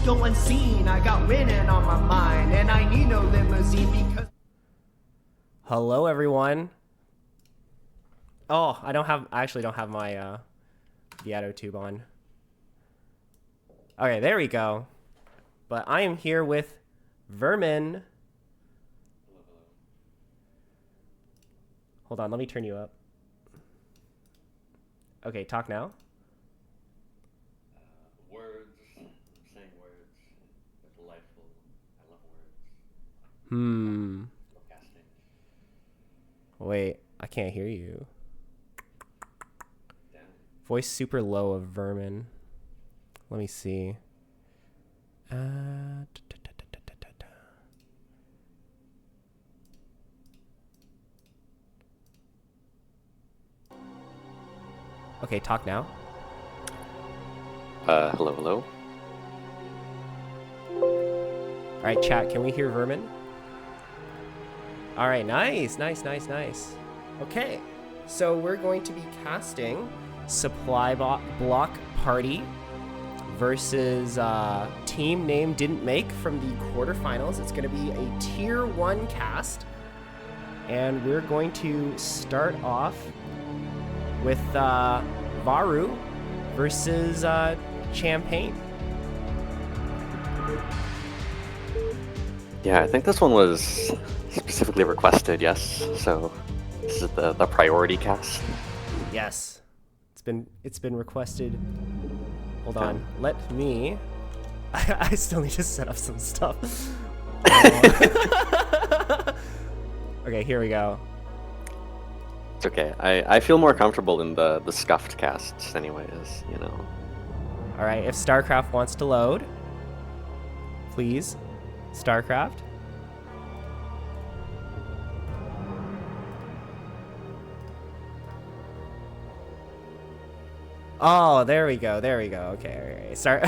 go unseen. I got winning on my mind, and I need no limousine because... Hello, everyone. Oh, I actually don't have my Viato tube on. Okay, there we go. But I am here with Vermin. Hold on, let me turn you up. Okay, talk now. Words. I'm saying words. They're delightful. I love words. Casting. Wait, I can't hear you. Damn. Voice super low of Vermin. Let me see. Okay, talk now. Hello, hello. All right, chat, can we hear Vermin? All right, nice. Okay, so we're going to be casting Supply Block Party versus team name didn't make from the quarterfinals. It's going to be a tier 1 cast, and we're going to start off with Varu versus Champian. Yeah, I think this one was specifically requested, yes. So this is the priority cast. Yes, it's been requested. Hold on, let me. I still need to set up some stuff. Okay, here we go. It's okay. I feel more comfortable in the scuffed casts, anyways. You know. All right, if Starcraft wants to load, please, Starcraft. Oh, there we go. Okay, start.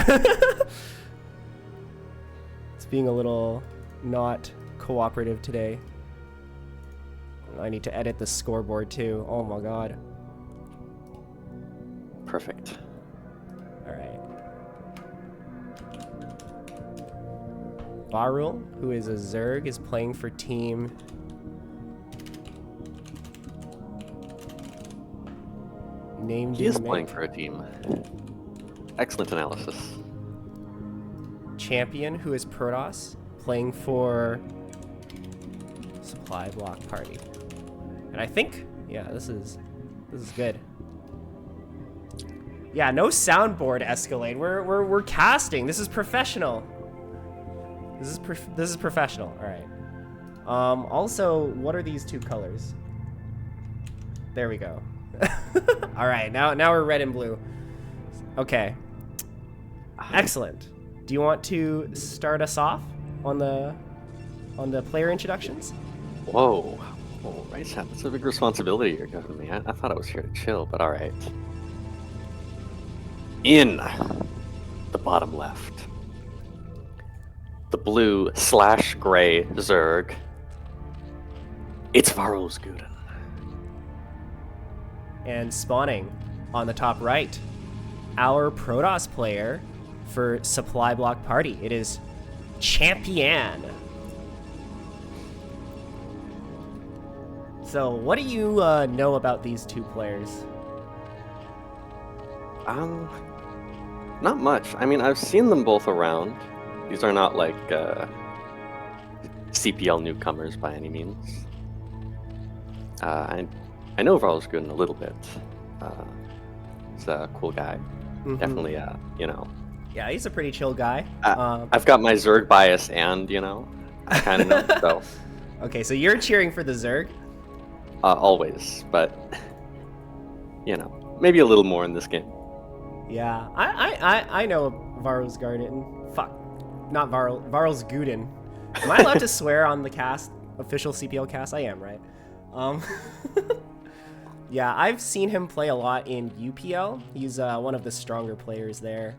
It's being a little not cooperative today. I need to edit the scoreboard too. Oh my god. Perfect. All right. Varul, who is a Zerg, is playing for team... He is playing for a team. Excellent analysis. Champian, who is Protoss, playing for Supply Block Party. And I think, yeah, this is good. Yeah, no soundboard Escalade. We're casting. This is professional. This is professional. All right. Also, what are these two colors? There we go. All right, now we're red and blue. Okay. Excellent. Do you want to start us off on the player introductions? Whoa. Oh, RiceHat, that's a big responsibility you're giving me. I thought I was here to chill, but all right. In the bottom left, the blue/gray Zerg. It's Varulvsguden. And spawning on the top right, our Protoss player for Supply Block Party. It is Champian. So what do you know about these two players? Not much. I mean, I've seen them both around. These are not like CPL newcomers by any means. I know Varulvsguden a little bit. He's a cool guy. Mm-hmm. Definitely, you know. Yeah, he's a pretty chill guy. I've got my Zerg bias, and you know, I kind of know. So. Okay, so you're cheering for the Zerg? Always, but you know, maybe a little more in this game. Yeah, I know Varulvsguden. Fuck, not Varulvsguden. Am I allowed to swear on the cast, official CPL cast? I am, right? Yeah, I've seen him play a lot in UPL. He's one of the stronger players there.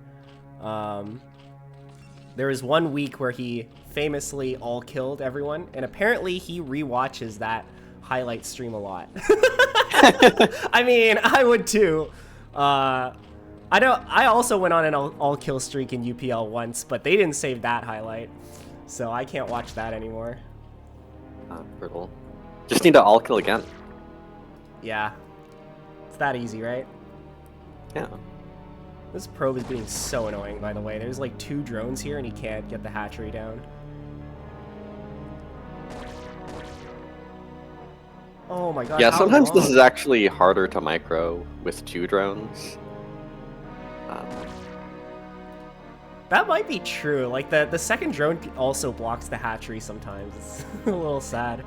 There was one week where he famously all-killed everyone, and apparently he rewatches that highlight stream a lot. I mean, I would too. I know. I also went on an all kill streak in UPL once, but they didn't save that highlight, so I can't watch that anymore. Brutal. Just need to all kill again. Yeah, it's that easy, right? Yeah. This probe is being so annoying, by the way. There's like 2 drones here, and he can't get the hatchery down. Oh my god. Yeah, how sometimes long? this is actually harder to micro with 2 drones. That might be true. Like, the second drone also blocks the hatchery sometimes. It's a little sad.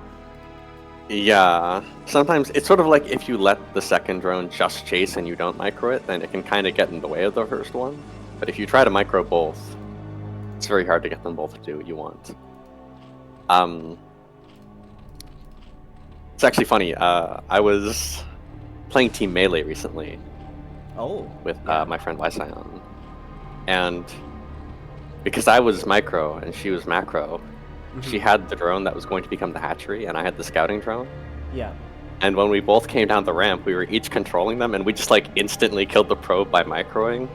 Yeah, sometimes it's sort of like if you let the second drone just chase and you don't micro it, then it can kind of get in the way of the first one. But if you try to micro both, it's very hard to get them both to do what you want. It's actually funny. I was playing Team Melee recently. Oh. With my friend RiceHat, and because I was micro and she was macro, she had the drone that was going to become the hatchery, and I had the scouting drone. Yeah. And when we both came down the ramp, we were each controlling them, and we just like instantly killed the probe by microing,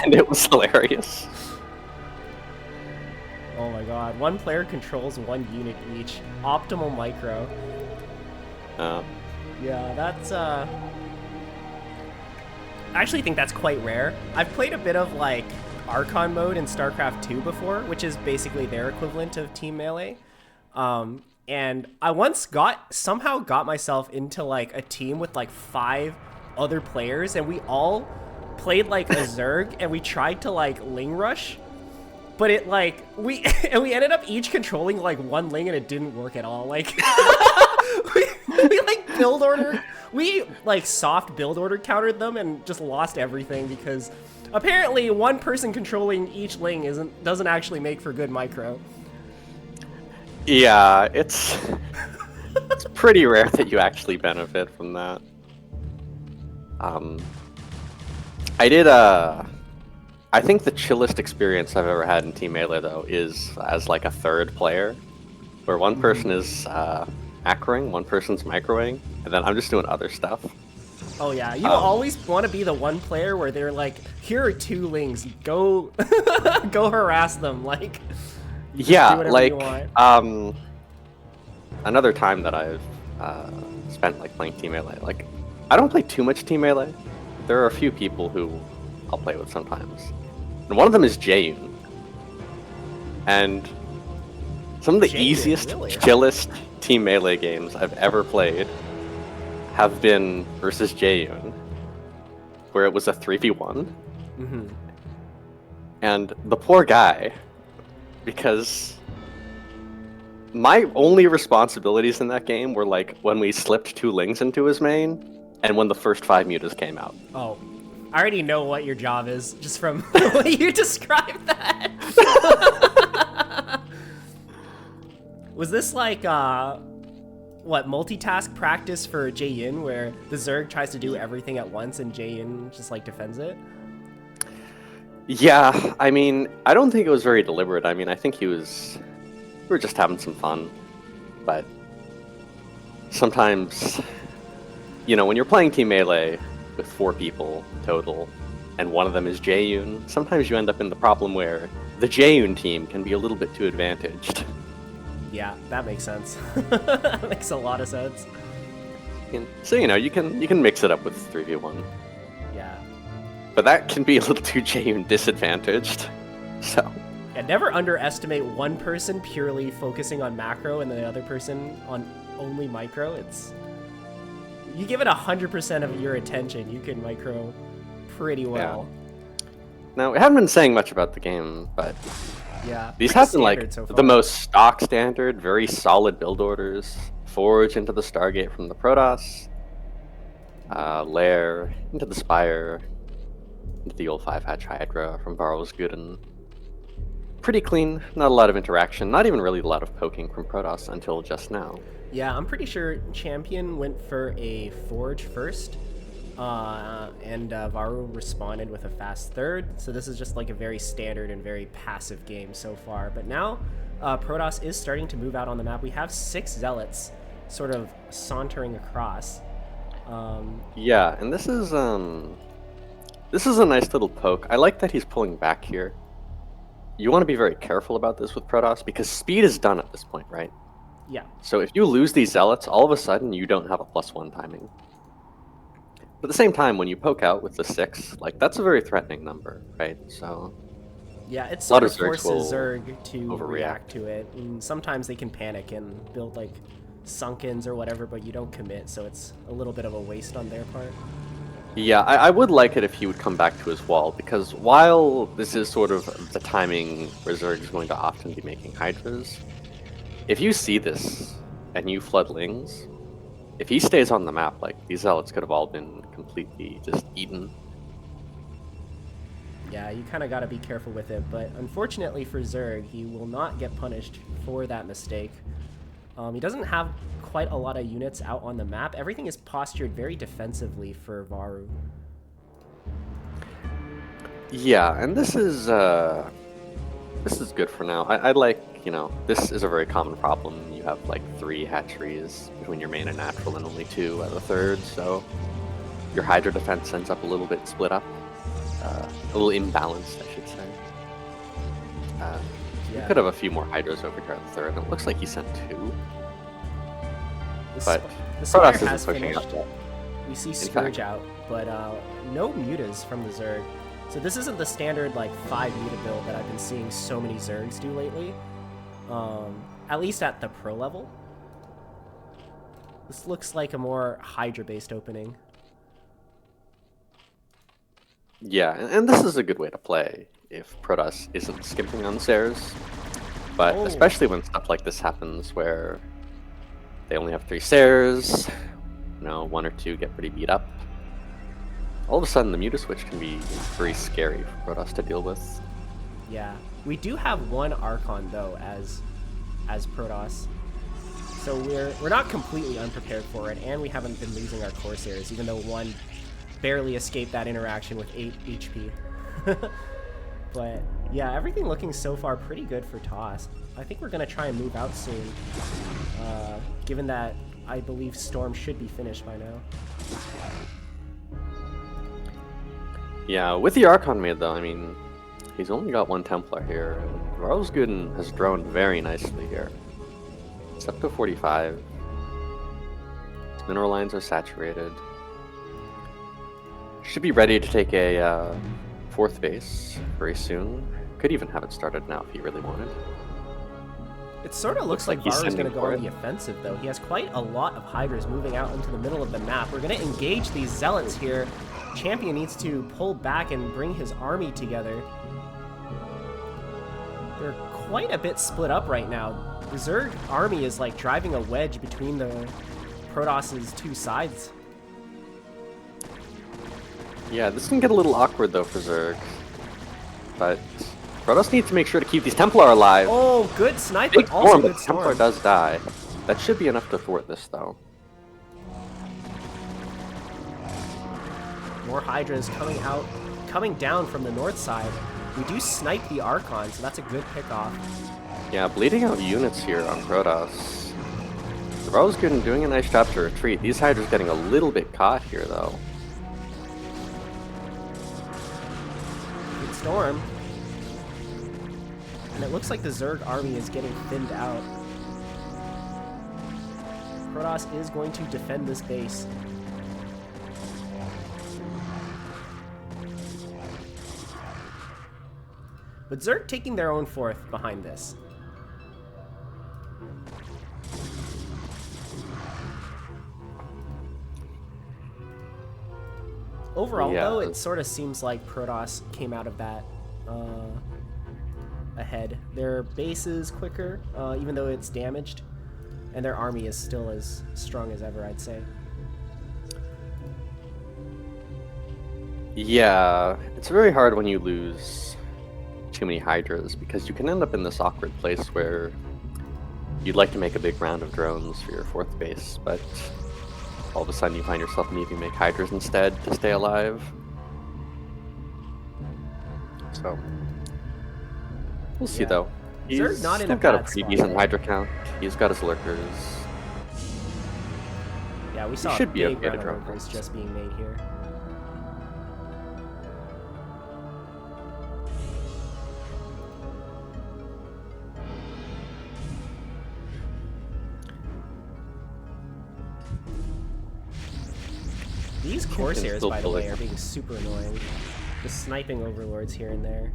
and it was hilarious. Oh my god. One player controls 1 unit each. Optimal micro. Yeah, that's I actually think that's quite rare. I've played a bit of like Archon mode in Starcraft 2 before, which is basically their equivalent of Team Melee. And I once somehow got myself into like a team with like 5 other players, and we all played like a Zerg, and we tried to like Ling Rush, but it like we ended up each controlling like 1 Ling, and it didn't work at all. Like we like build order. We like soft build order countered them and just lost everything because apparently 1 person controlling each Ling doesn't actually make for good micro. Yeah, it's pretty rare that you actually benefit from that. I think the chillest experience I've ever had in Team Melee though is as like a 3rd player, where 1 person is macroing, 1 person's microing, and then I'm just doing other stuff. Oh yeah, you always want to be the 1 player where they're like, here are 2 Lings, go go harass them, like. Yeah, like another time that I've spent like playing Team Melee, like I don't play too much Team Melee. There are a few people who I'll play with sometimes, and one of them is Jayun. And some of the easiest, really? chillest Team Melee games I've ever played have been versus Jayun, where it was a 3v1. And the poor guy, because my only responsibilities in that game were like when we slipped 2 Lings into his main and when the first 5 mutas came out. Oh, I already know what your job is just from the way you described that. Was this like what, multitask practice for Jaeyin, where the Zerg tries to do everything at once and Jaeyin just like defends it? Yeah, I mean, I don't think it was very deliberate. I mean, I think we were just having some fun. But sometimes, you know, when you're playing Team Melee with 4 people total, and one of them is Jaeyoon, sometimes you end up in the problem where the Jaeyoon team can be a little bit too advantaged. Yeah, that makes sense. That makes a lot of sense. So, you know, you can mix it up with 3v1. Yeah. But that can be a little too Jaeyoon disadvantaged. So. Yeah, never underestimate 1 person purely focusing on macro and the other person on only micro. You give it 100% of your attention, you can micro pretty well. Yeah. Now, we haven't been saying much about the game, but yeah, these have been like the most stock standard, very solid build orders. Forge into the Stargate from the Protoss, Lair into the Spire, into the old 5-hatch Hydra from Varulvsguden. Pretty clean, not a lot of interaction, not even really a lot of poking from Protoss until just now. Yeah, I'm pretty sure Champion went for a Forge first, and Varu responded with a fast 3rd, so this is just like a very standard and very passive game so far. But now, Protoss is starting to move out on the map. We have 6 Zealots sort of sauntering across. Yeah, and this is This is a nice little poke. I like that he's pulling back here. You want to be very careful about this with Protoss because speed is done at this point, right? Yeah. So if you lose these zealots, all of a sudden you don't have a +1 timing. But at the same time, when you poke out with the 6, like that's a very threatening number, right? So Yeah, it a lot sort of of Zergs will forces Zerg to overreact. react to it. And sometimes they can panic and build like Sunkens or whatever, but you don't commit, so it's a little bit of a waste on their part. Yeah, I would like it if he would come back to his wall, because while this is sort of the timing where Zerg is going to often be making Hydras, if you see this and you flood Lings, if he stays on the map, like, these Zealots could have all been completely just eaten. Yeah, you kind of got to be careful with it, but unfortunately for Zerg, he will not get punished for that mistake. He doesn't have quite a lot of units out on the map. Everything is postured very defensively for Varu. Yeah, and this is good for now. I like, you know, this is a very common problem. You have like 3 hatcheries between your main and natural and only 2 at the third, so your Hydra defense ends up a little bit split up. A little imbalanced, I should say. You could have a few more Hydras over here at the third, and it looks like he sent 2. But the Spire Protoss isn't has pushing finished. up yet. We see Scourge out, but no mutas from the Zerg. So this isn't the standard like 5 muta build that I've been seeing so many Zergs do lately. At least at the pro level. This looks like a more Hydra-based opening. Yeah, and this is a good way to play if Protoss isn't skimping on Sares. But especially when stuff like this happens where they only have 3 Sares, you know, 1 or 2 get pretty beat up. All of a sudden, the Muta switch can be very scary for Protoss to deal with. Yeah, we do have 1 Archon though as Protoss, so we're not completely unprepared for it, and we haven't been losing our Corsairs, even though 1 barely escaped that interaction with 8 HP. But yeah, everything looking so far pretty good for Toss. I think we're gonna try and move out soon, given that I believe Storm should be finished by now. Yeah, with the Archon made though, I mean, he's only got 1 Templar here. Varulvsguden has droned very nicely here. It's up to 45. His mineral lines are saturated. Should be ready to take a 4th base very soon. Could even have it started now if he really wanted. It sort of looks like he's Varu's going to sending go for on the offensive, though. He has quite a lot of Hydras moving out into the middle of the map. We're going to engage these Zealots here. Champion needs to pull back and bring his army together. They're quite a bit split up right now. The Zerg army is like driving a wedge between the Protoss's 2 sides. Yeah, this can get a little awkward though for Zerg. But Protoss needs to make sure to keep these Templar alive. Oh, good snipe, Big but also storm, good but storm. Templar does die. That should be enough to thwart this though. More Hydras coming down from the north side. We do snipe the Archon, so that's a good pickoff. Yeah, bleeding out units here on Protoss. Varulvsguden doing a nice job to retreat. These Hydras getting a little bit caught here though. Good storm. And it looks like the Zerg army is getting thinned out. Protoss is going to defend this base. But Zerg taking their own 4th behind this. Overall, though, it sort of seems like Protoss came out of that ahead. Their base is quicker, even though it's damaged, and their army is still as strong as ever, I'd say. Yeah, it's very hard when you lose too many Hydras, because you can end up in this awkward place where you'd like to make a big round of drones for your 4th base, but all of a sudden you find yourself needing to make Hydras instead to stay alive. So we'll see though. He's not in still a got a bad pretty spot, decent right? Hydra count. He's got his lurkers. Yeah, we saw should a be big okay to round of drone lurkers posts. just being made here. These Corsairs, by the way, are being super annoying. Just sniping Overlords here and there.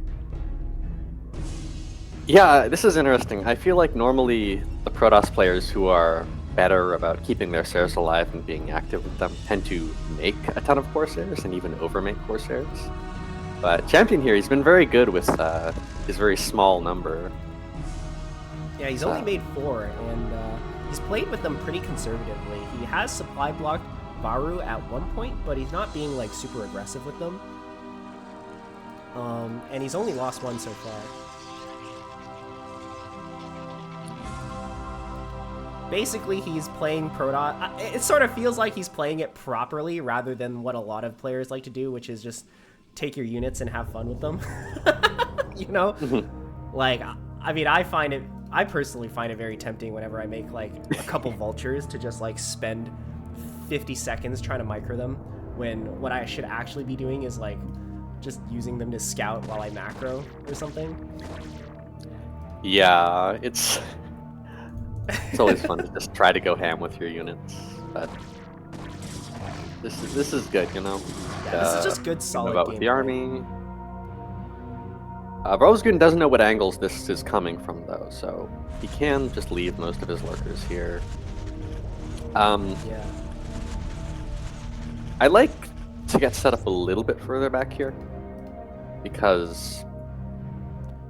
Yeah, this is interesting. I feel like normally the Protoss players who are better about keeping their Sairs alive and being active with them tend to make a ton of Corsairs and even overmake Corsairs. But Champion here, he's been very good with his very small number. Yeah, he's only made 4, and he's played with them pretty conservatively. He has supply blocked Varu at one point, but he's not being like super aggressive with them. And he's only lost 1 so far. Basically, he's playing Protoss. It sort of feels like he's playing it properly rather than what a lot of players like to do, which is just take your units and have fun with them. You know? Like, I mean, I personally find it very tempting whenever I make like a couple vultures to just like spend 50 seconds trying to micro them, when what I should actually be doing is like just using them to scout while I macro or something. Yeah, it's always fun to just try to go ham with your units, but this is good, you know. Yeah, this is just good, solid move out with the army. Varulvsguden doesn't know what angles this is coming from, though, so he can just leave most of his lurkers here. Yeah. I like to get set up a little bit further back here, because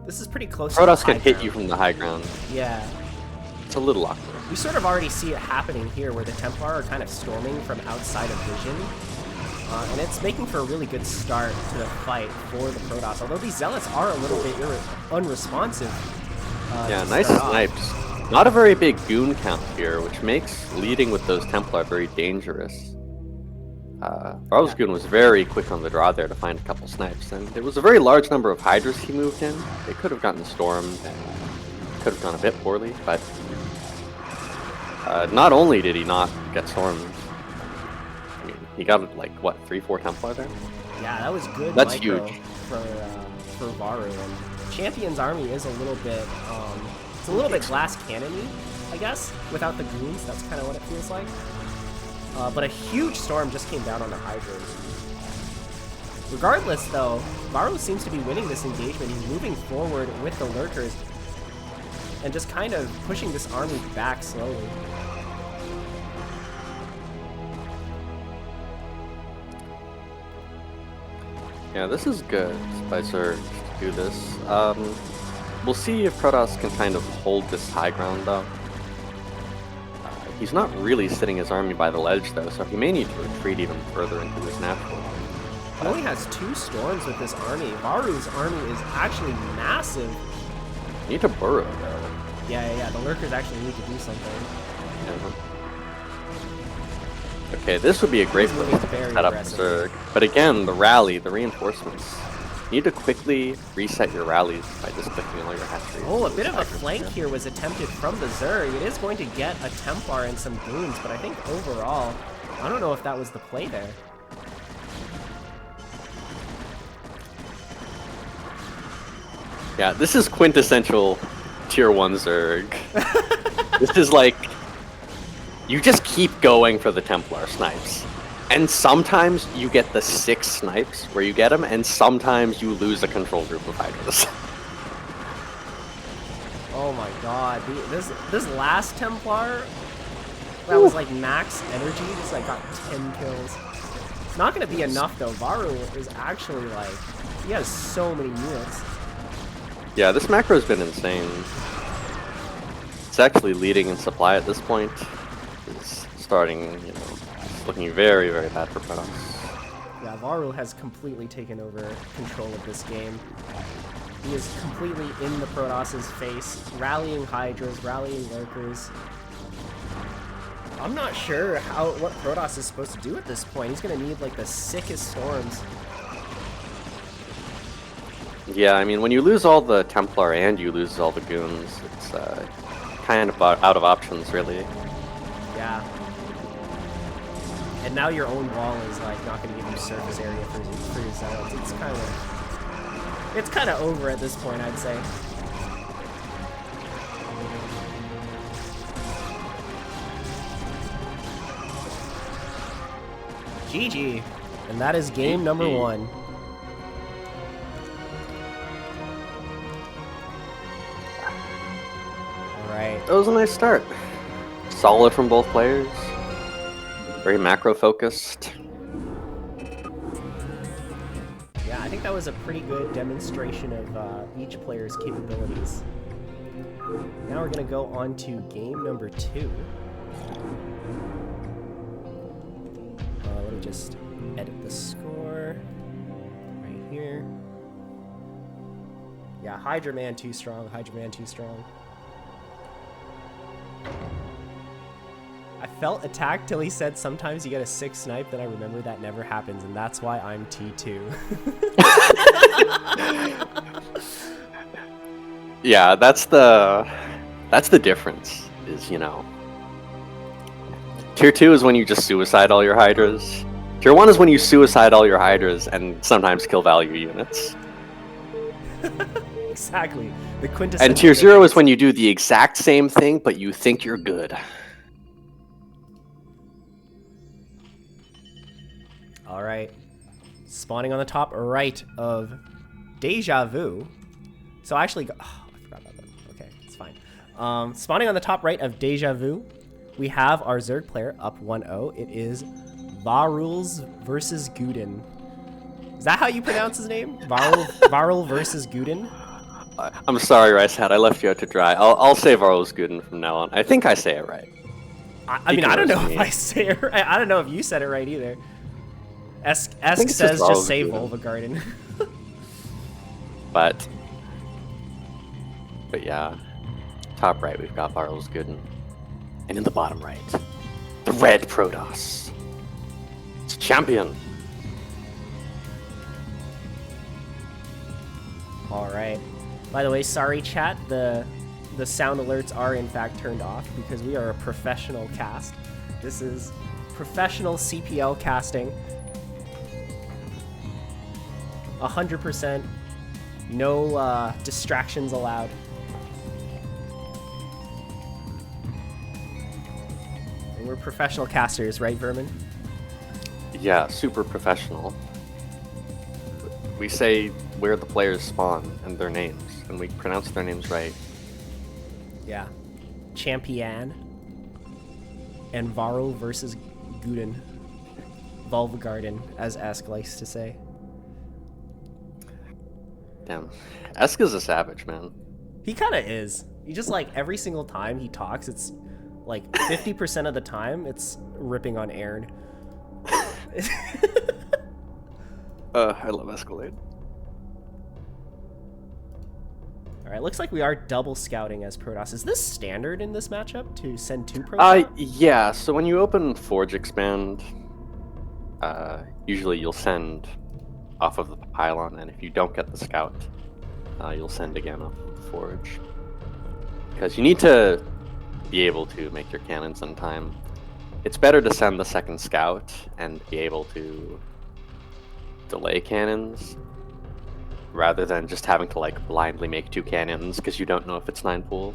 this is pretty close. Protoss can hit you from the high ground. Yeah. It's a little awkward. We sort of already see it happening here, where the Templar are kind of storming from outside of vision. And it's making for a really good start to the fight for the Protoss, although these Zealots are a little bit unresponsive. Yeah, nice snipes. Not a very big goon count here, which makes leading with those Templar very dangerous. Varulvsguden was very quick on the draw there to find a couple snipes, and it was a very large number of Hydras he moved in. They could have gotten stormed and could have gone a bit poorly, but not only did he not get stormed, I mean, he got like what, 3-4 Templar there? Yeah, that was good. That's huge for Varu. And Champion's army is a little bit, it's a little bit glass cannon-y, I guess, without the goons. That's kind of what it feels like. But a huge storm just came down on the Hydras. Regardless, though, Varu seems to be winning this engagement. He's moving forward with the lurkers and just kind of pushing this army back slowly. Yeah, this is good by Zerg to do this. We'll see if Protoss can kind of hold this high ground, though. He's not really sitting his army by the ledge, though, so he may need to retreat even further into his natural. He only has 2 storms with this army. Varu's army is actually massive. You need to burrow, though. Yeah, the lurkers actually need to do something. Yeah. Okay, this would be a great place to set up Zerg. But again, the rally, the reinforcements. You need to quickly reset your rallies by just clicking all your hatcheries. Oh, a bit of a flank here was attempted from the Zerg. It is going to get a Templar and some goons, but I think overall, I don't know if that was the play there. Yeah, this is quintessential tier 1 Zerg. This is like, you just keep going for the Templar snipes. And sometimes you get the 6 snipes where you get them, and sometimes you lose a control group of Hydras. Oh my god, this last Templar, that was like max energy, just like got 10 kills. It's not going to be enough though. Varu is actually like, he has so many units. Yeah, this macro has been insane. It's actually leading in supply at this point. It's starting, you know, it's looking very, very bad for Protoss. Yeah, Varu has completely taken over control of this game. He is completely in the Protoss's face, rallying Hydras, rallying Lurkers. I'm not sure what Protoss is supposed to do at this point. He's going to need like the sickest storms. Yeah, I mean, when you lose all the Templar and you lose all the goons, it's kind of out of options, really. Yeah. And now your own wall is like not going to give you surface area for your Zealots. It's kind of over at this point, I'd say. GG. And that is game number 1. Alright. That was a nice start. Solid from both players. Very macro focused. Yeah, I think that was a pretty good demonstration of each player's capabilities. Now we're going to go on to game number 2. Let me just edit the score right here. Yeah, Hydra Man too strong, Hydra Man too strong. I felt attacked till he said sometimes you get a 6 snipe, then I remember that never happens, and that's why I'm T2. Yeah, that's the difference, is, you know. Tier 2 is when you just suicide all your Hydras. Tier 1 is when you suicide all your Hydras and sometimes kill value units. Exactly. The quintessential. And Tier 0 is when you do the exact same thing, but you think you're good. Alright. Spawning on the top right of Deja Vu. So I actually got... Oh, I forgot about that. Okay, it's fine. Spawning on the top right of Deja Vu, we have our Zerg player up 1-0. It is Varulvsguden. Is that how you pronounce his name? Varulvsguden? I'm sorry, RiceHat. I left you out to dry. I'll say Varulvsguden from now on. I think I say it right. I mean, I don't know if I say it right. I don't know if you said it right either. Esk says just say Varulvsguden. But yeah, top right we've got Varulvsguden, and in the bottom right, the red Protoss. It's Champion. All right. By the way, sorry chat. The sound alerts are in fact turned off because we are a professional cast. This is professional CPL casting. 100%. No distractions allowed. And we're professional casters, right, Vermin? Yeah, super professional. We say where the players spawn and their names, and we pronounce their names right. Yeah. Champian and Varulvsguden. Varulvsguden, as Esk likes to say. Damn. Esk is a savage, man. He kind of is. He just, like, every single time he talks, it's, like, 50% of the time, it's ripping on Aaron. I love Escalade. Alright, looks like we are double scouting as Protoss. Is this standard in this matchup, to send 2 Protoss? Yeah, so when you open Forge Expand, usually you'll send off of the pylon, and if you don't get the scout, you'll send again off of the Forge. Because you need to be able to make your cannons in time. It's better to send the second scout and be able to delay cannons rather than just having to like blindly make 2 cannons because you don't know if it's 9 pool.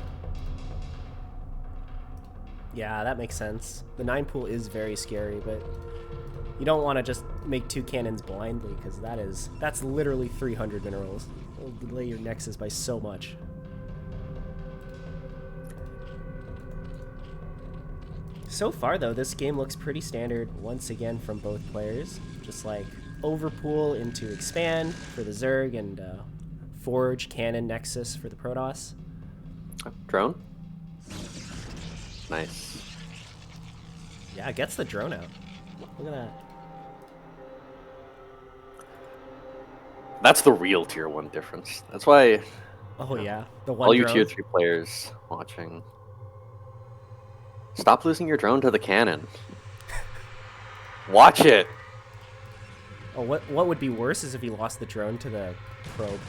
Yeah, that makes sense. The 9 pool is very scary, but you don't want to just make 2 cannons blindly because that's literally 300 minerals. It'll delay your Nexus by so much. So far, though, this game looks pretty standard once again from both players. Just like overpool into expand for the Zerg and Forge, Cannon, Nexus for the Protoss. Drone? Nice. Yeah, it gets the drone out. Look at that. That's the real tier 1 difference. That's why Oh yeah, the one all you drone. tier 3 players watching, stop losing your drone to the cannon. Watch it. Oh, what would be worse is if he lost the drone to the probe.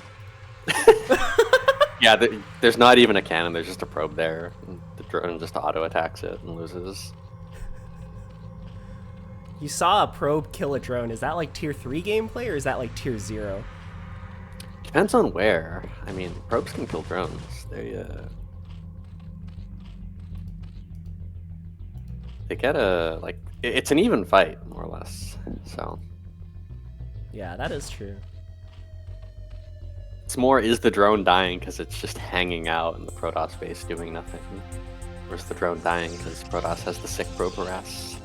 Yeah, there's not even a cannon, there's just a probe there. The drone just auto-attacks it and loses. You saw a probe kill a drone. Is that like tier 3 gameplay or is that like tier 0? Depends on where. I mean, probes can kill drones. They get a, like, it's an even fight, more or less. So Yeah, that is true. it's more, is the drone dying because it's just hanging out in the Protoss base doing nothing? Or is the drone dying because Protoss has the sick probe harass?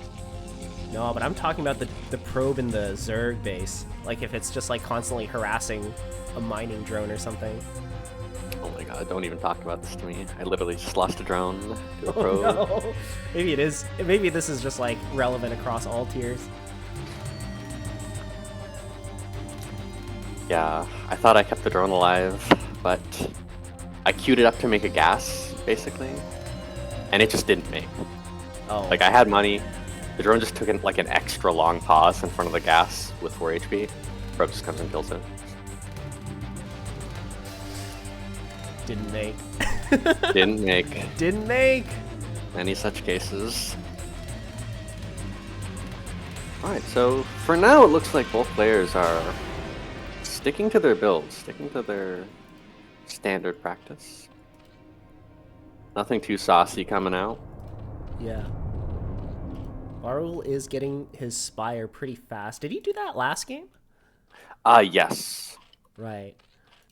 No, but I'm talking about the probe in the Zerg base. Like if it's just like constantly harassing a mining drone or something. Oh my god, don't even talk about this to me. I literally just lost a drone to a probe. Oh, no. Maybe it is. Maybe this is just like relevant across all tiers. Yeah, I thought I kept the drone alive, but I queued it up to make a gas, basically, and it just didn't make. Oh. Like, I had money, the drone just took like an extra long pause in front of the gas with 4 HP. Probe just comes and kills it. Didn't make. Didn't make. Didn't make. Any such cases. Alright, so for now it looks like both players are sticking to their builds, sticking to their standard practice. Nothing too saucy coming out. Yeah. Varul is getting his Spire pretty fast. Did he do that last game? Yes. Right.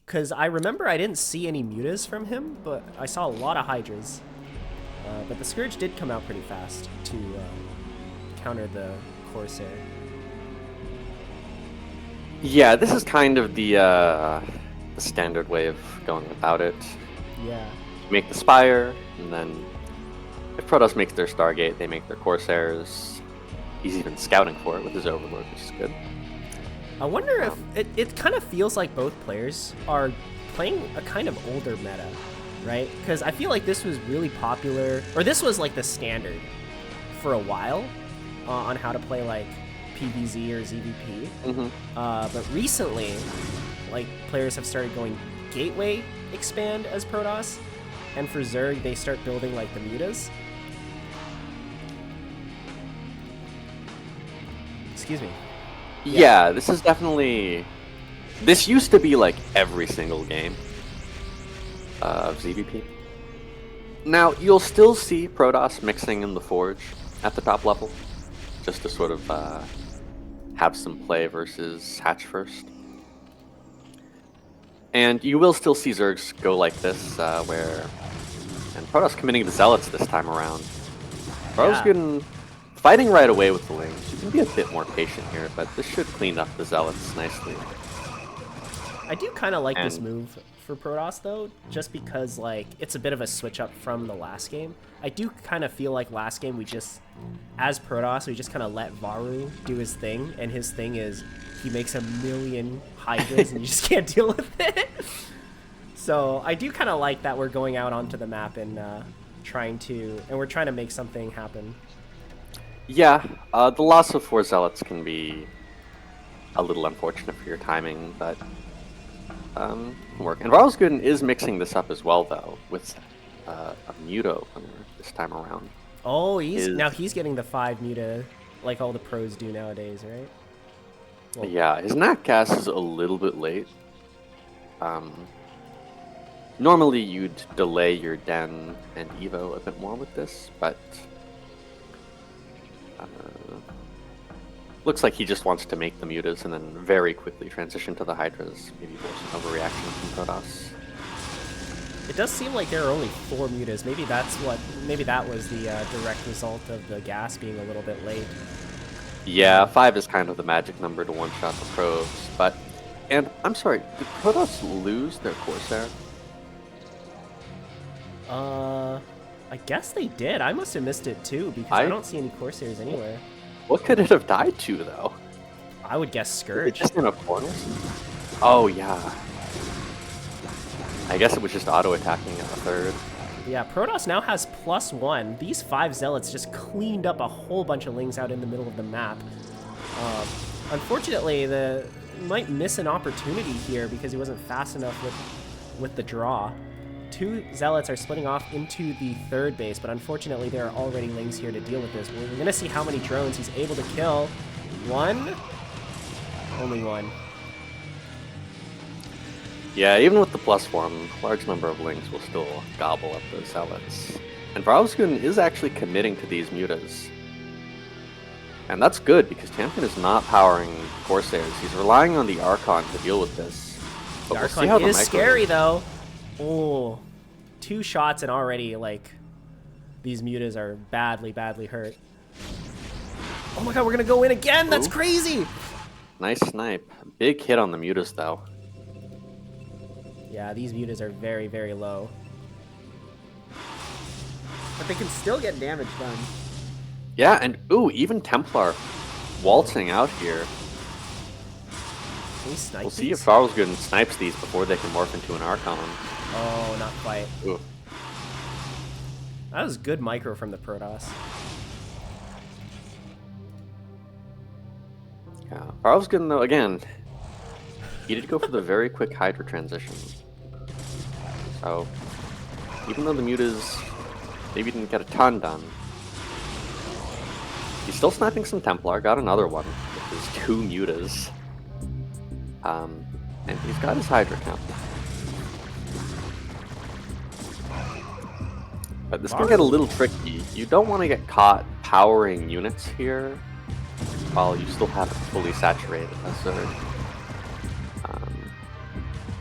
Because I remember I didn't see any mutas from him, but I saw a lot of Hydras. But the Scourge did come out pretty fast to counter the Corsair. Yeah, this is kind of the standard way of going about it. Yeah. Make the Spire, and then if Protoss makes their Stargate, they make their Corsairs. He's even scouting for it with his Overlord, which is good. I wonder if it kind of feels like both players are playing a kind of older meta, right? Because I feel like this was really popular, or this was like the standard for a while on how to play like PvZ or ZVP. Mm-hmm. But recently, like players have started going Gateway expand as Protoss, and for Zerg they start building like the mutas. Excuse me. Yeah, this is definitely... This used to be like every single game of ZVP. Now, you'll still see Protoss mixing in the Forge at the top level, just to sort of have some play versus Hatch first. And you will still see Zergs go like this, where... And Protoss committing the Zealots this time around. Varulvsguden fighting right away with the Lings. You can be a bit more patient here, but this should clean up the Zealots nicely. I do kind of like this move for Protoss, though, just because, like, it's a bit of a switch up from the last game. I do kind of feel like last game we just, as Protoss, we just kind of let Varu do his thing, and his thing is he makes a million Hydras and you just can't deal with it. So I do kind of like that we're going out onto the map and we're trying to make something happen. Yeah, the loss of 4 Zealots can be a little unfortunate for your timing, but can work. And Varulvsguden is mixing this up as well, though, with a Muta opener this time around. Oh, now he's getting the 5 Muta like all the pros do nowadays, right? Well, yeah, his Nat cast is a little bit late. Normally you'd delay your Den and Evo a bit more with this, but looks like he just wants to make the Mutas and then very quickly transition to the Hydras. Maybe there's an overreaction from Protoss. It does seem like there are only 4 Mutas. Maybe that was the direct result of the gas being a little bit late. Yeah, 5 is kind of the magic number to one-shot the probes, but... And, I'm sorry, did Protoss lose their Corsair? I guess they did. I must have missed it too, because I don't see any Corsairs anywhere. What could it have died to, though? I would guess Scourge. Just in a corner? Oh, yeah. I guess it was just auto-attacking at the 3rd. Yeah, Protoss now has +1. These 5 Zealots just cleaned up a whole bunch of Lings out in the middle of the map. Unfortunately, might miss an opportunity here because he wasn't fast enough with the draw. 2 Zealots are splitting off into the 3rd base, but unfortunately there are already Lings here to deal with this. We're going to see how many drones he's able to kill. 1? Only 1. Yeah, even with the +1, large number of Lings will still gobble up those Zealots. And Varulvsguden is actually committing to these Mutas. And that's good, because Champion is not powering Corsairs. He's relying on the Archon to deal with this. But we'll see how Archon the is micro scary, though. Oh, 2 shots and already, like, these mutas are badly, badly hurt. Oh my god, we're gonna go in again! That's crazy! Nice snipe. Big hit on the mutas, though. Yeah, these mutas are very, very low. But they can still get damage done. Yeah, and ooh, even Templar waltzing out here. Can we snipe We'll see these? if Varulvsguden snipes these before they can morph into an Archon. Oh, not quite. Ooh. That was good micro from the Protoss. Yeah, Varulvsguden, though, again, he did go for the very quick Hydra transition. So, even though the mutas maybe didn't get a ton done, he's still sniping some Templar, got another one with his 2 mutas. And he's got his Hydra count. But this can get a little tricky. You don't want to get caught powering units here while you still have it fully saturated as Zerg.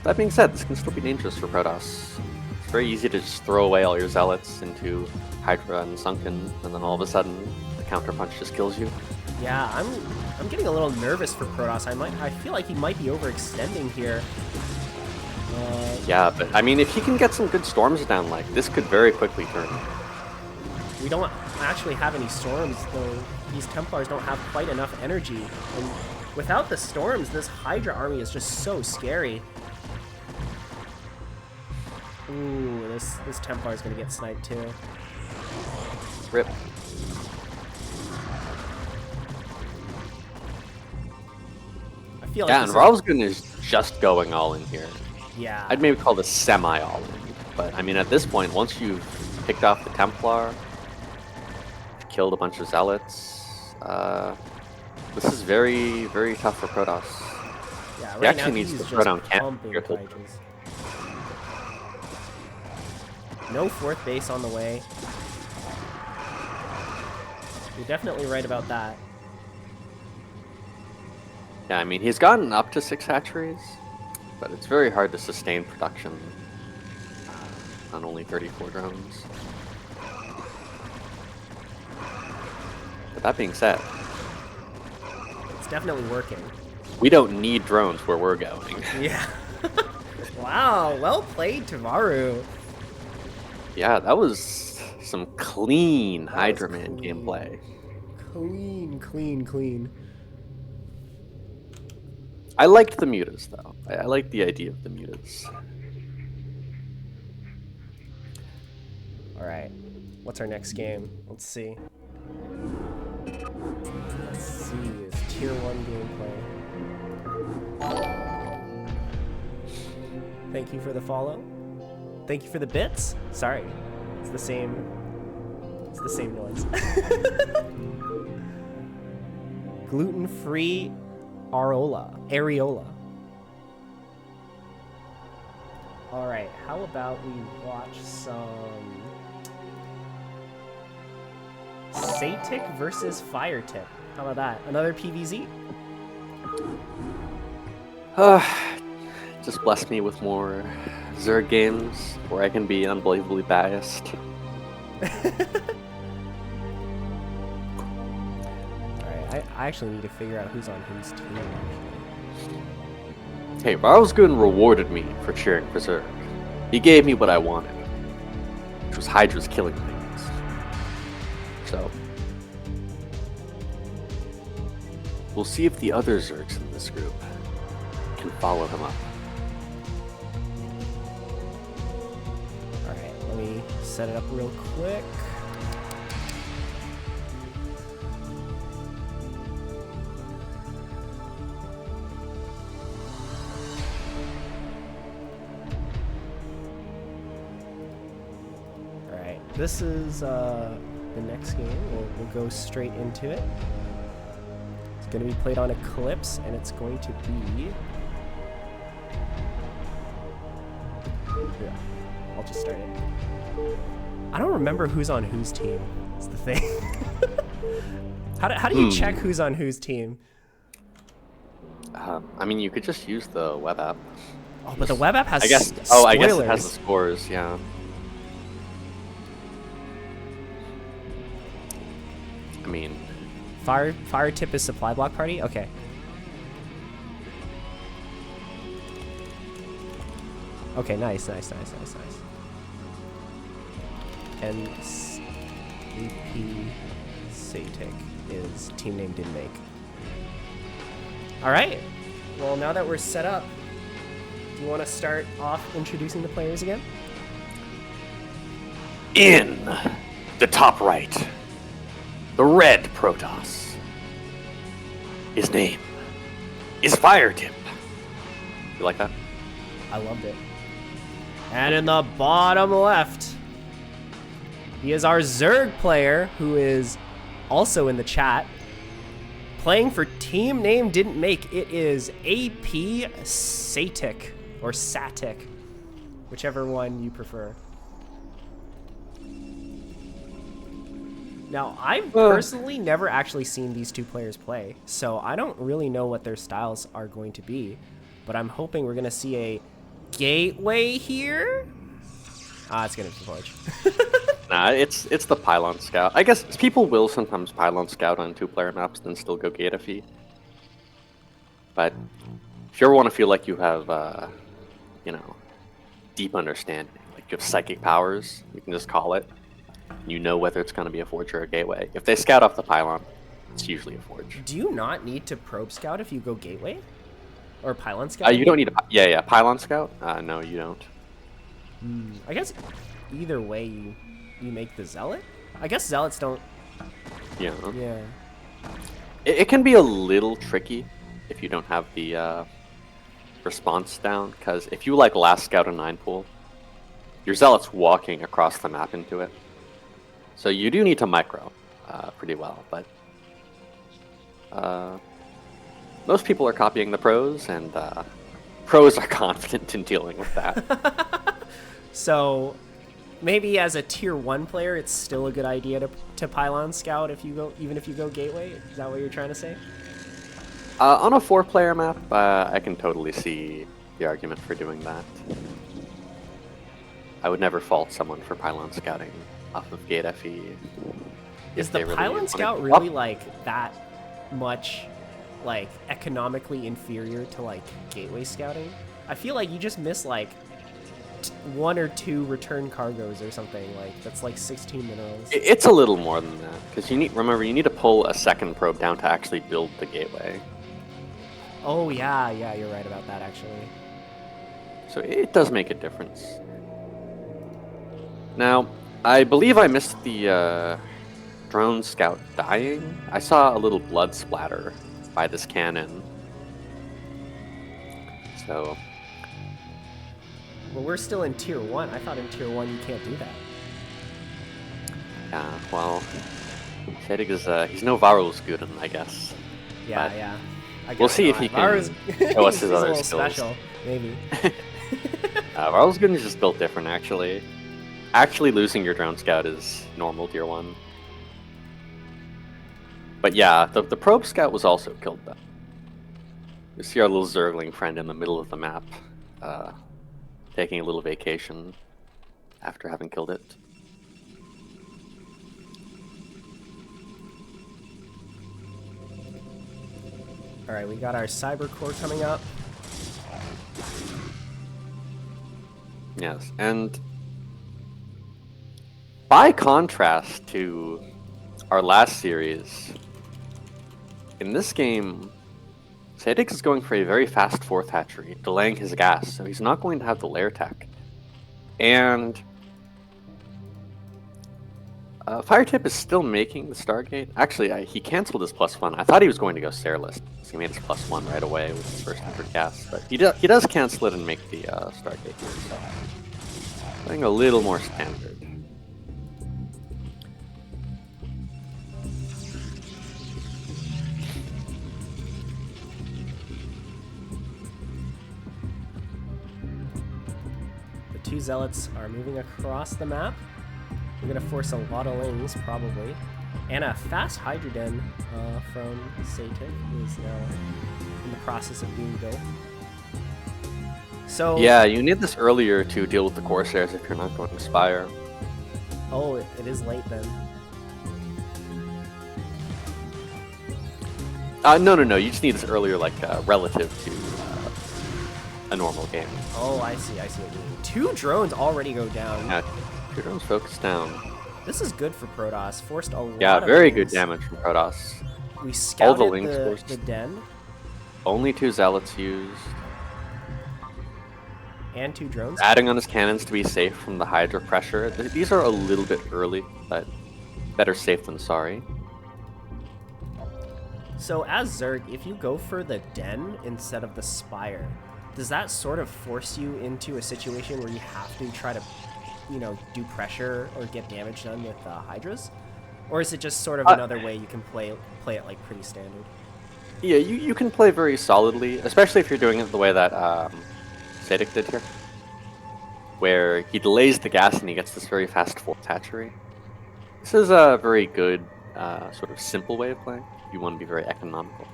That being said, this can still be dangerous for Protoss. It's very easy to just throw away all your Zealots into Hydra and Sunken, and then all of a sudden, the counterpunch just kills you. Yeah, I'm getting a little nervous for Protoss. I feel like he might be overextending here. Yeah, but I mean, if he can get some good storms down, like, this could very quickly turn. We don't actually have any storms, though. These Templars don't have quite enough energy. And without the storms, this Hydra army is just so scary. Ooh, this Templar is going to get sniped too. Rip. I feel like Yeah, and Varulvsguden is just going all in here. Yeah. I'd maybe call this semi all in. But I mean, at this point, once you've picked off the Templar, killed a bunch of Zealots, this is very, very tough for Protoss. Yeah, He right actually now needs he's to just throw down camp pumping here to Hydras. No 4th base on the way. You're definitely right about that. Yeah, I mean, he's gotten up to 6 hatcheries, but it's very hard to sustain production on only 34 drones. But that being said, It's definitely working. we don't need drones where we're going. Yeah. Wow, well played, Tavaru. Yeah, that was some clean Hydra Man clean. gameplay. Clean, clean, clean. I liked the mutas, though. I liked the idea of the mutas. Alright, what's our next game? Let's see. Let's see, it's tier 1 gameplay. Thank you for the follow. Thank you for the bits. Sorry, it's the same noise. Gluten-free areola. All right, how about we watch some Satik versus Firetip? How about that? Another PVZ? Just bless me with more Zerg games where I can be unbelievably biased. Alright, I actually need to figure out who's on whose team. Hey, Varulvsguden rewarded me for cheering for Zerg. He gave me what I wanted, which was Hydra's killing things. So, we'll see if the other Zergs in this group can follow him up. Alright, let me set it up real quick. Alright, this is the next game. We'll go straight into it. It's going to be played on Eclipse, and it's going to be... Yeah, I'll just start it. I don't remember who's on whose team. That's the thing. How do you check who's on whose team? I mean, you could just use the web app. Oh, but the web app has I guess. spoilers. Oh, I guess it has the scores. Yeah. I mean, Firetip is supply block party. Okay. Okay, nice. And CP Satik is team name didn't make. All right. Well, now that we're set up, do you want to start off introducing the players again? in the top right, the red Protoss. His name is Firetip. You like that? I loved it. And in the bottom left, he is our Zerg player, who is also in the chat. Playing for team name didn't make. It is AP Satik, or Satik, whichever one you prefer. Now, I've personally never actually seen these two players play, so I don't really know what their styles are going to be, but I'm hoping we're going to see a gateway here. It's going to be Forge. Nah, it's the Pylon Scout. I guess people will sometimes Pylon Scout on two-player maps, then still go Gate FE. But if you ever want to feel like you have, deep understanding, like you have psychic powers, you can just call it. You know whether it's going to be a Forge or a Gateway. If they scout off the Pylon, it's usually a Forge. Do you not need to probe scout if you go Gateway? Or Pylon Scout? You don't need a Pylon Scout? No, you don't. I guess either way you make the Zealot? I guess Zealots don't... Yeah. Yeah. It can be a little tricky if you don't have the response down, because if you last scout a 9 pool, your Zealot's walking across the map into it. So you do need to micro pretty well, but most people are copying the pros, and pros are confident in dealing with that. So maybe as a tier 1 player, it's still a good idea to Pylon Scout even if you go Gateway? Is that what you're trying to say? On a 4-player map, I can totally see the argument for doing that. I would never fault someone for Pylon Scouting off of Gate FE. Is the Pylon Scout really that much economically inferior to Gateway Scouting? I feel like you just miss 1 or 2 return cargoes or something. That's 16 minerals. It's a little more than that, because you need to pull a second probe down to actually build the Gateway. Oh yeah, you're right about that actually. So it does make a difference. Now, I believe I missed the drone scout dying. I saw a little blood splatter by this cannon. So... Well, we're still in tier 1. I thought in tier 1 you can't do that. Yeah, well... Satik is, he's no Varulvsguden, I guess. Yeah, but yeah. I guess we'll see not. if he can show us his he's other a little skills. special, maybe. Varulvsguden is just built different, actually. Actually losing your drone scout is normal tier 1. But yeah, the probe scout was also killed though. You see our little Zergling friend in the middle of the map, taking a little vacation after having killed it. Alright, we got our Cyber Core coming up. Yes, and by contrast to our last series, in this game, Satik is going for a very fast 4th hatchery, delaying his gas, so he's not going to have the lair tech. And Firetip is still making the Stargate. Actually, he canceled his +1. I thought he was going to go Stairless, so he made his +1 right away with his first 100 gas. But he does cancel it and make the Stargate here, so playing a little more standard. The 2 Zealots are moving across the map. We're going to force a lot of lanes, probably. And a fast Hydroden from Satik is now in the process of being built. So Yeah, you need this earlier to deal with the Corsairs if you're not going Spire. oh, it is late then. No. You just need this earlier, like relative to a normal game. Oh, I see what you mean. 2 drones already go down. Yeah, 2 drones focus down. This is good for Protoss. Forced a lot Yeah, of very things. good damage from Protoss. We scouted All the links the forced. den Only 2 zealots used. and 2 drones. Adding on his cannons to be safe from the Hydra pressure. These are a little bit early, but better safe than sorry. So as Zerg, if you go for the den instead of the Spire, does that sort of force you into a situation where you have to try to, you know, do pressure or get damage done with Hydras? Or is it just sort of another way you can play it like pretty standard? Yeah, you can play very solidly, especially if you're doing it the way that Sadik did here, where he delays the gas and he gets this very fast 4th hatchery. This is a very good, sort of simple way of playing. You want to be very economical.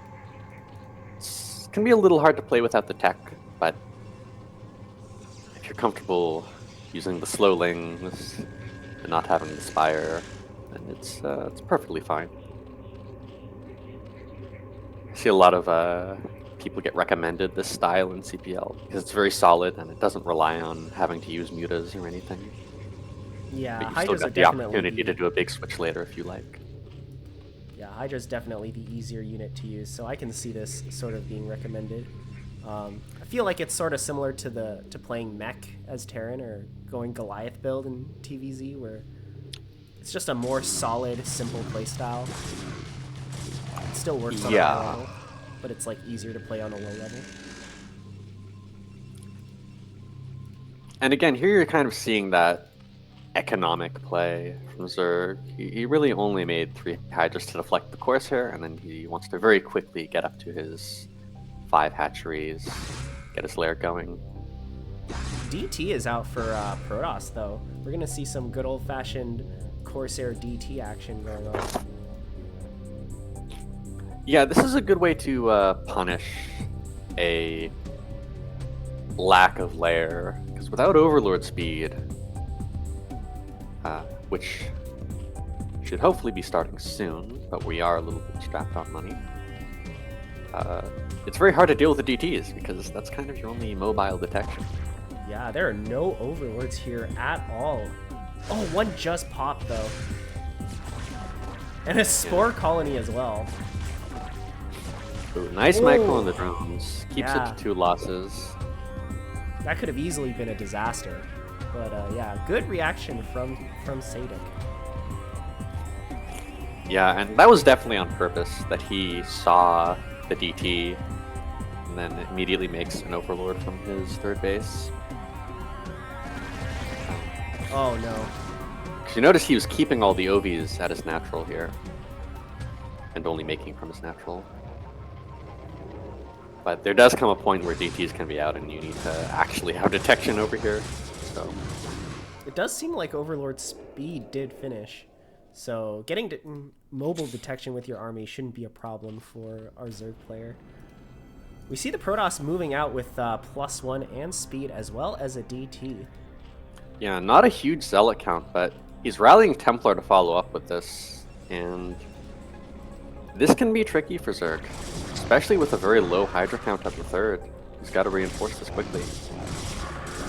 It can be a little hard to play without the tech, but if you're comfortable using the slow lings and not having the Spire, then it's perfectly fine. I see a lot of people get recommended this style in CPL because it's very solid and it doesn't rely on having to use mutas or anything. Yeah, But you still Hydras are got the definitely opportunity to do a big switch later if you like. Yeah, Hydra's definitely the easier unit to use, so I can see this sort of being recommended. I feel like it's sort of similar to playing Mech as Terran or going Goliath build in TVZ, where it's just a more solid, simple playstyle. It still works on a high level, but it's like easier to play on a low level. And again, here you're kind of seeing that economic play from Zerg. He really only made 3 Hydras to deflect the Corsair, and then he wants to very quickly get up to his 5 hatcheries, get his lair going. DT is out for Protoss, though. We're going to see some good old-fashioned Corsair DT action going on. Yeah, this is a good way to punish a lack of lair, because without Overlord speed, which should hopefully be starting soon, but we are a little bit strapped on money. It's very hard to deal with the DTs because that's kind of your only mobile detection. Yeah, there are no Overlords here at all. Oh, one just popped, though. And a Spore colony as well. Ooh, nice micro on the drones. Keeps Yeah. it to 2 losses. That could have easily been a disaster. But yeah, good reaction from Sadik. Yeah, and that was definitely on purpose, that he saw the DT and then immediately makes an Overlord from his 3rd base. Oh no. 'Cause you notice he was keeping all the OVs at his natural here, and only making from his natural. But there does come a point where DTs can be out and you need to actually have detection over here. So It does seem like Overlord speed did finish. So getting mobile detection with your army shouldn't be a problem for our Zerg player. We see the Protoss moving out with +1 and speed as well as a DT. yeah, not a huge zealot count, but he's rallying Templar to follow up with this, and this can be tricky for Zerg, especially with a very low Hydra count at the 3rd. He's got to reinforce this quickly.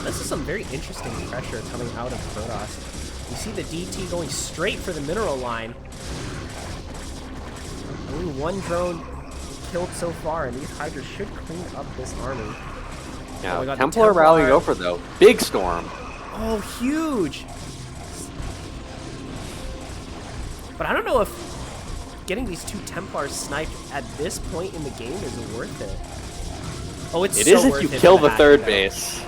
This is some very interesting pressure coming out of Protoss. You see the DT going straight for the mineral line. Only 1 drone killed so far, and these Hydras should clean up this army. Yeah, Oh, we got the Templar Templar. rallying over though. Big storm. Oh, huge! But I don't know if getting these 2 Templars sniped at this point in the game is worth it. Oh, it's It so is if worth you it kill for the hatchery, 3rd though. base.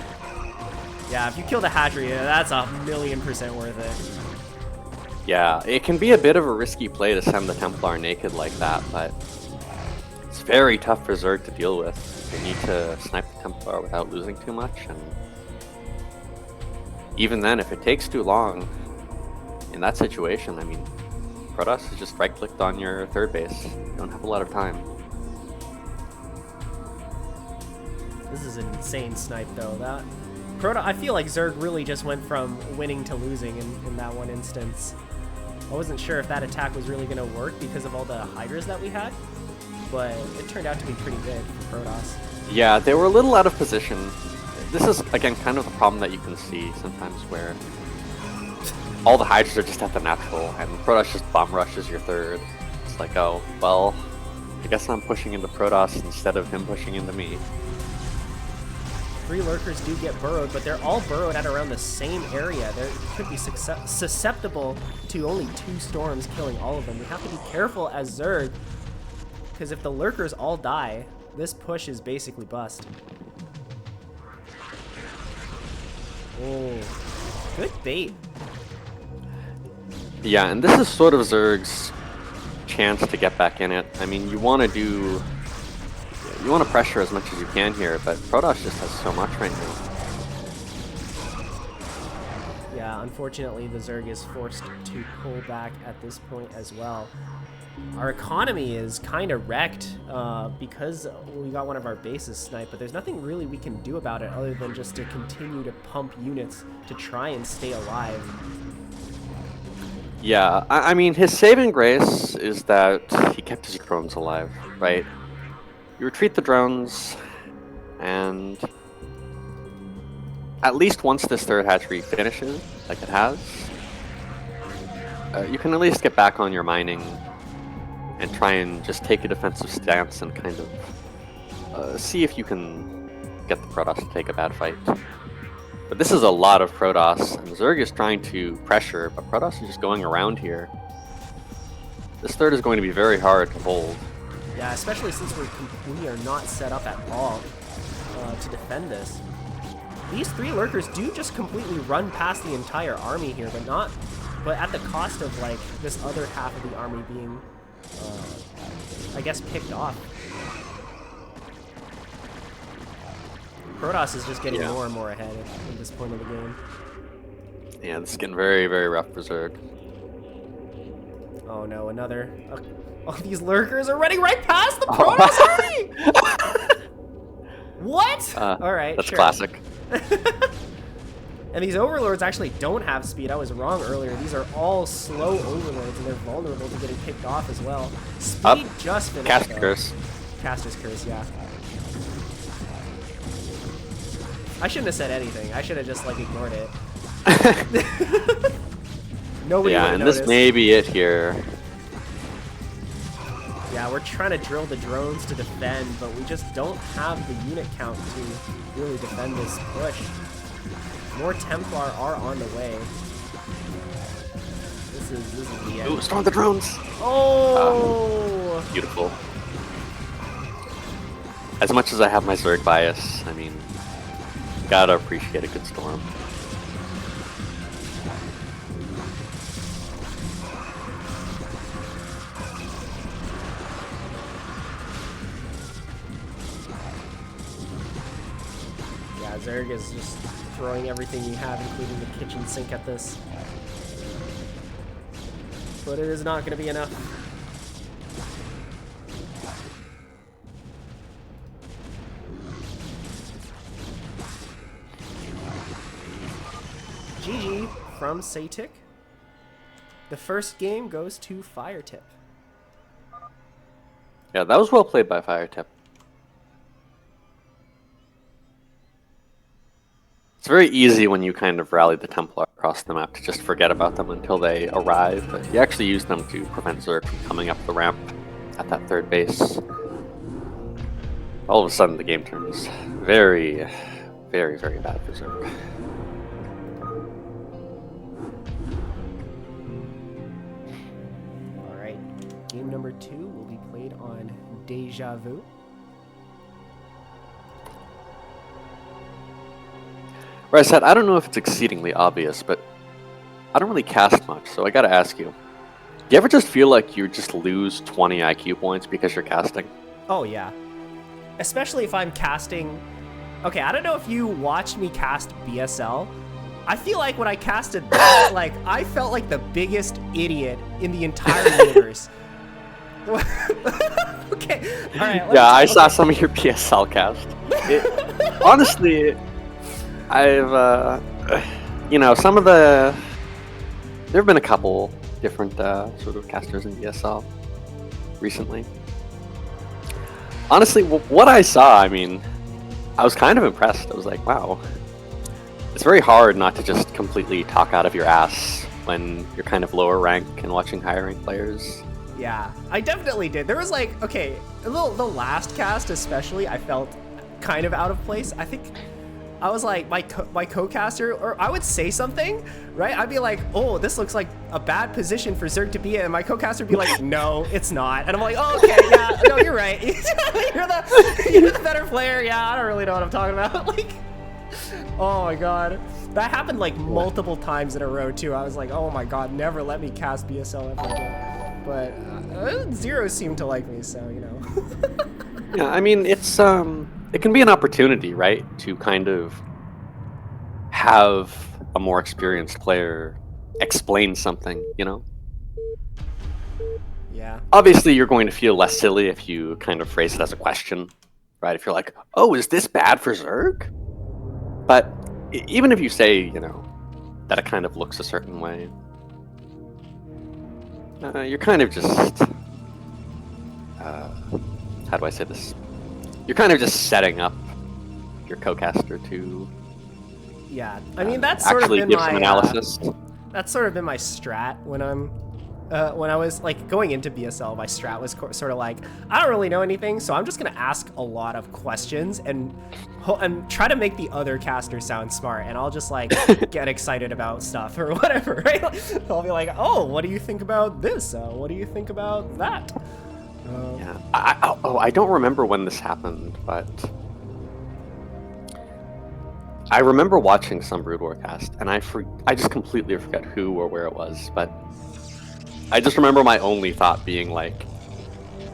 Yeah, if you kill the hatchery, that's 1,000,000% worth it. Yeah, it can be a bit of a risky play to send the Templar naked like that, but it's very tough for Zerg to deal with. They need to snipe the Templar without losing too much, and even then, if it takes too long, in that situation, I mean, Protoss is just right-clicked on your third base. You don't have a lot of time. This is an insane snipe, though. I feel like Zerg really just went from winning to losing in that one instance. I wasn't sure if that attack was really going to work because of all the Hydras that we had, but it turned out to be pretty good for Protoss. Yeah, they were a little out of position. This is, again, kind of the problem that you can see sometimes where all the Hydras are just at the natural, and Protoss just bomb rushes your third. It's like, oh, well, I guess I'm pushing into Protoss instead of him pushing into me. 3 lurkers do get burrowed, but they're all burrowed at around the same area. They could be susceptible to only 2 storms killing all of them. We have to be careful as Zerg, because if the lurkers all die, this push is basically bust. Oh, good bait. Yeah, and this is sort of Zerg's chance to get back in it. I mean, you want to pressure as much as you can here, but Protoss just has so much right now. Yeah, unfortunately, the Zerg is forced to pull back at this point as well. Our economy is kind of wrecked because we got one of our bases sniped, but there's nothing really we can do about it other than just to continue to pump units to try and stay alive. Yeah, I mean, his saving grace is that he kept his drones alive, right? You retreat the drones, and at least once this third hatchery finishes, like it has, you can at least get back on your mining and try and just take a defensive stance and kind of see if you can get the Protoss to take a bad fight. But this is a lot of Protoss, and Zerg is trying to pressure, but Protoss is just going around here. This third is going to be very hard to hold. Yeah, especially since we are not set up at all to defend this. These 3 lurkers do just completely run past the entire army here, but at the cost of like this other half of the army being, I guess, picked off. Protoss is just getting more and more ahead at this point of the game. Yeah, this is getting very, very rough for Zerg. Oh no, another. Oh, these lurkers are running right past the Protoss army! What? Alright, that's sure. classic. And these overlords actually don't have speed. I was wrong earlier. These are all slow overlords, and they're vulnerable to getting picked off as well. Speed just finished. Caster's Curse. Caster's Curse, yeah. I shouldn't have said anything. I should have just, like, ignored it. Nobody would have noticed. This may be it here. Yeah, we're trying to drill the drones to defend, but we just don't have the unit count to really defend this push. More Templar are on the way. This is the end. Ooh, storm the drones! Oh! Beautiful. As much as I have my Zerg bias, I mean, gotta appreciate a good storm. Yeah, Zerg is just throwing everything you have, including the kitchen sink at this. But it is not going to be enough. GG from Satik. The first game goes to Firetip. Yeah, that was well played by Firetip. It's very easy when you kind of rally the Templar across the map to just forget about them until they arrive, but you actually use them to prevent Zerg from coming up the ramp at that third base. All of a sudden the game turns very, very, very bad for Zerg. Alright, game number 2 will be played on Deja Vu. RiceHat, I don't know if it's exceedingly obvious, but I don't really cast much, so I gotta ask you. Do you ever just feel like you just lose 20 IQ points because you're casting? Oh, yeah. Especially if I'm casting... Okay, I don't know if you watched me cast BSL, I feel like when I casted that, like, I felt like the biggest idiot in the entire universe. Okay, all right. Yeah, I saw some of your PSL cast. Honestly, I've, you know, some of the... There have been a couple different sort of casters in PSL recently. Honestly, what I saw, I mean, I was kind of impressed. I was like, wow. It's very hard not to just completely talk out of your ass when you're kind of lower rank and watching higher rank players. Yeah, I definitely did. There was like, okay, the last cast especially, I felt kind of out of place. I think I was like, my co-caster, or I would say something, right? I'd be like, oh, this looks like a bad position for Zerg to be in. And my co-caster would be like, no, it's not. And I'm like, oh, okay, yeah, no, you're right. you're the better player. Yeah, I don't really know what I'm talking about. Like, oh my God. That happened like multiple times in a row too. I was like, oh my God, never let me cast BSL ever again. But Zero seemed to like me, so, you know. Yeah, I mean, it's, it can be an opportunity, right? To kind of have a more experienced player explain something, you know? Yeah. Obviously, you're going to feel less silly if you kind of phrase it as a question, right? If you're like, oh, is this bad for Zerg? But even if you say, you know, that it kind of looks a certain way, you're kind of just... how do I say this? You're kind of just setting up your co-caster to... Yeah, I mean, that's sort of been give my some analysis. That's sort of been my strat when I was like going into BSL. My strat was sort of like, I don't really know anything, so I'm just gonna ask a lot of questions and try to make the other caster sound smart, and I'll just like get excited about stuff or whatever, right? I'll be like, oh, what do you think about this? What do you think about that? Yeah, I don't remember when this happened, but I remember watching some Brood War cast, and I just completely forget who or where it was, but I just remember my only thought being like,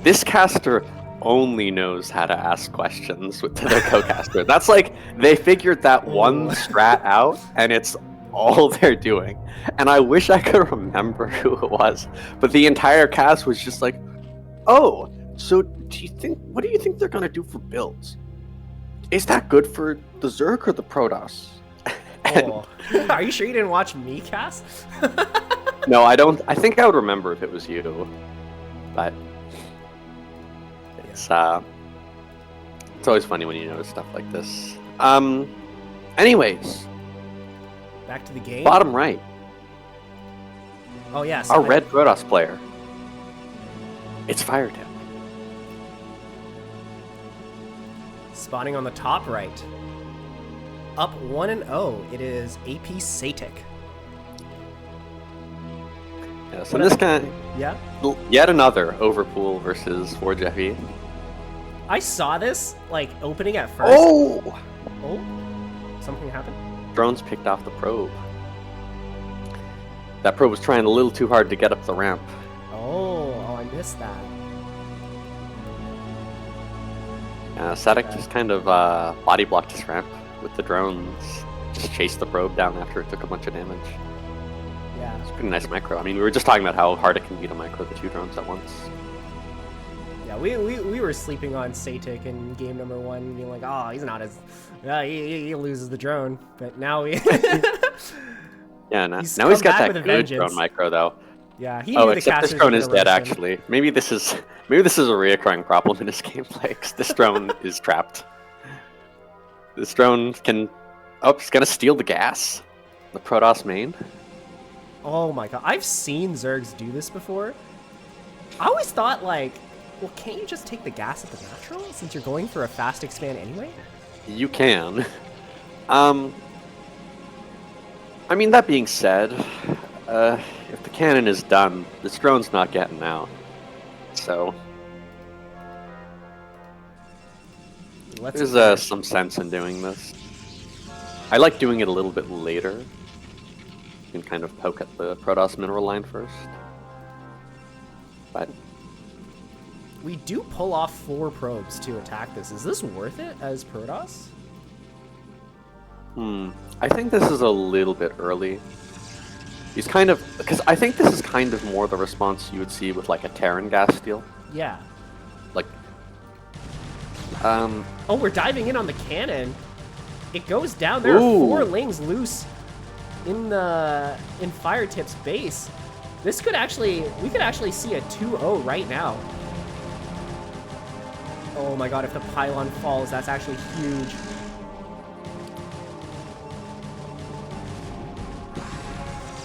this caster only knows how to ask questions to their co-caster. That's like, they figured that one strat out, and it's all they're doing. And I wish I could remember who it was, but the entire cast was just like, oh, so what do you think they're gonna do for builds? Is that good for the Zerg or the Protoss? Oh. Are you sure you didn't watch me cast? No, I don't. I think I would remember if it was you, but it's always funny when you notice stuff like this. Anyways, back to the game. Bottom right. Oh yeah, our red Protoss player. It's Firetip. Spawning on the top right. Up 1-0. It is AP Satik. Yeah, so this guy, yeah, yet another Overpool versus Forge FE. I saw this like opening at first. Oh, Something happened. Drones picked off the probe. That probe was trying a little too hard to get up the ramp. Oh, I missed that. Satik just kind of body blocked his ramp with the drones. Just chased the probe down after it took a bunch of damage. Yeah. It's a pretty nice micro. I mean, we were just talking about how hard it can be to micro the two drones at once. Yeah, we were sleeping on Satik in game number 1, being like, oh, he's not as... he loses the drone. But now we... Yeah, now he's got that good drone micro, though. Yeah, he knew except this drone is dead, actually. Maybe this is a reoccurring problem in his gameplay, because this drone is trapped. This drone can... Oh, he's gonna steal the gas. The Protoss main. Oh my god, I've seen Zergs do this before. I always thought, like, well, can't you just take the gas at the natural, since you're going for a fast expand anyway? You can. I mean, that being said, if the cannon is done, this drone's not getting out. So... There's some sense in doing this. I like doing it a little bit later. You can kind of poke at the Protoss mineral line first. But... We do pull off 4 probes to attack this. Is this worth it as Protoss? I think this is a little bit early. He's kind of... Because I think this is kind of more the response you would see with, like, a Terran gas steal. Yeah. Like... Oh, we're diving in on the cannon. It goes down. There are 4 lings loose in Firetip's base. This could actually... We could actually see a 2-0 right now. Oh my god, if the pylon falls, that's actually huge.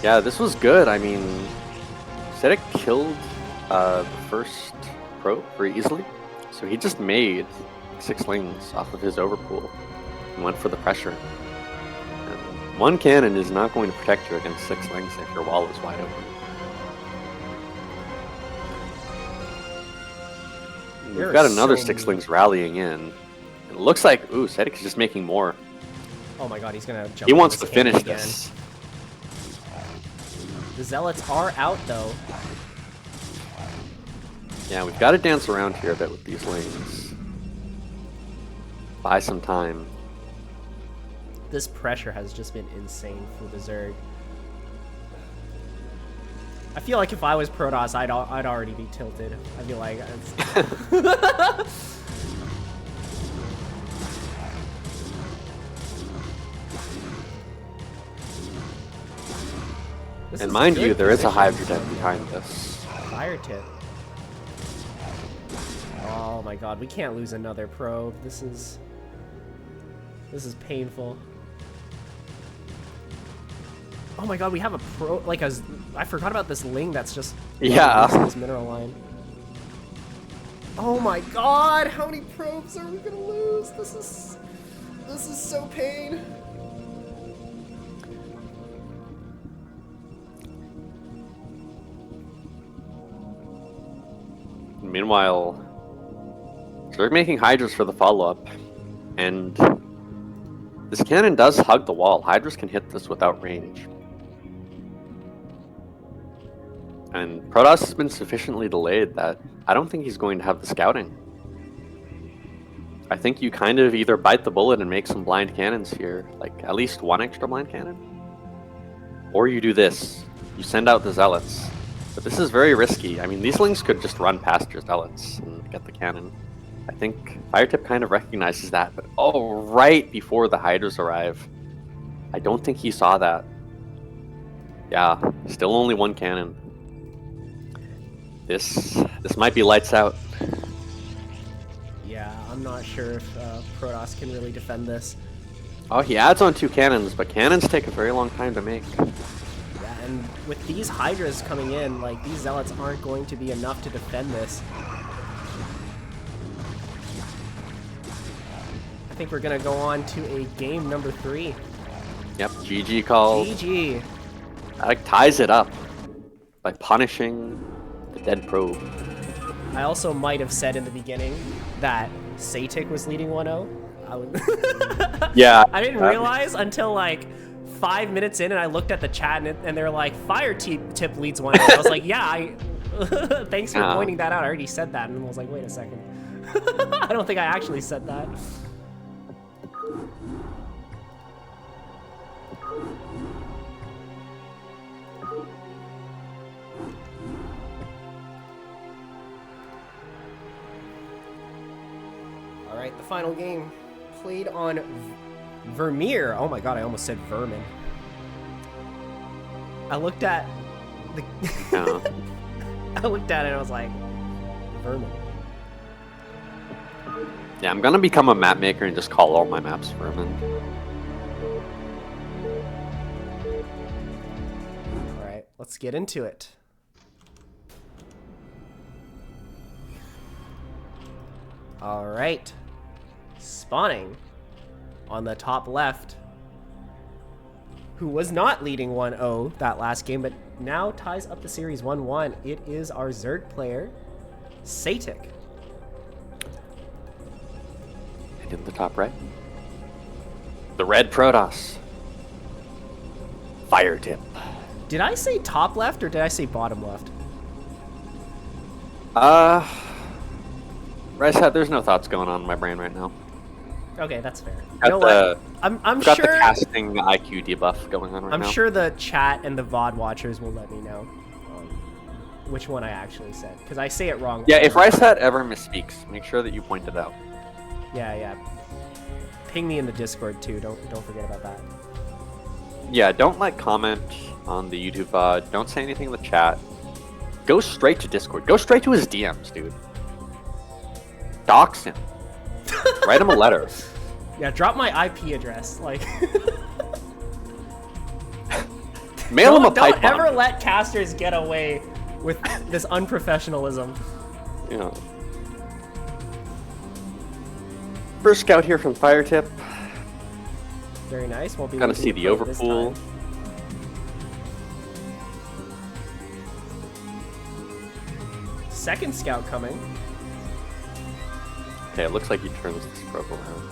Yeah, this was good. I mean, Satik killed the first probe very easily. So he just made 6 lings off of his overpool and went for the pressure. And 1 cannon is not going to protect you against 6 lings if your wall is wide open. We've got another 6 lings rallying in. It looks like, ooh, Satik is just making more. Oh my god, he's gonna jump. He wants to finish this. The zealots are out though. Yeah, we've got to dance around here a bit with these lings. Buy some time. This pressure has just been insane for the Zerg. I feel like if I was Protoss, I'd already be tilted. I feel like and mind you, there is a Hydra deck behind this. Firetip. Oh my god, we can't lose another probe. This is painful. Oh my god, we have a I forgot about this ling that's just this mineral line. Oh my god, how many probes are we gonna lose? This is so pain. Meanwhile, they're making Hydras for the follow-up, and this cannon does hug the wall. Hydras can hit this without range. And Protoss has been sufficiently delayed that I don't think he's going to have the scouting. I think you kind of either bite the bullet and make some blind cannons here, like at least 1 extra blind cannon, or you do this. You send out the zealots. But this is very risky. I mean, these lings could just run past your zealots and get the cannon. I think Firetip kind of recognizes that, but right before the Hydras arrive. I don't think he saw that. Yeah, still only 1 cannon. This might be lights out. Yeah, I'm not sure if Protoss can really defend this. Oh, he adds on 2 cannons, but cannons take a very long time to make. Yeah, and with these Hydras coming in, like, these Zealots aren't going to be enough to defend this. I think we're going to go on to a game number 3. Yep, GG call. GG. That like, ties it up by punishing the dead probe. I also might have said in the beginning that Satik was leading 1-0. Yeah. I didn't realize until like 5 minutes in, and I looked at the chat, and they're like, Firetip leads 1-0. I was like, yeah, thanks for pointing that out. I already said that, and I was like, wait a second. I don't think I actually said that. All right, the final game played on Vermeer. Oh my god, I almost said Vermin. I looked at the I looked at it and I was like, Vermin. Yeah, I'm gonna become a map maker and just call all my maps Vermin. Alright, let's get into it. Alright. Spawning on the top left, who was not leading 1-0 that last game, but now ties up the series 1-1. It is our Zerg player, Satik. And in the top right, the red Protoss, Firetip. Did I say top left or did I say bottom left? RiceHat, there's no thoughts going on in my brain right now. Okay. Alright, let's get into it. 'Cause I think this is a little bit early. He's kind of... Because I think this is kind of more the response you would see with like a Terran gas steal. Like, I don't think he's going to have the scouting. I think you kind of either bite the bullet and make some blind cannons here, like at least 1 extra blind cannon, or you do this. You send out the zealots. Okay, that's fair. You Got know the, what? I'm got sure. the casting IQ debuff going on right now. I'm sure the chat and the VOD watchers will let me know which one I actually said, because I say it wrong. Yeah, if RiceHat ever misspeaks, make sure that you point it out. Yeah. Ping me in the Discord too. Don't forget about that. Yeah, don't like comment on the YouTube VOD. Don't say anything in the chat. Go straight to Discord. Go straight to his DMs, dude. Dox him. Write him a letter. Yeah, drop my IP address. Like, Mail him a pipe don't ever bomb. let casters get away with this unprofessionalism. Yeah. First scout here from Firetip. Very nice. Won't be Gonna losing see the probe this overpool. time. Second scout coming. Okay, it looks like he turns this probe around.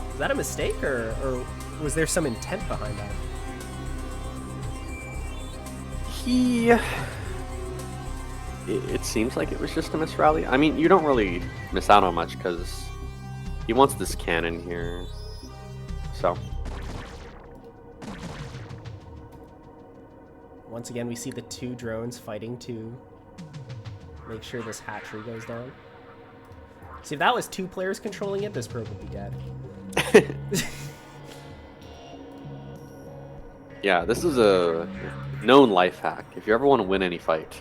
Was that a mistake, or was there some intent behind that? It seems like it was just a misrally. I mean, you don't really miss out on much because he wants this cannon here. So, Once again, we see the two drones fighting to make sure this hatchery goes down. See, if that was two players controlling it, this probe would be dead. yeah, this is a known life hack. If you ever want to win any fight,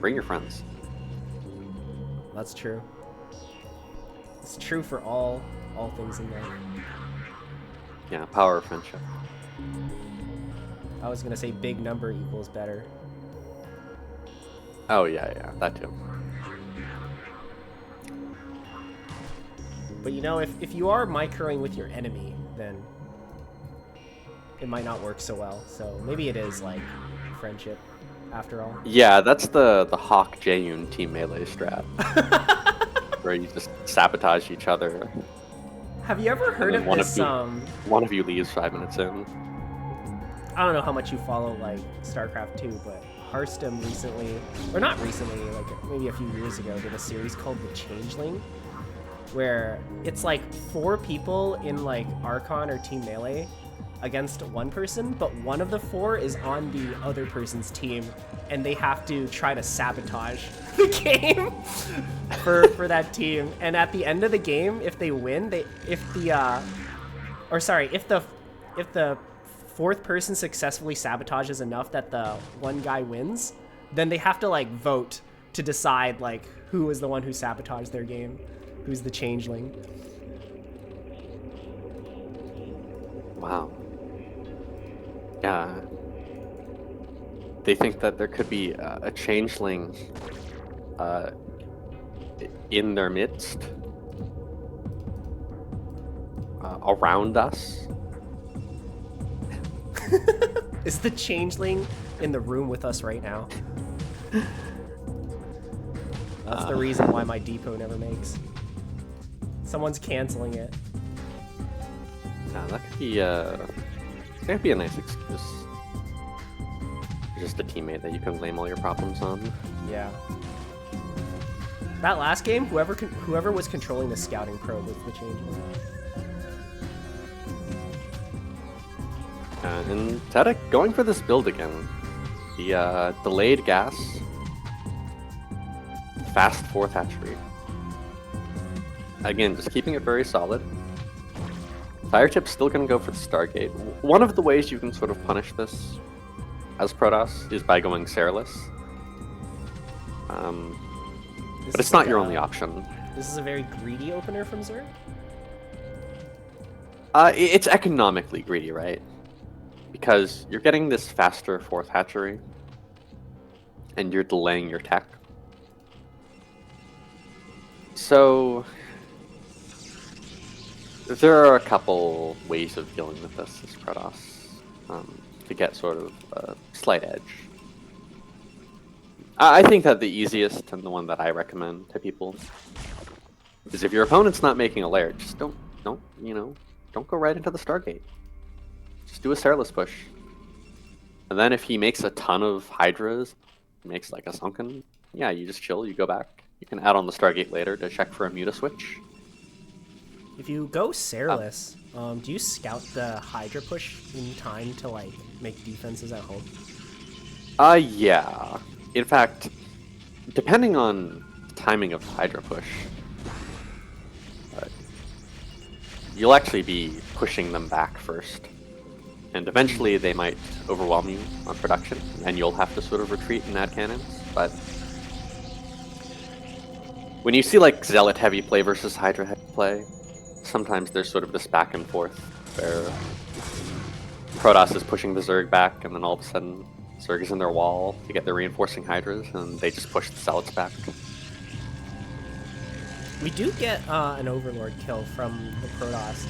bring your friends. That's true. It's true for all things in life. Yeah, power of friendship. I was gonna say big number equals better. Oh, yeah, that too. But you know, if you are microing with your enemy, then it might not work so well. So maybe it is like friendship after all. Yeah, that's the Hawk Jaeyoon team melee strat. Where you just sabotage each other. Have you ever heard of this? One of you leaves 5 minutes in. I don't know how much you follow like Starcraft 2, but Hearthstone recently, or not recently, like maybe a few years ago, did a series called The Changeling, where it's like 4 people in like Archon or Team Melee against one person, but one of the 4 is on the other person's team, and they have to try to sabotage the game for that team. And at the end of the game, if they win, if the 4th person successfully sabotages enough that the one guy wins, then they have to like vote to decide like who is the one who sabotaged their game, who's the changeling. Wow. Yeah. They think that there could be a changeling in their midst, around us. Is the changeling in the room with us right now? That's the reason why my depot never makes. Someone's canceling it. Yeah, that could be a nice excuse. Just a teammate that you can blame all your problems on. Yeah. That last game, whoever was controlling the scouting probe was the changeling. And Satik going for this build again. The delayed gas, fast 4th hatchery. Again, just keeping it very solid. Firetip's still going to go for the Stargate. One of the ways you can sort of punish this as Protoss is by going Sairless. But it's not your only option. This is a very greedy opener from Zerg? It's economically greedy, right? Because you're getting this faster 4th hatchery, and you're delaying your tech. So there are a couple ways of dealing with this as Protoss to get sort of a slight edge. I think that the easiest and the one that I recommend to people is if your opponent's not making a lair, just don't go right into the Stargate. Just do a Sairless push. And then if he makes a ton of Hydras, makes like a Sunken, yeah, you just chill, you go back, You can add on the Stargate later to check for a Muta switch. If you go Sairless, do you scout the Hydra push in time to like make defenses at home? Yeah. In fact, depending on the timing of the Hydra push, you'll actually be pushing them back first. And eventually they might overwhelm you on production, and you'll have to sort of retreat and add cannons. But when you see like Zealot heavy play versus Hydra heavy play, sometimes there's sort of this back and forth where Protoss is pushing the Zerg back, and then all of a sudden Zerg is in their wall to get their reinforcing Hydras, and they just push the Zealots back. We do get an Overlord kill from the Protoss.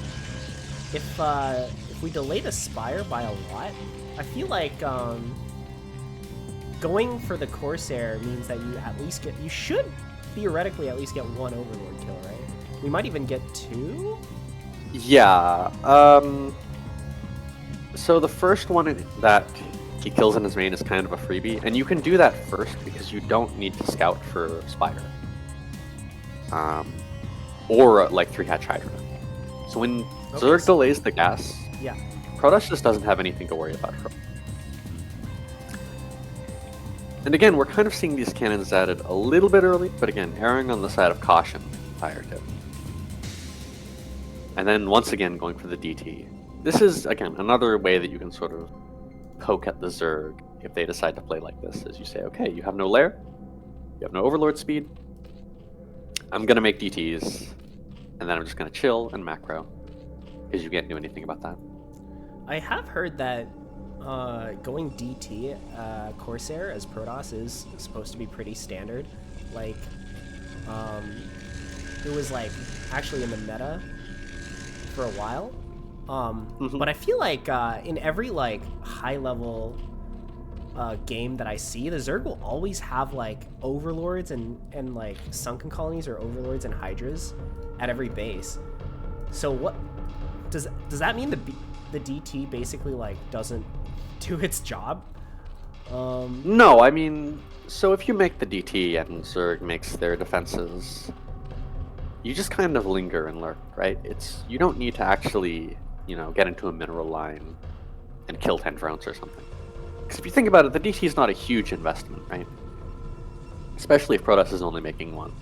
If we delay the Spire by a lot, I feel like going for the Corsair means that you should theoretically at least get one Overlord kill, right? We might even get two? Yeah. So the first one that he kills in his main is kind of a freebie, and you can do that first because you don't need to scout for Spire. Or like 3-hatch Hydra. So when Zerg delays the gas, yeah, Protoss just doesn't have anything to worry about. And again, we're kind of seeing these cannons added a little bit early, but again, erring on the side of caution, Firetip. And then once again, going for the DT. This is, again, another way that you can sort of poke at the Zerg if they decide to play like this, is you say, okay, you have no lair, you have no Overlord speed, I'm going to make DTs, and then I'm just going to chill and macro, because you can't do anything about that. I have heard that going DT Corsair as Protoss is supposed to be pretty standard. Like, it was like actually in the meta for a while. But I feel like in every like high level game that I see, the Zerg will always have like Overlords and like Sunken Colonies or Overlords and Hydras at every base. So what does that mean? The DT basically like doesn't do its job? No, I mean, so if you make the DT and Zerg makes their defenses, you just kind of linger and lurk, right? You don't need to actually, get into a mineral line and kill 10 drones or something. Because if you think about it, the DT is not a huge investment, right? Especially if Protoss is only making one.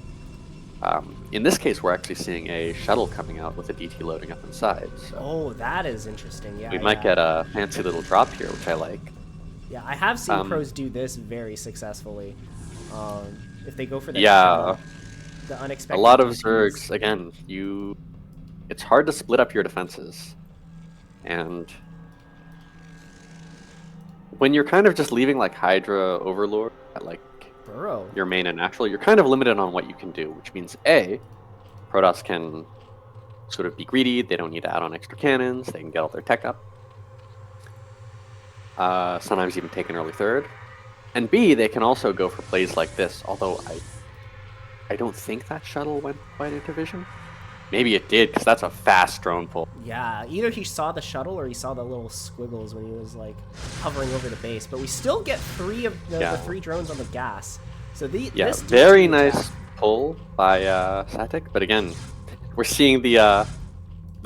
In this case, we're actually seeing a shuttle coming out with a DT loading up inside. So oh, that is interesting. Yeah, we might get a fancy little drop here, which I like. Yeah, I have seen pros do this very successfully. If they go for the the unexpected. A lot of DTs. Zergs, again, it's hard to split up your defenses, and when you're kind of just leaving like Hydra Overlord at like Burrow. Your main and natural, you're kind of limited on what you can do, which means A, Protoss can sort of be greedy, they don't need to add on extra cannons, they can get all their tech up. Sometimes even take an early third. And B, they can also go for plays like this, although I don't think that shuttle went quite into vision. Maybe it did, because that's a fast drone pull. Yeah, either he saw the shuttle or he saw the little squiggles when he was like hovering over the base. But we still get three of the 3 drones on the gas. So this very nice pull by Satik. But again, we're seeing the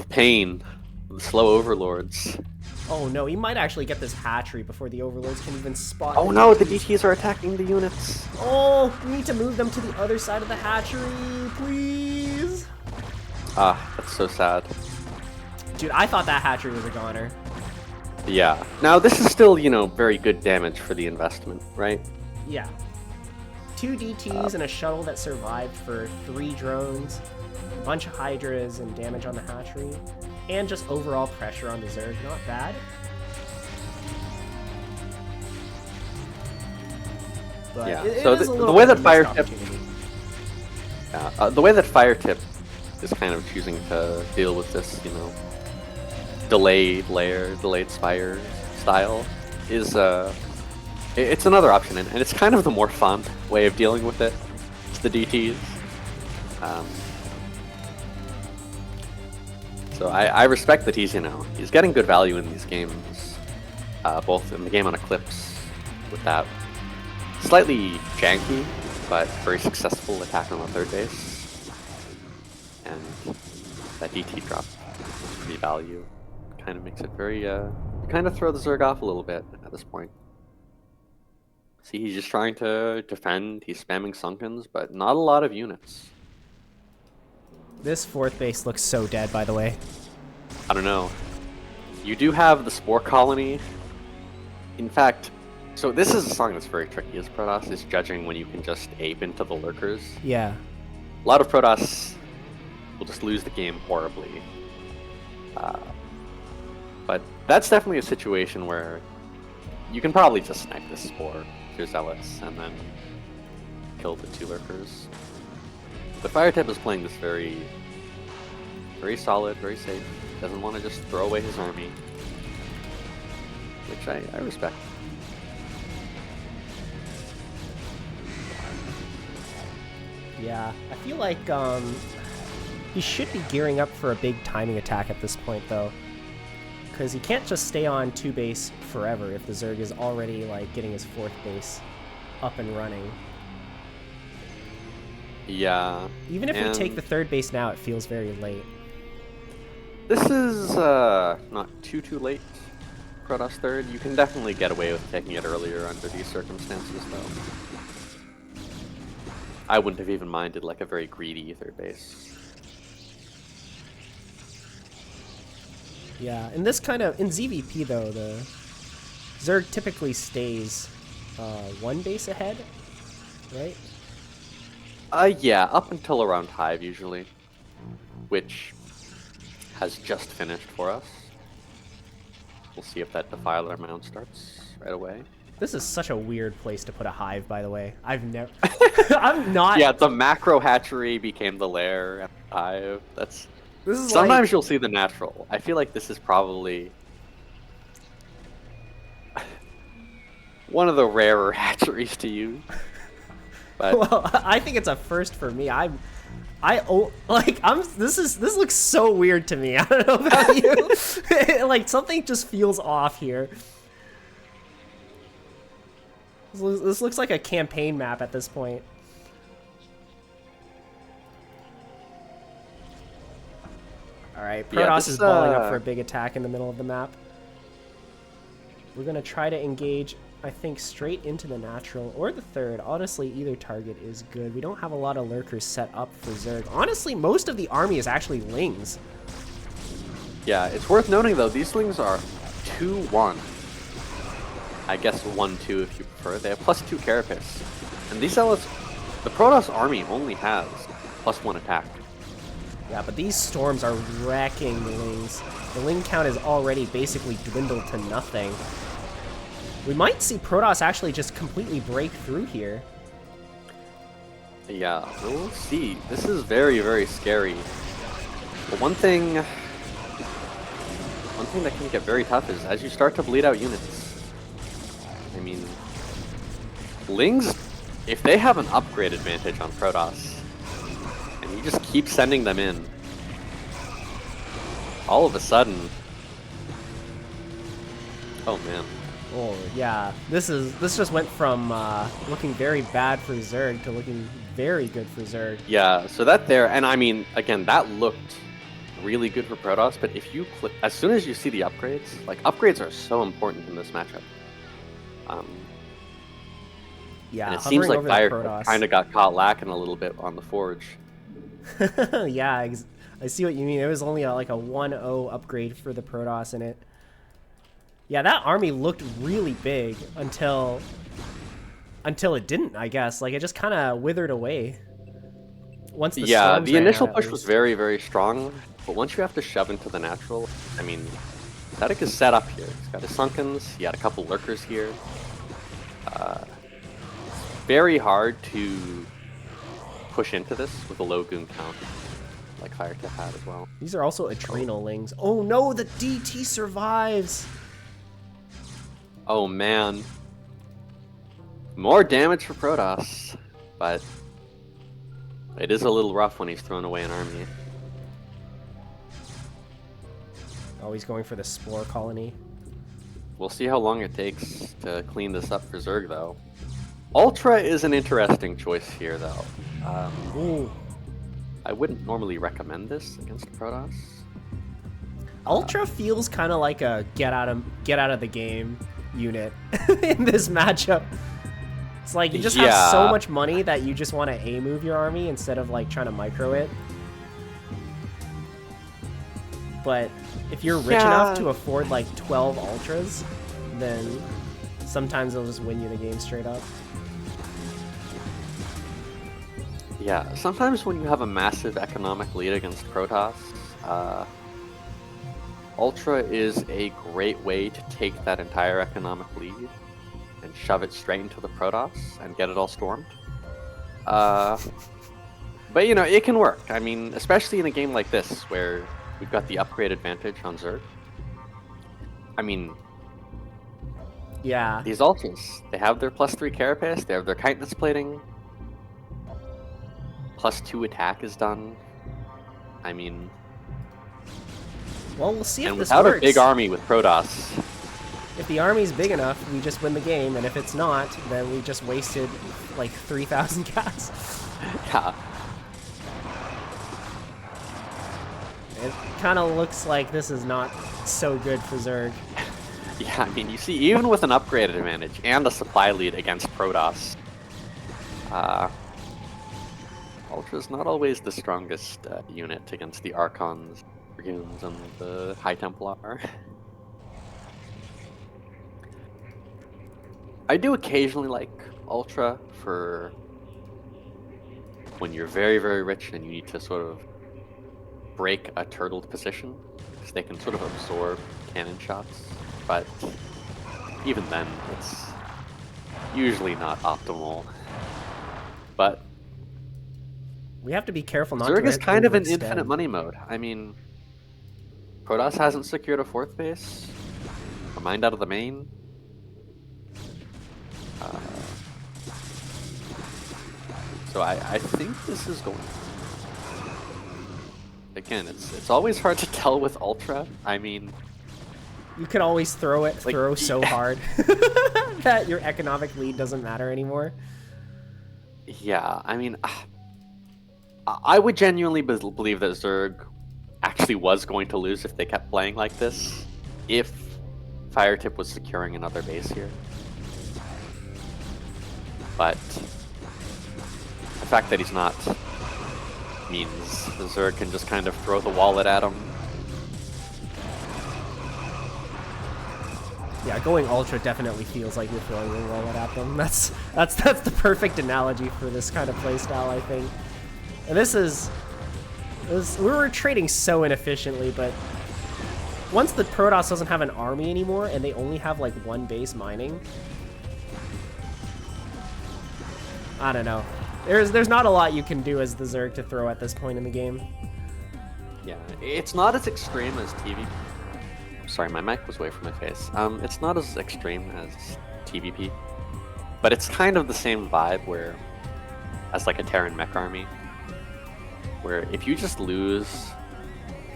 pain, the slow Overlords. Oh no, he might actually get this hatchery before the Overlords can even spot. Oh no, the DTs are attacking the units. Oh, we need to move them to the other side of the hatchery, please. That's so sad. Dude, I thought that hatchery was a goner. Yeah. Now, this is still, very good damage for the investment, right? Yeah. 2 DTs and a shuttle that survived for 3 drones, a bunch of Hydras and damage on the hatchery, and just overall pressure on the Zerg. Not bad. But yeah. it So is a the little way bit that of a missed Firetip, opportunity. the way that Firetip is kind of choosing to deal with this, delayed layer, delayed spire style is it's another option, and it's kind of the more fun way of dealing with it. It's the DTs. So I respect that he's getting good value in these games, both in the game on Eclipse with that slightly janky but very successful attack on the third base. And that DT drop revalue kind of makes it very, kind of throw the Zerg off a little bit at this point. See, he's just trying to defend, he's spamming Sunkens, but not a lot of units. This fourth base looks so dead, by the way. I don't know. You do have the Spore Colony. In fact, so this is a song that's very tricky as Protoss, is judging when you can just ape into the lurkers. Yeah. A lot of Protoss will just lose the game horribly. But that's definitely a situation where you can probably just snipe this Spore if you're zealous and then kill the 2 lurkers. The Firetip is playing this very solid, very safe. Doesn't want to just throw away his army, which I respect. Yeah, I feel like he should be gearing up for a big timing attack at this point, though. Because he can't just stay on 2 base forever if the Zerg is already like getting his 4th base up and running. Yeah. Even if we take the 3rd base now, it feels very late. This is not too late. Protoss 3rd. You can definitely get away with taking it earlier under these circumstances, though. I wouldn't have even minded like a very greedy 3rd base. Yeah, in this kind of, in ZVP though, the Zerg typically stays 1 base ahead, right? Yeah, up until around Hive usually, which has just finished for us. We'll see if that Defiler Mound starts right away. This is such a weird place to put a hive, by the way. I've never... I'm not... Yeah, the macro hatchery became the lair at the Hive. That's... This is Sometimes like... you'll see the natural. I feel like this is probably one of the rarer hatcheries to use. But Well, I think it's a first for me. This looks so weird to me. I don't know about you. Like, something just feels off here. This looks like a campaign map at this point. Alright, Protoss is balling up for a big attack in the middle of the map. We're going to try to engage, I think, straight into the natural or the 3rd. Honestly, either target is good. We don't have a lot of lurkers set up for Zerg. Honestly, most of the army is actually Lings. yeah, it's worth noting though, these Lings are 2-1. I guess 1-2 if you prefer. They have +2 carapace. And these zealots, the Protoss army only has +1 attack. Yeah, but these storms are wrecking the Lings. The Ling count is already basically dwindled to nothing. We might see Protoss actually just completely break through here. Yeah, we'll see. This is very, very scary. But one thing that can get very tough is as you start to bleed out units. I mean, Lings, if they have an upgrade advantage on Protoss, and you just keep sending them in, all of a sudden, oh man. Oh yeah, this just went from looking very bad for Zerg to looking very good for Zerg. Yeah, so that there, and I mean, again, that looked really good for Protoss, but if you click, as soon as you see the upgrades, like, upgrades are so important in this matchup. Yeah, and it seems like Firetip kind of got caught lacking a little bit on the Forge. Yeah, I see what you mean. It was only like a 1-0 upgrade for the Protoss in it. Yeah, that army looked really big until it didn't, I guess. Like, it just kind of withered away. Once the storms the ran initial out, push was very, very strong, but once you have to shove into the natural, I mean, Satik is set up here. He's got his Sunkens, he had a couple lurkers here. Very hard to push into this with a low goon count, like Firetip had as well. These are also Adrenal Lings. Oh no, the DT survives! Oh man. More damage for Protoss, but it is a little rough when he's throwing away an army. Oh, he's going for the Spore Colony. We'll see how long it takes to clean this up for Zerg, though. Ultra is an interesting choice here, though. Ooh. I wouldn't normally recommend this against Protoss. Ultra feels kind of like a get out of the game unit in this matchup. It's like you just have so much money that you just want to A move your army instead of like trying to micro it. But if you're rich enough to afford like 12 ultras, then sometimes they'll just win you the game straight up. Yeah, sometimes when you have a massive economic lead against Protoss, Ultra is a great way to take that entire economic lead and shove it straight into the Protoss and get it all stormed. But you know, it can work. I mean, especially in a game like this where we've got the upgrade advantage on Zerg. I mean, yeah, these Ultras, they have their +3 carapace, they have their chitinous plating, +2 attack is done. I mean, well, we'll see if and this without works. a big army with Protoss, If the army's big enough, we just win the game, and if it's not, then we just wasted like 3,000 gas. yeah. It kind of looks like this is not so good for Zerg. Yeah, I mean, you see, even with an upgraded advantage and a supply lead against Protoss, Ultra's not always the strongest unit against the Archons, Dragoons, and the High Templar. I do occasionally like Ultra for when you're very, very rich and you need to sort of break a turtled position, because they can sort of absorb cannon shots. But even then, it's usually not optimal. But We have to be careful not Zerg to is kind of an overextend. infinite money mode. I mean, Protoss hasn't secured a 4th base. A Mind out of the main. So I think this is going. Again, it's always hard to tell with Ultra. I mean, You can always throw it, Like, throw so hard that your economic lead doesn't matter anymore. yeah, I mean, I would genuinely believe that Zerg actually was going to lose if they kept playing like this, if Firetip was securing another base here. But the fact that he's not means the Zerg can just kind of throw the wallet at him. Yeah, going ultra definitely feels like you're throwing your wallet at them. That's the perfect analogy for this kind of playstyle, I think. And we were trading so inefficiently, but once the Protoss doesn't have an army anymore and they only have like one base mining, I don't know. There's not a lot you can do as the Zerg to throw at this point in the game. Yeah, it's not as extreme as TV. Sorry, my mic was away from my face. It's not as extreme as TVP, but it's kind of the same vibe where, as like a Terran mech army, where if you just lose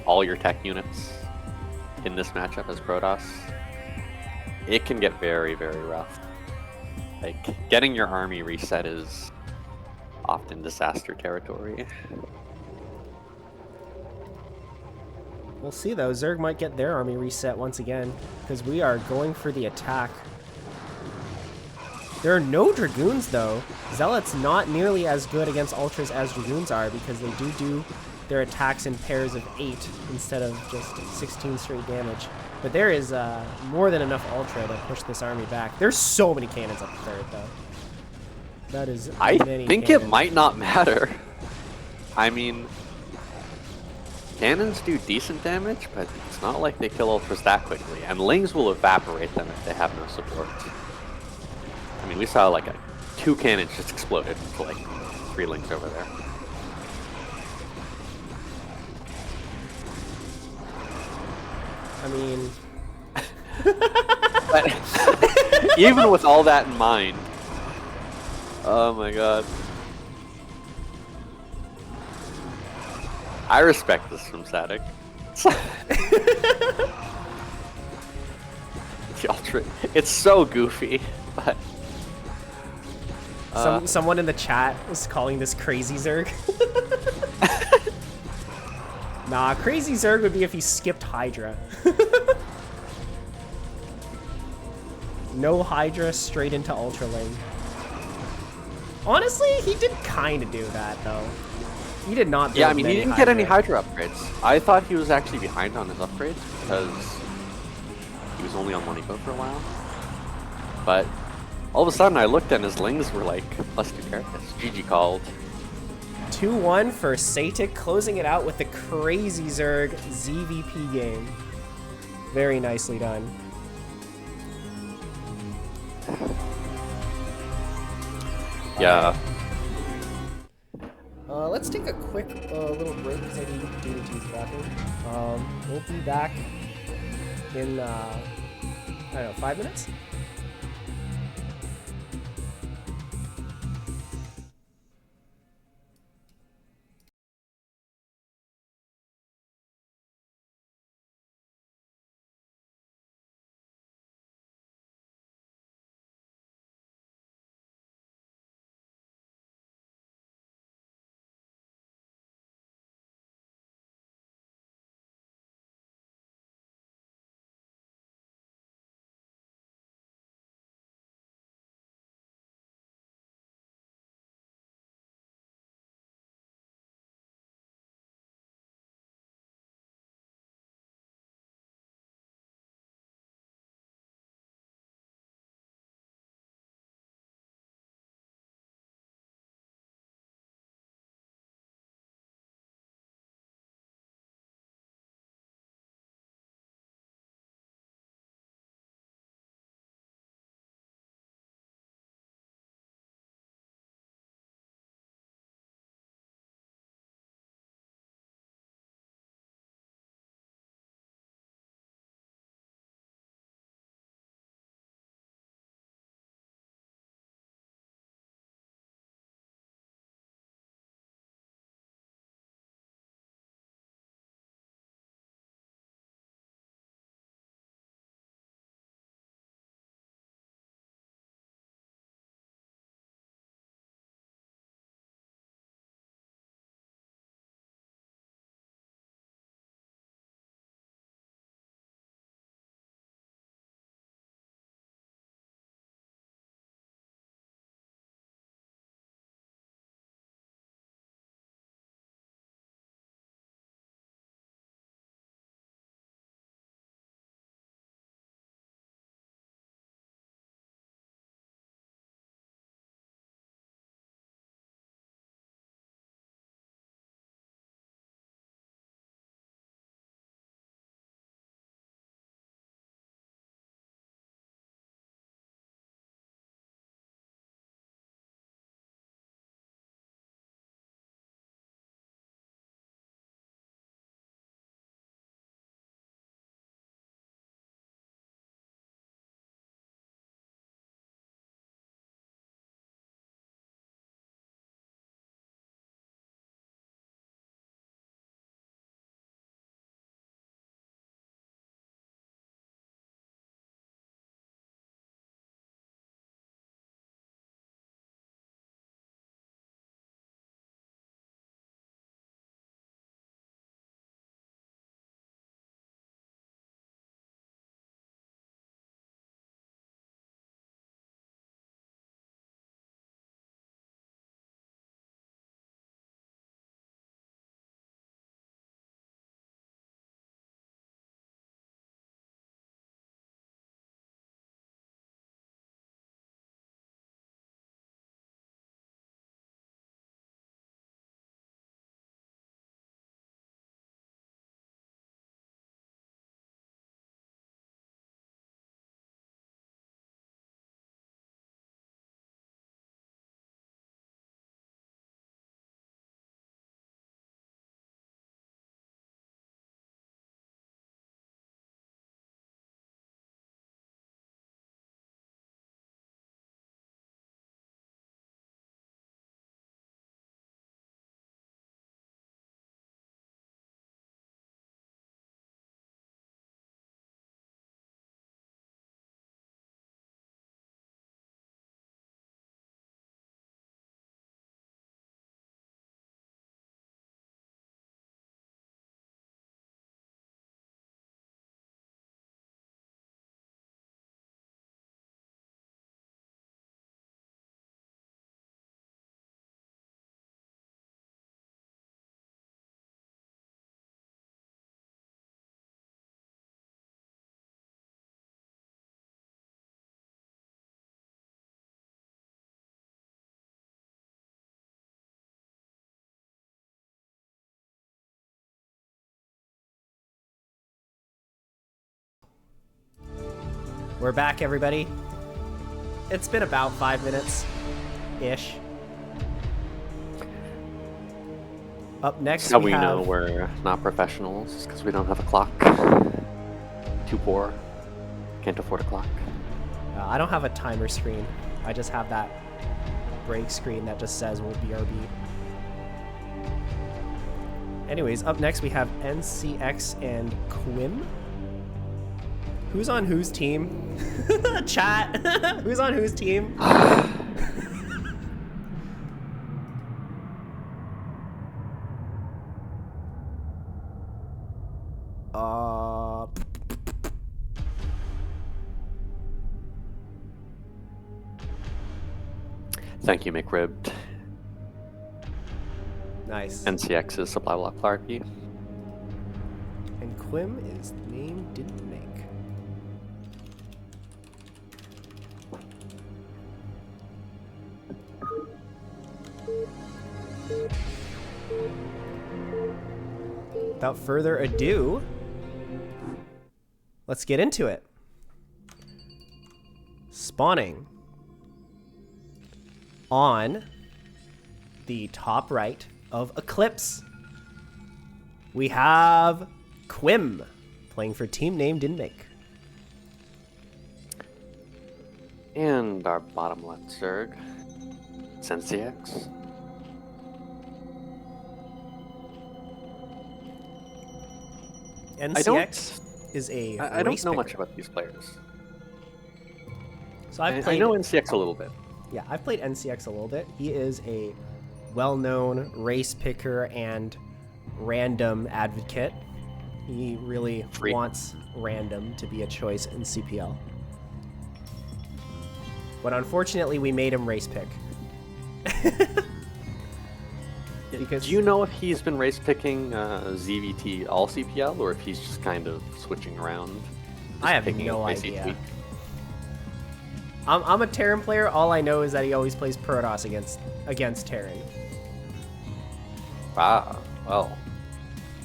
all your tech units in this matchup as Protoss, it can get very, very rough. Like, getting your army reset is often disaster territory. We'll see though, Zerg might get their army reset once again, because we are going for the attack. There are no Dragoons though. Zealots not nearly as good against Ultras as Dragoons are, because they do their attacks in pairs of 8 instead of just 16 straight damage. But there is more than enough Ultra to push this army back. There's so many cannons up the third though. That is I many think cannons. it might not matter. I mean, cannons do decent damage, but it's not like they kill Ultras that quickly, and Lings will evaporate them if they have no support. I mean, we saw like 2 cannons just exploded to like 3 Lings over there. I mean, But even with all that in mind, oh my god. I respect this from Satik. The Ultra, it's so goofy, but Someone in the chat was calling this crazy Zerg. Nah, crazy Zerg would be if he skipped Hydra. No Hydra, straight into Ultra Lane. Honestly, he did kind of do that, though. He did not build Yeah, I mean, he many didn't get any Hydra upgrades. I thought he was actually behind on his upgrades because he was only on one eco for a while. But all of a sudden, I looked and his lings were like +2 carapace. GG called. 2-1 for Satik, closing it out with the crazy Zerg ZVP game. Very nicely done. Yeah. Let's take a quick little break because I need to use the bathroom. We'll be back in, I don't know, 5 minutes? We're back, everybody. It's been about 5 minutes-ish. Up next, That's how we have... know we're not professionals, because we don't have a clock. Too poor. Can't afford a clock. I don't have a timer screen. I just have that break screen that just says we'll BRB. Anyways, up next we have NCX and Quim. Who's on whose team? Chat! Who's on whose team? Thank you, McRibbed. Nice. NCX is Supply Block Clarky. And Quim is name didn't make. Without further ado, let's get into it. Spawning on the top right of Eclipse, we have Quim playing for team name didn't make. And our bottom left Zerg, it's NCX. NCX is a I don't race know picker. much about these players. So I've I played. know NCX a little bit. Yeah, I've played NCX a little bit. He is a well-known race picker and random advocate. He really wants random to be a choice in CPL. But unfortunately, we made him race pick. Because Do you know if he's been race picking ZVT all CPL, or if he's just kind of switching around? I have picking no race each idea. week? I'm a Terran player. All I know is that he always plays Protoss against Terran. Ah, well.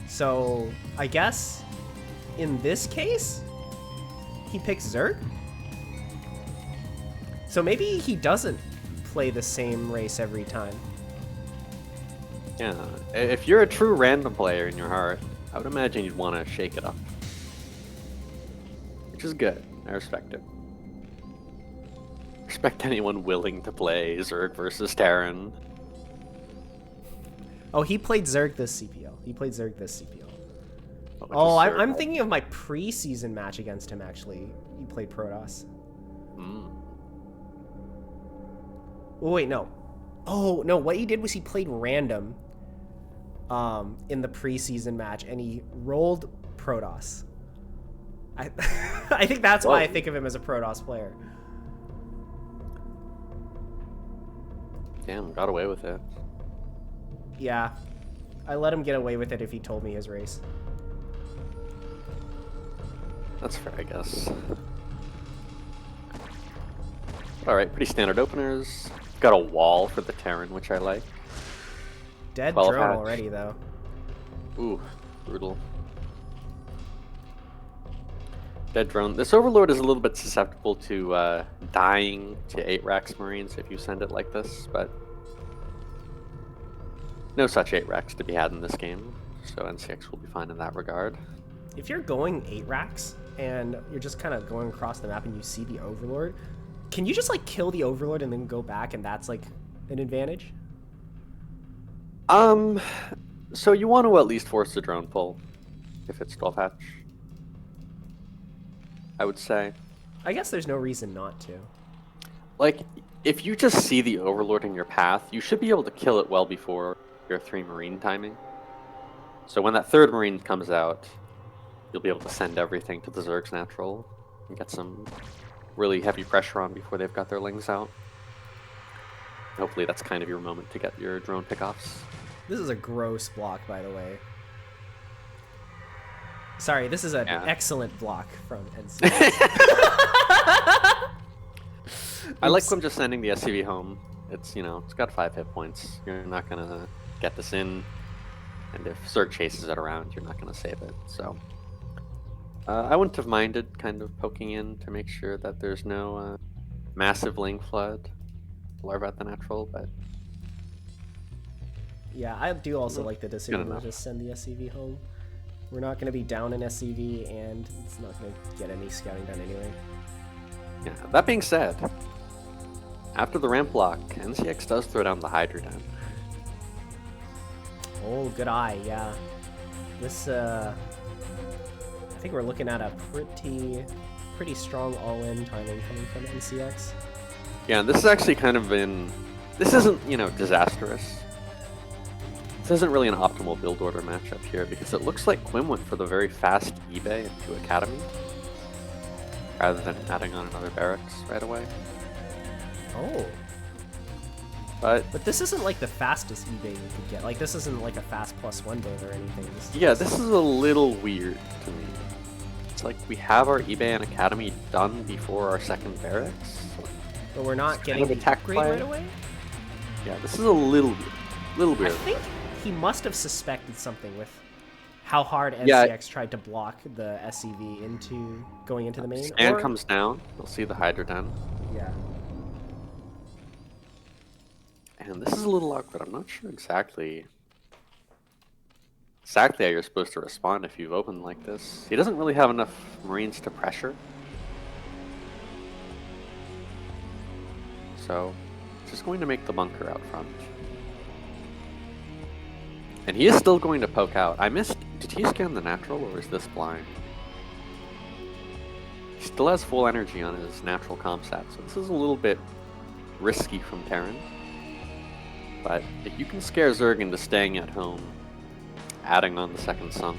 So I guess in this case, he picks Zerg. So maybe he doesn't play the same race every time. Yeah, if you're a true random player in your heart, I would imagine you'd want to shake it up. Which is good. I respect it. Respect anyone willing to play Zerg versus Terran. Oh, he played Zerg this CPL. He played Zerg this CPL. Which Oh, is Zerg. I'm thinking of my preseason match against him, actually. He played Protoss. Oh, wait, no. Oh, no, what he did was he played random in the preseason match, and he rolled Protoss. I think that's why I think of him as a Protoss player. Damn, got away with it. Yeah, I let him get away with it if he told me his race. That's fair, I guess. Alright, pretty standard openers. Got a wall for the Terran, which I like. Dead 12 drone hatch. already, though. Ooh, brutal. Dead drone. This Overlord is a little bit susceptible to dying to 8 Rax Marines if you send it like this, but no such 8 Rax to be had in this game, so NCX will be fine in that regard. If you're going 8 racks and you're just kind of going across the map and you see the Overlord, can you just like kill the Overlord and then go back and that's like an advantage? So you want to at least force the drone pull if it's 12 hatch, I would say. I guess there's no reason not to. Like, if you just see the Overlord in your path, you should be able to kill it well before your 3 Marine timing. So when that 3rd Marine comes out, you'll be able to send everything to the Zerg's natural and get some really heavy pressure on before they've got their lings out. Hopefully that's kind of your moment to get your drone pickoffs. This is a gross block, by the way. Sorry, this is an excellent block from NC. I like Quim just sending the SCV home. It's, you know, it's got 5 hit points. You're not going to get this in. And if Zerg chases it around, you're not going to save it. So, I wouldn't have minded kind of poking in to make sure that there's no massive lane flood. Larva at the natural, but Yeah, I do also Well, like the good decision to enough. just send the SCV home. We're not going to be down in SCV, and it's not going to get any scouting done anyway. yeah. That being said, after the ramp block, NCX does throw down the Hydrodon. Oh, good eye, yeah. This, I think we're looking at a pretty strong all-in timing coming from NCX. Yeah, this is actually kind of this isn't, disastrous. This isn't really an optimal build order matchup here because it looks like Quim went for the very fast eBay into Academy rather than adding on another barracks right away. Oh. But this isn't like the fastest eBay you could get. Like, this isn't like a fast +1 build or anything. yeah, this is a little weird to me. It's like we have our eBay and Academy done before our second barracks. But we're not It's getting kind of the attack upgrade play. right away? Yeah, this is a little weird. I think he must have suspected something with how hard NCX Yeah. tried to block the SCV into going into the main. Scan or- comes down, you'll see the Hydrodon. Yeah. And this is a little awkward. I'm not sure exactly how you're supposed to respond if you've opened like this. He doesn't really have enough Marines to pressure. So, just going to make the bunker out front. And he is still going to poke out. Did he scan the natural or is this blind? He still has full energy on his natural comsat, so this is a little bit risky from Terran. But if you can scare Zerg into staying at home, adding on the second sunk,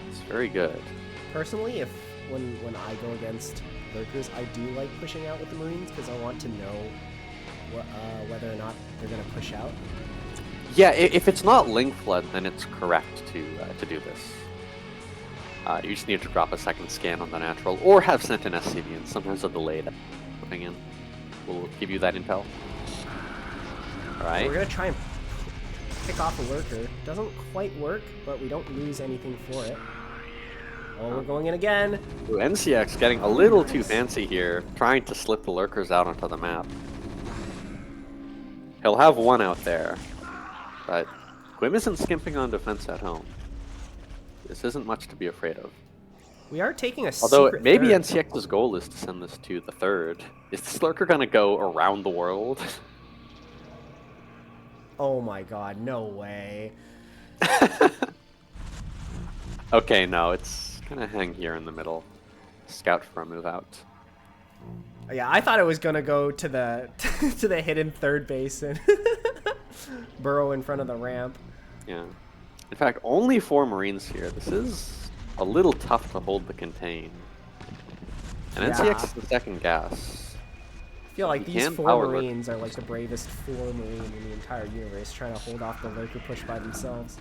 it's very good. Personally, when I go against lurkers, I do like pushing out with the Marines because I want to know whether or not they're going to push out. Yeah, if it's not link flood, then it's correct to do this. You just need to drop a second scan on the natural, or have sent an SCV, and sometimes a delayed coming in will give you that intel. Alright. We're going to try and pick off a lurker. Doesn't quite work, but we don't lose anything for it. Oh, we're going in again. Ooh, NCX getting a little too fancy here, trying to slip the lurkers out onto the map. He'll have one out there, but Quim isn't skimping on defense at home. This isn't much to be afraid of. We are taking a Although secret maybe third. NCX's goal is to send this to the third. Is this lurker gonna go around the world? Oh my god, no way. Okay, no, it's gonna hang here in the middle. Scout for a move out. Yeah, I thought it was gonna go to the to the hidden third base and burrow in front of the ramp. Yeah. In fact, only 4 Marines here. This is a little tough to hold the contain. And Yeah. NCX is the second gas. I feel like You these can 4 power Marines are like the bravest 4 Marine in the entire universe, trying to hold off the lurker push by themselves.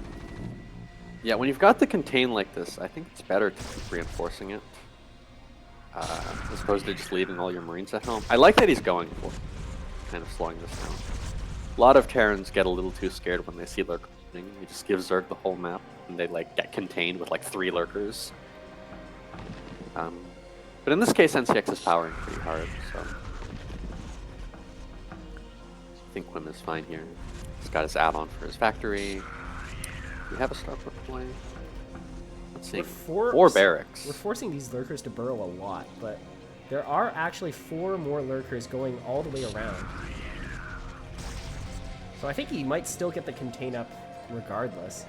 Yeah, when you've got the contain like this, I think it's better to keep reinforcing it. As opposed to just leaving all your Marines at home. I like that he's going for it, kind of slowing this down. A lot of Terrans get a little too scared when they see lurkers. You just give Zerg the whole map, and they like get contained with like 3 lurkers. But in this case, NCX is powering pretty hard, so I think Quim is fine here. He's got his add-on for his factory. We have a Starcraft play. Let's see. 4 barracks. We're forcing these lurkers to burrow a lot, but there are actually 4 more lurkers going all the way around. So I think he might still get the contain up regardless.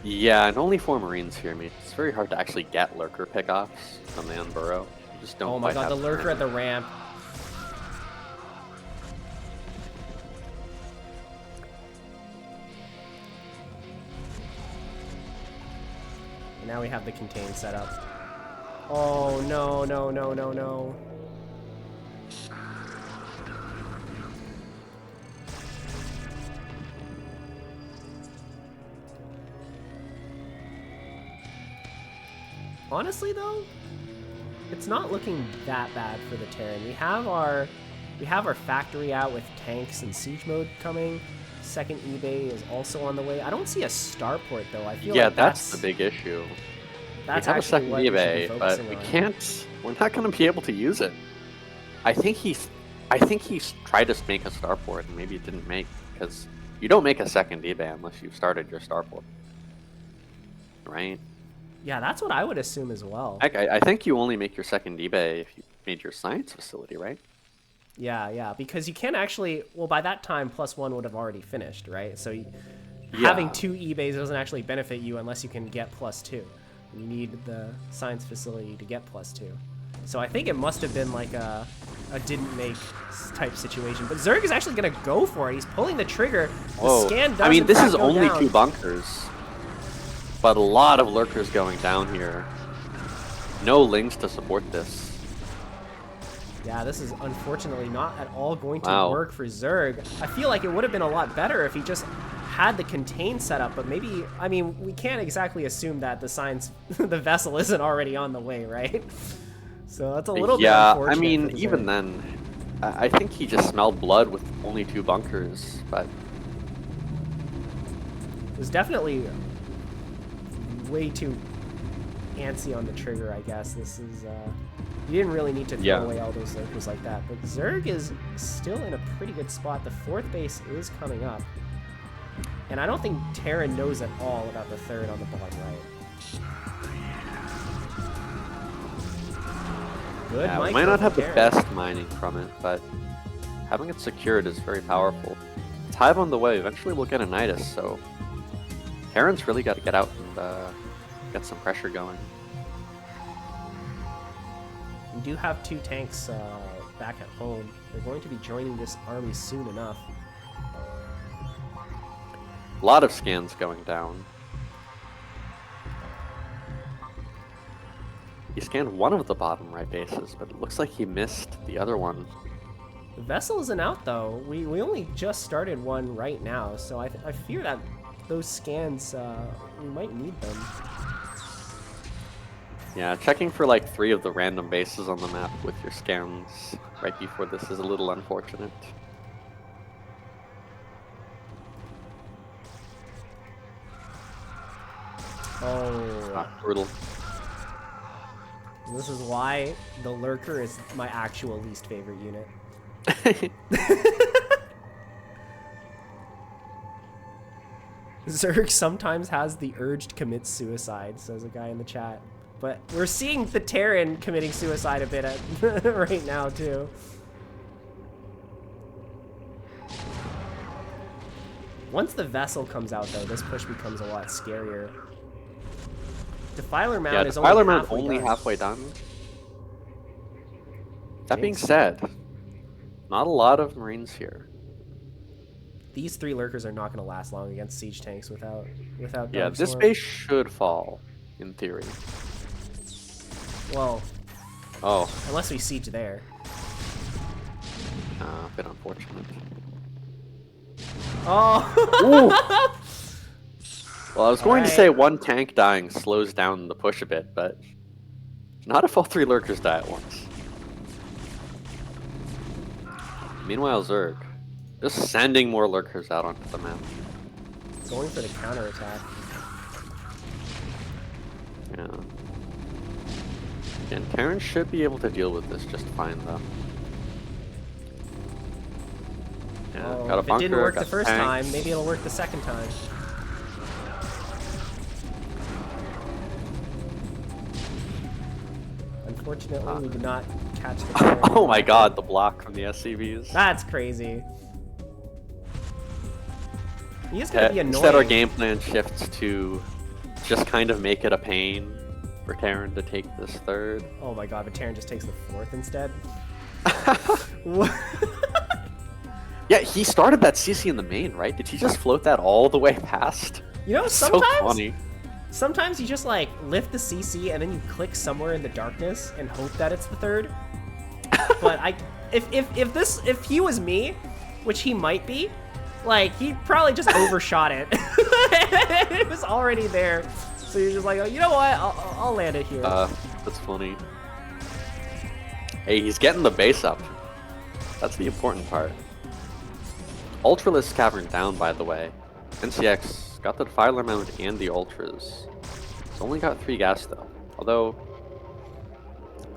Yeah, and only 4 Marines here. I mean, it's very hard to actually get lurker pickoffs when they unburrow. You just don't. Oh my quite god, the have lurker turn. at the ramp. And now we have the contain set up. Oh no, no, no, no, no. Honestly though, it's not looking that bad for the Terran. We have our factory out with tanks and siege mode coming, second eBay is also on the way. I don't see a starport though. I feel Yeah, like that's the big issue. That's we have a actually second what we should be eBay, but focusing we on. can't. We're not going to be able to use it. I think he's tried to make a starport and maybe it didn't make, because you don't make a second eBay unless you've started your starport, right? Yeah, that's what I would assume as well. I think you only make your second eBay if you made your science facility, right? Yeah, because you can't actually. Well, by that time, +1 would have already finished, right? So Yeah. having 2 eBays doesn't actually benefit you unless you can get +2. You need the science facility to get +2. So I think it must have been like a didn't make type situation. But Zerg is actually going to go for it. He's pulling the trigger. The scan does I mean, in this fact is go only down. 2 bunkers, but a lot of lurkers going down here. No lings to support this. Yeah, this is unfortunately not at all going to Wow. work for Zerg. I feel like it would have been a lot better if he just had the contain setup, but maybe, I mean, we can't exactly assume that the vessel isn't already on the way, right? So that's a little bit Yeah, unfortunate. I mean, for the even Zerg. then, I think he just smelled blood with only 2 bunkers, but It was definitely way too antsy on the trigger, I guess. This is, you didn't really need to throw Yeah. away all those lurkers like that. But Zerg is still in a pretty good spot. The 4th base is coming up. And I don't think Terran knows at all about the 3rd on the bottom right. Good yeah, we micro might not from have the Terran. best mining from it, but having it secured is very powerful. It's Hive on the way. Eventually we'll get a Nidus, so Terran's really got to get out and get some pressure going. We do have 2 tanks back at home. They're going to be joining this army soon enough. A lot of scans going down. He scanned one of the bottom right bases, but it looks like he missed the other one. The vessel isn't out though. We only just started one right now, so I fear that those scans, we might need them. Yeah, checking for like 3 of the random bases on the map with your scans right before this is a little unfortunate. Oh, Brutal. this is why the Lurker is my actual least favorite unit. Zerg sometimes has the urge to commit suicide, says a guy in the chat. But we're seeing the Terran committing suicide a bit right now, too. Once the vessel comes out, though, this push becomes a lot scarier. Defiler Mound Yeah, is Defiler only Mound halfway only done. halfway done. That being Jinx. said, not a lot of Marines here. These 3 Lurkers are not going to last long against siege tanks without Yeah, Dark this Storm. base should fall, in theory. Well, Oh, unless we siege there. a bit unfortunate. Oh! Ooh! Well, I was going to say Alright. one tank dying slows down the push a bit, but not if all 3 lurkers die at once. Meanwhile, Zerg, just sending more lurkers out onto the map. Going for the counterattack. Yeah. And Terran should be able to deal with this just fine, though. Yeah, Oh, got a if bunker, it didn't work got the first tanks. time, maybe it'll work the second time. Unfortunately, we did not catch the Terran. Oh my god, the block from the SCVs. That's crazy. He is gonna be annoying. Instead, our game plan shifts to just kind of make it a pain for Terran to take this 3rd. Oh my god, but Terran just takes the 4th instead. Yeah, he started that CC in the main, right? Did he just float that all the way past? You know, So funny. sometimes you just like lift the CC and then you click somewhere in the darkness and hope that it's the 3rd. But if he was me, which he might be, like he probably just overshot it. It was already there, so you're just like, oh, you know what? I'll land it here. That's funny. Hey, he's getting the base up. That's the important part. Ultralisk Cavern down, by the way. NCX got the Defiler mount and the Ultras. It's only got 3 gas though. Although,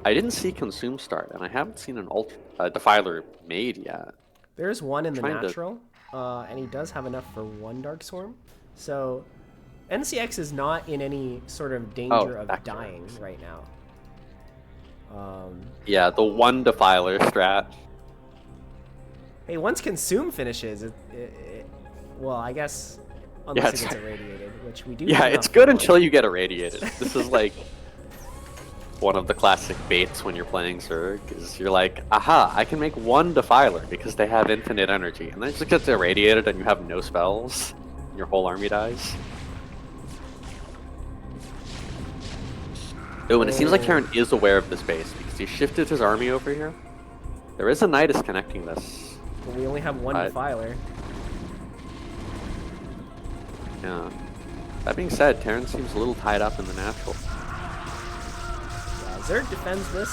I didn't see Consume start, and I haven't seen an Defiler made yet. There's one in the natural, and he does have enough for 1 Dark Swarm. So, NCX is not in any sort of danger of dying right now. Yeah, the 1 Defiler strat. Hey, once Consume finishes, well, I guess unless it gets irradiated, which we do. Yeah, it's good until you get irradiated. This is like one of the classic baits when you're playing Zerg, is you're like, aha, I can make 1 Defiler because they have infinite energy, and then it just gets irradiated and you have no spells, and your whole army dies. Oh, and it seems like Terran is aware of this base because he shifted his army over here. There is a Nidus connecting this. But we only have 1 Defiler. Yeah. That being said, Terran seems a little tied up in the natural. Yeah, Zerg defends this.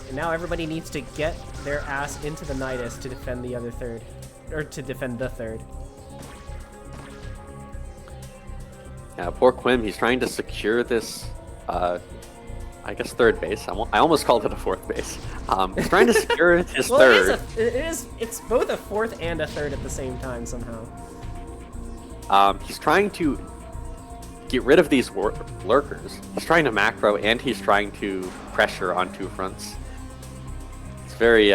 And now everybody needs to get their ass into the Nidus to defend the other third. Or to defend the third. Yeah, poor Quim, he's trying to secure this, I guess 3rd base. I almost called it a 4th base. He's trying to secure his 3rd. It's both a 4th and a 3rd at the same time somehow. He's trying to get rid of these lurkers. He's trying to macro, and he's trying to pressure on 2 fronts. It's very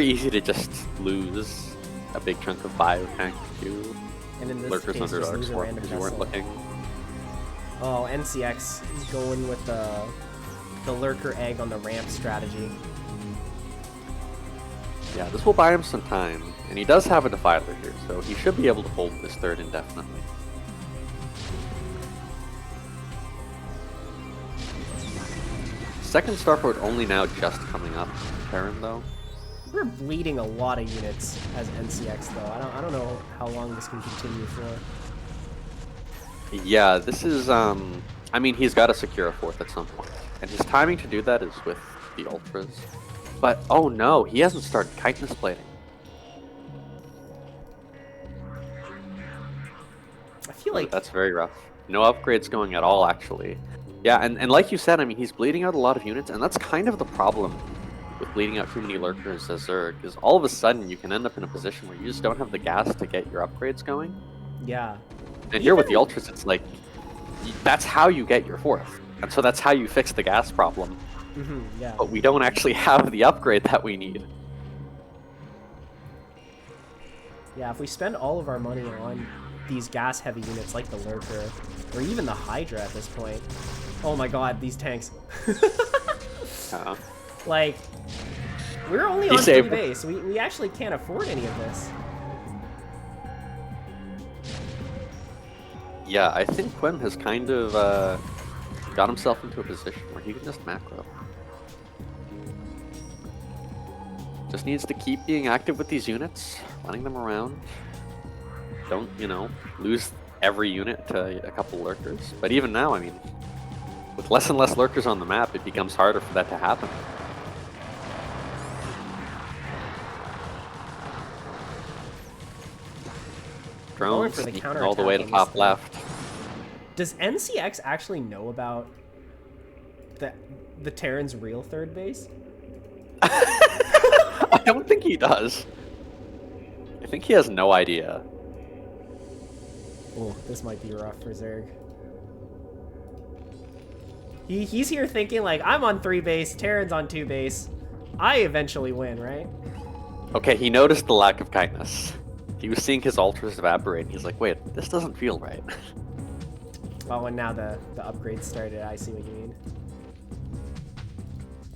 easy to just lose a big chunk of bio tank to lurkers under Dark Swarm because you weren't looking. Oh, NCX is going with the lurker egg on the ramp strategy. Yeah, this will buy him some time, and he does have a Defiler here, so he should be able to hold this 3rd indefinitely. Second starport only now just coming up, Terran though. We're bleeding a lot of units as NCX though. I don't know how long this can continue for. Yeah, this is I mean, he's got to secure a 4th at some point, and his timing to do that is with the Ultras. But oh no, he hasn't started chitinous plating. I feel like that's very rough. No upgrades going at all, actually. Yeah, and like you said, I mean, he's bleeding out a lot of units, and that's kind of the problem with bleeding out too many lurkers as Zerg, is all of a sudden you can end up in a position where you just don't have the gas to get your upgrades going. Yeah. And here with the Ultras, it's like, that's how you get your 4th. And so that's how you fix the gas problem. Yeah. But we don't actually have the upgrade that we need. Yeah, if we spend all of our money on these gas-heavy units like the Lurker, or even the Hydra at this point. Oh my god, these tanks. Like, we're only on 3 base. We actually can't afford any of this. Yeah, I think Quim has kind of got himself into a position where he can just macro. Just needs to keep being active with these units, running them around. Don't, you know, lose every unit to a couple lurkers. But even now, I mean, with less and less lurkers on the map, it becomes harder for that to happen. Drones sneaking all the way to top left. Does NCX actually know about the Terran's real 3rd base? I don't think he does. I think he has no idea. Oh, this might be rough for Zerg. He's here thinking like, I'm on 3 base, Terran's on 2 base. I eventually win, right? Okay, he noticed the lack of kindness. He was seeing his Ultras evaporate, and he's like, wait, this doesn't feel right. Well, and now the upgrades started, I see what you mean.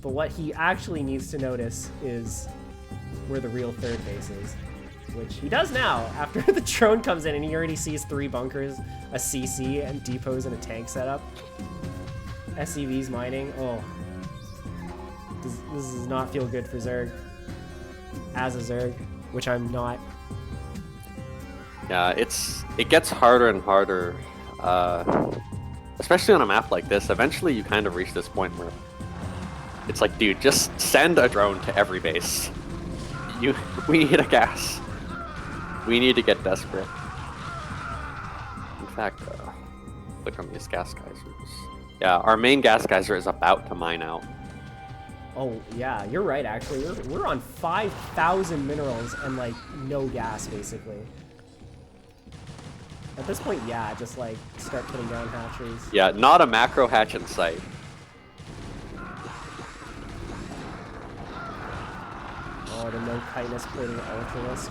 But what he actually needs to notice is where the real 3rd base is. Which he does now, after the drone comes in and he already sees 3 bunkers, a CC, and depots, and a tank setup. SCV's mining. Oh. This does not feel good for Zerg. As a Zerg, which I'm not. Yeah, it gets harder and harder, especially on a map like this. Eventually you kind of reach this point where it's like, dude, just send a drone to every base. We need a gas. We need to get desperate. In fact, click on these gas geysers. Yeah, our main gas geyser is about to mine out. Oh, yeah, you're right, actually. We're on 5,000 minerals and, like, no gas, basically. At this point, yeah, just, like, start putting down hatcheries. Yeah, not a macro hatch in sight. Oh, the no kindness plating Ultralisk.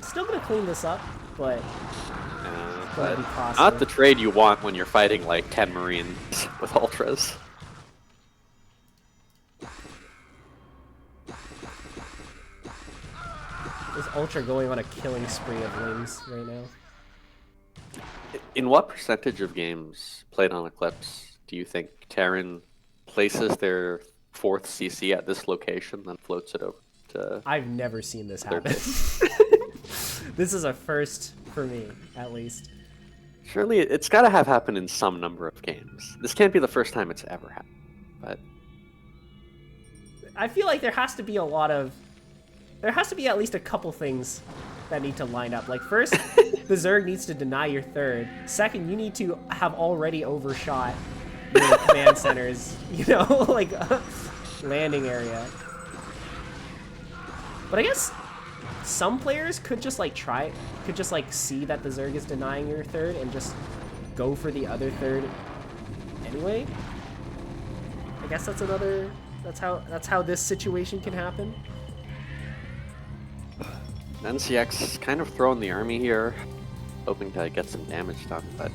Still gonna clean this up, but But be costly. not the trade you want when you're fighting like 10 Marines with Ultras. Is Ultra going on a killing spree of wings right now? In what percentage of games played on Eclipse do you think Terran places their 4th CC at this location, then floats it over to... I've never seen this happen. This is a first for me, at least. Surely it's got to have happened in some number of games. This can't be the first time it's ever happened, but... I feel like there has to be a lot of... There has to be at least a couple things that need to line up. Like, first, the Zerg needs to deny your 3rd. Second, you need to have already overshot your command center's, you know, like, landing area. But I guess some players could just, like, see that the Zerg is denying your 3rd and just go for the other 3rd anyway. I guess that's another... That's how this situation can happen. NCX kind of throwing the army here, hoping to get some damage done, but...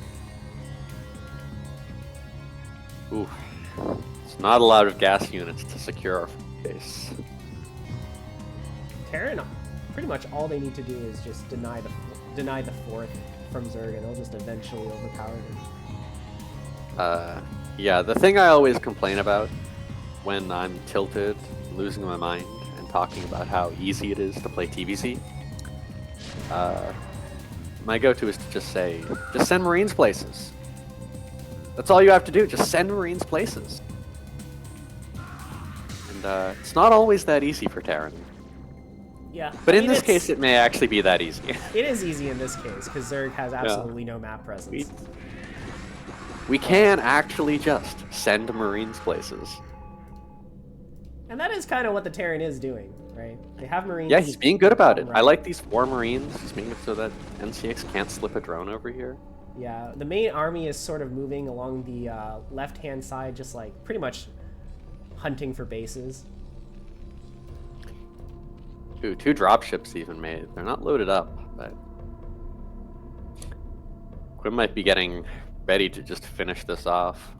Ooh. It's not a lot of gas units to secure our base. Terran, pretty much all they need to do is just deny the 4th from Zerg, and they'll just eventually overpower them. Yeah, the thing I always complain about when I'm tilted, losing my mind, and talking about how easy it is to play TVC, my go-to is to just say, just send Marines places. That's all you have to do, just send Marines places. And it's not always that easy for Terran. Yeah. But in this case, it may actually be that easy. It is easy in this case, because Zerg has absolutely no map presence. We can actually just send Marines places. And that is kind of what the Terran is doing, right? They have Marines. Yeah, he's being good about it. Right. I like these 4 Marines. He's making it so that NCX can't slip a drone over here. Yeah, the main army is sort of moving along the left-hand side, just like pretty much hunting for bases. Ooh, 2 dropships even made. They're not loaded up, but... Quim might be getting ready to just finish this off.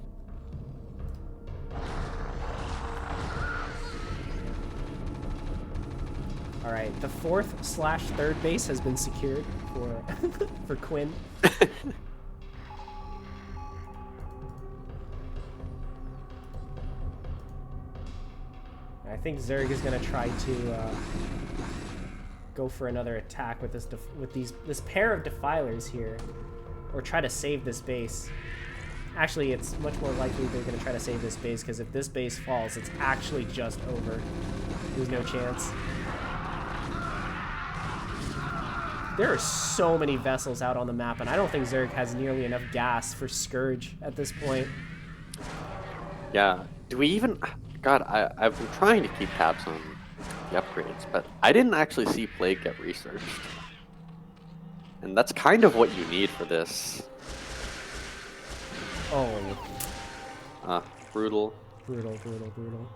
All right, the 4th/3rd base has been secured for for Quim. I think Zerg is gonna try to go for another attack with this pair of defilers here, or try to save this base. Actually, it's much more likely they're gonna try to save this base, because if this base falls, it's actually just over. There's no chance. There are so many vessels out on the map, and I don't think Zerg has nearly enough gas for Scourge at this point. Yeah. Do we even... God, I've been trying to keep tabs on the upgrades, but I didn't actually see Plague get researched. And that's kind of what you need for this. Oh. Brutal. Brutal, brutal, brutal.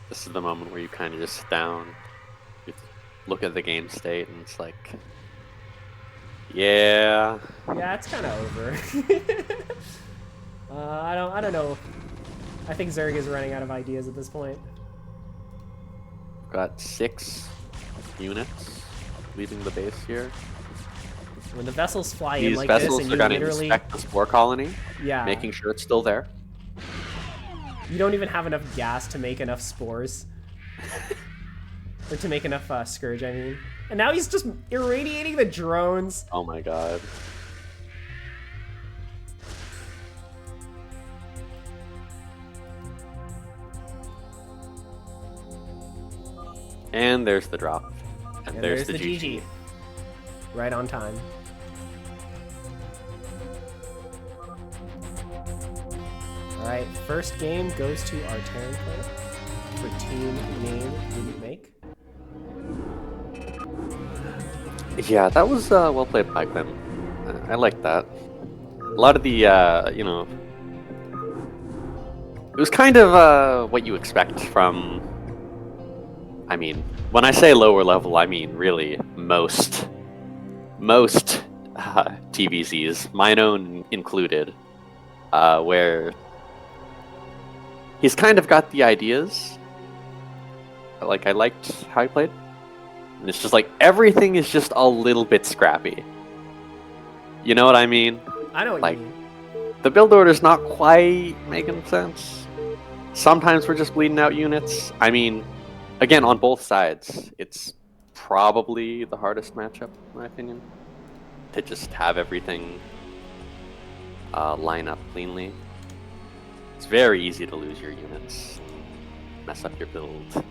This is the moment where you kind of just sit down, you look at the game state, and it's like, yeah. Yeah, it's kind of over. I don't know. I think Zerg is running out of ideas at this point. Got 6 units leaving the base here. When the vessels fly in These like this, vessels and are you going to literally, inspect the spore colony, yeah, making sure it's still there. you don't even have enough gas to make enough spores, or to make enough Scourge, I mean. And now he's just irradiating the drones. Oh my god. And there's the drop. And there's the GG. Right on time. Alright, first game goes to our Terran player for team name didn't make. Yeah, that was well played by Quim. I like that. A lot of the, you know, it was kind of what you expect from, I mean, when I say lower level, I mean really most TVZs, mine own included, where he's kind of got the ideas. Like, I liked how he played. And it's just like, everything is just a little bit scrappy. You know what I mean? I know what Like, you mean. the build order's not quite making sense. Sometimes we're just bleeding out units. I mean, again, on both sides, it's probably the hardest matchup, in my opinion. To just have everything line up cleanly. It's very easy to lose your units, mess up your build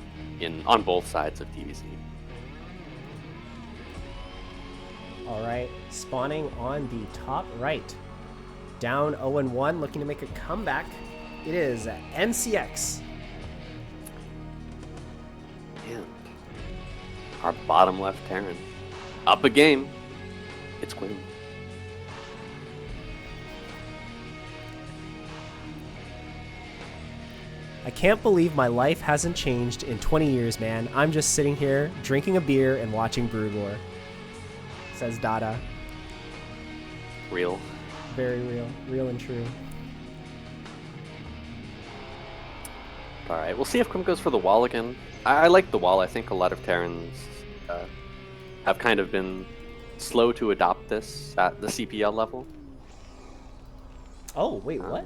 on both sides of TVZ. Alright, spawning on the top right. Down 0-1, looking to make a comeback. It is NCX. And our bottom left Terran. Up a game. It's Quim. I can't believe my life hasn't changed in 20 years, man. I'm just sitting here, drinking a beer and watching Brood War. Says Dada. Real. Very real. Real and true. Alright, we'll see if Quim goes for the wall again. I like the wall. I think a lot of Terrans have kind of been slow to adopt this at the CPL level. Oh, wait, what?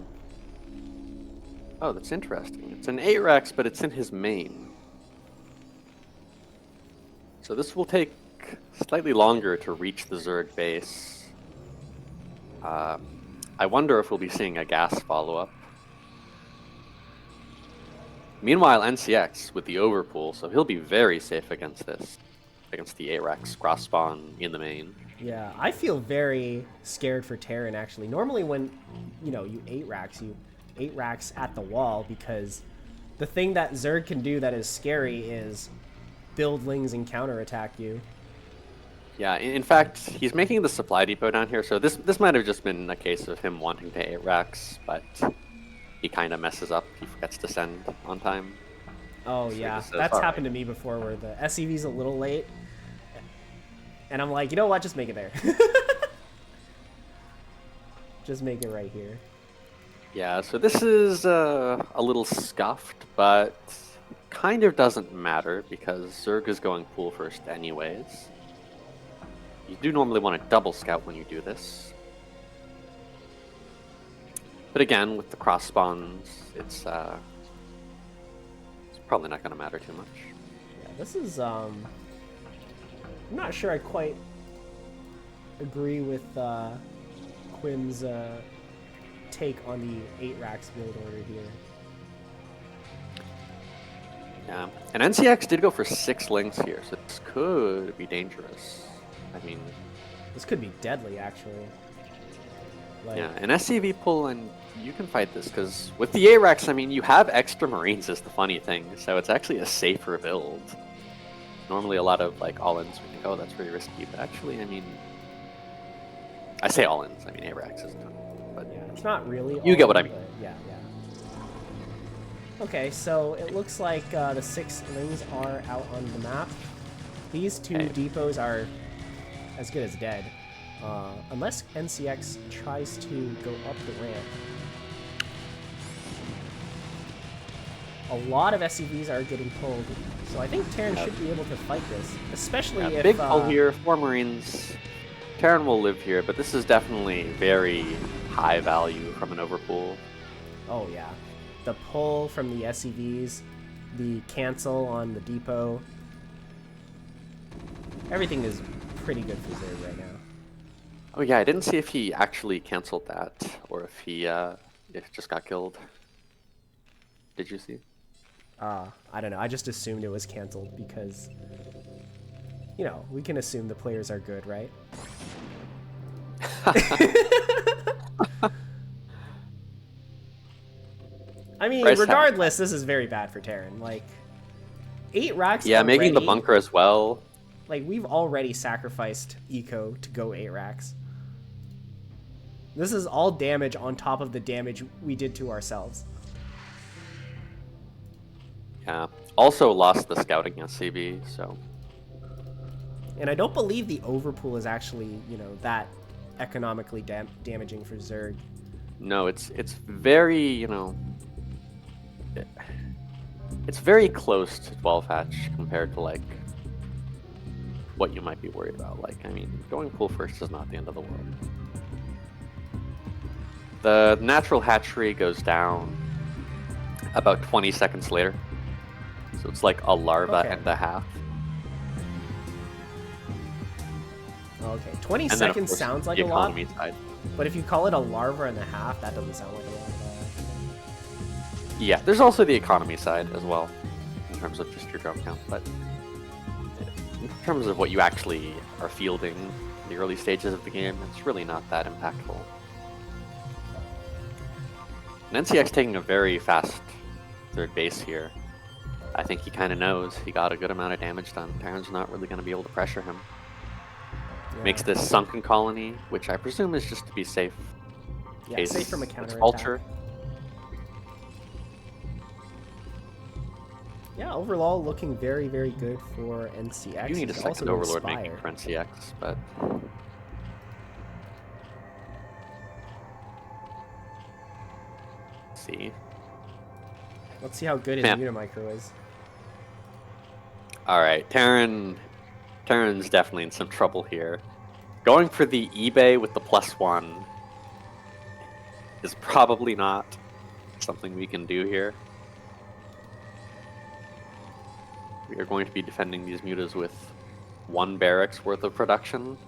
Oh, that's interesting. It's an 8-Rex, but it's in his main. So this will take slightly longer to reach the Zerg base. I wonder if we'll be seeing a gas follow-up. Meanwhile, NCX with the overpool, so he'll be very safe against this. Against the 8-Rex cross-spawn in the main. Yeah, I feel very scared for Terran, actually. Normally when, you know, you 8-Racks at the wall, because the thing that Zerg can do that is scary is buildlings and counterattack you. Yeah, in fact, he's making the supply depot down here, so this might have just been a case of him wanting to 8-Racks, but he kind of messes up. He forgets to send on time. Oh, So yeah. he says, That's "All happened right." to me before, where the SCV's a little late. And I'm like, you know what? Just make it there. Just make it right here. Yeah, so this is a little scuffed, but kind of doesn't matter because Zerg is going pool first anyways. You do normally want to double scout when you do this. But again, with the cross spawns, it's probably not going to matter too much. Yeah, this is, I'm not sure I quite agree with Quim's take on the 8-Racks build order here. Yeah, and NCX did go for 6 links here, so this could be dangerous. I mean, This could be deadly, actually. Like, yeah, an SCV pull, and you can fight this, because with the ARAX, I mean, you have extra Marines is the funny thing, so it's actually a safer build. Normally a lot of, like, all-ins, we think, oh, that's very risky, but actually, I mean, I say all-ins, I mean, ARAX isn't, but yeah, it's not really. You get what I all, mean. but yeah, yeah. Okay, so it looks like the 6 lings are out on the map. These 2 Okay. depots are as good as dead. Unless NCX tries to go up the ramp. A lot of SCVs are getting pulled, so I think Terran should be able to fight this, especially yeah, if... big pull here, 4 Marines. Terran will live here, but this is definitely very high value from an overpool. Oh yeah, the pull from the SCVs, the cancel on the depot. Everything is pretty good for Zerg right now. Oh yeah, I didn't see if he actually canceled that, or if he just got killed. Did you see? I don't know. I just assumed it was canceled because, you know, we can assume the players are good, right? I mean, regardless, this is very bad for Terran. Like, 8 racks. Yeah, already, making the bunker as well. Like, we've already sacrificed eco to go 8 racks. This is all damage on top of the damage we did to ourselves. Yeah. Also lost the scouting SCB, so. And I don't believe the overpool is actually, you know, that economically damaging for Zerg. No, it's very, you know, it's very close to 12 hatch compared to like what you might be worried about. Like, I mean, going pool first is not the end of the world. The natural hatchery goes down about 20 seconds later. So it's like a larva and a half. Okay, 20 And then, seconds course, sounds like the a lot, economy side. but if you call it a larva and a half, that doesn't sound like a lot at all. Yeah, there's also the economy side as well, in terms of just your drone count, but in terms of what you actually are fielding in the early stages of the game, it's really not that impactful. And NCX taking a very fast third base here. I think he kind of knows he got a good amount of damage done. Terran's not really going to be able to pressure him. Yeah. Makes this sunken colony, which I presume is just to be safe. Yeah, Case safe from a it's counter vulture. Yeah, overall looking very, very good for NCX. You need a He's second also Overlord Inspire. making for NCX, but let's see. Let's see how good his Unimicro is. All right, Terran's definitely in some trouble here. Going for the eBay with the +1 is probably not something we can do here. We are going to be defending these mutas with 1 barracks worth of production.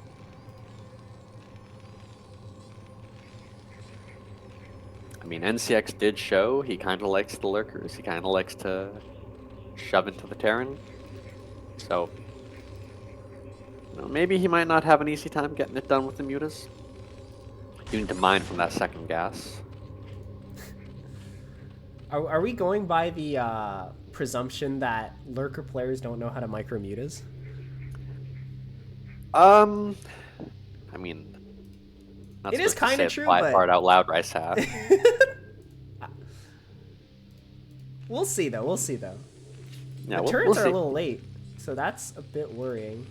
I mean, NCX did show he kind of likes the lurkers. He kind of likes to shove into the Terran. So, you know, maybe he might not have an easy time getting it done with the mutas. You need to mine from that second gas. Are we going by the presumption that lurker players don't know how to micro mutas? I mean, not it is kind of true, but part out loud, RiceHat. We'll see though. We'll see though. Yeah, the turrets we'll are see. a little late, so that's a bit worrying.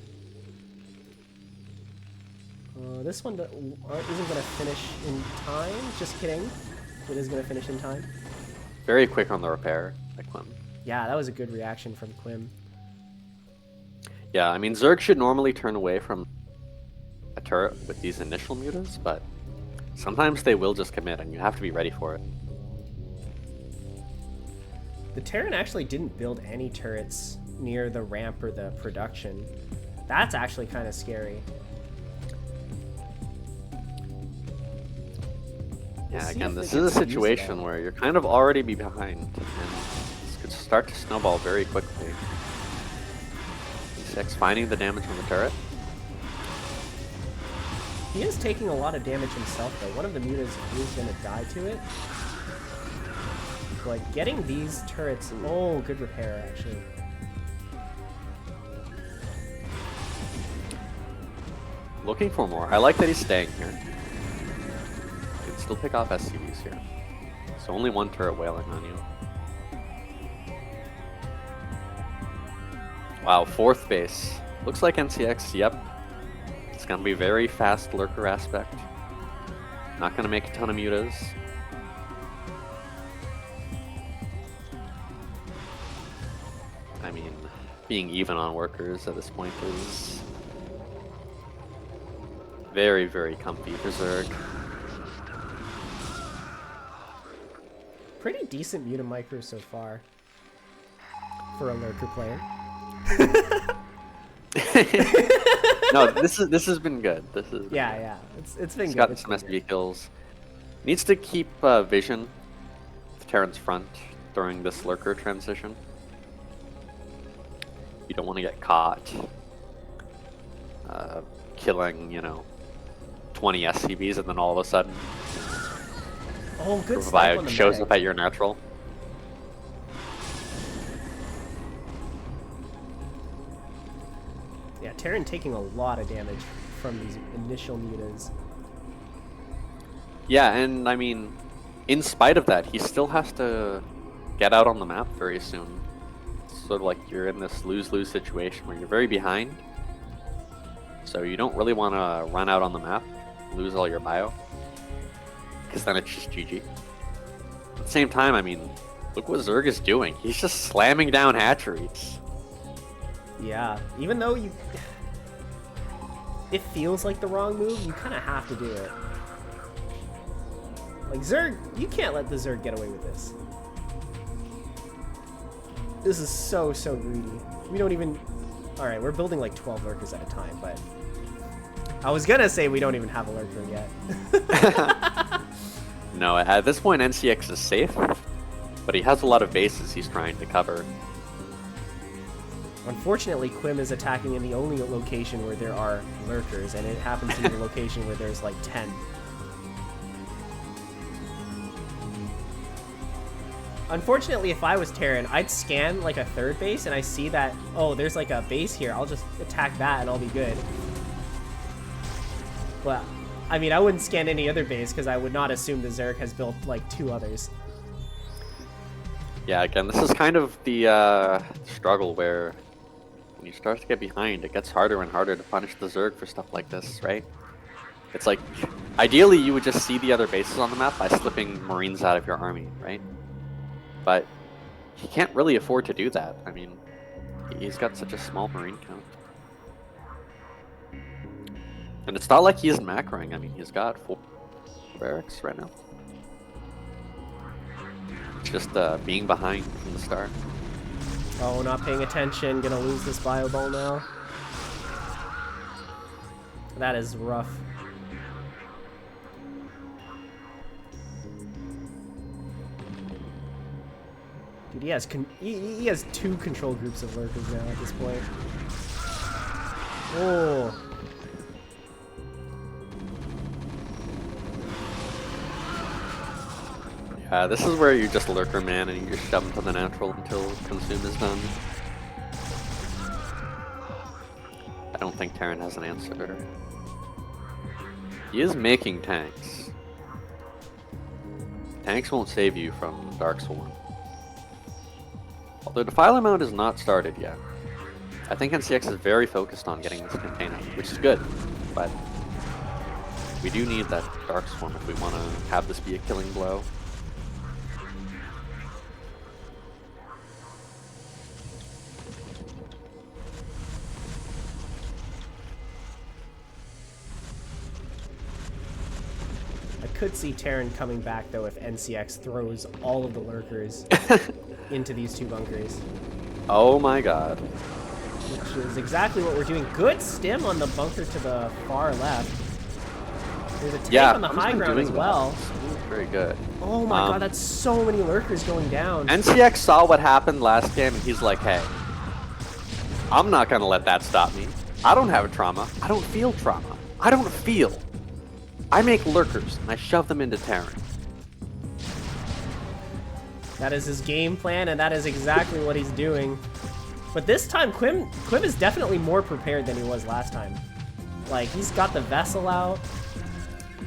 This one isn't going to finish in time. Just kidding. It is going to finish in time. Very quick on the repair by Quim. Yeah, that was a good reaction from Quim. Yeah, I mean, Zerg should normally turn away from a turret with these initial mutas, but sometimes they will just commit, and you have to be ready for it. The Terran actually didn't build any turrets near the ramp or the production. That's actually kind of scary. Yeah, again, this is a situation where you're kind of already behind, and this could start to snowball very quickly. 6 finding the damage from the turret. He is taking a lot of damage himself, though. One of the mutas is going to die to it. Like, getting these turrets... Oh, good repair, actually. Looking for more. I like that he's staying here. You can still pick off SCVs here. So only 1 turret wailing on you. Wow, 4th base. Looks like NCX, yep. It's gonna be very fast lurker aspect. Not gonna make a ton of mutas. I mean, being even on workers at this point is very, very comfy for Zerg. Pretty decent muta micro so far for a lurker player. No, this has been good. This is yeah. It's been He's good. gotten some SB kills. Needs to keep vision of Terran's front during this lurker transition. You don't want to get caught killing, you know, 20 SCVs and then all of a sudden Oh, good snipe on the shows medic. up at your natural. Yeah, Terran taking a lot of damage from these initial mutas. Yeah, and I mean, in spite of that, he still has to get out on the map very soon. It's sort of like you're in this lose-lose situation where you're very behind. So you don't really want to run out on the map, lose all your bio, because then it's just GG. At the same time, I mean, look what Zerg is doing. He's just slamming down hatcheries. Yeah, even though it feels like the wrong move, you kind of have to do it. Like, Zerg, you can't let the Zerg get away with this. This is so greedy. We don't even... Alright, we're building like 12 lurkers at a time, but... I was gonna say we don't even have a lurker yet. No, at this point NCX is safe, but he has a lot of bases he's trying to cover. Unfortunately, Quim is attacking in the only location where there are lurkers, and it happens to be the location where there's like 10. Unfortunately, if I was Terran, I'd scan like a third base, and I see that, oh, there's like a base here, I'll just attack that and I'll be good. Well, I mean, I wouldn't scan any other base because I would not assume the Zerg has built like 2 others. Yeah, again, this is kind of the struggle where when you start to get behind, it gets harder and harder to punish the Zerg for stuff like this, right? It's like, ideally you would just see the other bases on the map by slipping Marines out of your army, right? But he can't really afford to do that. I mean, he's got such a small Marine count. And it's not like he isn't macroing. I mean, he's got 4 barracks right now. It's just being behind from the start. Oh, not paying attention, gonna lose this bio ball now. That is rough. Dude, he has 2 control groups of lurkers now at this point. Oh. Yeah, this is where you just lurker man and you just shove him to the natural until consume is done. I don't think Terran has an answer. He is making tanks. Tanks won't save you from Dark Swarm. Although Defiler mode is not started yet. I think NCX is very focused on getting this container, which is good, but we do need that Dark Swarm if we want to have this be a killing blow. I could see Terran coming back though if NCX throws all of the lurkers into these 2 bunkers. Oh my god. Which is exactly what we're doing. Good stim on the bunker to the far left. There's a tank on the high ground as well. Very good. Oh my god, that's so many lurkers going down. NCX saw what happened last game and he's like, hey, I'm not gonna let that stop me. I don't have a trauma. I don't feel trauma. I don't feel. I make lurkers and I shove them into Terran. That is his game plan, and that is exactly what he's doing. But this time, Quim is definitely more prepared than he was last time. Like, he's got the vessel out,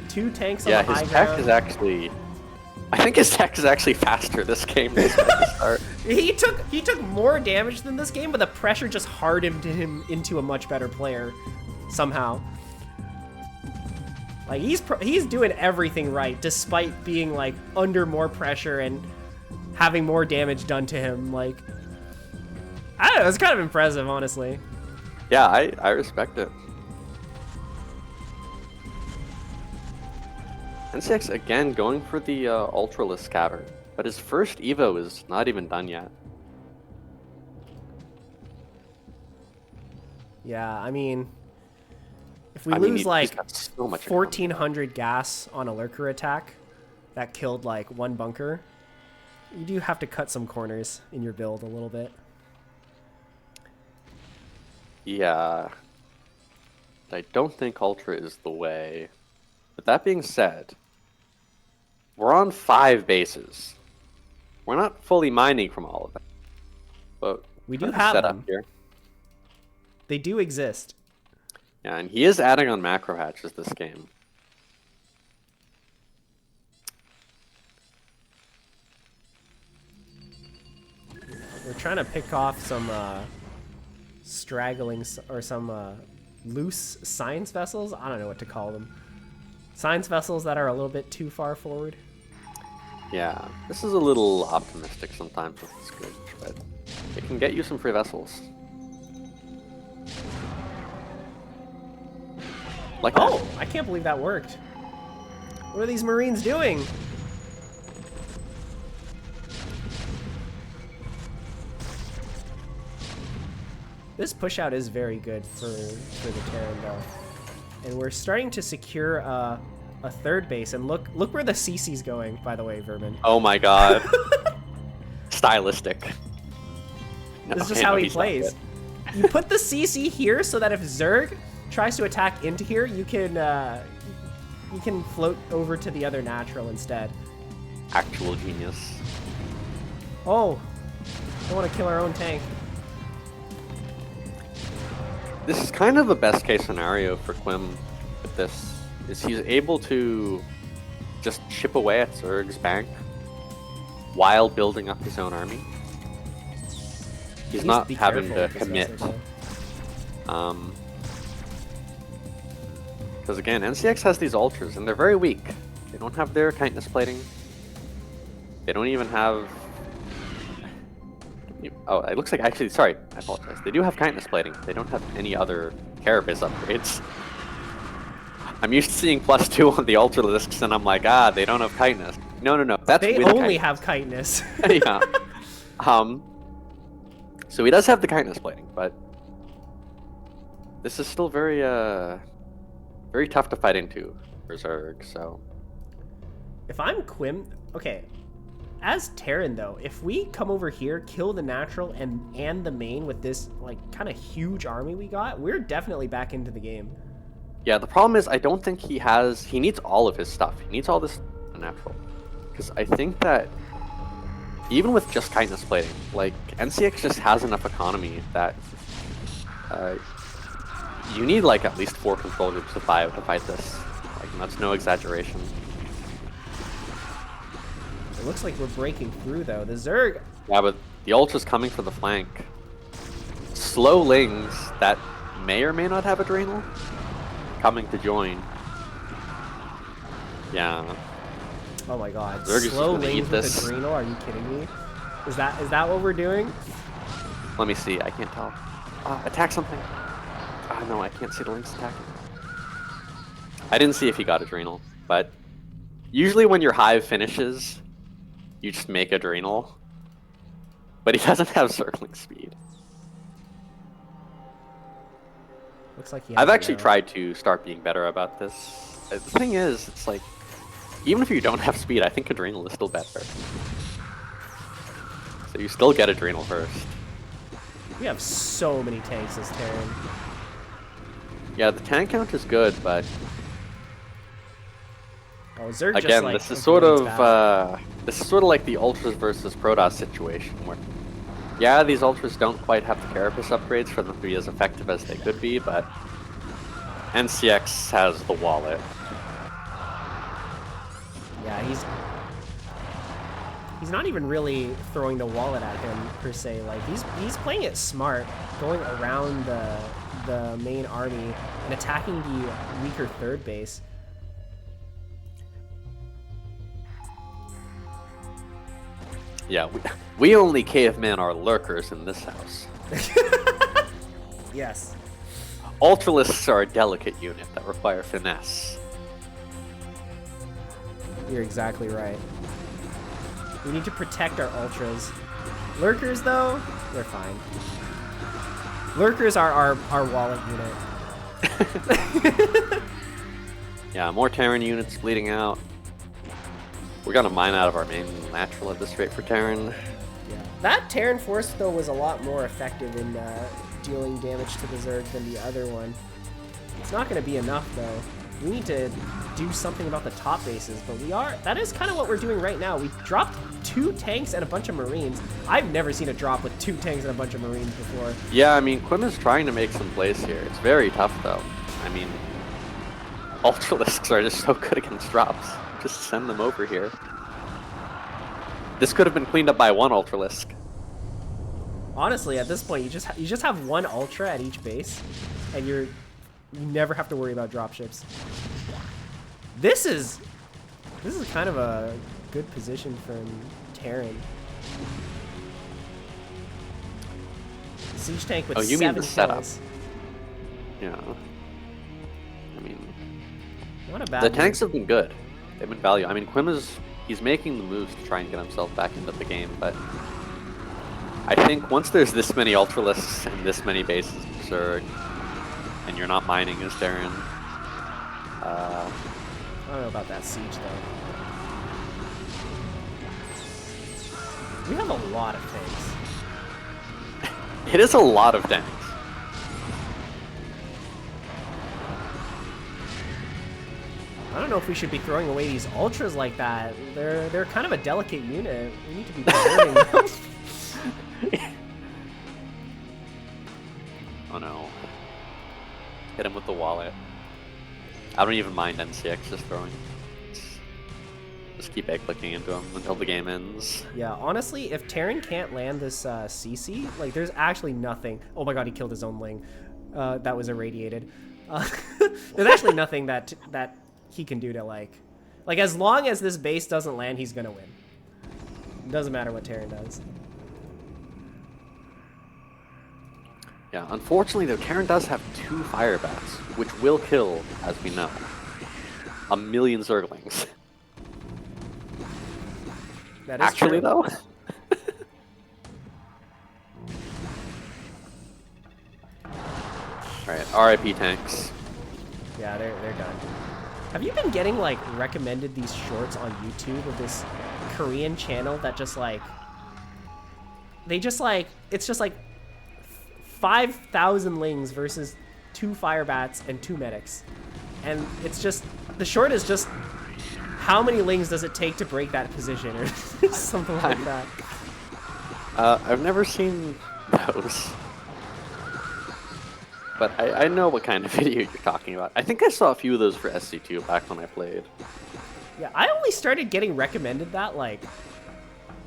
2 tanks on the high ground. Yeah, his tech is actually... I think his tech is actually faster this game than the start. He took more damage than this game, but the pressure just hardened him into a much better player, somehow. Like, he's doing everything right, despite being, like, under more pressure and having more damage done to him. Like, I don't know, it's kind of impressive, honestly. Yeah, I respect it. NCX again going for the Ultraless Cavern, but his first Evo is not even done yet. Yeah, I mean, if we lose like so much 1,400 gas on a lurker attack that killed like 1 bunker, you do have to cut some corners in your build a little bit. Yeah. I don't think Ultra is the way. But that being said, we're on 5 bases. We're not fully mining from all of them. But We do we're have set them. up here. They do exist. Yeah, and he is adding on macro hatches this game. We're trying to pick off some straggling or some loose science vessels. I don't know what to call them. Science vessels that are a little bit too far forward. Yeah, this is a little optimistic sometimes with this glitch, but it can get you some free vessels. Like that. Oh, I can't believe that worked. What are these Marines doing? This push out is very good for the Terran though. And we're starting to secure a third base. And look where the CC's going, by the way, Vermin. Oh my god. Stylistic. No, This is just yeah, how no, he he's not plays. good. You put the CC here so that if Zerg tries to attack into here, you can float over to the other natural instead. Actual genius. Oh, I want to kill our own tank. This is kind of a best case scenario for Quim with this, is he's able to just chip away at Zerg's bank while building up his own army. He's not be having careful to with this commit. vessel, though. Because again, NCX has these ultras and they're very weak. They don't have their kindness plating. They don't even have... Oh, it looks like actually, sorry, I apologize. They do have kindness plating. They don't have any other carapace upgrades. I'm used to seeing +2 on the ultralisks and I'm like, they don't have kindness. No, that's They with only kindness. have kindness. Yeah. So he does have the kindness plating, but this is still very, very tough to fight into for Zerg, so... If I'm Quim, okay, as Terran though, if we come over here, kill the natural and the main with this like kind of huge army we got, we're definitely back into the game. Yeah, the problem is I don't think he needs all of his stuff. He needs all this natural. Because I think that even with just kindness plating, like NCX just has enough economy that you need like at least 4 control groups to fight this. Like, that's no exaggeration. It looks like we're breaking through though. The Zerg, Yeah, but the ultra's coming for the flank. Slow lings that may or may not have adrenal coming to join. Yeah. oh my god, Zerg is just slow gonna eat lanes with this. adrenal, are you kidding me? Is that what we're doing? Let me see, I can't tell. Attack something. No, I can't see the links attacking. I didn't see if he got adrenal, but usually when your hive finishes, you just make adrenal. But he doesn't have circling speed. Looks like I've actually tried to start being better about this. The thing is, it's like, even if you don't have speed, I think adrenal is still better. So you still get adrenal first. We have so many tanks as Terran. Yeah, the tank count is good, but Oh, Zerg again, just, like, this is sort of fast. like the ultras versus Protoss situation, where yeah, these ultras don't quite have the carapace upgrades for them to be as effective as they could be, but NCX has the wallet. Yeah, he's not even really throwing the wallet at him per se. Like he's playing it smart, going around the main army and attacking the weaker third base. Yeah, we only cavemen are lurkers in this house. Yes. Ultralists are a delicate unit that require finesse. You're exactly right. We need to protect our ultras. Lurkers, though, they're fine. Lurkers are our wallet unit. Yeah, more Terran units bleeding out. We're gonna mine out of our main natural at this rate for Terran. Yeah. That Terran force, though, was a lot more effective dealing damage to the Zerg than the other one. It's not going to be enough, though. We need to do something about the top bases, but that is kind of what we're doing right now. We dropped 2 tanks and a bunch of Marines. I've never seen a drop with 2 tanks and a bunch of Marines before. Yeah, I mean, Quim is trying to make some plays here. It's very tough, though. I mean, Ultralisks are just so good against drops. Just send them over here. This could have been cleaned up by 1 Ultralisk. Honestly, at this point, you just have 1 Ultra at each base, and you never have to worry about dropships. This is kind of a good position from Terran. Siege tank with 7 you mean the setup? kills. Yeah. I mean, Not a bad the move. tanks have been good. They've been value. I mean, Quim he's making the moves to try and get himself back into the game, but I think once there's this many Ultralisks and this many bases of Zerg, and you're not mining as Terran, I don't know about that siege though. We have a lot of tanks. it is a lot of tanks. I don't know if we should be throwing away these ultras like that. They're kind of a delicate unit. We need to be preserving them. Oh no. Hit him with the wallet. I don't even mind NCX just throwing. Just keep egg-clicking into him until the game ends. Yeah, honestly, if Terran can't land this CC, like, there's actually nothing. Oh my god, he killed his own Ling. That was irradiated. There's actually nothing that he can do to, like, as long as this base doesn't land, he's gonna win. It doesn't matter what Terran does. Yeah, unfortunately, though, Terran does have 2 fire bats, which will kill, as we know, 1 million Zerglings. That is Actually, true. though? Alright, RIP tanks. Yeah, they're done. Have you been getting, like, recommended these shorts on YouTube of this Korean channel that just, like... They just, like... It's just, like... 5,000 Lings versus 2 fire bats and 2 medics. And it's just... The short is just... How many Lings does it take to break that position? Or something like that. I've never seen those. But I know what kind of video you're talking about. I think I saw a few of those for SC2 back when I played. Yeah, I only started getting recommended that, like,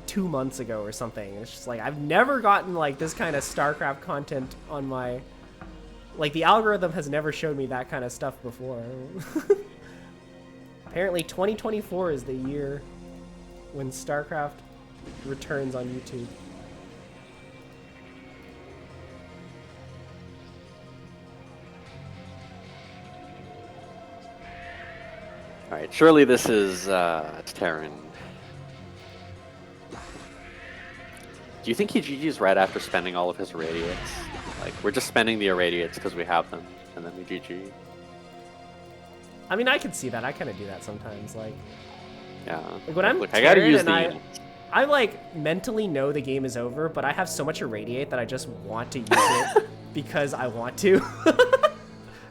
2 months ago or something. It's just like, I've never gotten, like, this kind of StarCraft content on my... Like, the algorithm has never showed me that kind of stuff before. Apparently, 2024 is the year when StarCraft returns on YouTube. Alright, surely this is Terran. Do you think he GG's right after spending all of his irradiates? Like, we're just spending the irradiates because we have them, and then we GG. I mean, I can see that. I kind of do that sometimes. Like, Yeah. like when I'm Look, I gotta use and the I units. like mentally know the game is over, but I have so much irradiate that I just want to use it because I want to.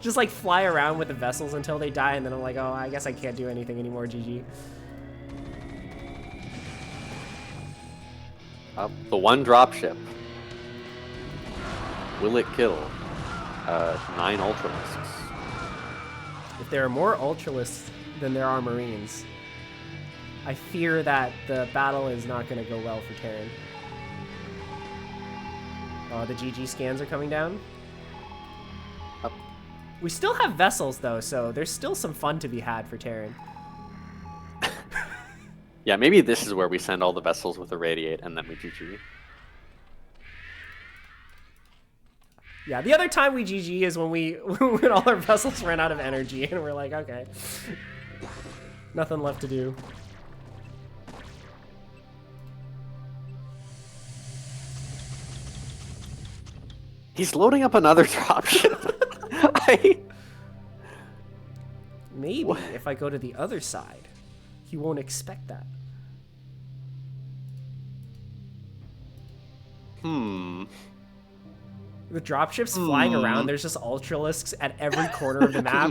Just like fly around with the vessels until they die, and then I'm like, oh, I guess I can't do anything anymore. GG. The one dropship. Will it kill 9 Ultralisks? If there are more Ultralisks than there are Marines, I fear that the battle is not going to go well for Terran. Oh, the GG scans are coming down. We still have vessels, though, so there's still some fun to be had for Terran. Yeah, maybe this is where we send all the vessels with irradiate and then we GG. Yeah, the other time we GG is when when all our vessels ran out of energy, and we're like, okay, nothing left to do. He's loading up another dropship. Maybe What? if I go to the other side, he won't expect that. The dropships flying around, there's just Ultralisks at every corner of the map.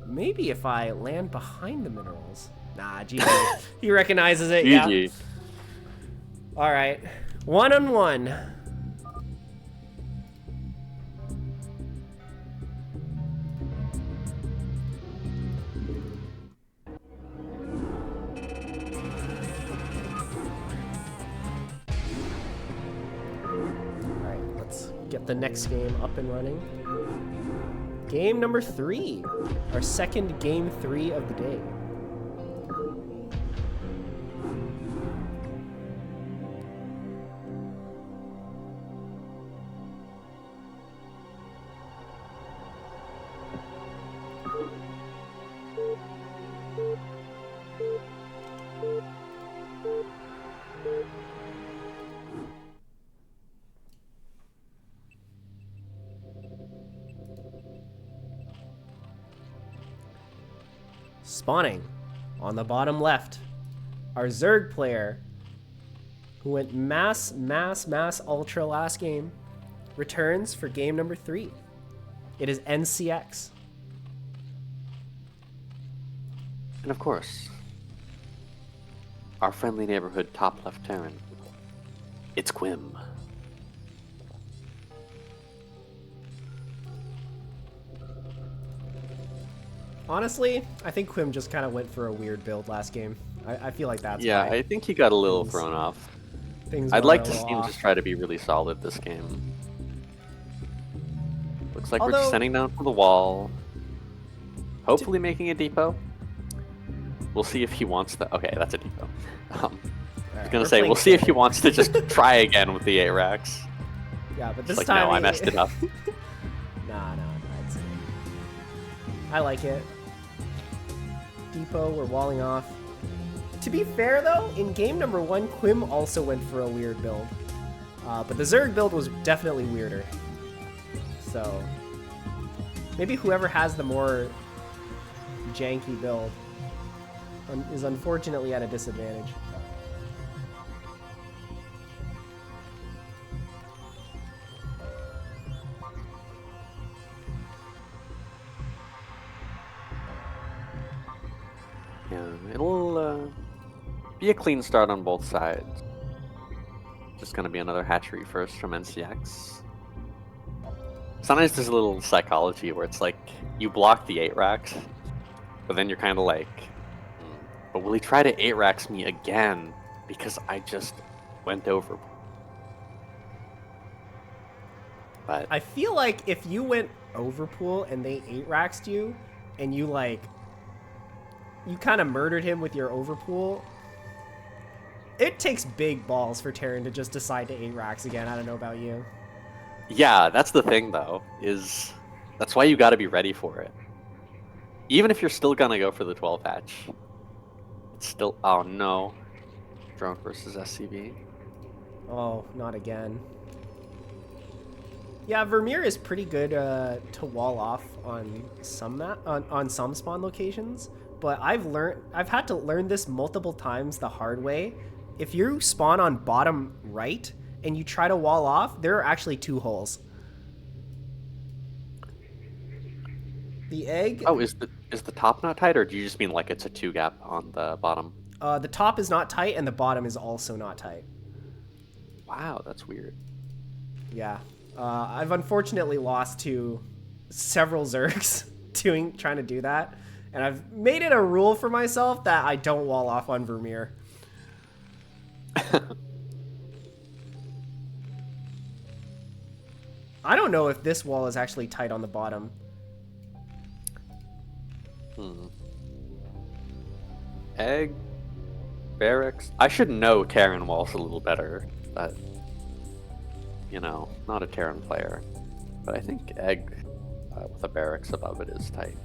Maybe if I land behind the minerals. Nah, GG. He recognizes it, GG. yeah. Alright. 1-on-1. Get the next game up and running. Game number 3. Our second game 3 of the day. Spawning on the bottom left, our Zerg player who went mass ultra last game returns for game number 3. It is NCX. And of course, our friendly neighborhood top left Terran. It's Quim. Honestly, I think Quim just kind of went for a weird build last game. I feel like that's Yeah, why I think he got a little thrown off. things I'd went like a to little see him off. just try to be really solid this game. Looks like we're Although- descending down from the wall. Hopefully making a depot. We'll see if he wants to... Okay, that's a depot. I was Alright, gonna we're say, playing we'll see if he standard. wants to just try again with the A-Rax. Yeah, but this Like, time no, I he- messed it up. Nah, it's... I like it. Depot, we're walling off. To be fair though, in game number 1, Quim also went for a weird build. But the Zerg build was definitely weirder. So, maybe whoever has the more janky build is unfortunately at a disadvantage. Yeah, it'll be a clean start on both sides. Just gonna be another hatchery first from NCX. Sometimes there's a little psychology where it's like, you block the 8-racks, but then you're kind of like, but will he try to 8-racks me again? Because I just went over. But I feel like if you went overpool and they 8-raxed you, and you like, you kind of murdered him with your overpool, it takes big balls for Terran to just decide to 8-racks again. I don't know about you. yeah, that's the thing though, is that's why you gotta be ready for it. Even if you're still gonna go for the 12 hatch. It's still, oh no. Drone versus SCV. Oh, not again. Yeah, Vermeer is pretty good to wall off on some on some spawn locations, but I've had to learn this multiple times the hard way. If you spawn on bottom right and you try to wall off, there are actually 2 holes. The egg. Oh, is the top not tight, or do you just mean like it's a 2 gap on the bottom? The top is not tight and the bottom is also not tight. Wow, that's weird. Yeah. I've unfortunately lost to several Zergs trying to do that. And I've made it a rule for myself that I don't wall off on Vermeer. I don't know if this wall is actually tight on the bottom. Egg, barracks. I should know Terran walls a little better, but you know, not a Terran player. But I think egg with a barracks above it is tight.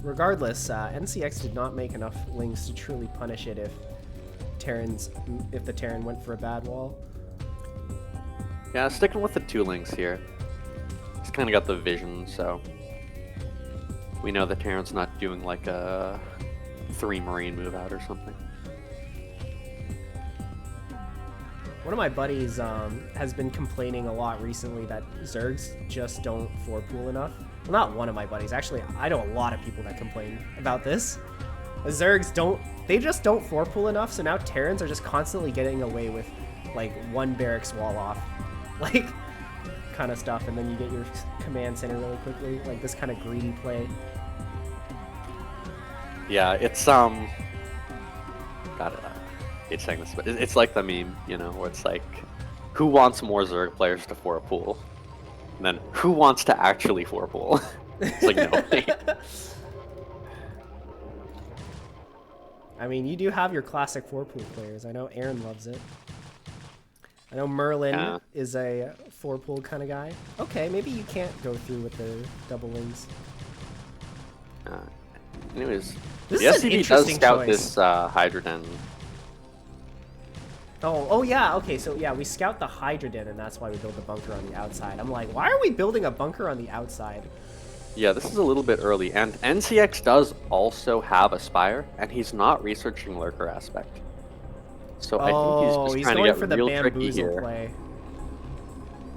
Regardless, NCX did not make enough links to truly punish it if the Terran went for a bad wall. Yeah, sticking with the 2 links here. He's kind of got the vision, so we know that Terran's not doing like a 3 marine move out or something. One of my buddies has been complaining a lot recently that Zergs just don't 4-pool enough. Well, not one of my buddies. Actually, I know a lot of people that complain about this. The Zergs just don't 4-pool enough, so now Terrans are just constantly getting away with, like, 1 barracks wall off. Like, kind of stuff, and then you get your command center really quickly. Like, this kind of greedy play. Yeah, it's, God, I hate saying this, but it's like the meme, you know, where it's like, who wants more Zerg players to 4-pool? And then, who wants to actually 4-pool? It's like, nobody. I mean, you do have your classic 4-pool players. I know Aaron loves it. I know Merlin is a 4-pool kind of guy. Okay, maybe you can't go through with the double wings. Anyways, This the is an SCV does interesting scout choice. this Hydroden. Oh yeah, okay, so yeah, we scout the Hydroden, and that's why we build the bunker on the outside. I'm like, why are we building a bunker on the outside? Yeah, this is a little bit early, and NCX does also have a Spire, and he's not researching Lurker aspect. So I think he's just trying to going get for the real tricky bamboozle here. play,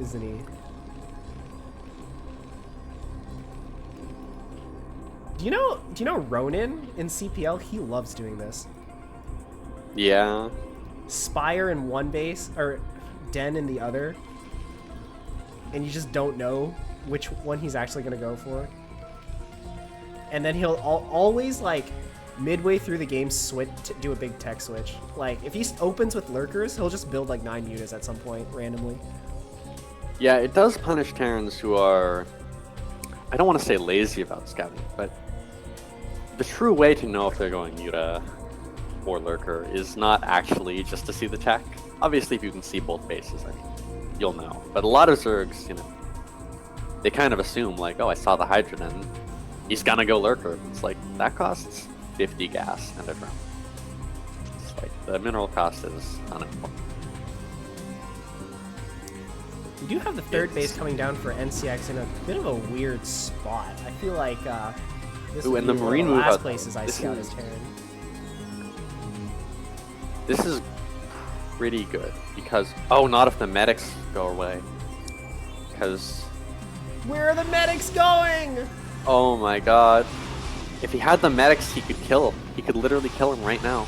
isn't he? Do you know Ronin in CPL? He loves doing this. Yeah. Spire in one base, or Den in the other, and you just don't know which one he's actually going to go for. And then he'll always, like, midway through the game, do a big tech switch. Like, if he opens with Lurkers, he'll just build, like, 9 mutas at some point, randomly. Yeah, it does punish Terrans who are, I don't want to say lazy about scouting, but the true way to know if they're going Muta or Lurker is not actually just to see the tech. Obviously, if you can see both bases, I mean, you'll know. But a lot of Zergs, you know, they kind of assume, like, oh, I saw the Hydrogen, he's gonna go Lurker. It's like, that costs 50 gas and a drone. It's like, the mineral cost is unimportant. We do have the third base coming down for NCX in a bit of a weird spot. I feel like this Ooh, would and be the one Marine of the move last out- places I this scout is- as Terran. This is pretty good, because, oh, not if the medics go away. Because, Where are the medics going? oh my god. If he had the medics, he could kill him. He could literally kill him right now.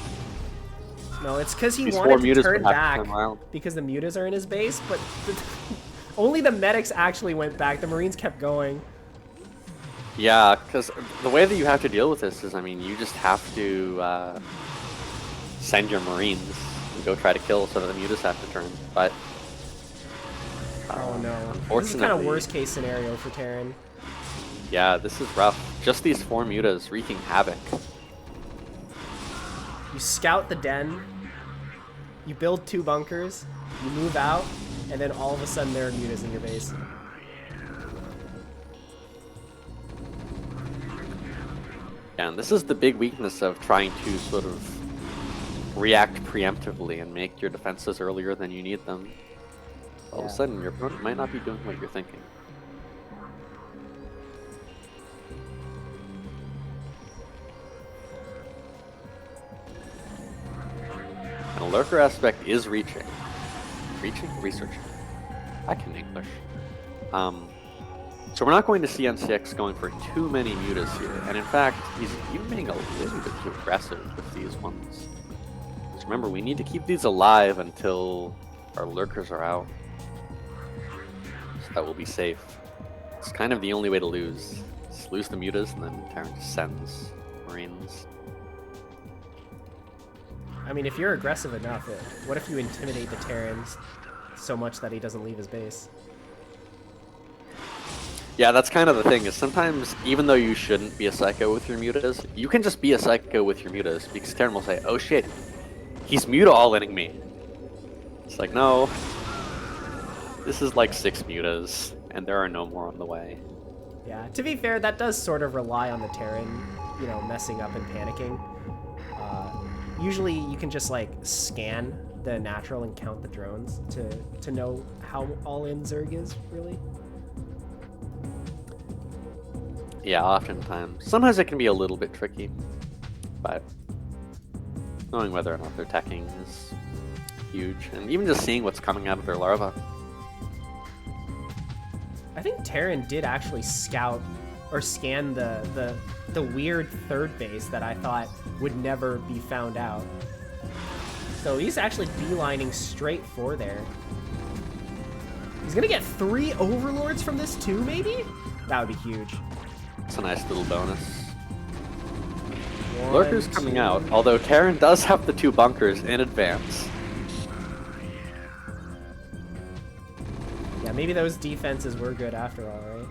No, it's because he These wanted 4 to mutas turn would have to back turn around. because the mutas are in his base, but only the medics actually went back. The Marines kept going. Yeah, because the way that you have to deal with this is, I mean, you just have to send your Marines and go try to kill so that the mutas have to turn. But Oh no. This is kind unfortunately, of worst case scenario for Terran. yeah, this is rough. Just these 4 mutas wreaking havoc. You scout the den, you build 2 bunkers, you move out, and then all of a sudden there are mutas in your base. Yeah, and this is the big weakness of trying to sort of react preemptively and make your defenses earlier than you need them. All of a Yeah. sudden, your opponent might not be doing what you're thinking. And a lurker aspect is reaching. Reaching? Researching. I can English. So we're not going to see NCX going for too many mutas here, and in fact, he's even being a little bit too aggressive with these ones. Because remember, we need to keep these alive until our lurkers are out. So that we'll be safe. It's kind of the only way to lose. Just lose the mutas, and then Terran just sends Marines. I mean, if you're aggressive enough, what if you intimidate the Terrans so much that he doesn't leave his base? Yeah, that's kind of the thing, is sometimes, even though you shouldn't be a psycho with your mutas, you can just be a psycho with your mutas, because Terran will say, oh shit, he's muta all-inning me. It's like, no. This is like 6 mutas, and there are no more on the way. Yeah, to be fair, that does sort of rely on the Terran, you know, messing up and panicking. Usually you can just, like, scan the natural and count the drones to know how all-in Zerg is, really. Yeah, oftentimes. Sometimes it can be a little bit tricky, but knowing whether or not they're teching is huge. And even just seeing what's coming out of their larva. I think Terran did actually scout or scan the weird third base that I thought would never be found out. So he's actually beelining straight for there. He's gonna get 3 overlords from this too, maybe? That would be huge. It's a nice little bonus. 1, Lurker's coming 2. out, although Terran does have the 2 bunkers in advance. Yeah, maybe those defenses were good after all, right?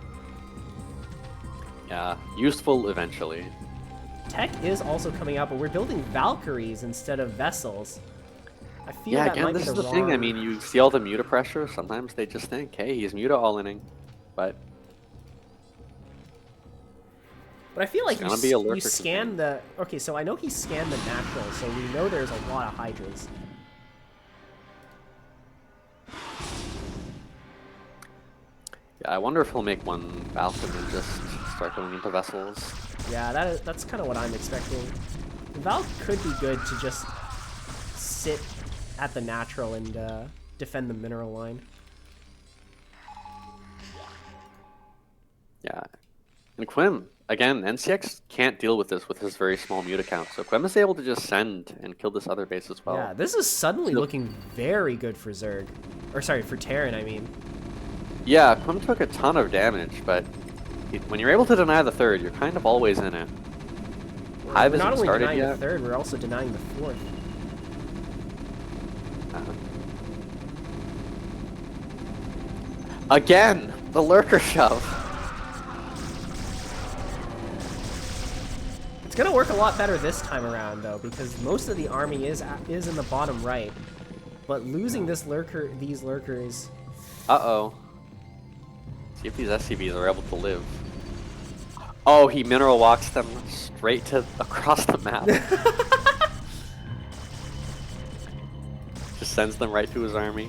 Yeah, useful eventually. Tech is also coming out, but we're building Valkyries instead of vessels. I feel Yeah, that again, might this be is the the thing. I wrong- mean, you see all the muta pressure. Sometimes they just think, hey, he's muta all-inning. But I feel like It's gonna be a you lurker scan contained. the... Okay, so I know he scanned the natural, so we know there's a lot of Hydras. yeah, I wonder if he'll make one Falcon and just start going into vessels. Yeah, that's kind of what I'm expecting. Valk could be good to just sit at the natural and defend the mineral line. Yeah. And Quim, again, NCX can't deal with this with his very small muta count. So Quim is able to just send and kill this other base as well. Yeah, this is suddenly So- looking very good for Zerg. Or sorry, for Terran, I mean. Yeah, Quim took a ton of damage, but when you're able to deny the third, you're kind of always in it. Hive We're not hasn't only started denying the yet. third, we're also denying the fourth. Again, the lurker shove. It's gonna work a lot better this time around, though, because most of the army is in the bottom right. But losing these lurkers... Uh-oh. See if these SCVs are able to live. Oh, he mineral walks them straight to across the map. Just sends them right to his army.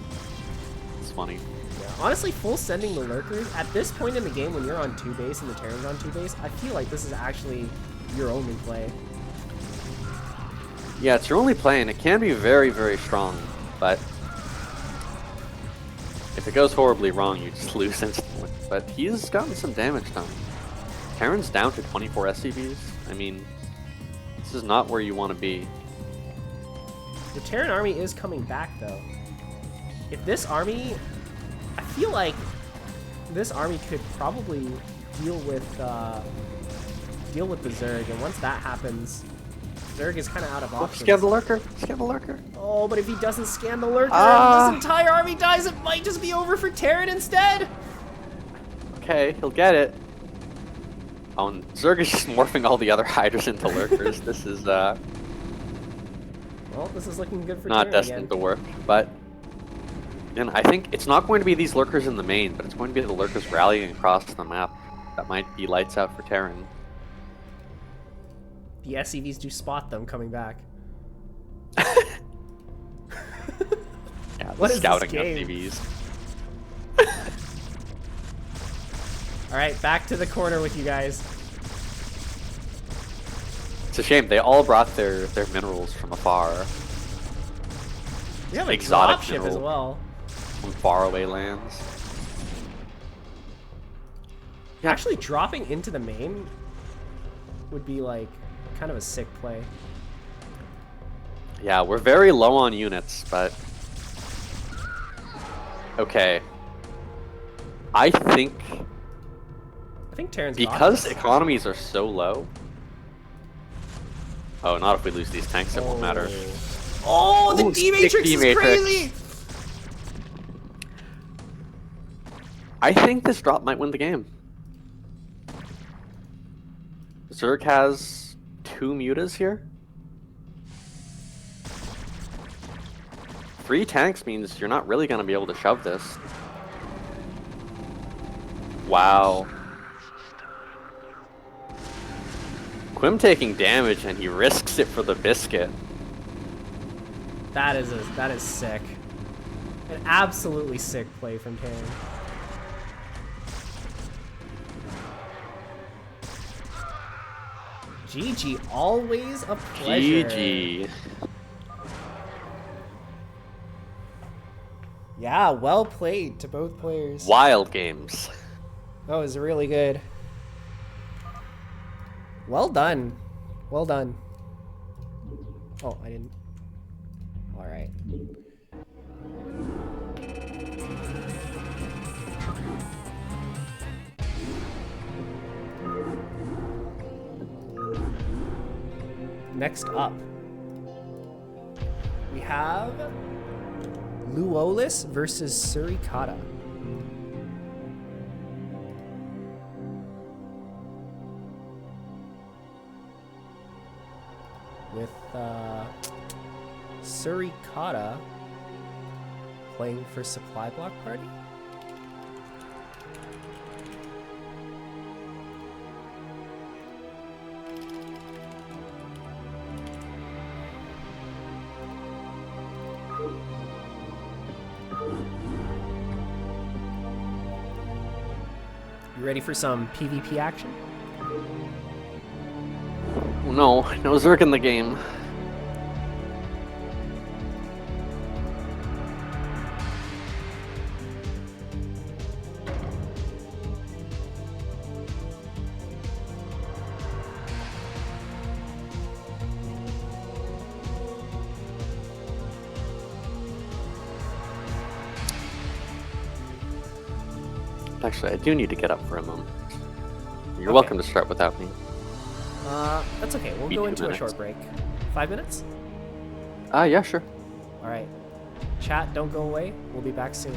It's funny. Yeah, honestly, full sending the lurkers, at this point in the game when you're on 2 base and the Terran's on 2 base, I feel like this is actually your only play. Yeah, it's your only play, and it can be very, very strong, but if it goes horribly wrong, you just lose instantly. But he's gotten some damage done. Terran's down to 24 SCVs. I mean, this is not where you want to be. The Terran army is coming back, though. If this army... I feel like this army could probably deal with the Zerg, and once that happens, Zerg is kind of out of options. Scan the lurker! Scan the lurker! Oh, but if he doesn't scan the lurker, Ah. and this entire army dies, it might just be over for Terran instead! Okay, he'll get it. Oh, and Zerg is just morphing all the other hydras into lurkers. This is Well, this is looking good for not Terran destined again. to work, but and I think it's not going to be these lurkers in the main, but it's going to be the lurkers rallying across the map. That might be lights out for Terran. The SCVs do spot them coming back. Yeah, What the is this scouting game? FTVs. Alright, back to the corner with you guys. It's a shame they all brought their minerals from afar, We have a Exotic dropship as mineral. well. from faraway lands. Yeah. Actually, dropping into the main would be like kind of a sick play. Yeah, we're very low on units, but okay. I think I think Terran's got because this. economies are so low. Oh, not if we lose these tanks, it won't matter. Oh, the Ooh, D-Matrix sick is D-Matrix. crazy! I think this drop might win the game. Zerg has 2 mutas here. 3 tanks means you're not really going to be able to shove this. Wow. Quim taking damage and he risks it for the biscuit. That is sick. An absolutely sick play from Terran. GG, always a pleasure. GG. Yeah, well played to both players. Wild games. That was really good. Well done. Well done. Oh, I didn't. All right. Next up, we have Luolis versus Suricatta. With Suricatta playing for Supply Block Party. You ready for some PvP action? No Zerg in the game. Actually, I do need to get up for a moment. You're Okay. welcome to start without me. That's okay. We'll Be go 2 into minutes. a short break. 5 minutes? Yeah, sure. All right. Chat, don't go away. We'll be back soon.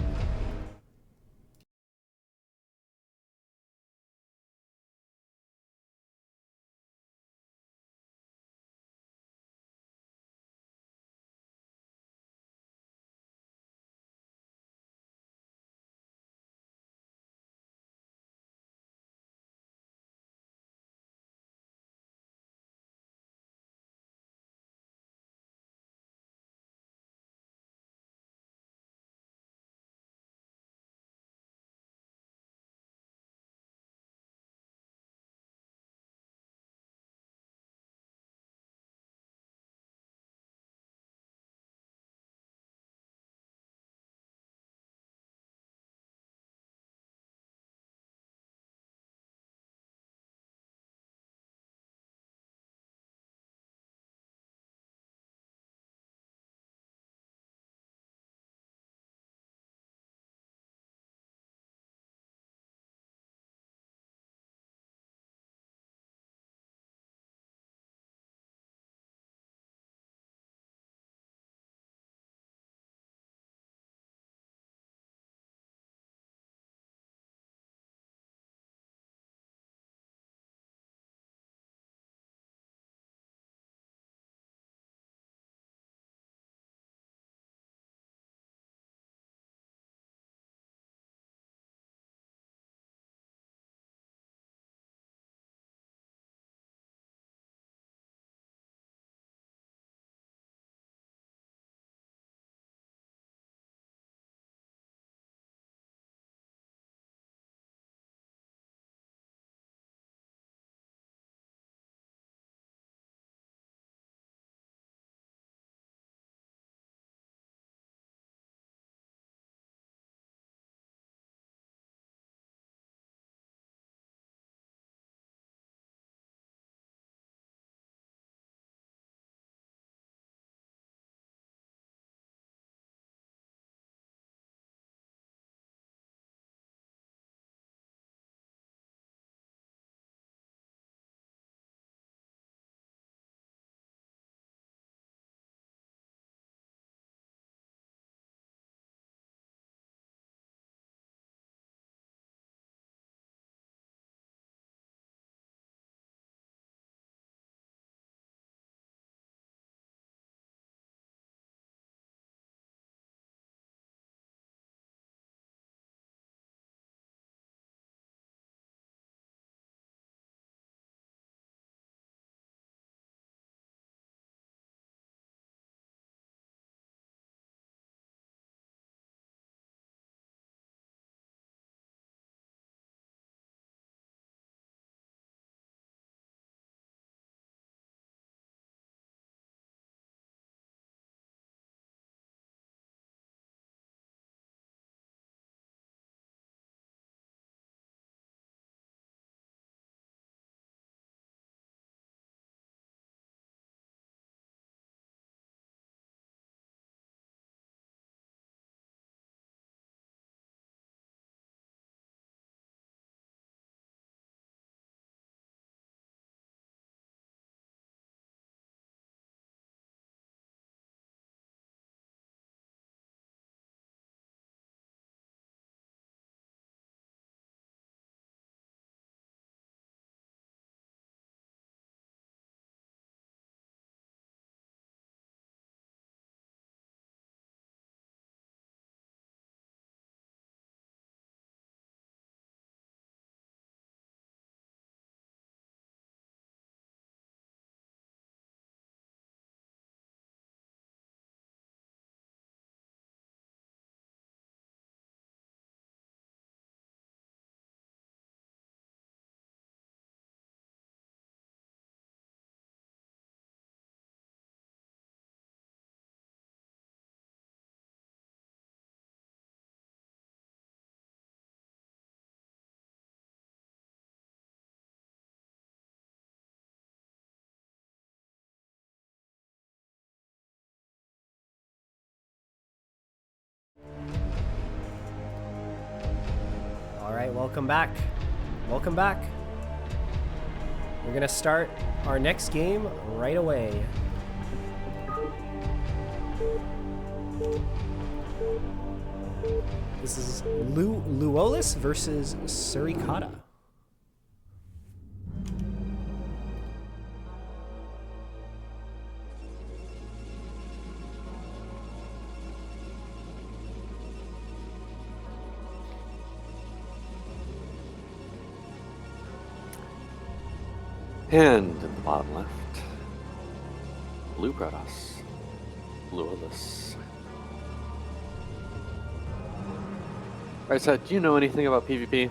right, welcome back. Welcome back. We're gonna start our next game right away. This is Luolis versus Suricatta. And in the bottom left, Blue Protoss, Luolis. Alright, so do you know anything about PvP?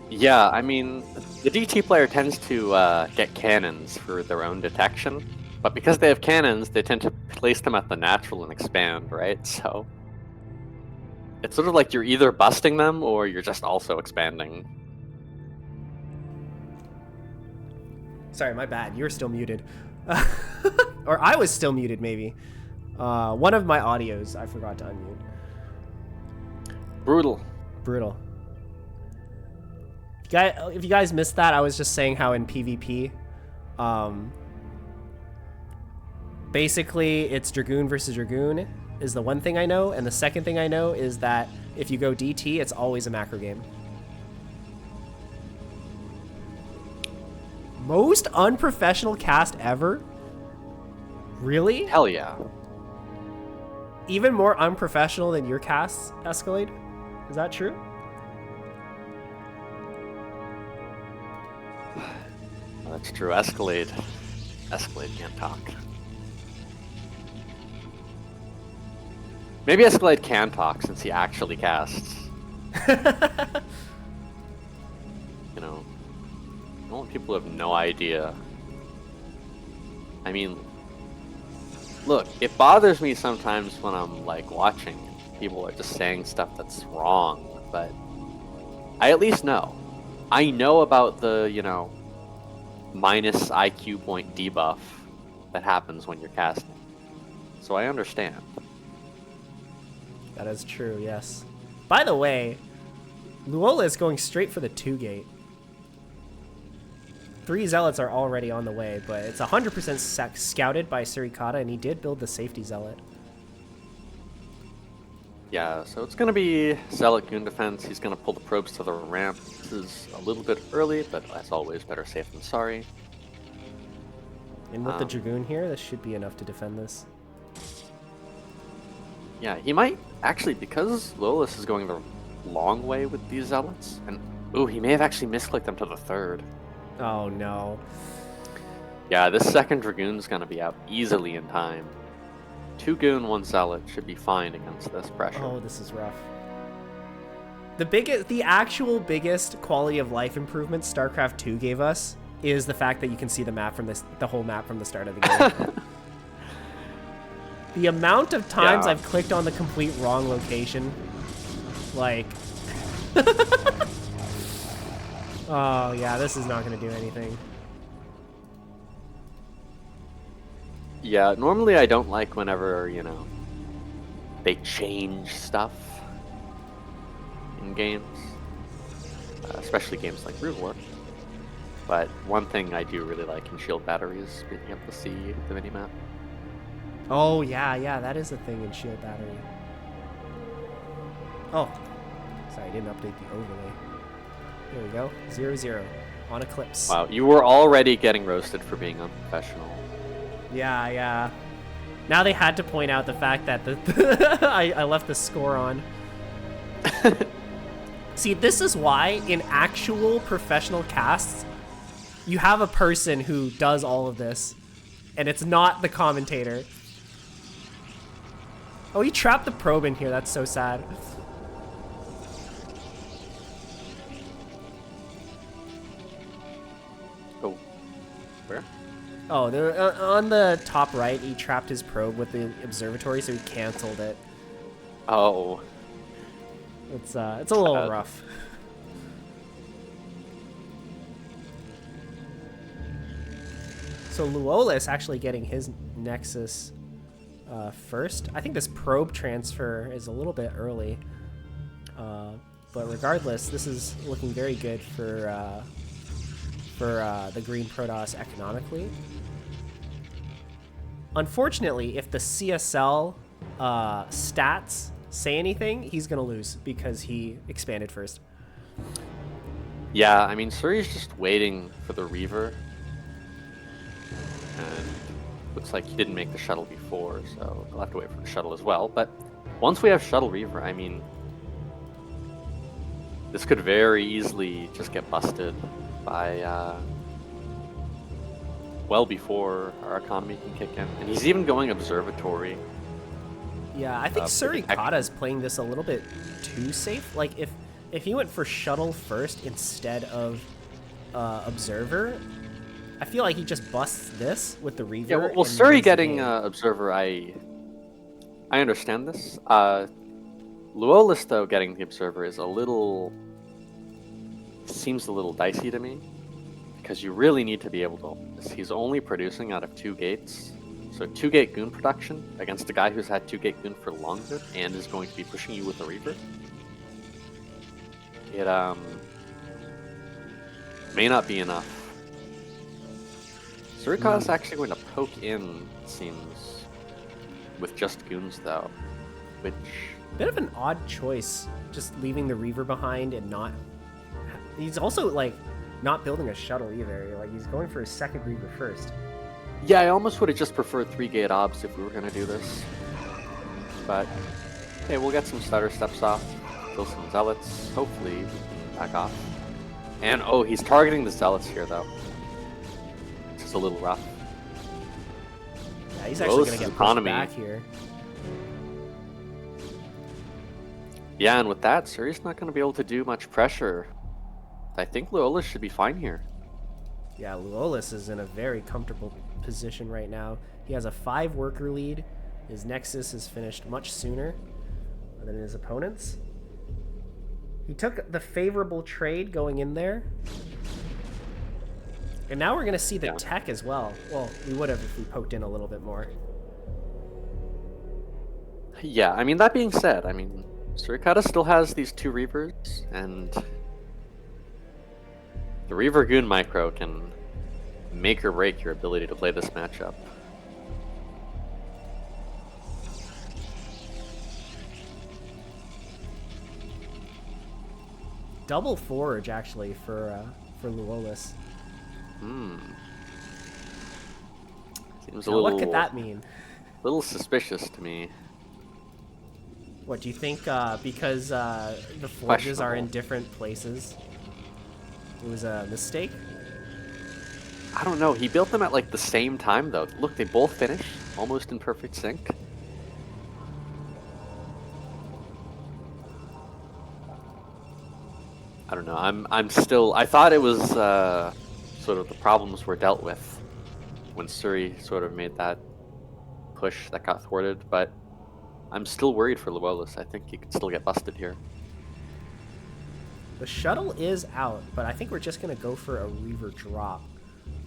Yeah, I mean, the DT player tends to get cannons for their own detection, but because they have cannons, they tend to place them at the natural and expand, right? So it's sort of like you're either busting them or you're just also expanding. Sorry, my bad. You're still muted. Or I was still muted, maybe. One of my audios I forgot to unmute. Brutal. Brutal. If you guys missed that, I was just saying how in PvP, basically it's Dragoon versus Dragoon is the one thing I know, and the second thing I know is that if you go DT, it's always a macro game. Most unprofessional cast ever? Really? Hell yeah. Even more unprofessional than your casts, Escalade? Is that true? That's true. Escalade can't talk. Maybe Escalade can talk since he actually casts. You know, I want people who have no idea. I mean, look, it bothers me sometimes when I'm like watching. People are just saying stuff that's wrong, but I at least know. I know about the, you know, minus IQ point debuff that happens when you're casting. So I understand. That is true, yes. By the way, Luolis is going straight for the 2-gate. 3 Zealots are already on the way, but it's 100% scouted by Suricatta, and he did build the safety Zealot. Yeah, so it's going to be Zealot Goon Defense. He's going to pull the probes to the ramp. This is a little bit early, but as always, better safe than sorry. And with the Dragoon here, this should be enough to defend this. Yeah, he might actually, because Luolis is going the long way with these Zealots, and ooh, he may have actually misclicked them to the 3rd. Oh no. Yeah, this second Dragoon's going to be out easily in time. 2 Goon, 1 Zealot should be fine against this pressure. Oh, this is rough. The actual biggest quality of life improvement StarCraft 2 gave us is the fact that you can see the map from the whole map from the start of the game. The amount of times I've clicked on the complete wrong location, like, oh yeah, this is not going to do anything. Yeah, normally I don't like whenever, you know, they change stuff in games, especially games like Brood War. But one thing I do really like in Shield Battery is being able to see the minimap. Oh yeah, that is a thing in Shield Battery. Oh, sorry, I didn't update the overlay. There we go, 0-0 on Eclipse. Wow, you were already getting roasted for being unprofessional. Yeah. Now they had to point out the fact that I left the score on. See, this is why in actual professional casts, you have a person who does all of this, and it's not the commentator. Oh, he trapped the probe in here. That's so sad. Oh, where? Oh, on the top right, he trapped his probe with the observatory, so he canceled it. Oh. It's a little rough. So Luolis actually getting his Nexus first. I think this probe transfer is a little bit early. But regardless, this is looking very good for the Green Protoss economically. Unfortunately, if the CSL stats say anything, he's gonna lose because he expanded first. Yeah, I mean, Suri's just waiting for the Reaver. And looks like he didn't make the shuttle before, so he'll have to wait for the shuttle as well. But once we have Shuttle Reaver, I mean, this could very easily just get busted by well before our economy can kick in. And he's even going Observatory. Yeah, I think Suricatta is playing this a little bit too safe. Like, if he went for Shuttle first instead of Observer, I feel like he just busts this with the Reaver. Yeah, well Suri getting Observer, I understand this. Luolis, though, getting the Observer is seems a little dicey to me, because you really need to be able to hold this. He's only producing out of 2 gates. So 2-gate Goon production against a guy who's had 2-gate Goon for longer and is going to be pushing you with a Reaver. It may not be enough. Suricatta's actually going to poke in, it seems, with just Goons though, which... Bit of an odd choice, just leaving the Reaver behind and not... He's also, like, not building a shuttle either. Like, he's going for his second Reaver first. Yeah, I almost would have just preferred 3-gate obs if we were going to do this. But, hey, we'll get some stutter steps off, kill some Zealots, hopefully we can back off. And, oh, he's targeting the Zealots here, though. It's just a little rough. Yeah, he's actually going to get pushed back here. Yeah, and with that, Suri's not going to be able to do much pressure. I think Luolis should be fine here. Yeah, Luolis is in a very comfortable position right now. He has a 5-worker lead. His Nexus is finished much sooner than his opponents. He took the favorable trade going in there. And now we're going to see the tech as well. Well, we would have if we poked in a little bit more. Yeah, I mean, that being said, I mean, Suricatta still has these 2 Reavers, and the Reaver Goon micro can make or break your ability to play this matchup. Double forge actually for Luolis. Seems Now, a little. what could that mean? A little suspicious to me. What do you think? Because the forges are in different places, it was a mistake? I don't know. He built them at like the same time though. Look, they both finished almost in perfect sync. I don't know. I'm still. I thought it was sort of the problems were dealt with when Suri sort of made that push that got thwarted, but I'm still worried for Luolis. I think he could still get busted here. The shuttle is out, but I think we're just gonna go for a Reaver drop.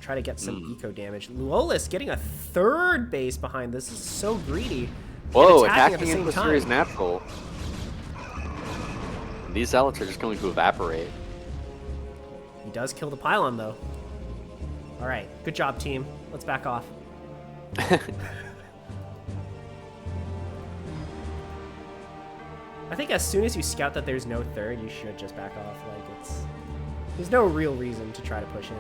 Try to get some eco damage. Luolis getting a 3rd base behind this is so greedy. Whoa, attacking attacking into Suri's natural. And these Zealots are just going to evaporate. He does kill the pylon though. Alright, good job team. Let's back off. I think as soon as you scout that there's no 3rd, you should just back off. Like, there's no real reason to try to push in.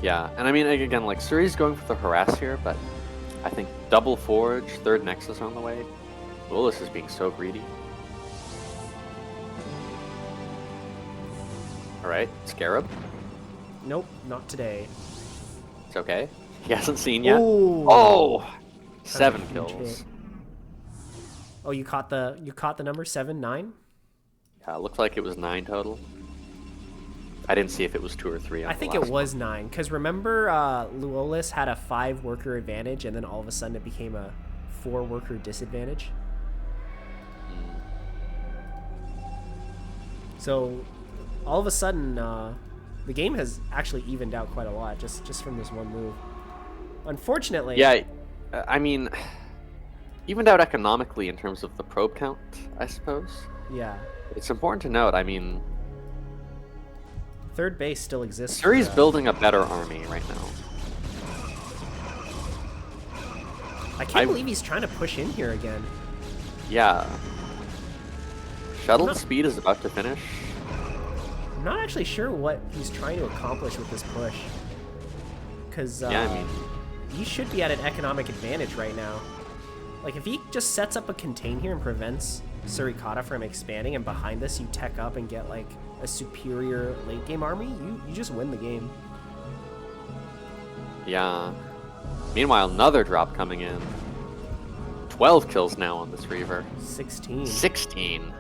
Yeah, and I mean, again, like, Suri's going for the harass here, but I think double Forge, third Nexus on the way. Luolis is being so greedy. Alright, Scarab. Nope, not today. It's okay. He hasn't seen yet. Ooh. Oh! 7 Huge kills. hit. Oh, you caught the number 7, 9? Yeah, it looked like it was 9 total. I didn't see if it was 2 or 3. I think it was 9, because remember Luolis had a 5-worker advantage, and then all of a sudden it became a 4-worker disadvantage? So, all of a sudden, the game has actually evened out quite a lot, just from this one move. Unfortunately... Yeah, I mean, evened out economically in terms of the probe count, I suppose. Yeah. It's important to note, I mean... Third base still exists. Suri's building a better army right now. I can't believe he's trying to push in here again. Yeah. Shuttle speed is about to finish. I'm not actually sure what he's trying to accomplish with this push. Because yeah, I mean... he should be at an economic advantage right now. Like, if he just sets up a contain here and prevents Suricatta from expanding, and behind this you tech up and get, like, a superior late game army, you just win the game. Yeah. Meanwhile, another drop coming in. 12 kills now on this Reaver. 16. 16.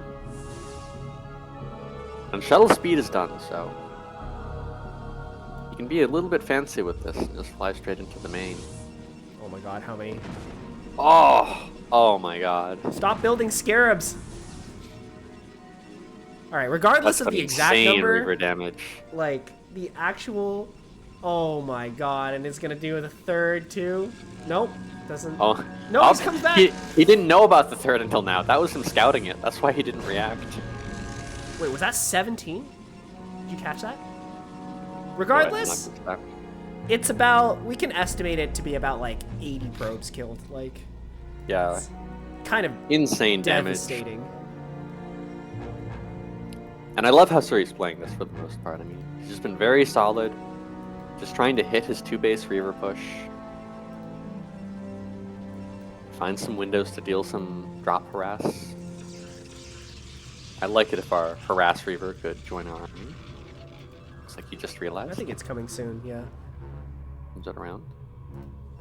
And shuttle speed is done, so you can be a little bit fancy with this and just fly straight into the main. Oh my god, how many? Oh my god. Stop building scarabs! Alright, regardless of the exact number, Reaver damage. like, the actual... Oh my god, and it's gonna do the third too? Nope, doesn't... Oh. No, he comes back! He didn't know about the third until now. That was him scouting it. That's why he didn't react. Wait, was that 17? Did you catch that? Regardless, it's about... We can estimate it to be about, like, 80 probes killed. Like, yeah. it's kind of insane damage. devastating. And I love how Suri's playing this for the most part. I mean, he's just been very solid. Just trying to hit his 2-base Reaver push. Find some windows to deal some drop harass. I'd like it if our harass Reaver could join our army. Looks like he just realized. I think it's coming soon, yeah. Comes it around.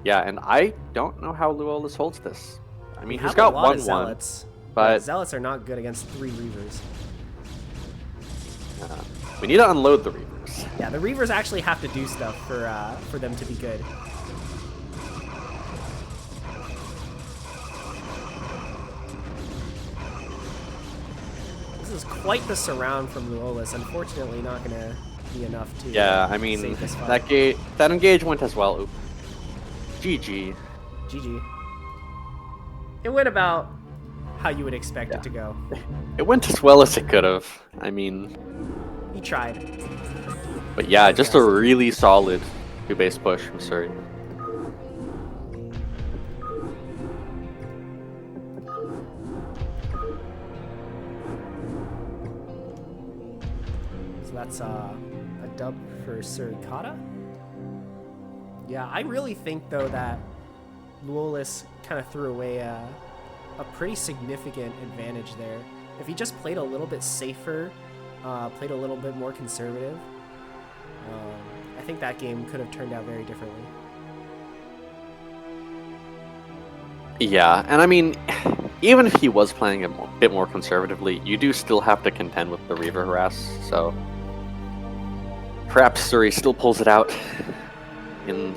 Yeah, and I don't know how Luolis holds this. I mean, he's have got a lot of 1-1, zealots, but zealots are not good against 3 Reavers. we need to unload the Reavers. Yeah, the Reavers actually have to do stuff for them to be good. This is quite the surround from Luolis. Unfortunately, not going to be enough to Yeah, I mean, save this fight. that engage went as well. Oop. GG. GG. It went about how you would expect it to go. It went as well as it could have. I mean... He tried. But yeah, just a really solid 2-base push from Suri. So that's a dub for Suricatta. Yeah, I really think, though, that Luolis kind of threw away a pretty significant advantage there. If he just played a little bit safer, played a little bit more conservative, I think that game could have turned out very differently. Yeah, and I mean, even if he was playing a bit more conservatively, you do still have to contend with the Reaver harass, so perhaps Suri still pulls it out in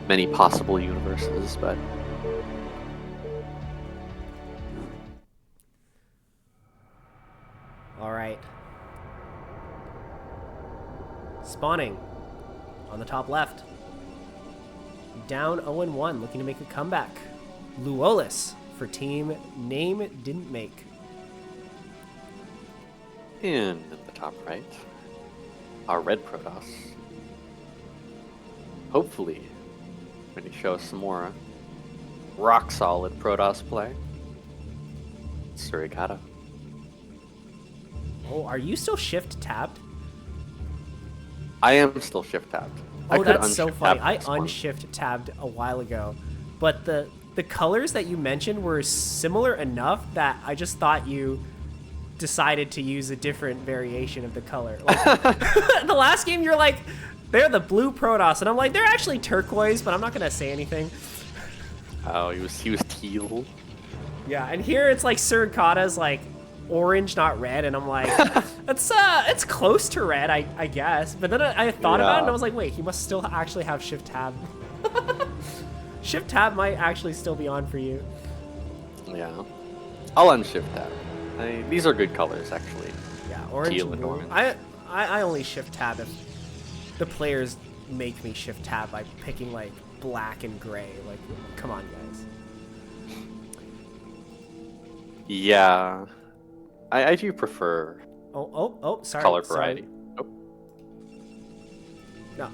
many possible universes, but... Alright. Spawning on the top left. Down 0-1, looking to make a comeback. Luolis for team name didn't make. In the top right, our red Protoss. Hopefully, going to show us some more rock solid Protoss play. Suricatta. Oh, are you still shift tabbed? I am still shift tabbed. Oh, could that's so unshift funny. tab I this one. unshift tabbed a while ago, but the colors that you mentioned were similar enough that I just thought you decided to use a different variation of the color. Like, the last game, you're like, they're the blue Protoss, and I'm like, they're actually turquoise, but I'm not gonna say anything. Oh, he was teal. Yeah, and here it's like Suricatta's like orange, not red, and I'm like, it's close to red, I guess. But then I thought about it, and I was like, wait, he must still actually have shift tab. Shift tab might actually still be on for you. Yeah. I'll unshift tab. These are good colors, actually. Yeah, orange Teal and and blue. orange. I only shift tab if the players make me shift tab by picking like black and gray. Like, come on, guys. Yeah. I do prefer Oh, sorry. color sorry. variety. Oh, No,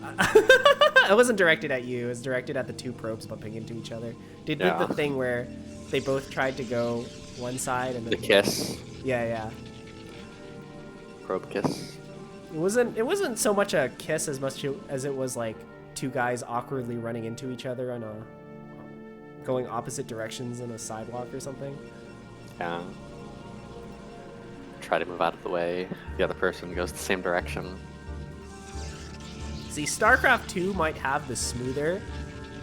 it wasn't directed at you. It was directed at the two probes bumping into each other. They did Yeah. the thing where they both tried to go one side and then the kiss. Yeah. Probe kiss. It wasn't so much a kiss as much as it was like two guys awkwardly running into each other on a going opposite directions in a sidewalk or something. Yeah. Try to move out of the way. The other person goes the same direction. See, StarCraft 2 might have the smoother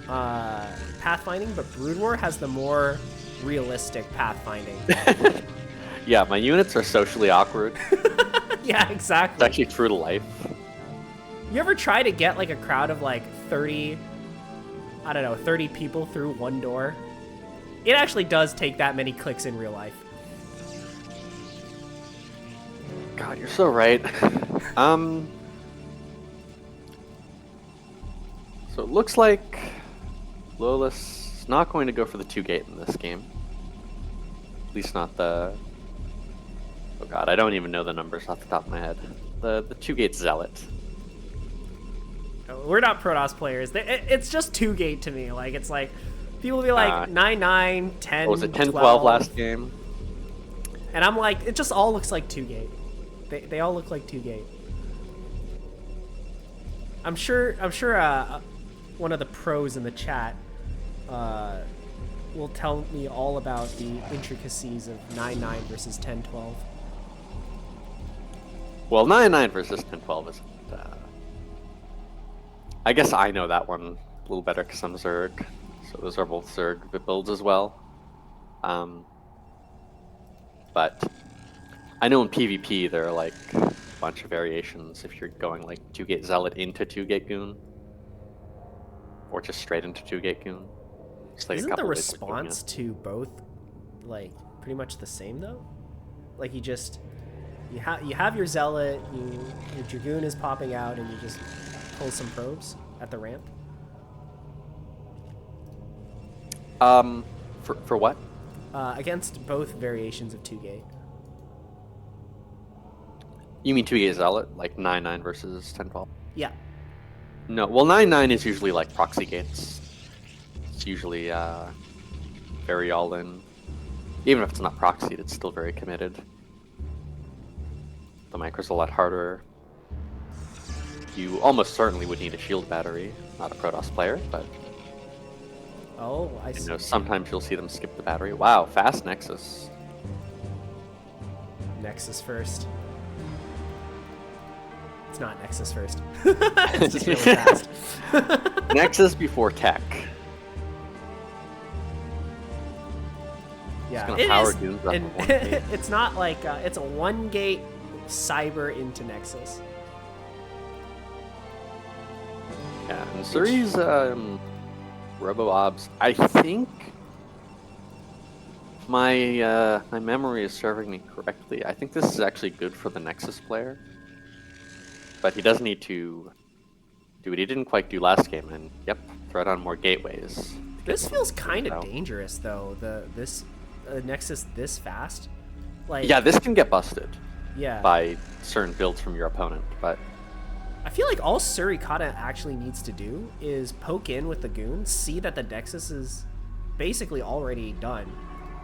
pathfinding, but Brood War has the more realistic pathfinding. Yeah, my units are socially awkward. Yeah, It's exactly. actually true to life. You ever try to get like a crowd of like 30 people through one door? It actually does take that many clicks in real life. God, you're so right. So it looks like Luolis is not going to go for the 2-gate in this game. At least not the... Oh god, I don't even know the numbers off the top of my head. The 2-gate Zealot. We're not Protoss players. It's just 2-gate to me. Like, it's like, people be like 9-9, 10, What was it, 10-12 12, last game? and I'm like, it just all looks like 2-gate. They all look like 2-gate. I'm sure one of the pros in the chat will tell me all about the intricacies of 9-9 versus 10-12. Well, 9-9 versus 10-12 isn't... I guess I know that one a little better because I'm Zerg. So those are both Zerg builds as well. But I know in PvP there are like a bunch of variations if you're going like 2-gate Zealot into 2-gate Goon. Or just straight into 2-gate Goon. Just, like, a Isn't the couple ways of doing response to both like pretty much the same though? Like you have your Zealot, your Dragoon is popping out, and you just pull some probes at the ramp. For what? Against both variations of 2-gate. You mean 2-gate Zealot? Like 9-9 versus 10-12? Yeah. No, well 9-9 is usually like proxy gates. It's usually very all-in. Even if it's not proxied, it's still very committed. The micro's a lot harder. You almost certainly would need a shield battery. Not a Protoss player, but Oh, I see. you know, sometimes you'll see them skip the battery. Wow, fast Nexus. Nexus first. It's not Nexus first. It's just really fast. Nexus before tech. Yeah, gonna it power is, Goons up and with 1 gate. it's not like it's a 1-gate cyber into Nexus. Yeah, and Suri's Robo-Obs, I think my my memory is serving me correctly. I think this is actually good for the Nexus player. But he does need to do what he didn't quite do last game, and yep, thread on more gateways. This feels kind of out. dangerous though. This Nexus this fast. Like Yeah, this can get busted yeah. by certain builds from your opponent, but I feel like all Suricatta actually needs to do is poke in with the goon, see that the Nexus is basically already done,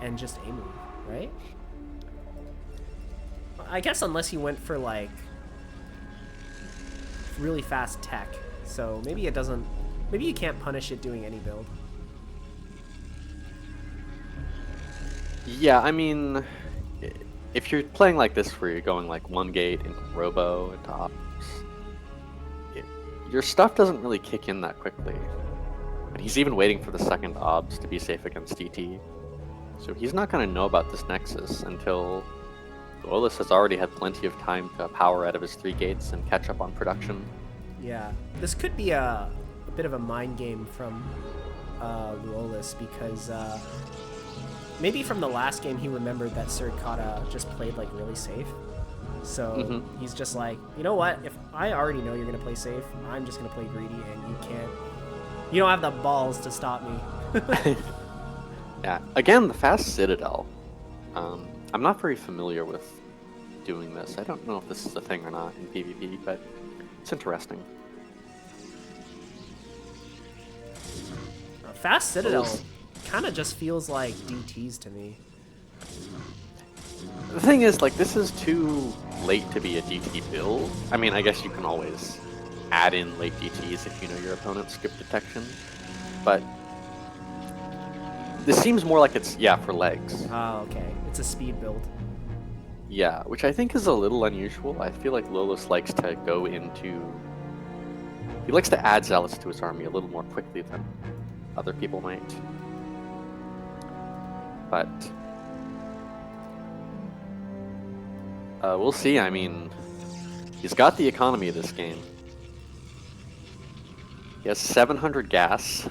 and just aim move, right? I guess unless he went for like really fast tech, So maybe it doesn't... Maybe you can't punish it doing any build. Yeah, I mean, if you're playing like this where you're going like one gate into Robo into Ops, your stuff doesn't really kick in that quickly. And he's even waiting for the second Obs to be safe against DT. So he's not going to know about this Nexus until Luolis has already had plenty of time to power out of his 3 gates and catch up on production. Yeah, this could be a bit of a mind game from Luolis because maybe from the last game he remembered that Suricatta just played like really safe. So he's just like, you know what? If I already know you're gonna play safe, I'm just gonna play greedy, and you don't have the balls to stop me. Yeah, again, the fast Citadel. I'm not very familiar with doing this. I don't know if this is a thing or not in PvP, but it's interesting. Fast Citadel kind of just feels like DTs to me. The thing is, like, this is too late to be a DT build. I mean, I guess you can always add in late DTs if you know your opponent's skip detection, but this seems more like it's, yeah, for legs. Oh, okay. It's a speed build. Yeah, which I think is a little unusual. I feel like Luolis likes to go into... He likes to add zealots to his army a little more quickly than other people might. But we'll see. I mean, he's got the economy of this game. He has 700 gas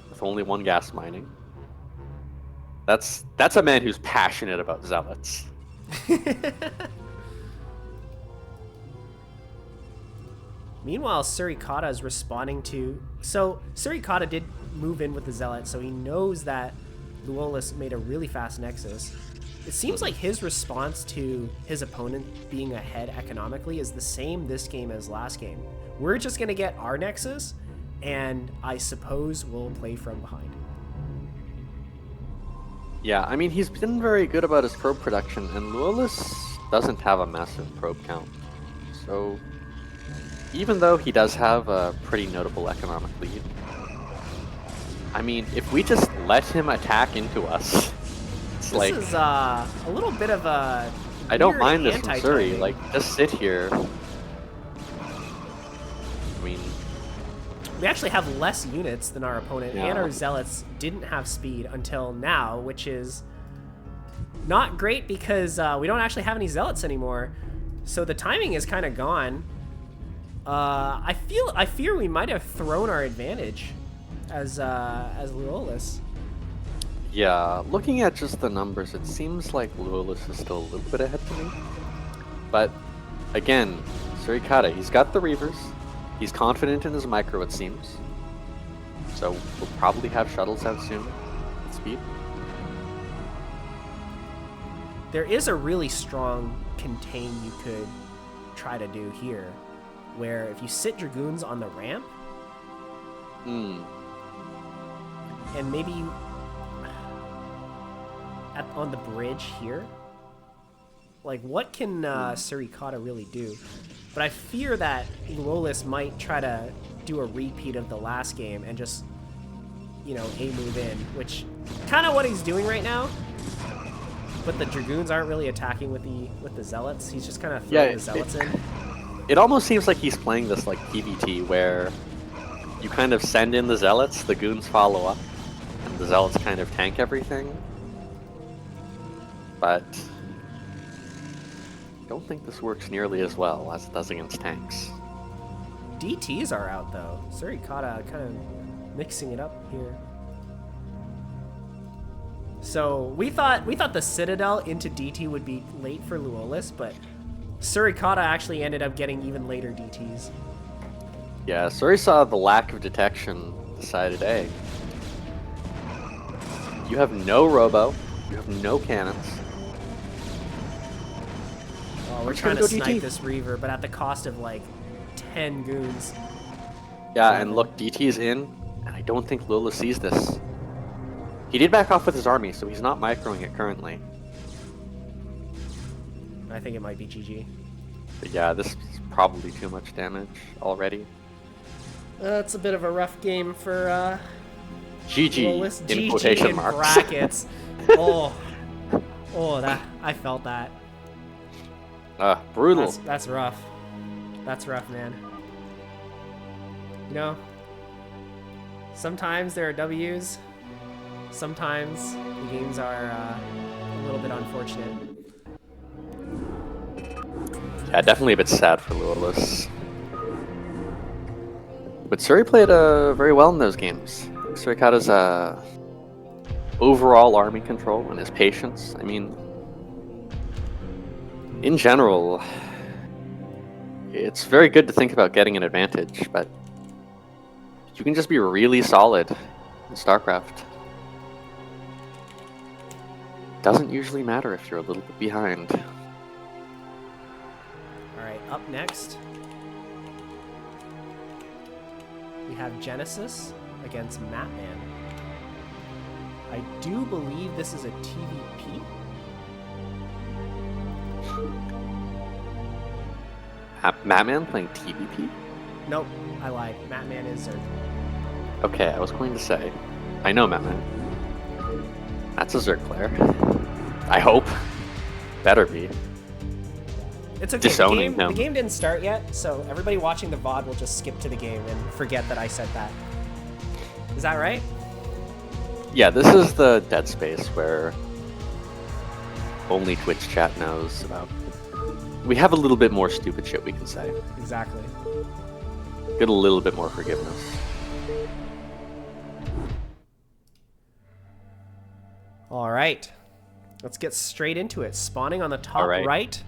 with only 1 gas mining. That's a man who's passionate about zealots. Meanwhile, Suricatta is responding to... So, Suricatta did move in with the Zealot, so he knows that Luolis made a really fast Nexus. It seems like his response to his opponent being ahead economically is the same this game as last game. We're just going to get our Nexus, and I suppose we'll play from behind. Yeah, I mean, he's been very good about his probe production, and Luolis doesn't have a massive probe count. So... even though he does have a pretty notable economic lead, I mean, if we just let him attack into us, it's this like... This is a little bit of a... I don't mind this from Suri, like, just sit here. I mean... We actually have less units than our opponent, Yeah. and our Zealots didn't have speed until now, which is not great because we don't actually have any Zealots anymore. So the timing is kind of gone. I fear we might have thrown our advantage as Luolis. Yeah, looking at just the numbers, it seems like Luolis is still a little bit ahead to me. But, again, Suricatta, he's got the Reavers. He's confident in his micro, it seems. So we'll probably have shuttles out soon with speed. There is a really strong contain you could try to do here, where if you sit Dragoons on the ramp, and maybe you on the bridge here, like what can Suricatta really do? But I fear that Luolis might try to do a repeat of the last game and just, you know, A move in, which kind of what he's doing right now. But the Dragoons aren't really attacking with the Zealots. He's just kind of throwing the Zealots in. It almost seems like he's playing this like PvT, where you kind of send in the Zealots, the Goons follow up, and the Zealots kind of tank everything. But I don't think this works nearly as well as it does against tanks. DTs are out though. Suricatta kind of mixing it up here. So we thought the Citadel into DT would be late for Luolis, but Suricatta actually ended up getting even later DTs. Yeah, Suri saw the lack of detection, decided, hey, you have no robo, you have no cannons. Oh, we're trying to snipe this Reaver, but at the cost of like 10 goons. Yeah, and look, DT's in, and I don't think Luolis sees this. He did back off with his army, so he's not microing it currently. I think it might be GG. But yeah, this is probably too much damage already. That's a bit of a rough game for GG Luolis. in GG quotation in marks. brackets. Oh, that I felt that. Brutal. That's rough. That's rough, man. You know, sometimes there are W's. Sometimes the games are a little bit unfortunate. Yeah, definitely a bit sad for Luolis. But Suri played very well in those games. Suricatta's overall army control and his patience. I mean, in general, it's very good to think about getting an advantage, but you can just be really solid in Starcraft. Doesn't usually matter if you're a little bit behind. Alright, up next, we have Genesis against Mattman. I do believe this is a TVP. Mattman playing TVP? Nope, I lied. Mattman is Zerg. Okay, I was going to say, I know Mattman. That's a Zerg player. I hope. Better be. It's okay. Disowning The him. game didn't start yet, so everybody watching the VOD will just skip to the game and forget that I said that. Is that right? Yeah, this is the dead space where only Twitch chat knows about. We have a little bit more stupid shit we can say. Exactly. Get a little bit more forgiveness. All right. Let's get straight into it. Spawning on the top right. right,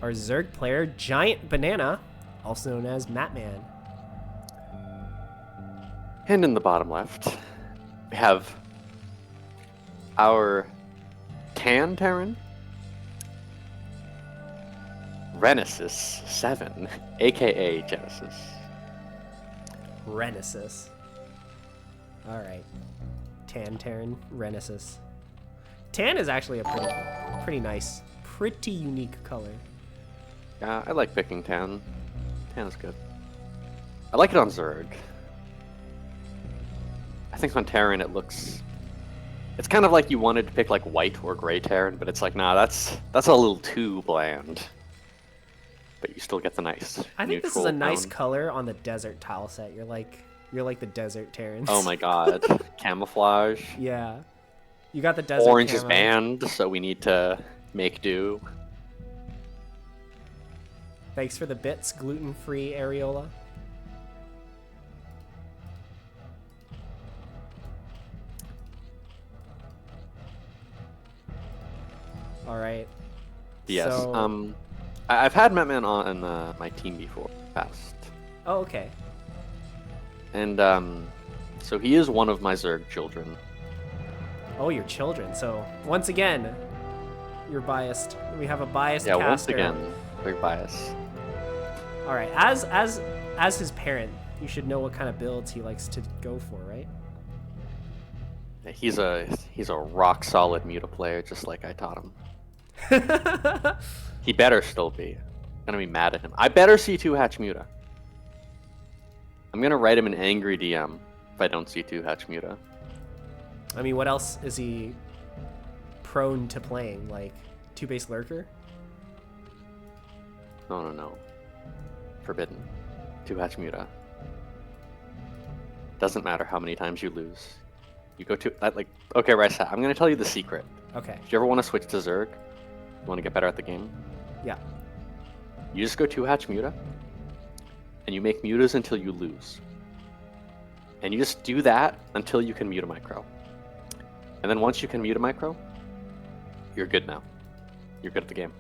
our Zerg player, Giant Banana, also known as Mattman. And in the bottom left, we have our Tan Terran, Renesis 7, aka Genesis. Renesis. All right. Tan Terran Renesis. Tan is actually a pretty nice, pretty unique color. Yeah, I like picking Tan. Tan is good. I like it on Zerg. I think on Terran it looks... It's kind of like you wanted to pick like white or gray Terran, but it's like, nah, that's a little too bland. But you still get the nice I think this is neutral a nice tone. color on the desert tile set. You're like the desert Terrans. Oh my god. Camouflage. Yeah. You got the desert Orange is camo. banned, so we need to make do. Thanks for the bits, gluten-free areola. All right. Yes. So- I've had Mattman on my team before, past. Oh, okay. And so he is one of my Zerg children. Oh, your children. So once again, you're biased. We have a biased Yeah, caster. once again, big bias. All right. As his parent, you should know what kind of builds he likes to go for, right? Yeah, he's a rock solid Muta player, just like I taught him. He better still be. I'm gonna be mad at him. I better see 2-hatch Muta. I'm gonna write him an angry DM if I don't see 2-hatch Muta. I mean, what else is he prone to playing? Like 2-base lurker? No. Forbidden. 2-hatch Muta. Doesn't matter how many times you lose. You go to that, like, okay, RiceHat, I'm gonna tell you the secret. Okay. If you ever want to switch to Zerg, you want to get better at the game, Yeah. you just go 2-hatch Muta, and you make Mutas until you lose. And you just do that until you can Muta Micro. And then once you can Muta Micro, you're good now. You're good at the game.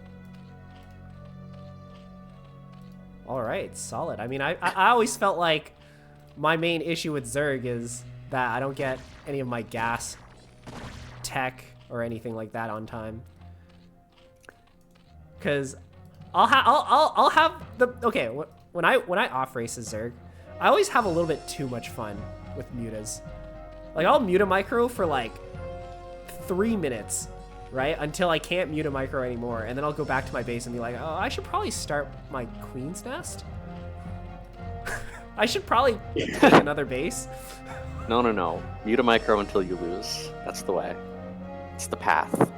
All right. Solid. I mean, I always felt like my main issue with Zerg is that I don't get any of my gas tech or anything like that on time. Cause I'll have the okay when I off race a Zerg, I always have a little bit too much fun with mutas. Like I'll Muta Micro for like 3 minutes, right, until I can't Muta Micro anymore, and then I'll go back to my base and be like, oh, I should probably start my Queen's Nest. I should probably take another base. No, no, no. Mute a micro until you lose. That's the way. It's the path.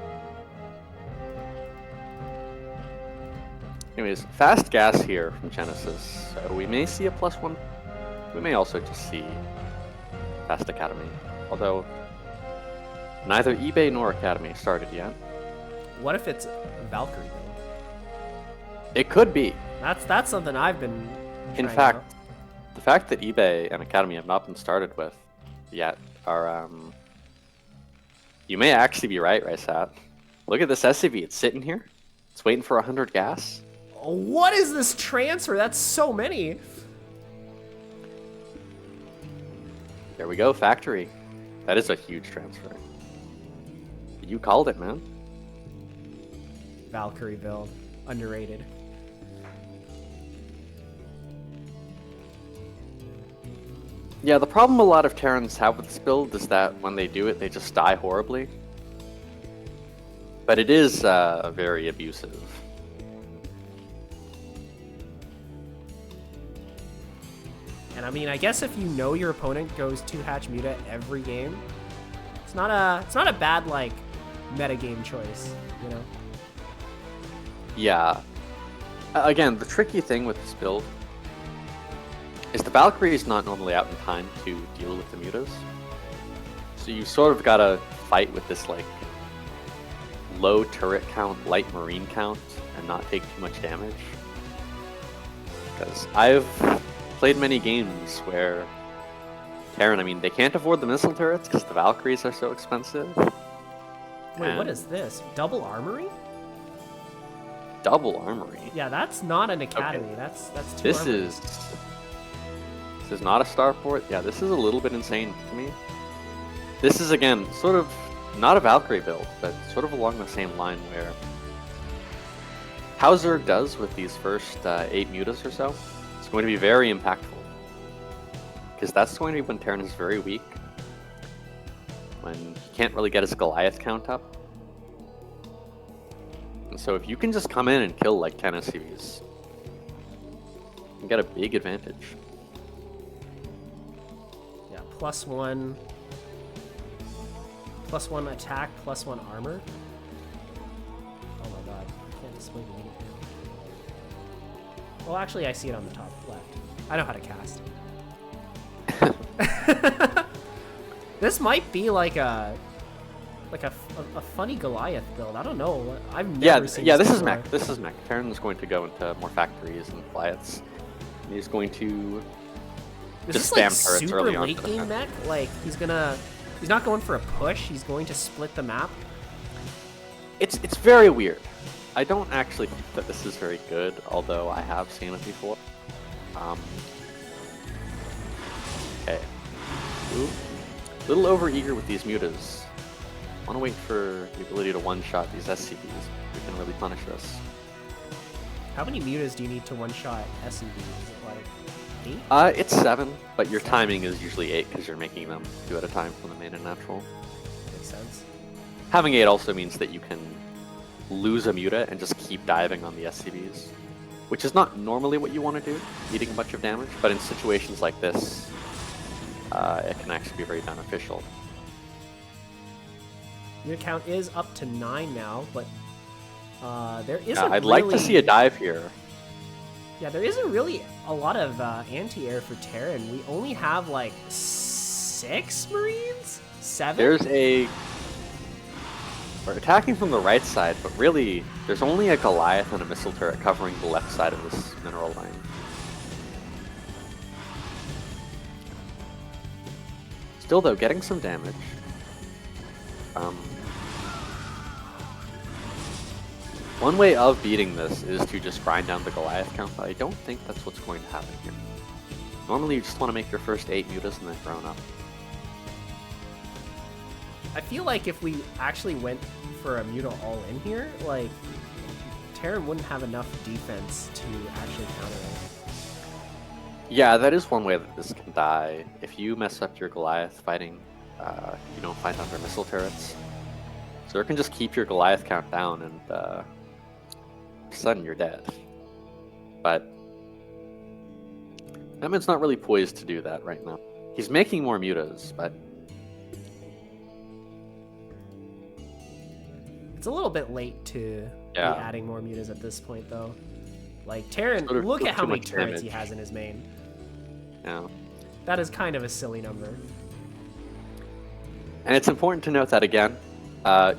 Anyways, fast gas here from Genesis. So we may see a +1. We may also just see Fast Academy. Although, neither eBay nor Academy started yet. What if it's Valkyrie build? It could be. That's something I've been In trying fact, out. the fact that eBay and Academy have not been started with yet are, you may actually be right, RiceHat. Look at this SCV. It's sitting here. It's waiting for 100 gas. What is this transfer? That's so many. There we go, factory. That is a huge transfer. You called it, man. Valkyrie build. Underrated. Yeah, the problem a lot of Terrans have with this build is that when they do it, they just die horribly. But it is very abusive. And I mean, I guess if you know your opponent goes 2-hatch muta every game, it's not a bad like metagame choice, you know? Yeah. Again, the tricky thing with this build is the Valkyrie is not normally out in time to deal with the mutas. So you sort of gotta fight with this like low turret count, light marine count, and not take too much damage. Because I've played many games where Terran, I mean, they can't afford the missile turrets because the Valkyries are so expensive. Wait, what is this? Double armory? Double armory? Yeah, that's not an academy. Okay. That's two This armories. is not a starport. Yeah, this is a little bit insane to me. This is, again, sort of not a Valkyrie build, but sort of along the same line where Hazorath does with these first 8 mutas or so. It's going to be very impactful. Because that's going to be when Terran is very weak. When he can't really get his Goliath count up. And so if you can just come in and kill like 10 SCVs, you can get a big advantage. Yeah, +1 attack, +1 armor. Oh my god, I can't display the mini Well, actually, I see it on the top left. I know how to cast. This might be like a funny Goliath build. I don't know. I've never seen. Yeah, this is before. mech. This is mech. Terran is going to go into more factories and Goliaths. And he's going to Is just this like spam turrets super early on. late game mech? Like he's not going for a push. He's going to split the map. It's very weird. I don't actually think that this is very good, although I have seen it before. Okay. Ooh. A little over-eager with these mutas. Want to wait for the ability to one-shot these SCVs. We can really punish this. How many mutas do you need to one-shot SCV? Is it like 8? It's 7, but your timing is usually 8 because you're making them 2 at a time from the main and natural. Makes sense. Having 8 also means that you can lose a muta and just keep diving on the SCVs, which is not normally what you want to do, eating a bunch of damage, but in situations like this, it can actually be very beneficial. Your count is up to 9 now, but there isn't I'd like to see a dive here. Yeah, there isn't really a lot of anti-air for Terran. We only have like 6 Marines? 7? There's we're attacking from the right side, but really, there's only a Goliath and a missile turret covering the left side of this mineral line. Still though, getting some damage. One way of beating this is to just grind down the Goliath count, but I don't think that's what's going to happen here. Normally you just want to make your first 8 mutas and then grown up. I feel like if we actually went for a muta all in here, like, Terran wouldn't have enough defense to actually counter it. Yeah, that is one way that this can die. If you mess up your Goliath fighting, you don't fight under missile turrets. So it can just keep your Goliath count down and all of a sudden you're dead. But Mattman's not really poised to do that right now. He's making more mutas, but It's a little bit late to be adding more mutas at this point, though. Like, Terran, Sort of look at how too many much turrets he damage. has in his main. yeah. That is kind of a silly number. And it's important to note that again,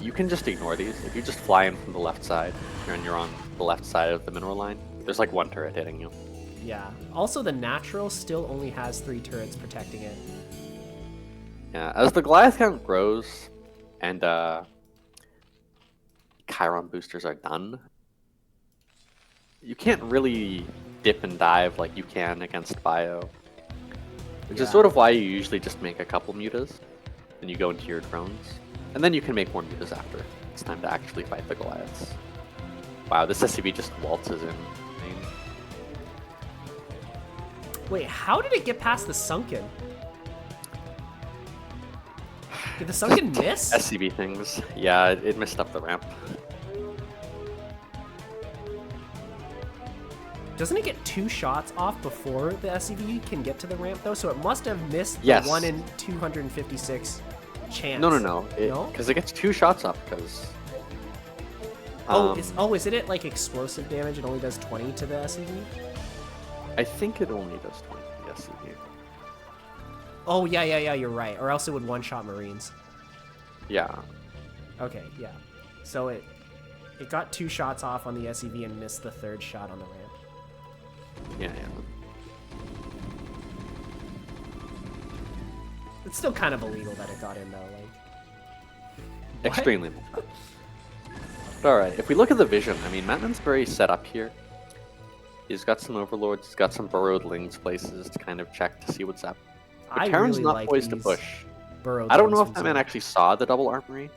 you can just ignore these. If you just fly in from the left side, and you're on the left side of the mineral line, there's like one turret hitting you. Yeah. Also, the natural still only has 3 turrets protecting it. Yeah, as the Goliath count grows, and Chiron boosters are done, you can't really dip and dive like you can against Bio. Which is sort of why you usually just make a couple mutas, and you go into your drones. And then you can make more mutas after. It's time to actually fight the Goliaths. Wow, this SCV just waltzes in. Wait, how did it get past the Sunken? Did the Sunken miss? SCV things. Yeah, it missed up the ramp. Doesn't it get 2 shots off before the SCV can get to the ramp, though? So it must have missed Yes. the 1 in 256 chance. No. No? Because it gets 2 shots up, because... Isn't it like explosive damage? It only does 20 to the SCV? I think it only does 20 to the SCV. Oh, yeah, you're right. Or else it would one-shot Marines. Yeah. Okay, yeah. So it got 2 shots off on the SCV and missed the 3rd shot on the ramp. Yeah. It's still kind of illegal that it got in, though. Like, what? Extremely. Alright, if we look at the vision, I mean, Mattman's very set up here. He's got some overlords, he's got some burrowed lings places to kind of check to see what's up. But Terran's really not like poised to these push. burrowed I don't know lings if from Mattman Zone. actually saw the double armory,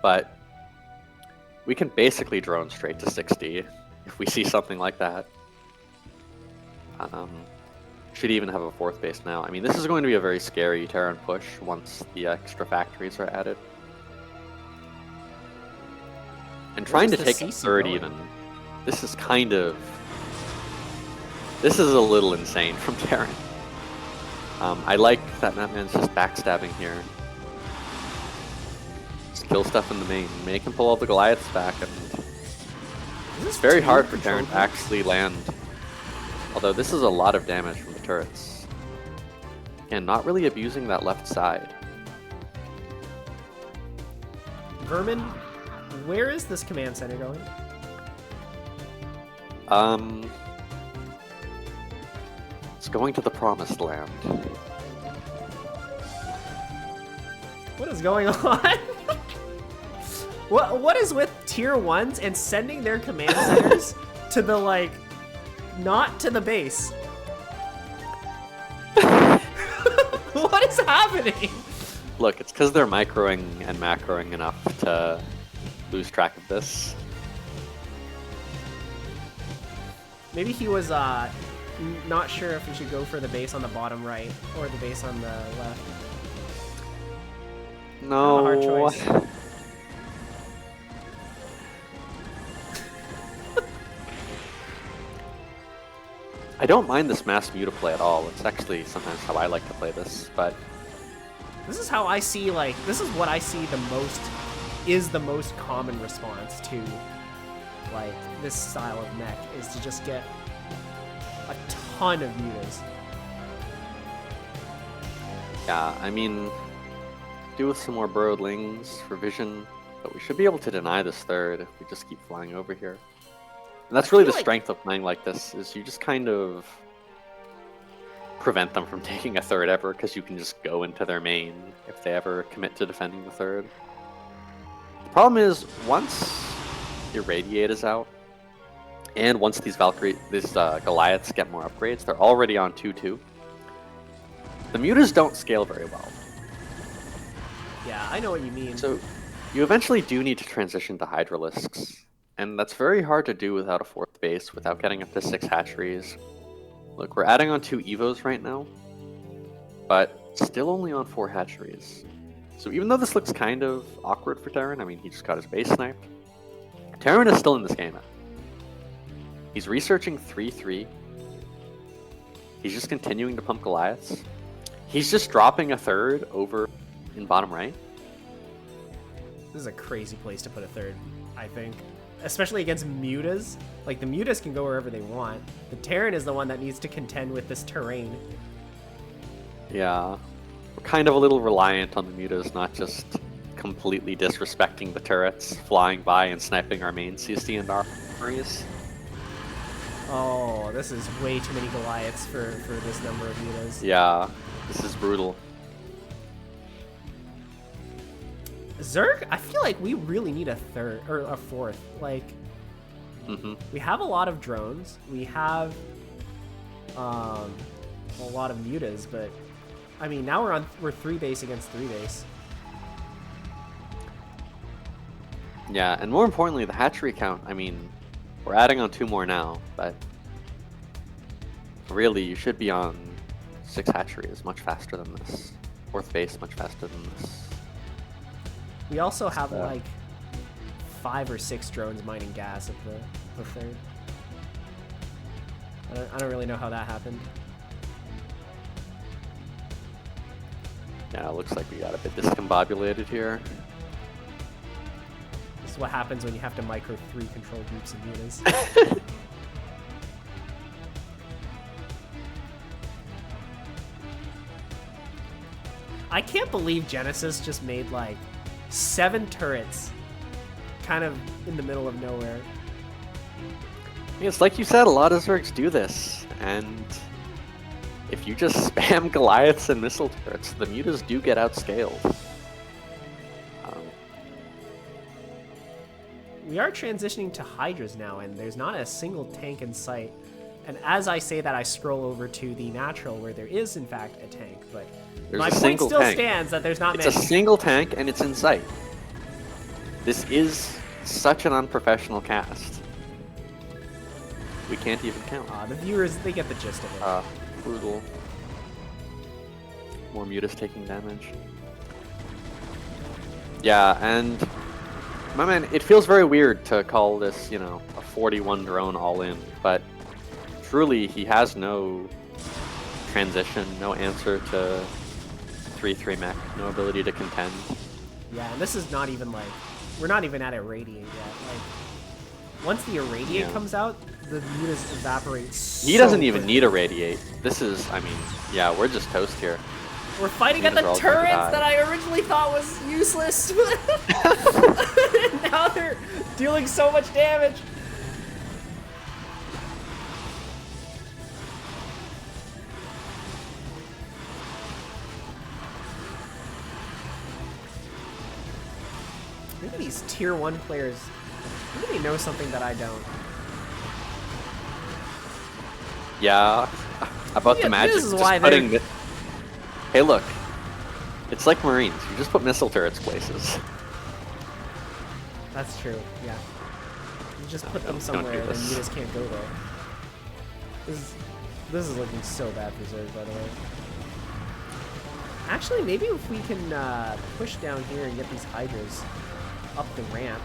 but we can basically drone straight to 60 if we see something like that. Should even have a 4th base now. I mean, this is going to be a very scary Terran push once the extra factories are added. And trying to the take a CC 3rd going? even, this is kind of... This is a little insane from Terran. I like that Mattman's just backstabbing here. Just kill stuff in the main. Make him pull all the Goliaths back, and it's very hard for Terran to actually land. Although this is a lot of damage from the turrets. And not really abusing that left side. Vermin, where is this command center going? It's going to the promised land. What is going on? What is with tier 1s and sending their command centers to the, like, not to the base? What is happening? Look, it's because they're microing and macroing enough to lose track of this. Maybe he was not sure if he should go for the base on the bottom right or the base on the left. No. Hard choice. I don't mind this mass muta play at all. It's actually sometimes how I like to play this, but This is how I see, like, this is what I see the most, is the most common response to, like, this style of mech, is to just get a ton of mutas. yeah, I mean, do with some more burrowed lings for vision, but we should be able to deny this 3rd if we just keep flying over here. And that's really the strength of playing like this, is you just kind of prevent them from taking a 3rd ever, because you can just go into their main if they ever commit to defending the 3rd. The problem is, once Irradiate is out, and once these Goliaths get more upgrades, they're already on 2-2. The mutas don't scale very well. Yeah, I know what you mean. So you eventually do need to transition to Hydralisks, and that's very hard to do without a 4th base, without getting up to 6 hatcheries. Look, we're adding on 2 Evos right now, but still only on 4 hatcheries. So even though this looks kind of awkward for Terran, I mean, he just got his base sniped, Terran is still in this game. He's researching 3-3, He's just continuing to pump Goliaths. He's just dropping a third over in bottom right. This is a crazy place to put a third, I think. Especially against Mutas. Like, the Mutas can go wherever they want. The Terran is the one that needs to contend with this terrain. Yeah. We're kind of a little reliant on the Mutas, not just completely disrespecting the turrets, flying by and sniping our main CC and armories. Oh, this is way too many Goliaths for this number of Mutas. Yeah, this is brutal. Zerg, I feel like we really need a third, or a fourth. Like, we have a lot of drones. We have a lot of Mutas, but I mean, now we're 3 base against 3 base. Yeah, and more importantly, the hatchery count. I mean, we're adding on 2 more now, but really, you should be on 6 hatcheries much faster than this. 4th base much faster than this. We also have like 5 or 6 drones mining gas at the third. I don't really know how that happened. Yeah, it looks like we got a bit discombobulated here. This is what happens when you have to micro 3 control groups of Mutas. I can't believe Genesis just made like 7 turrets kind of in the middle of nowhere. It's like you said, a lot of Zergs do this, and if you just spam Goliaths and missile turrets, the Mutas do get outscaled. We are transitioning to Hydras now, and there's not a single tank in sight. And as I say that, I scroll over to the natural, where there is, in fact, a tank. But There's my a point single still tank. stands that there's not It's many. a single tank, and it's in sight. This is such an unprofessional cast. We can't even count. The viewers, they get the gist of it. Brutal. More Mutas taking damage. Yeah, and my man, it feels very weird to call this, you know, a 41 drone all in, but truly he has no transition, no answer to 3-3 mech, no ability to contend. Yeah, and this is not even like, we're not even at Irradiate yet. Like, once the Irradiate comes out, the Mutas evaporate so He doesn't even quickly. need a Radiate. This is, I mean, yeah, we're just toast here. We're fighting at Mutas the are all going to turrets die. that I originally thought was useless. And now they're dealing so much damage. Maybe these tier 1 players, maybe they know something that I don't. Yeah, about Yeah, the magic. this is just why putting they're- Hey, look. It's like Marines. You just put missile turrets places. That's true, yeah. You just put them don't do somewhere and this. you just can't go there. This is looking so bad for Zerg, by the way. Actually, maybe if we can push down here and get these Hydras up the ramp,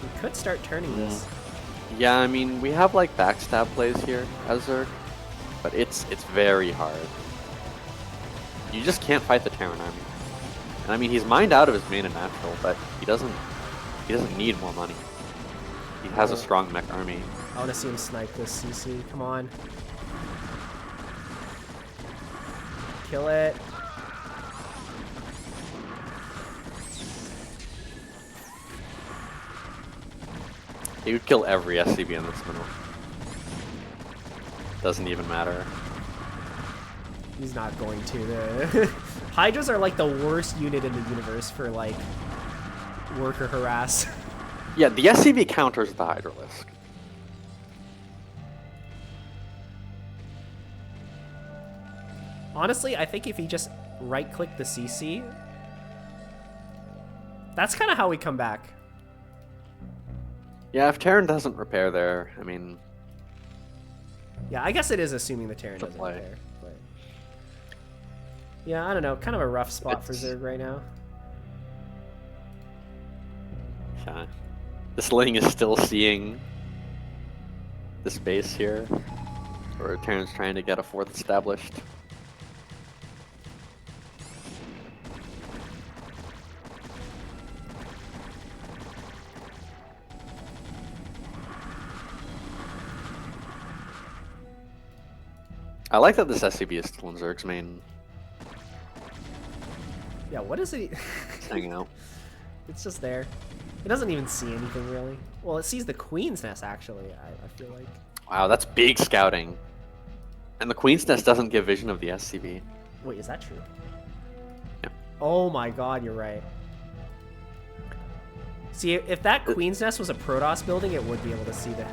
we could start turning this. Yeah, I mean, we have like backstab plays here as Zerg, but it's very hard. You just can't fight the Terran army. And I mean, he's mined out of his main and natural, but he doesn't need more money. He has a strong mech army. I want to see him snipe this CC. Come on. Kill it. He would kill every SCB in this middle. Doesn't even matter. He's not going to. The Hydras are like the worst unit in the universe for like worker harass. Yeah, the SCV counters the Hydralisk. Honestly, I think if he just right-click the CC, that's kind of how we come back. Yeah, if Terran doesn't repair there, I mean, Yeah, I guess it is assuming the Terran To doesn't play. repair. But yeah, I don't know. Kind of a rough spot for It's- Zerg right now. yeah. This Ling is still seeing this base here. Or Terran's trying to get a 4th established. I like that this SCB is still in Zerg's main. Yeah, what is it? It's hanging out. It's just there. It doesn't even see anything really. Well, it sees the Queen's Nest actually, I feel like. Wow, that's big scouting. And the Queen's Nest doesn't give vision of the SCB. Wait, is that true? Yeah. Oh my god, you're right. See, if that Queen's Nest was a Protoss building, it would be able to see the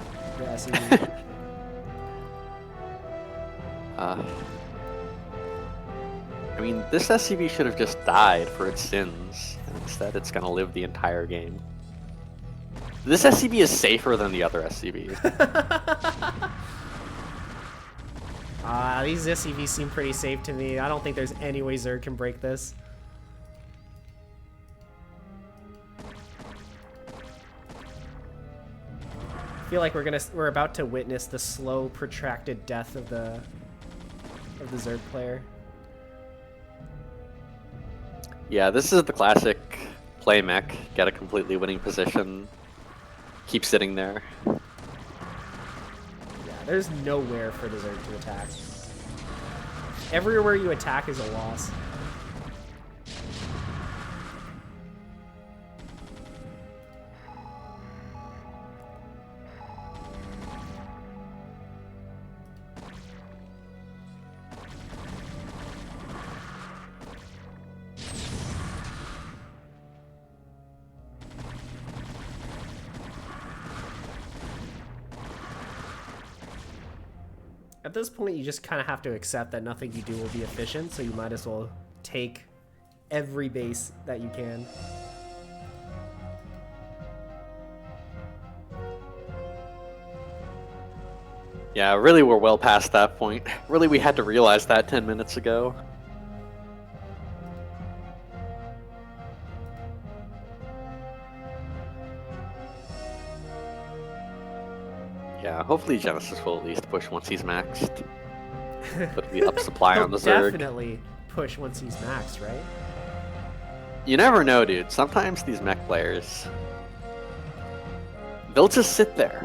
SCB. I mean, this SCB should have just died for its sins, and instead it's gonna live the entire game. This SCB is safer than the other SCBs. These SCVs seem pretty safe to me. I don't think there's any way Zerg can break this. I feel like we're about to witness the slow, protracted death of the Zerg player. Yeah, this is the classic play mech, get a completely winning position, keep sitting there. Yeah, there's nowhere for the Zerg to attack. Everywhere you attack is a loss. At this point, you just kind of have to accept that nothing you do will be efficient, so you might as well take every base that you can. Yeah, really we're well past that point. Really we had to realize that 10 minutes ago. Yeah, hopefully Genesis will at least push once he's maxed. Put the up supply on the Zerg. Definitely push once he's maxed, right? You never know, dude. Sometimes these mech players, they'll just sit there.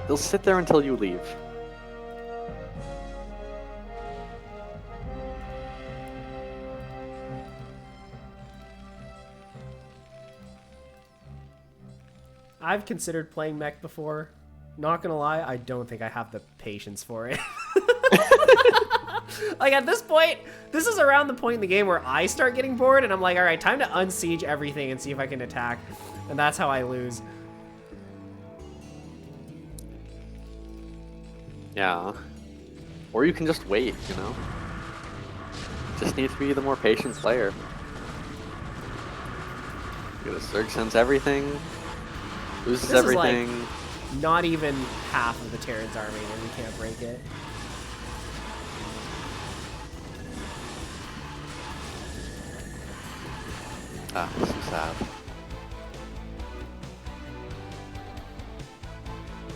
They'll sit there until you leave. I've considered playing mech before. Not gonna lie, I don't think I have the patience for it. Like at this point, this is around the point in the game where I start getting bored and I'm like, all right, time to unsiege everything and see if I can attack. And that's how I lose. Yeah. Or you can just wait, you know? Just need to be the more patient player. The Zerg sends everything, loses This is everything. like not even half of the Terran's army and we can't break it. Ah, so sad.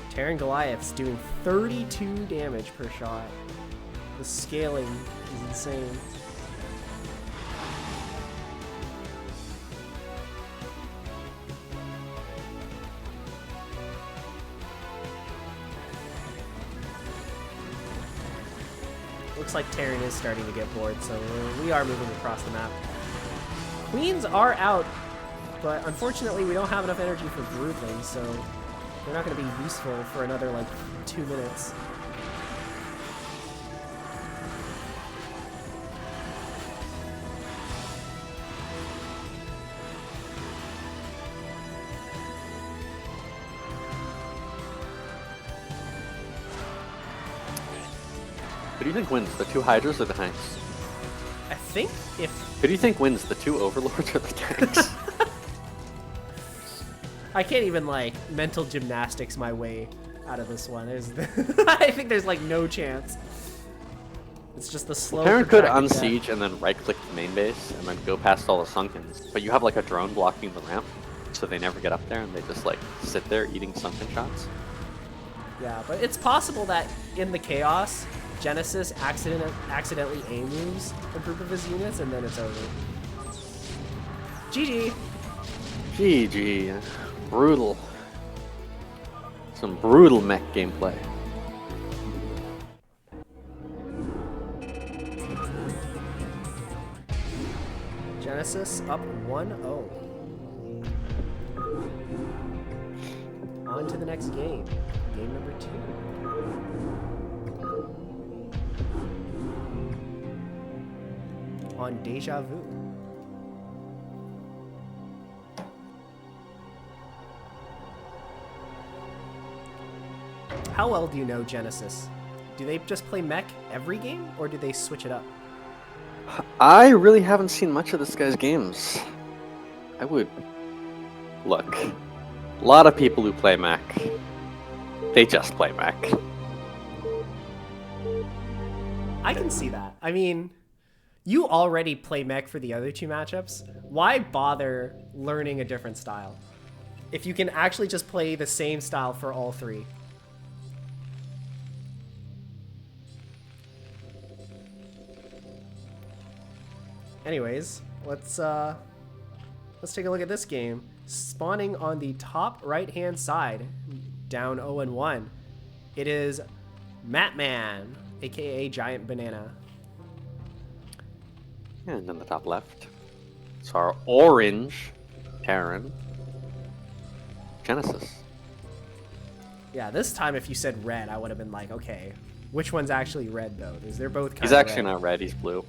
Terran Goliath's doing 32 damage per shot. The scaling is insane. Looks like Terran is starting to get bored, so we are moving across the map. Queens are out, but unfortunately we don't have enough energy for broodlings, so they're not going to be useful for another, like, 2 minutes. Who do you think wins, the 2 Hydras or the tanks? I think if... Who do you think wins, the 2 Overlords or the tanks? I can't even, like, mental gymnastics my way out of this one. I think there's, like, no chance. It's just the slow... Terran could protracted unsiege death. and then right-click the main base and then go past all the Sunkens. But you have, like, a drone blocking the ramp, so they never get up there and they just, like, sit there eating Sunken shots. Yeah, but it's possible that in the chaos, Genesis accidentally A-moves a group of his units, and then it's over. GG! GG. Brutal. Some brutal mech gameplay. Genesis up 1-0. On to the next game. Game number 2. On Deja Vu. How well do you know Genesis? Do they just play mech every game, or do they switch it up? I really haven't seen much of this guy's games. I would... Look, a lot of people who play mech, they just play mech. I can see that. I mean, you already play mech for the other 2 matchups. Why bother learning a different style if you can actually just play the same style for all 3? Anyways, let's take a look at this game. Spawning on the top right-hand side, down 0-1. It is Mattman, aka Giant Banana. And on the top left, it's our orange Terran Genesis. Yeah, this time if you said red, I would have been like, okay, which one's actually red though? Because they're both kind of He's actually red. not red, he's blue.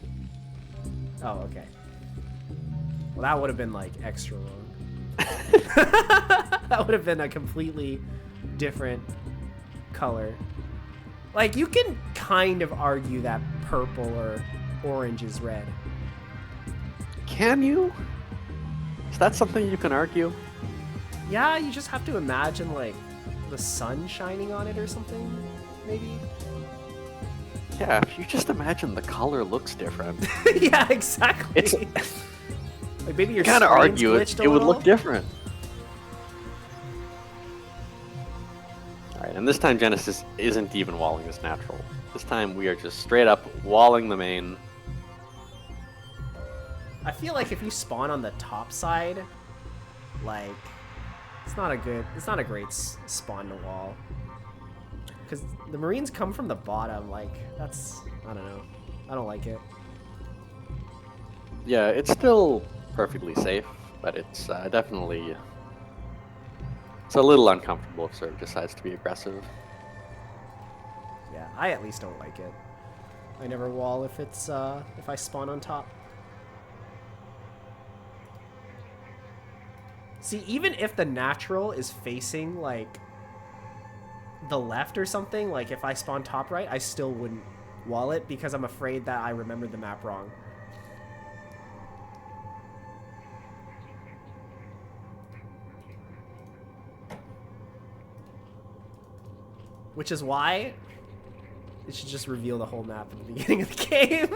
Oh, okay. Well, that would have been like extra wrong. That would have been a completely different color. Like, you can kind of argue that purple or orange is red. Can you? Is that something you can argue? Yeah, you just have to imagine like the sun shining on it or something, maybe. Yeah, if you just imagine the color looks different. Yeah, exactly. It's like maybe your kind of screen's argue it, glitched a it would little. look different. Alright, and this time Genesis isn't even walling as natural. This time we are just straight up walling the main. I feel like if you spawn on the top side, like, it's not a great spawn to wall. Because the Marines come from the bottom, like, that's, I don't know. I don't like it. Yeah, it's still perfectly safe, but it's definitely... It's a little uncomfortable if Zerg decides to be aggressive. Yeah, I at least don't like it. I never wall if it's, if I spawn on top. See, even if the natural is facing, like, the left or something, like if I spawn top right, I still wouldn't wall it because I'm afraid that I remembered the map wrong. Which is why it should just reveal the whole map at the beginning of the game.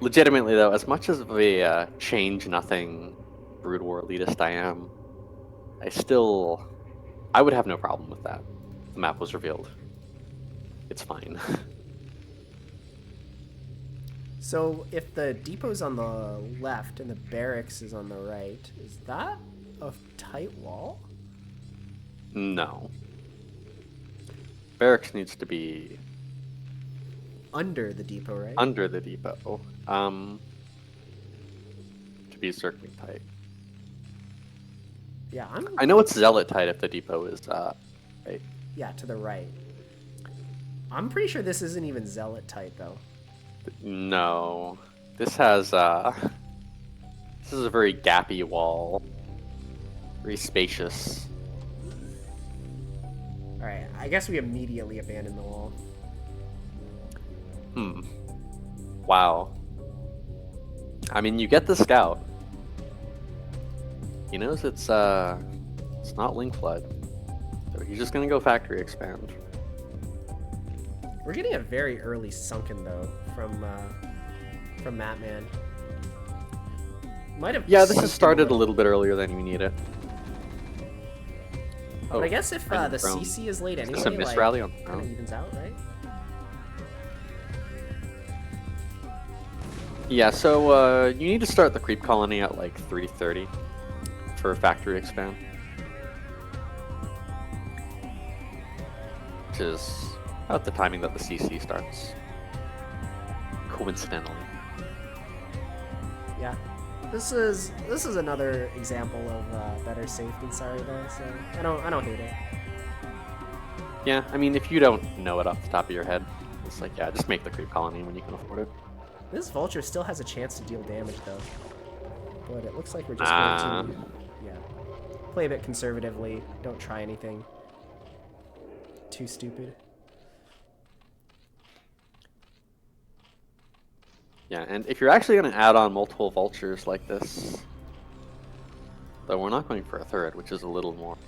Legitimately though, as much as of a change nothing Brood War elitist I am, I would have no problem with that. The map was revealed. It's fine. So if the depot's on the left and the barracks is on the right, is that a tight wall? No. Barracks needs to be Under the depot, right? under the depot. To be circling tight. Yeah, I know it's zealot tight if the depot is right. yeah, to the right. I'm pretty sure this isn't even zealot tight though. No. This has this is a very gappy wall. Very spacious. Alright, I guess we immediately abandon the wall. Wow. I mean, you get the scout. He knows it's not link flood. So he's just gonna go factory expand. We're getting a very early sunken though from Mattman. Might have Yeah, this has sunked started a little bit earlier than you need it. But I guess if the Throne. CC is late anyway, Just a misrally on kind Throne. of evens out, right? Yeah, so you need to start the creep colony at like 3:30 for factory expand. Which is about the timing that the CC starts. Coincidentally. Yeah. This is another example of better safe than sorry though, so I don't hate it. Yeah, I mean, if you don't know it off the top of your head, it's like, yeah, just make the creep colony when you can afford it. This vulture still has a chance to deal damage though. But it looks like we're just going to play a bit conservatively. Don't try anything too stupid. Yeah, and if you're actually going to add on multiple vultures like this, though we're not going for a third, which is a little more,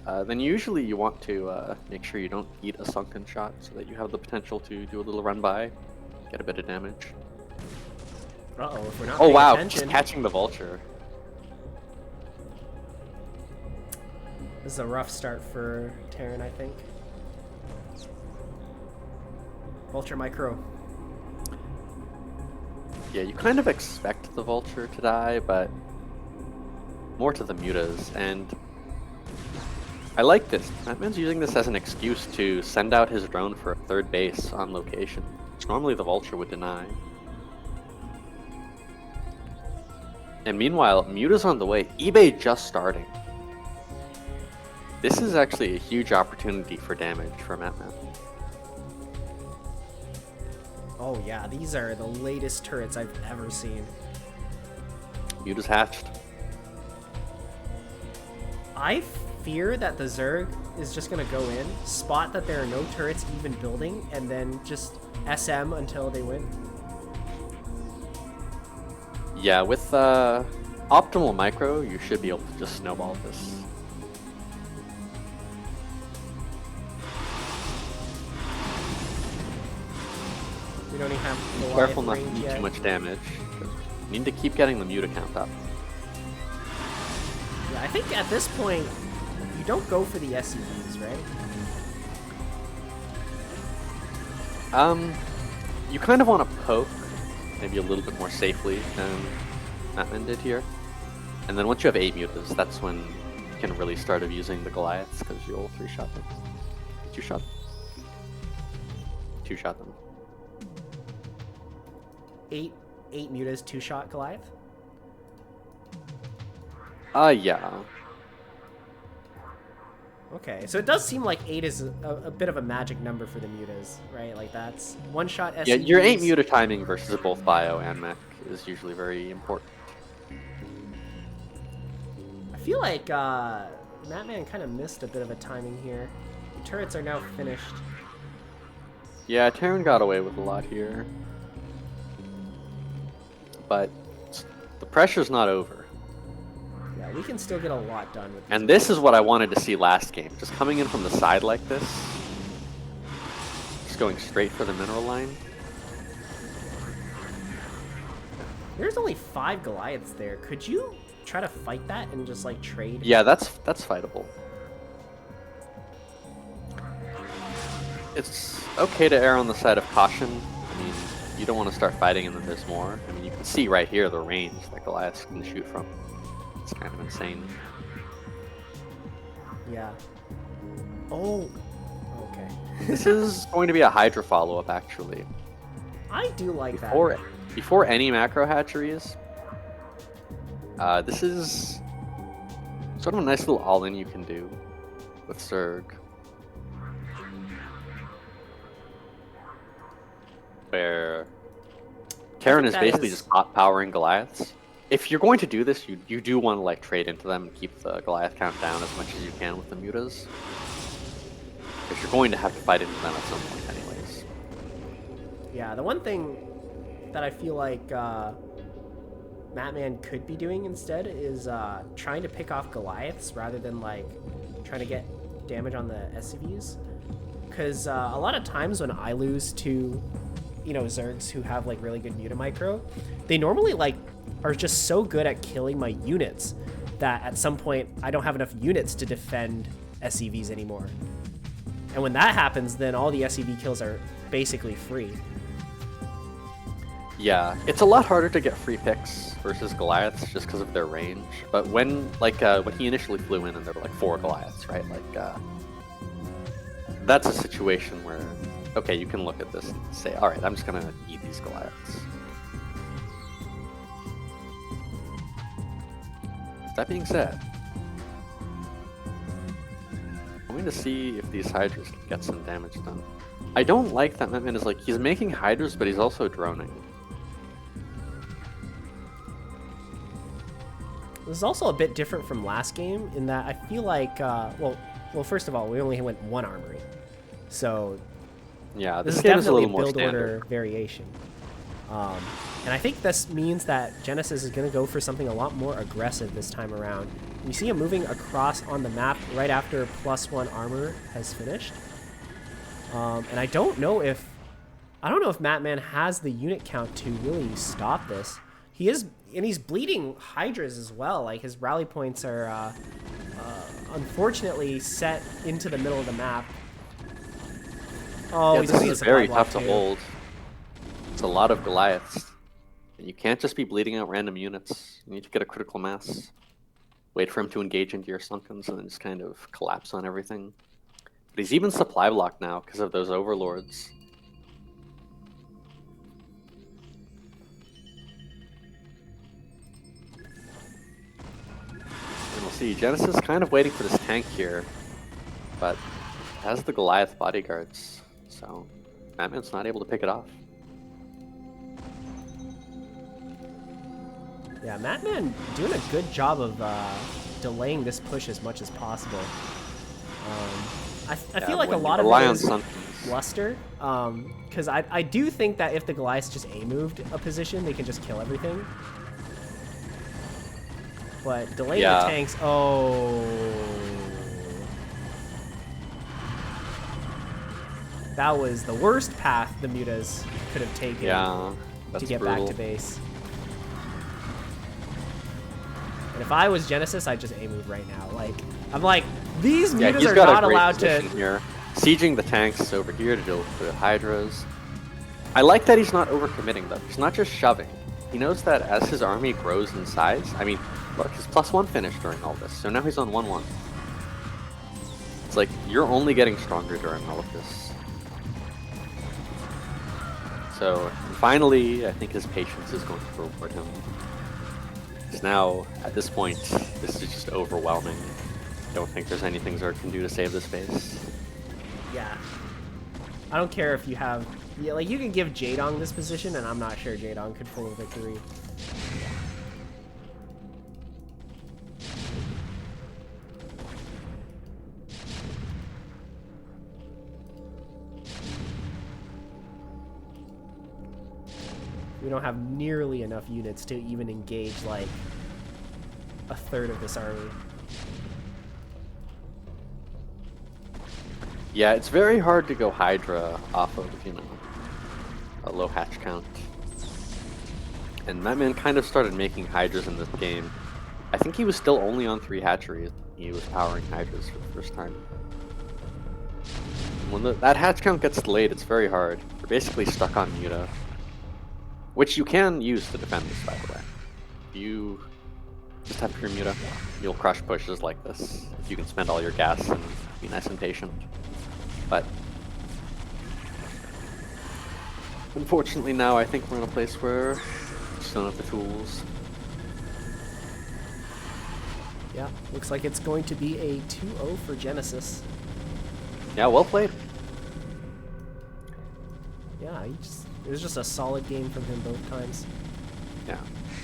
then usually you want to make sure you don't eat a sunken shot so that you have the potential to do a little run by, get a bit of damage. Uh-oh, if we're not Oh paying wow, attention. just catching the vulture. This is a rough start for Terran, I think. Vulture micro. Yeah, you kind of expect the vulture to die, but more to the mutas, and I like this. Mattman's using this as an excuse to send out his drone for a third base on location, which normally the vulture would deny. And meanwhile, muta's on the way. eBay just starting. This is actually a huge opportunity for damage for Mattman. Oh yeah, these are the latest turrets I've ever seen. Muta's hatched. I fear that the Zerg is just gonna go in, spot that there are no turrets even building, and then just SM until they win. Yeah, with optimal micro, you should be able to just snowball this. We don't even have the Careful not to range do yet. too much damage. You need to keep getting the muta count up. Yeah, I think at this point, you don't go for the SCVs, right? You kind of want to poke, maybe a little bit more safely than Mattman did here. And then once you have 8 mutas, that's when you can really start using the Goliaths, because you'll 3-shot them. 2-shot? 2-shot them. 8 mutas, 2-shot Goliath. Yeah. Okay, so it does seem like 8 is a bit of a magic number for the mutas, right? Like that's 1-shot SCVs. Yeah, your 8 muta timing versus both bio and mech is usually very important. I feel like Mattman kind of missed a bit of a timing here. The turrets are now finished. Yeah, Terran got away with a lot here. But the pressure's not over. Yeah, we can still get a lot done with this. And this is what I wanted to see last game. Just coming in from the side like this. Just going straight for the mineral line. There's only 5 Goliaths there. Could you try to fight that and just like trade? Yeah, that's fightable. It's okay to err on the side of caution. I mean, you don't want to start fighting and then there's more. I mean, you can see right here the range that Goliaths can shoot from. It's kind of insane. Yeah. Oh. Okay. This is going to be a Hydra follow-up, actually. I do like Before any macro hatcheries, this is sort of a nice little all-in you can do with Zerg. Where Terran is basically just hot powering Goliaths. If you're going to do this, you do want to like trade into them and keep the Goliath count down as much as you can with the mutas. Because you're going to have to fight into them at some point anyways. Yeah, the one thing that I feel like Mattman could be doing instead is trying to pick off Goliaths rather than like trying to get damage on the SCVs. Because a lot of times when I lose to, Zergs who have like really good muta micro, they normally like are just so good at killing my units that at some point I don't have enough units to defend SCVs anymore. And when that happens, then all the SCV kills are basically free. Yeah, it's a lot harder to get free picks versus Goliaths just because of their range. But when when he initially flew in and there were like 4 Goliaths, right? That's a situation where, okay, you can look at this and say, all right, I'm just gonna eat these Goliaths. That being said, I'm going to see if these Hydras can get some damage done. I don't like that Mattman is he's making Hydras, but he's also droning. This is also a bit different from last game in that I feel like, well, first of all, we only went 1 armory. So yeah, this is game is a definitely little more build standard. order variation. And I think this means that Genesis is going to go for something a lot more aggressive this time around. We see him moving across on the map right after +1 armor has finished. And I don't know if Mattman has the unit count to really stop this. He is, and he's bleeding Hydras as well. Like, his rally points are unfortunately set into the middle of the map. Oh, Yeah, he's this gonna is get very supply block tough to too. hold. It's a lot of Goliaths. And you can't just be bleeding out random units. You need to get a critical mass. Wait for him to engage into your Sunkens and then just kind of collapse on everything. But he's even supply blocked now because of those overlords. And we'll see, Genesis kind of waiting for this tank here, but has the Goliath bodyguards, so Mattman's not able to pick it off. Yeah, Mattman doing a good job of delaying this push as much as possible. I feel like a lot of it is bluster, because I do think that if the Goliaths just A-moved a position, they can just kill everything. But delaying the tanks, that was the worst path the Mutas could have taken to get back to base. And if I was Genesis, I'd just A-move right now. I'm like, these Mutas are not allowed to... Here. Sieging the tanks over here to deal with the Hydras. I like that he's not overcommitting though. He's not just shoving. He knows that as his army grows in size, I mean, look, his +1 finished during all this, so now he's on 1-1. It's like, you're only getting stronger during all of this. So, finally, I think his patience is going to reward him. Because now, at this point, this is just overwhelming. I don't think there's anything Zerg can do to save this base. Yeah. I don't care if you have... Yeah, like, you can give Jaedong this position, and I'm not sure Jaedong could pull a victory. We don't have nearly enough units to even engage, like, a third of this army. Yeah, it's very hard to go Hydra off of, you know, a low hatch count. And Mattman kind of started making Hydras in this game. I think he was still only on 3 hatcheries. He was powering Hydras for the first time. When that hatch count gets delayed, it's very hard. You're basically stuck on Muta. Which you can use to defend this, by the way. You just have pure Muta. You'll crush pushes like this. You can spend all your gas and be nice and patient. But unfortunately now I think we're in a place where we just don't have the tools. Yeah, looks like it's going to be a 2-0 for Genesis. Yeah, well played. Yeah, it was just a solid game from him both times. Yeah.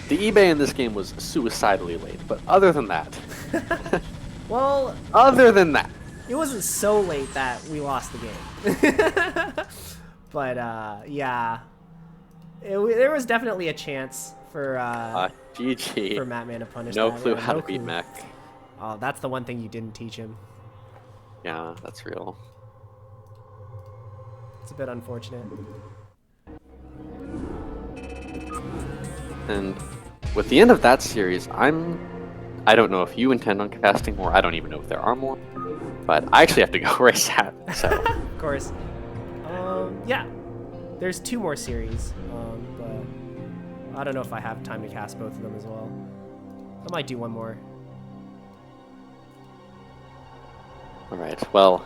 The eBay in this game was suicidally late, but other than that... Well... Other than that... It wasn't so late that we lost the game. But, yeah. There was definitely a chance for GG. for Mattman to punish No that. clue Yeah, how no to beat clue. mech. Oh, that's the one thing you didn't teach him. Yeah, that's real. It's a bit unfortunate. And with the end of that series, I I don't know if you intend on casting more. I don't even know if there are more. But I actually have to go race hat, so... Of course. Yeah. There's 2 more series, but I don't know if I have time to cast both of them as well. I might do one more. Alright, well...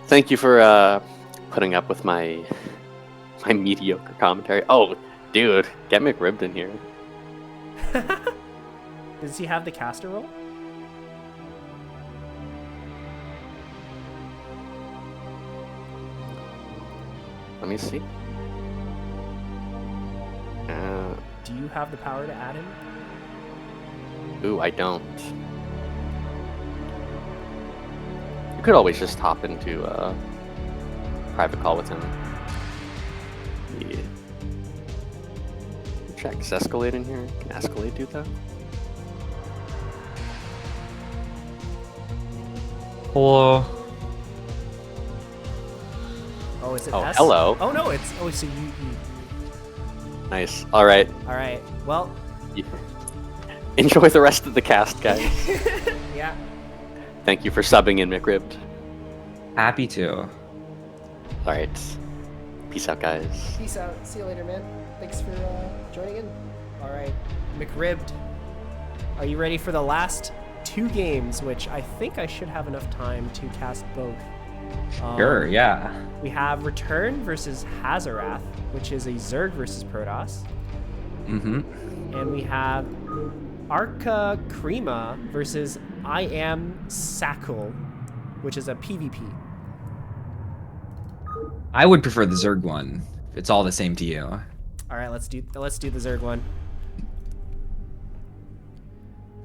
Thank you for putting up with my mediocre commentary. Oh, dude, get McRibbed in here. Does he have the caster roll? Let me see. Do you have the power to add him? Ooh, I don't. You could always just hop into a private call with him. Yeah. Check, is Escalade in here? Can Escalade do that? Hello. Oh, is it Oh, S? hello. Oh, no, it's... Oh, so you... Nice. Alright. All right. Well... Enjoy the rest of the cast, guys. Yeah. Thank you for subbing in, McRibbed. Happy to. Alright. Peace out, guys. Peace out. See you later, man. Thanks for joining in. All right. McRibbed, are you ready for the last 2 games, which I think I should have enough time to cast both? Sure, yeah. We have Return versus Hazorath, which is a Zerg versus Protoss. Mm-hmm. And we have ArcaCrema versus iamsacul, which is a PvP. I would prefer the Zerg one. It's all the same to you. All right, let's do the Zerg one.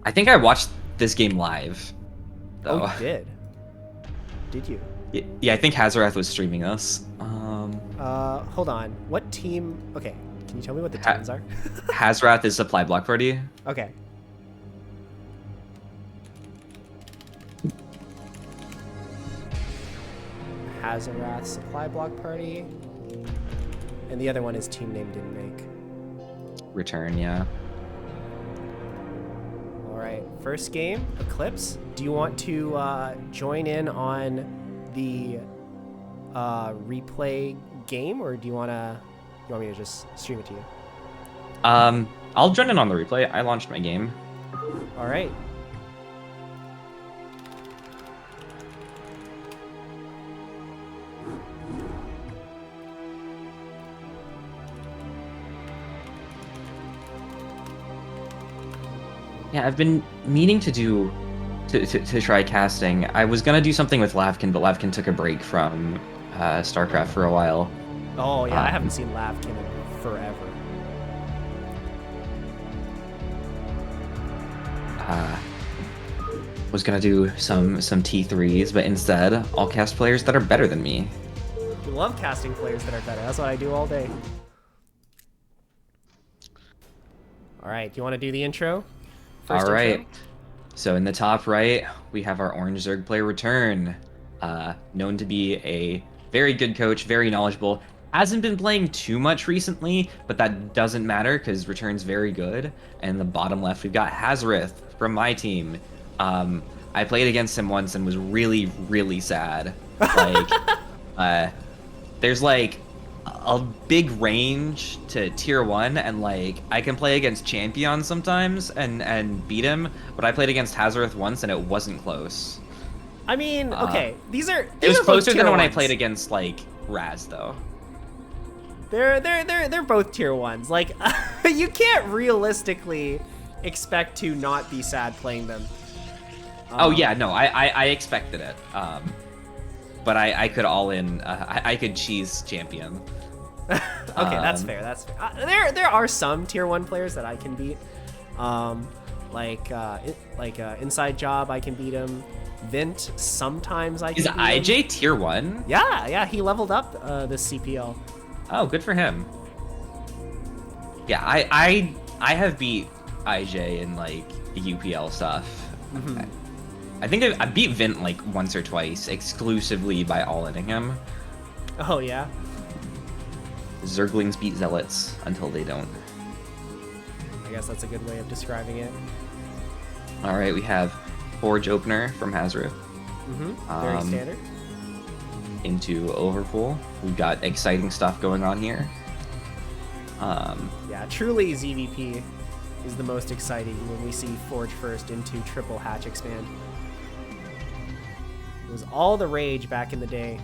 I think I watched this game live, though. Oh, you did? Did you? Yeah, I think Hazorath was streaming us. Hold on. What team? Okay, can you tell me what the teams are? Hazorath is supply block party. Okay. Hazorath supply block party, and the other one is team name didn't make. Return, yeah. All right, first game, Eclipse. Do you want to join in on the replay game, or do you want me to just stream it to you? I'll join in on the replay. I launched my game. All right. Yeah, I've been meaning to try casting. I was gonna do something with Lavkin, but Lavkin took a break from Starcraft for a while. Oh yeah, I haven't seen Lavkin in forever. Was gonna do some T3s, but instead I'll cast players that are better than me. You love casting players that are better. That's what I do all day. All right, do you want to do the intro? First All right. intro? So in the top right, we have our Orange Zerg player Return, known to be a very good coach, very knowledgeable. Hasn't been playing too much recently, but that doesn't matter because Return's very good. And the bottom left, we've got Hazorath from my team. I played against him once and was really, really sad. Like, there's like a big range to tier 1, and like I can play against Champion sometimes and beat him, but I played against Hazorath once and it wasn't close. I mean, okay, these are It was both closer tier than when I ones. played against like Raz though. They're both tier 1s. Like, you can't realistically expect to not be sad playing them. Oh yeah, no, I expected it. But I could all in. I could cheese Champion. Okay, that's fair. That's fair. There are some tier 1 players that I can beat. Inside Job, I can beat him. Vint, sometimes I can Is beat him. IJ tier 1? Yeah, he leveled up this CPL. Oh, good for him. Yeah, I have beat IJ in like the UPL stuff. Mm-hmm. I think I beat Vint like once or twice exclusively by all-inning him. Oh yeah. Zerglings beat Zealots until they don't. I guess that's a good way of describing it. All right, we have Forge Opener from Hazorath. Very standard. Into Overpool. We've got exciting stuff going on here. Yeah, truly ZVP is the most exciting when we see Forge first into triple hatch expand. It was all the rage back in the day.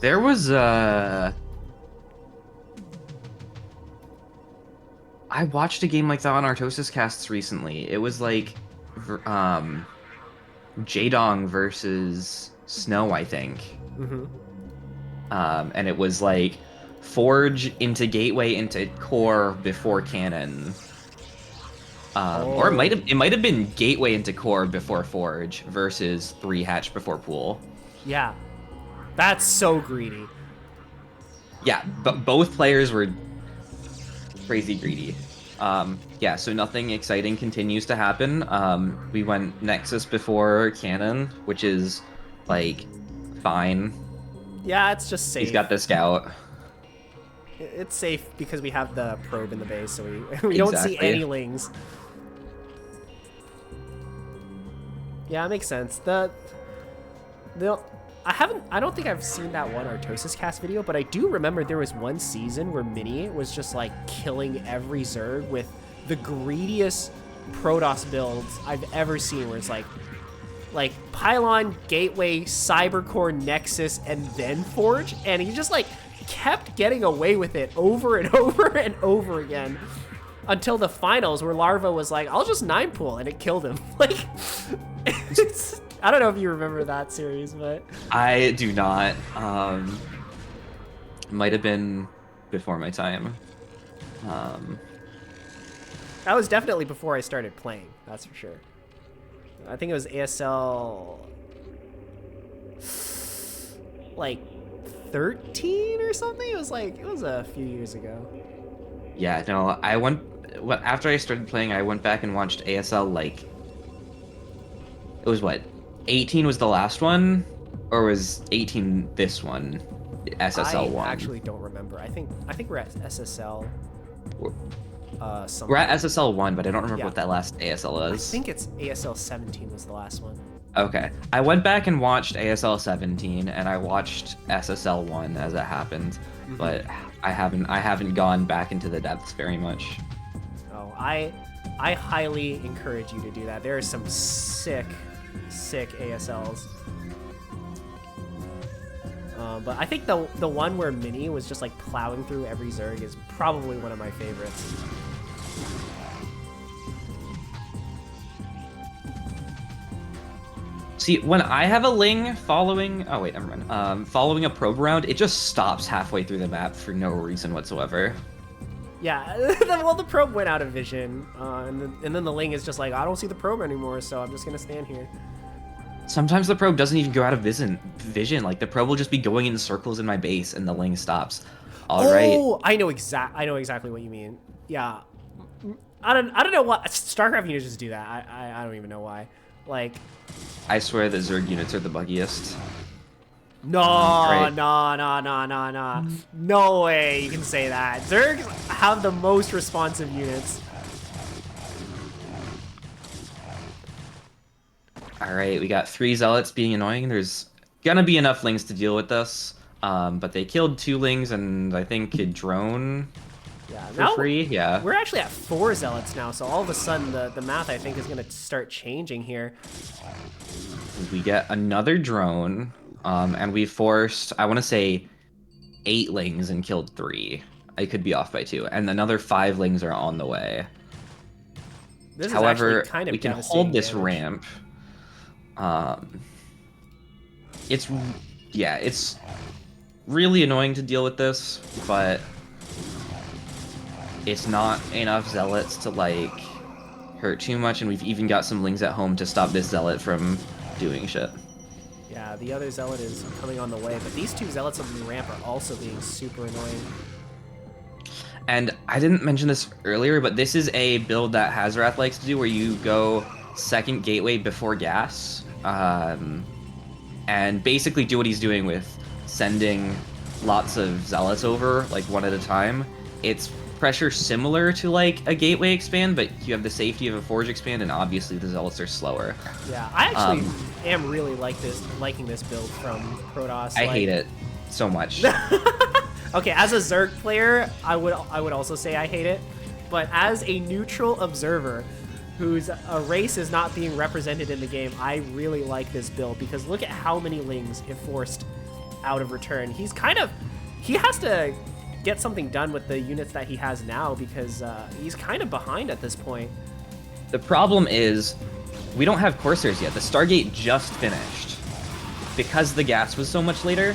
There was I watched a game like that on Artosis Casts recently. It was like Jaedong versus Snow, I think. And it was like Forge into Gateway into Core before Cannon. Or it might have been Gateway into Core before Forge versus 3 Hatch before Pool. Yeah, that's so greedy. Yeah, but both players were crazy greedy. Yeah, so nothing exciting continues to happen. We went Nexus before Cannon, which is like fine. Yeah, it's just safe. He's got the Scout. It's safe because we have the probe in the base, so we don't see any lings. Yeah, it makes sense. I don't think I've seen that one Artosis Cast video, but I do remember there was one season where Mini was just like killing every Zerg with the greediest Protoss builds I've ever seen, where it's like Pylon, Gateway, Cybercore, Nexus, and then Forge, and he just like kept getting away with it over and over and over again until the finals where Larva was like, I'll just 9-pool, and it killed him. Like, I don't know if you remember that series, but I do not. Might have been before my time. that was definitely before I started playing, that's for sure. I think it was ASL like 13 or something. It was a few years ago. Yeah, no, after I started playing, I went back and watched ASL, like, it was what, 18 was the last one, or was 18 this one, SSL one? I actually don't remember. I think we're at SSL. We're at SSL 1, but I don't remember what that last ASL is. I think it's ASL 17 was the last one. Okay. I went back and watched ASL 17, and I watched SSL 1 as it happened, but I haven't gone back into the depths very much. Oh, I highly encourage you to do that. There are some sick ASLs. But I think the one where Mini was just like plowing through every Zerg is probably one of my favorites. See, when I have a Ling following... Oh, wait, never mind. Following a probe round, it just stops halfway through the map for no reason whatsoever. Yeah, well, the probe went out of vision, and then the Ling is just like, I don't see the probe anymore, so I'm just going to stand here. Sometimes the probe doesn't even go out of vision. Like, the probe will just be going in circles in my base, and the Ling stops. All right. Oh, I know exactly what you mean. Yeah. I don't know what... StarCraft units just do that. I don't even know why. Like... I swear that Zerg units are the buggiest. No. No way you can say that. Zergs have the most responsive units. Alright, we got 3 Zealots being annoying. There's gonna be enough Lings to deal with this. But they killed 2 Lings and I think a drone for free. Yeah. We're actually at 4 Zealots now, so all of a sudden the math, I think, is going to start changing here. We get another drone, and we forced, I want to say, 8 Lings and killed 3. I could be off by 2. And another 5 Lings are on the way. However, kind of we can hold this ramp. It's really annoying to deal with this, but it's not enough Zealots to, like, hurt too much, and we've even got some Lings at home to stop this Zealot from doing shit. Yeah, the other Zealot is coming on the way, but these 2 Zealots on the ramp are also being super annoying. And I didn't mention this earlier, but this is a build that Hazorath likes to do, where you go second gateway before gas, and basically do what he's doing with sending lots of Zealots over, like, one at a time. It's pressure similar to like a gateway expand, but you have the safety of a forge expand, and obviously the zealots are slower. Yeah, I actually am really liking this build from Protoss. I hate it so much. Okay, as a Zerg player, I would also say I hate it, but as a neutral observer whose a race is not being represented in the game, I really like this build because look at how many lings it forced out of return. He has to get something done with the units that he has now because he's kind of behind at this point. The problem is we don't have Corsairs yet. The Stargate just finished. Because the gas was so much later,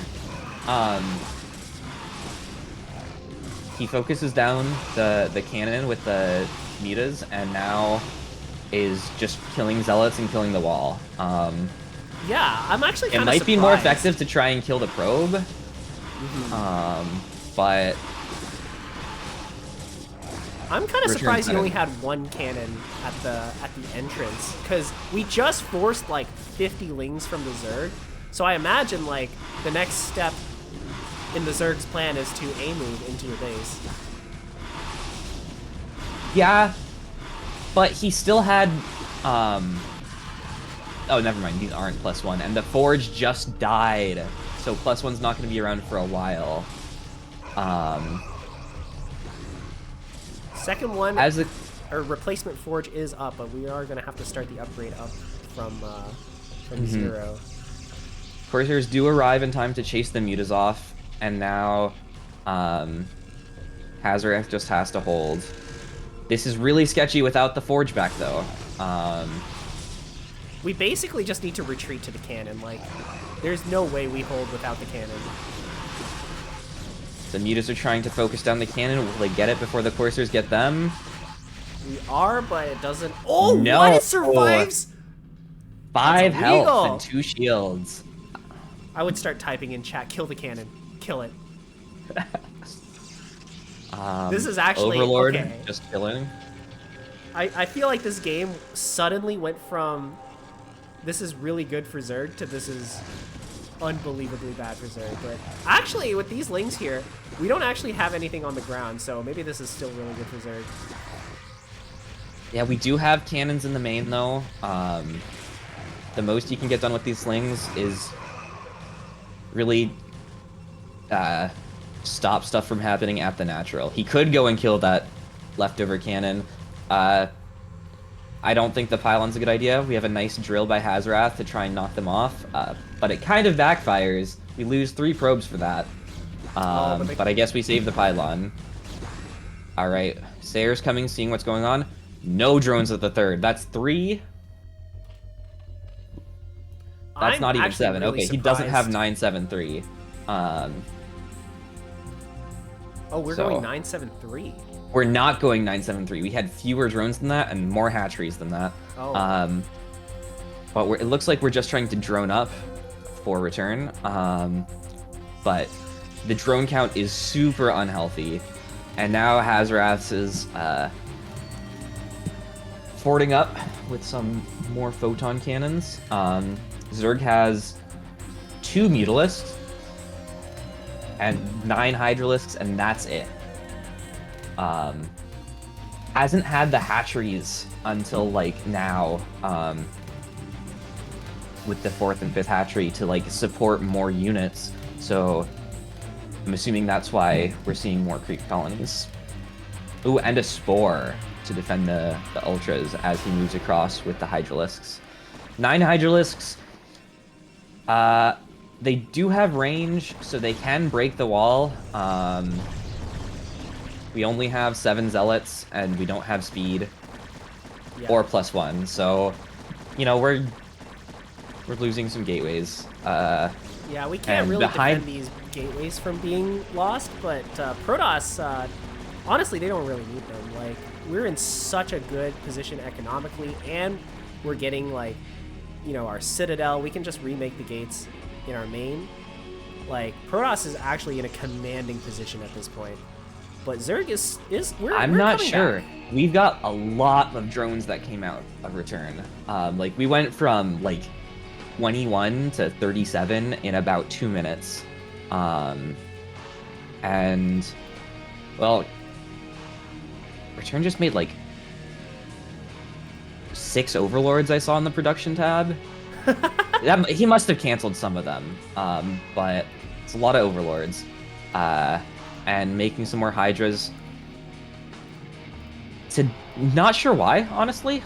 he focuses down the cannon with the mutas and now is just killing zealots and killing the wall. Yeah, I'm actually kind of surprised. It might be more effective to try and kill the probe, but I'm kind of surprised he only had one cannon at the entrance because we just forced like 50 lings from the Zerg. So I imagine like the next step in the Zerg's plan is to A-move into your base. Yeah, but he still had oh, never mind, these aren't +1, and the forge just died, so +1's not going to be around for a while. Second one, as a replacement forge is up, but we are going to have to start the upgrade up from 0. Corsairs do arrive in time to chase the mutas off, and now Hazorath just has to hold. This is really sketchy without the forge back, though. We basically just need to retreat to the cannon. Like, there's no way we hold without the cannon. The mutas are trying to focus down the cannon. Will they get it before the Corsairs get them? We are, but it doesn't. Oh, no! What? It survives? 5 health and 2 shields. I would start typing in chat, kill the cannon. Kill it. This is actually Overlord, okay. just killing. I feel like this game suddenly went from this is really good for Zerg to this is unbelievably bad for Zerg. But actually, with these lings here, we don't actually have anything on the ground, so maybe this is still really good for Zerg. Yeah, we do have cannons in the main, though. The most you can get done with these slings is really stop stuff from happening at the natural. He could go and kill that leftover cannon. I don't think the pylon's a good idea. We have a nice drill by Hazorath to try and knock them off, but it kind of backfires. We lose 3 probes for that. But I guess we save the pylon. Alright, Sayer's coming, seeing what's going on. No drones at the 3rd. That's 3. That's not even 7. Really okay, surprised. He doesn't have 973. Oh, we're going 973. We're not going 973. We had fewer drones than that and more hatcheries than that. Oh. But it looks like we're just trying to drone up for return. But the drone count is super unhealthy. And now Hazorath is fording up with some more photon cannons. Zerg has 2 Mutalisks and 9 Hydralisks, and that's it. Hasn't had the hatcheries until like now, with the 4th and 5th hatchery to like support more units. So I'm assuming that's why we're seeing more creep colonies. Ooh, and a spore to defend the ultras as he moves across with the Hydralisks. 9 Hydralisks. They do have range, so they can break the wall. We only have 7 zealots, and we don't have speed or +1. So, you know, we're losing some gateways. Yeah, we can't really defend these gateways from being lost, but Protoss, honestly, they don't really need them. Like, we're in such a good position economically, and we're getting, like, you know, our Citadel. We can just remake the gates in our main. Like, Protoss is actually in a commanding position at this point. But Zerg we're not coming sure. back. We've got a lot of drones that came out of return. Like, we went from, like, 21 to 37 in about 2 minutes. And, well, Return just made like 6 overlords I saw in the production tab. He must have canceled some of them, but it's a lot of overlords. And making some more hydras. Not sure why, honestly.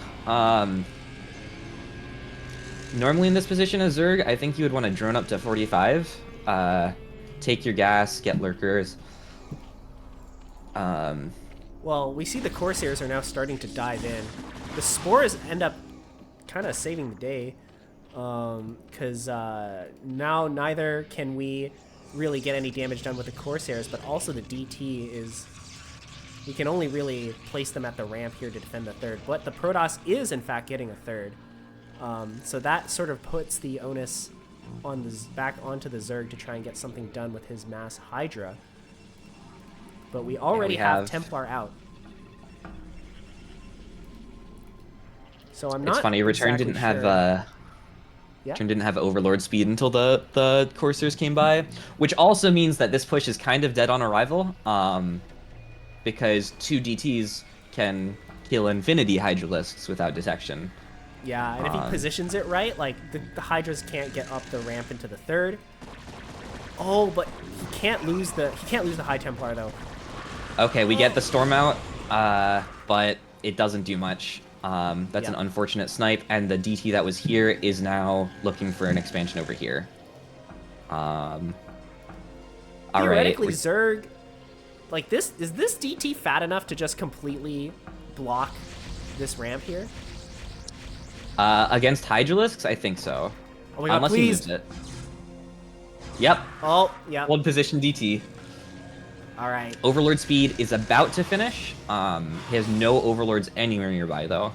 Normally in this position as Zerg, I think you would want to drone up to 45. Take your gas, get lurkers. Well, we see the Corsairs are now starting to dive in. The Spores end up kind of saving the day, because now neither can we really get any damage done with the Corsairs, but also the DT is... We can only really place them at the ramp here to defend the third, but the Protoss is in fact getting a third. So that sort of puts the onus on the back onto the Zerg to try and get something done with his mass Hydra. But we already have Templar out. So I'm not. It's funny. Return exactly didn't sure. have Return didn't have Overlord speed until the Corsairs came by, which also means that this push is kind of dead on arrival. Because 2 DTs can kill Infinity Hydralisks without detection. Yeah, and if he positions it right, like the Hydras can't get up the ramp into the third. Oh, but he can't lose the High Templar though. Okay, we get the Storm out, but it doesn't do much. That's an unfortunate snipe, and the DT that was here is now looking for an expansion over here. Theoretically, right. Zerg, like this, is this DT fat enough to just completely block this ramp here? Against Hydralisks, I think so. Oh my god, Unless please. he moves it. Yep. Oh, yeah. Hold position DT. All right. Overlord speed is about to finish. He has no overlords anywhere nearby, though.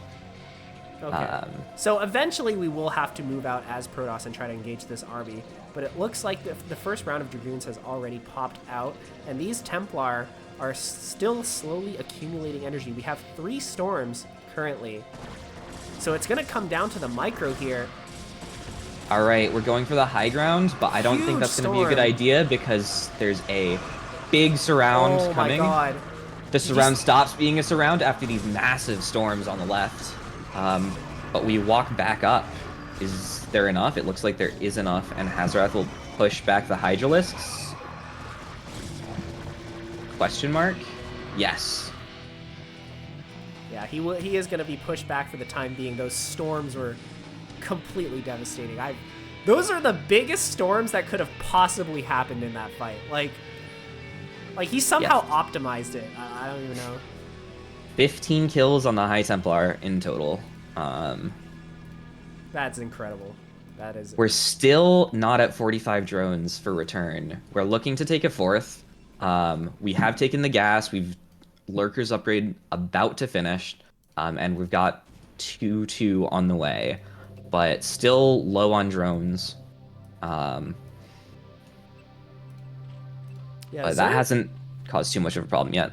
Okay. So eventually we will have to move out as Protoss and try to engage this army, but it looks like the first round of Dragoons has already popped out, and these Templar are still slowly accumulating energy. We have 3 storms currently, so it's going to come down to the micro here. All right, we're going for the high ground, but I don't think that's going to be a good idea because there's a big surround coming. Oh my god. The surround stops being a surround after these massive storms on the left. But we walk back up. Is there enough? It looks like there is enough, and Hazorath will push back the Hydralisks. Question mark? Yes. Yeah, he is going to be pushed back for the time being. Those storms were completely devastating. Those are the biggest storms that could have possibly happened in that fight. Like he somehow optimized it. I don't even know. 15 kills on the High Templar in total. That's incredible. That is. We're still not at 45 drones for return. We're looking to take a 4th. We have taken the gas. We've Lurkers upgrade about to finish. And we've got 2-2 on the way. But still low on drones. Yeah, but that hasn't caused too much of a problem yet.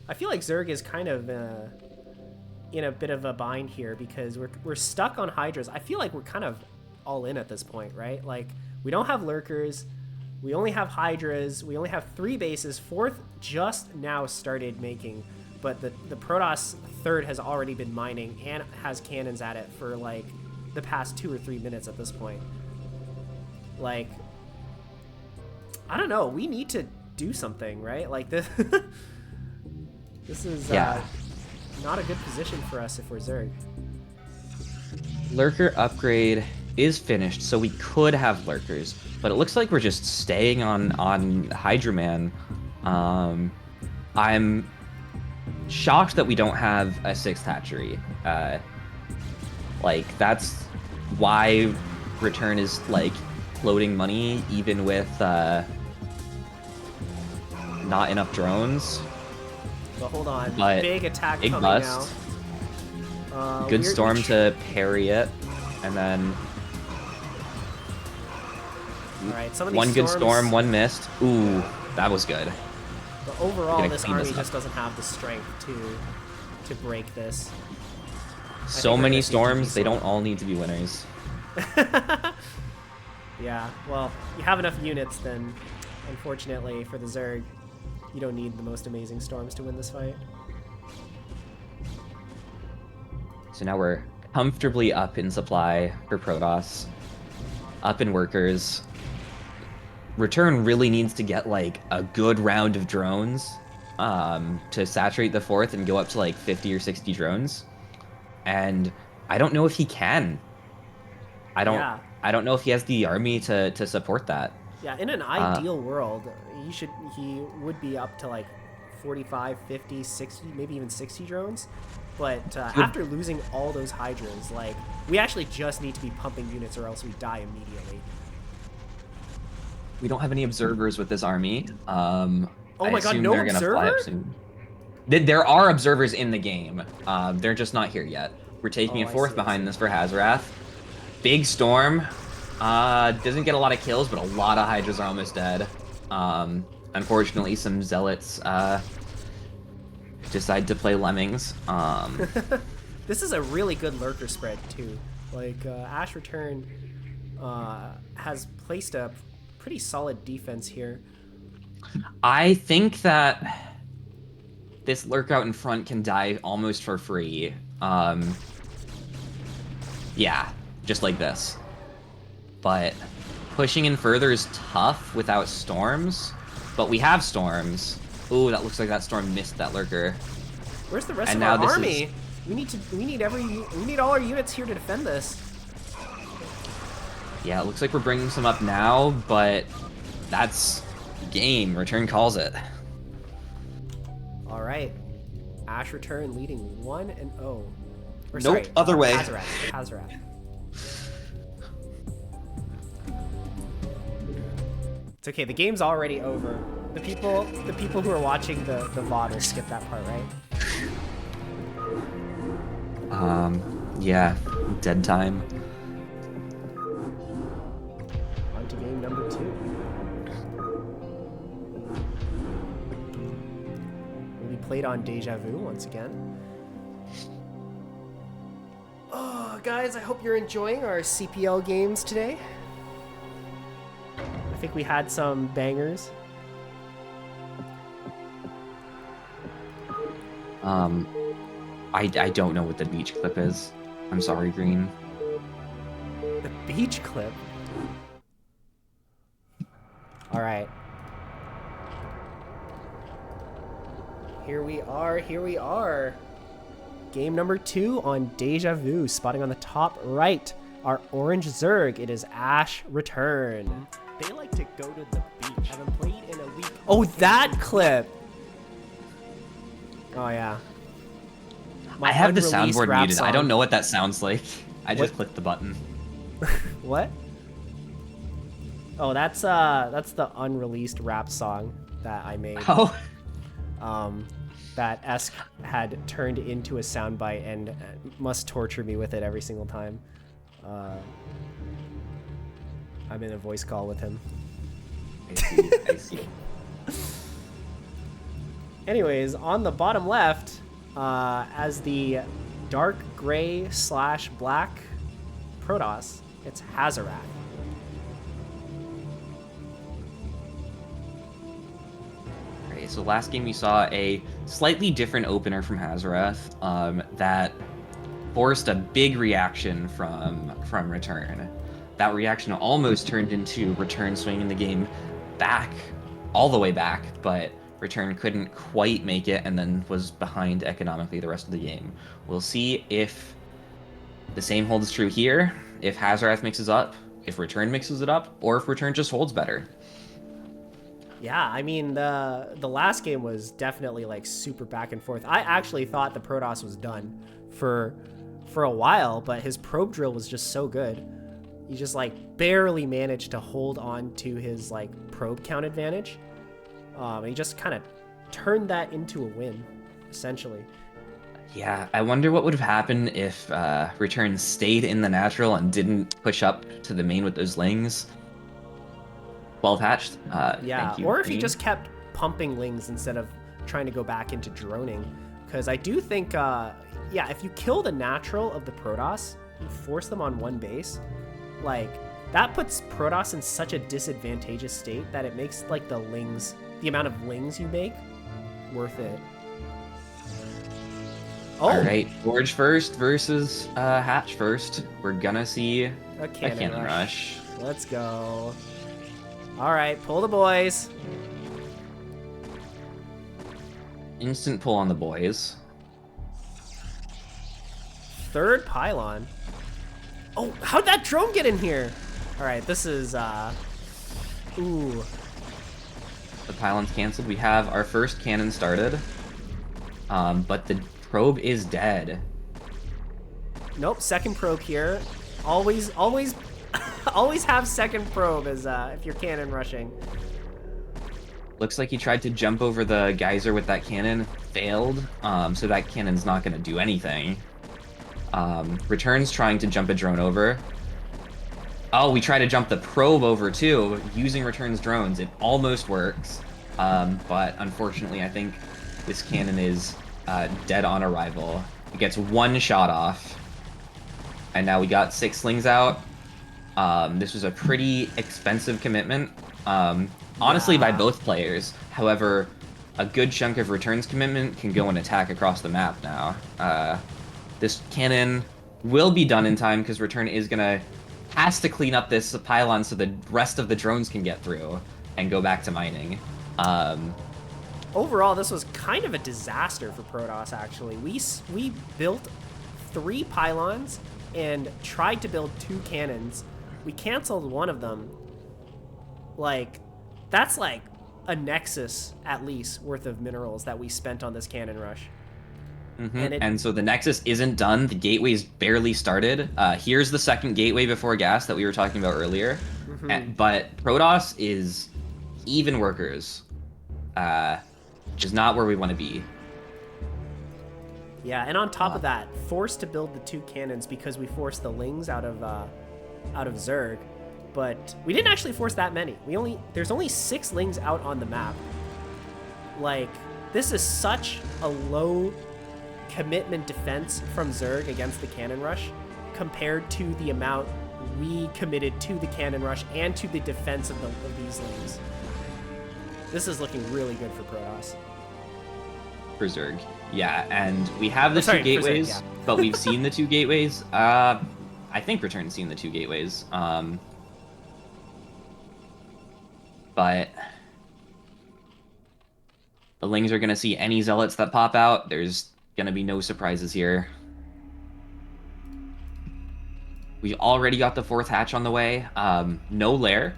I feel like Zerg is kind of in a bit of a bind here because we're stuck on Hydras. I feel like we're kind of all in at this point, right? Like, we don't have Lurkers. We only have Hydras. We only have 3 bases. 4th just now started making, but the Protoss 3rd has already been mining and has cannons at it for, like, the past 2 or 3 minutes at this point. Like, I don't know. We need to do something, right? Like, this... This is not a good position for us if we're Zerg. Lurker upgrade is finished, so we could have Lurkers, but it looks like we're just staying on Hydraman. I'm shocked that we don't have a 6th hatchery. Like, that's why Return is, like, floating money, even with not enough drones. But hold on, But big attack big coming bust. now. Good storm to parry it, and then all right, some of these one good storms, storm, one missed. Ooh, that was good. But overall, Gonna this clean army this up. just doesn't have the strength to break this. So many storms, they don't all need to be winners. Yeah, well, you have enough units, then unfortunately for the Zerg, you don't need the most amazing storms to win this fight. So now we're comfortably up in supply for Protoss, up in workers. Return really needs to get like a good round of drones to saturate the 4th and go up to like 50 or 60 drones. And I don't know if he can. I don't know if he has the army to support that. Yeah, in an ideal world, he would be up to like 45, 50, 60, maybe even 60 drones. But after losing all those Hydras, like, we actually just need to be pumping units or else we die immediately. We don't have any observers with this army. Oh my god, no observer? There are observers in the game. They're just not here yet. We're taking a 4th behind this for Hazorath. Big storm. Doesn't get a lot of kills, but a lot of Hydras are almost dead. Unfortunately, some zealots decide to play lemmings. This is a really good lurker spread too. Like Ash Return has placed a pretty solid defense here. I think that this lurk out in front can die almost for free. Yeah, just like this. But pushing in further is tough without storms. But we have storms. Ooh, that looks like that storm missed that lurker. Where's the rest of our army? We need all our units here to defend this. Yeah, it looks like we're bringing some up now, but that's game. Return calls it. All right, Ash Return leading 1-0. Or nope, sorry, other way. Hazorath. It's okay. The game's already over. The people who are watching the VOD will skip that part, right? Yeah, dead time. On to game number 2. Will be played on Deja Vu once again. Oh, guys, I hope you're enjoying our CPL games today. I think we had some bangers. I don't know what the beach clip is. I'm sorry, Green. The beach clip? All right. Here we are. Game number 2 on Deja Vu. Spotting on the top right, our orange Zerg. It is Ash Return. They like to go to the beach. Haven't played in a week. Oh, that clip! Oh, yeah. I have the unreleased soundboard rap muted. song. I don't know what that sounds like. I just clicked the button. What? Oh, that's the unreleased rap song that I made. Oh. That Esk had turned into a soundbite and must torture me with it every single time. I'm in a voice call with him. I see. Anyways, on the bottom left, as the dark gray / black Protoss, it's Hazorath. Okay, so last game we saw a slightly different opener from Hazorath that forced a big reaction from Return. That reaction almost turned into Return swinging the game back, all the way back, but Return couldn't quite make it and then was behind economically the rest of the game. We'll see if the same holds true here, if Hazorath mixes up, if Return mixes it up, or if Return just holds better. Yeah, I mean, the last game was definitely like super back and forth. I actually thought the Protoss was done for a while, but his probe drill was just so good. He just like barely managed to hold on to his like probe count advantage. And he just kind of turned that into a win, essentially. Yeah, I wonder what would have happened if Return stayed in the natural and didn't push up to the main with those lings. 12 hatched. Yeah, thank you, or if he Queen. just kept pumping lings instead of trying to go back into droning. Because I do think, yeah, if you kill the natural of the Protoss, you force them on one base, like, that puts Protoss in such a disadvantageous state that it makes, like, the amount of lings you make, worth it. Oh, All right, Forge first versus Hatch first. We're gonna see a cannon, rush. Let's go. All right, pull the boys. Instant pull on the boys. Third pylon. Oh, how'd that drone get in here? All right, this is, ooh. The pylon's canceled. We have our first cannon started. But the probe is dead. Nope, second probe here. Always, always have second probe as, if you're cannon rushing. Looks like he tried to jump over the geyser with that cannon. Failed. So that cannon's not going to do anything. Return's trying to jump a drone over. Oh, we try to jump the probe over too, using Return's drones. It almost works. But unfortunately, I think this cannon is dead on arrival. It gets one shot off. And now we got 6 slings out. This was a pretty expensive commitment. Honestly, by both players. However, a good chunk of Return's commitment can go and attack across the map now. This cannon will be done in time because Return has to clean up this pylon so the rest of the drones can get through and go back to mining. Overall, this was kind of a disaster for Protoss, actually. We built 3 pylons and tried to build 2 cannons. We canceled one of them. Like, that's like a Nexus, at least, worth of minerals that we spent on this cannon rush. Mm-hmm. And so the Nexus isn't done. The gateway's barely started. Here's the second gateway before gas that we were talking about earlier. Mm-hmm. But Protoss is even workers, which is not where we want to be. Yeah, and on top of that, forced to build the 2 cannons because we forced the Lings out of Zerg, but we didn't actually force that many. There's only 6 Lings out on the map. Like, this is such a low commitment defense from Zerg against the cannon rush compared to the amount we committed to the cannon rush and to the defense of these Lings. This is looking really good for Protoss. For Zerg. Yeah, and we have the 2 gateways, Zerg, yeah. But we've seen the 2 gateways. I think Return's seen the 2 gateways. But the Lings are going to see any Zealots that pop out. There's going to be no surprises here. We already got the 4th hatch on the way. No lair,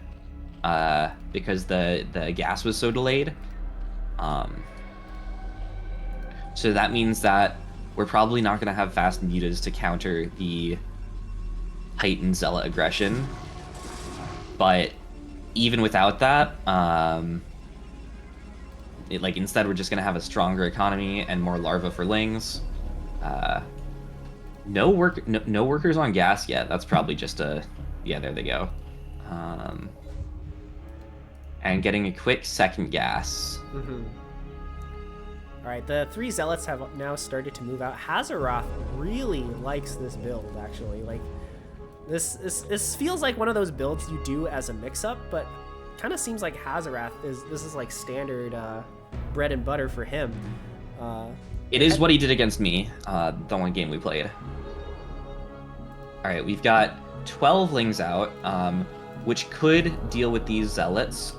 because the gas was so delayed. So that means that we're probably not going to have fast mutas to counter the heightened Zealot aggression. But even without that, instead we're just going to have a stronger economy and more larva for Lings. No workers on gas yet. That's probably just yeah, there they go. And getting a quick second gas. Mm-hmm. All right, the 3 Zealots have now started to move out. Hazorath really likes this build, actually. Like, this feels like one of those builds you do as a mix-up, but kind of seems like Hazorath this is like standard bread and butter for him. It is what he did against me, the one game we played. All right, we've got 12 Lings out, which could deal with these Zealots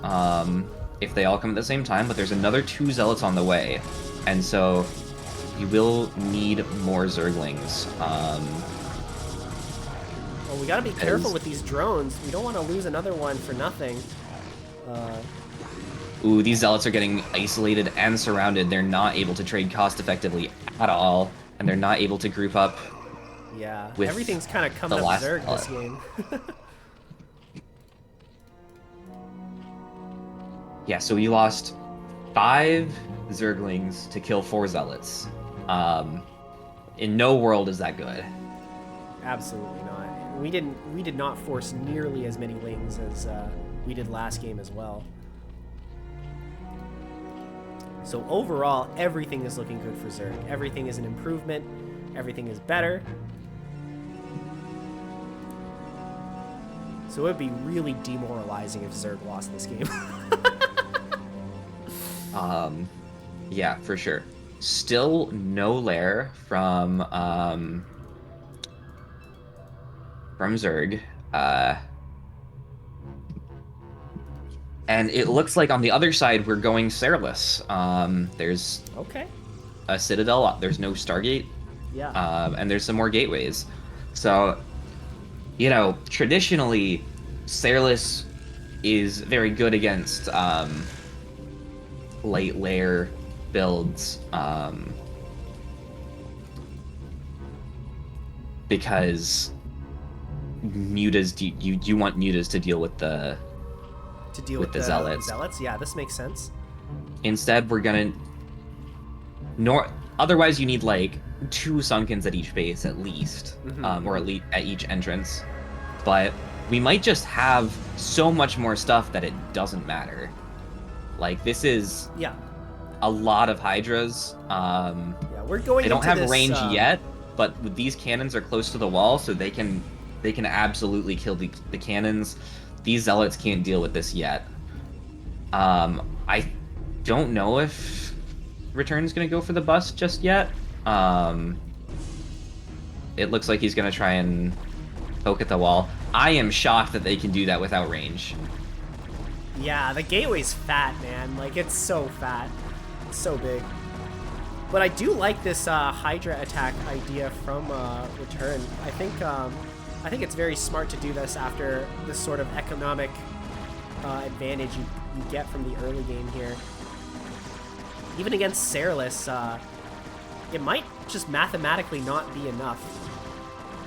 if they all come at the same time, but there's another 2 Zealots on the way. And so you will need more Zerglings. Well, we gotta be careful with these drones. We don't want to lose another one for nothing. Ooh, these Zealots are getting isolated and surrounded. They're not able to trade cost effectively at all, and they're not able to group up. Yeah, everything's kind of coming up Zerg this game. Yeah, so we lost 5 Zerglings to kill 4 Zealots. In no world is that good. Absolutely not. We did not force nearly as many Lings as we did last game as well. So overall, everything is looking good for Zerg. Everything is an improvement. Everything is better. So it would be really demoralizing if Zerg lost this game. Yeah, for sure. Still no lair from Zerg. And it looks like on the other side we're going Sairless. There's Okay. a Citadel. There's no Stargate. Yeah. And there's some more gateways. So, you know, traditionally, Sairless is very good against late layer builds. Because mutas, you want mutas to deal with the the zealots. Yeah, this makes sense. Instead, we're gonna otherwise you need like 2 Sunkens at each base at least, or at least at each entrance. But we might just have so much more stuff that it doesn't matter. Like this is a lot of Hydras. Yeah, we're going. They don't into have this, range yet, but with these cannons are close to the wall, so they can absolutely kill the cannons. These zealots can't deal with this yet. I don't know if Return's gonna go for the bust just yet. It looks like he's gonna try and poke at the wall. I am shocked that they can do that without range. Yeah, the gateway's fat, man. Like, it's so fat. It's so big. But I do like this Hydra attack idea from Return. I think it's very smart to do this after this sort of economic advantage you get from the early game here. Even against Sairless, it might just mathematically not be enough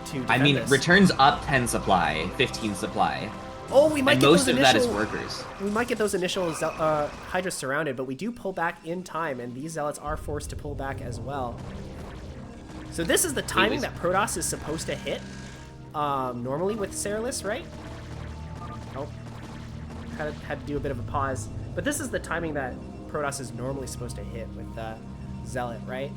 to defend this. Return's up 10 supply, 15 supply. Oh, we might and get most those of that is workers. We might get those initial Hydra surrounded, but we do pull back in time, and these zealots are forced to pull back as well. So this is the timing that Protoss is supposed to hit. Normally with Sairless, right? Oh, had to do a bit of a pause. But this is the timing that Protoss is normally supposed to hit with Zealot, right?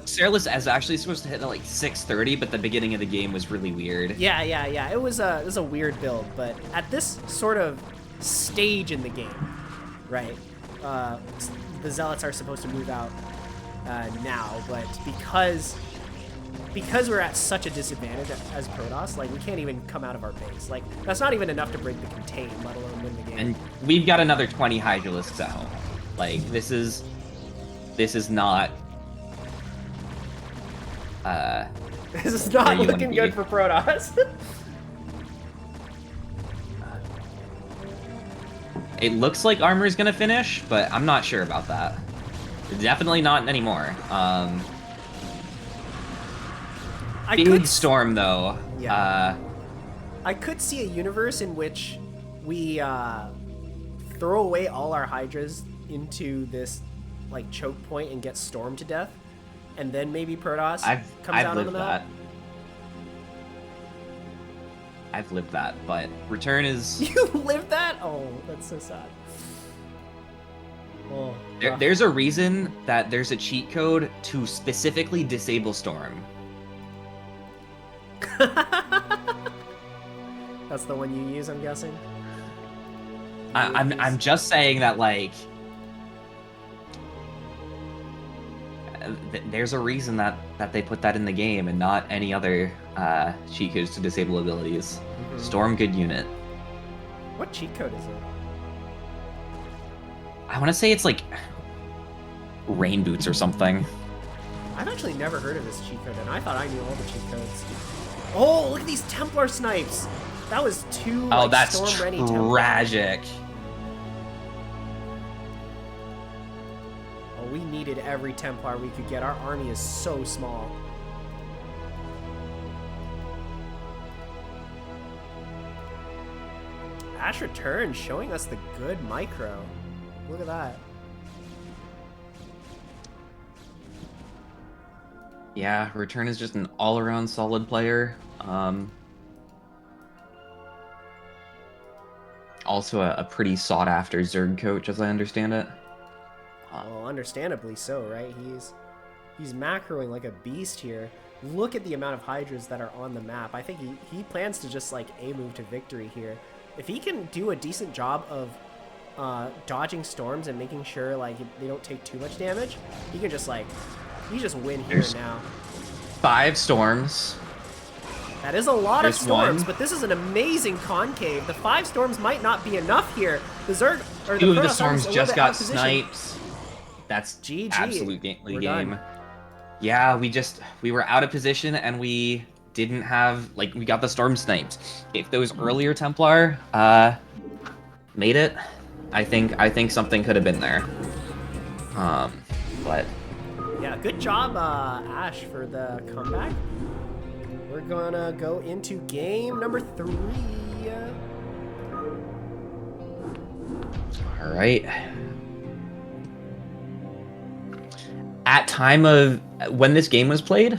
Sairless is actually supposed to hit at like 6:30, but the beginning of the game was really weird. Yeah. It was a weird build, but at this sort of stage in the game, right? The Zealots are supposed to move out now, but because we're at such a disadvantage as Protoss, like we can't even come out of our base. Like that's not even enough to break the contain, let alone win the game. And we've got another 20 Hydralisks at home. Like this is not. This is not looking good for Protoss. It looks like armor's gonna finish, but I'm not sure about that. Definitely not anymore. Big storm though. Yeah. I could see a universe in which we throw away all our Hydras into this like choke point and get stormed to death, and then maybe Protoss comes out on the map. I've lived that, but Return is... You lived that? Oh, that's so sad. Oh, there's a reason that there's a cheat code to specifically disable Storm. That's the one you use, I'm guessing? I'm just saying that, like... There's a reason that they put that in the game and not any other cheat codes to disable abilities. Mm-hmm. Storm, good unit. What cheat code is it? I want to say it's like Rain Boots or something. I've actually never heard of this cheat code, and I thought I knew all the cheat codes. Oh, look at these Templar snipes! That was two that's storm-ready tragic. Oh, we needed every Templar we could get. Our army is so small. Ash Return showing us the good micro. Look at that. Yeah, Return is just an all-around solid player. Also a pretty sought-after Zerg coach, as I understand it. Well, understandably so, right? He's macroing like a beast here. Look at the amount of Hydras that are on the map. I think he plans to just like A move to victory here. If he can do a decent job of dodging storms and making sure like they don't take too much damage, he can just like win here and now. 5 storms. That is a lot of There's storms, one. but this is an amazing concave. The 5 storms might not be enough here. The Zerg or 2 of the Protoss storms is a little just bit out got of position. sniped. That's GG. absolutely We're game. done. Yeah, we were out of position and we didn't have like we got the storm sniped. If those earlier Templar made it, I think something could have been there. But Yeah, good job, Ash, for the comeback. We're gonna go into game number 3. all right. At time of when this game was played,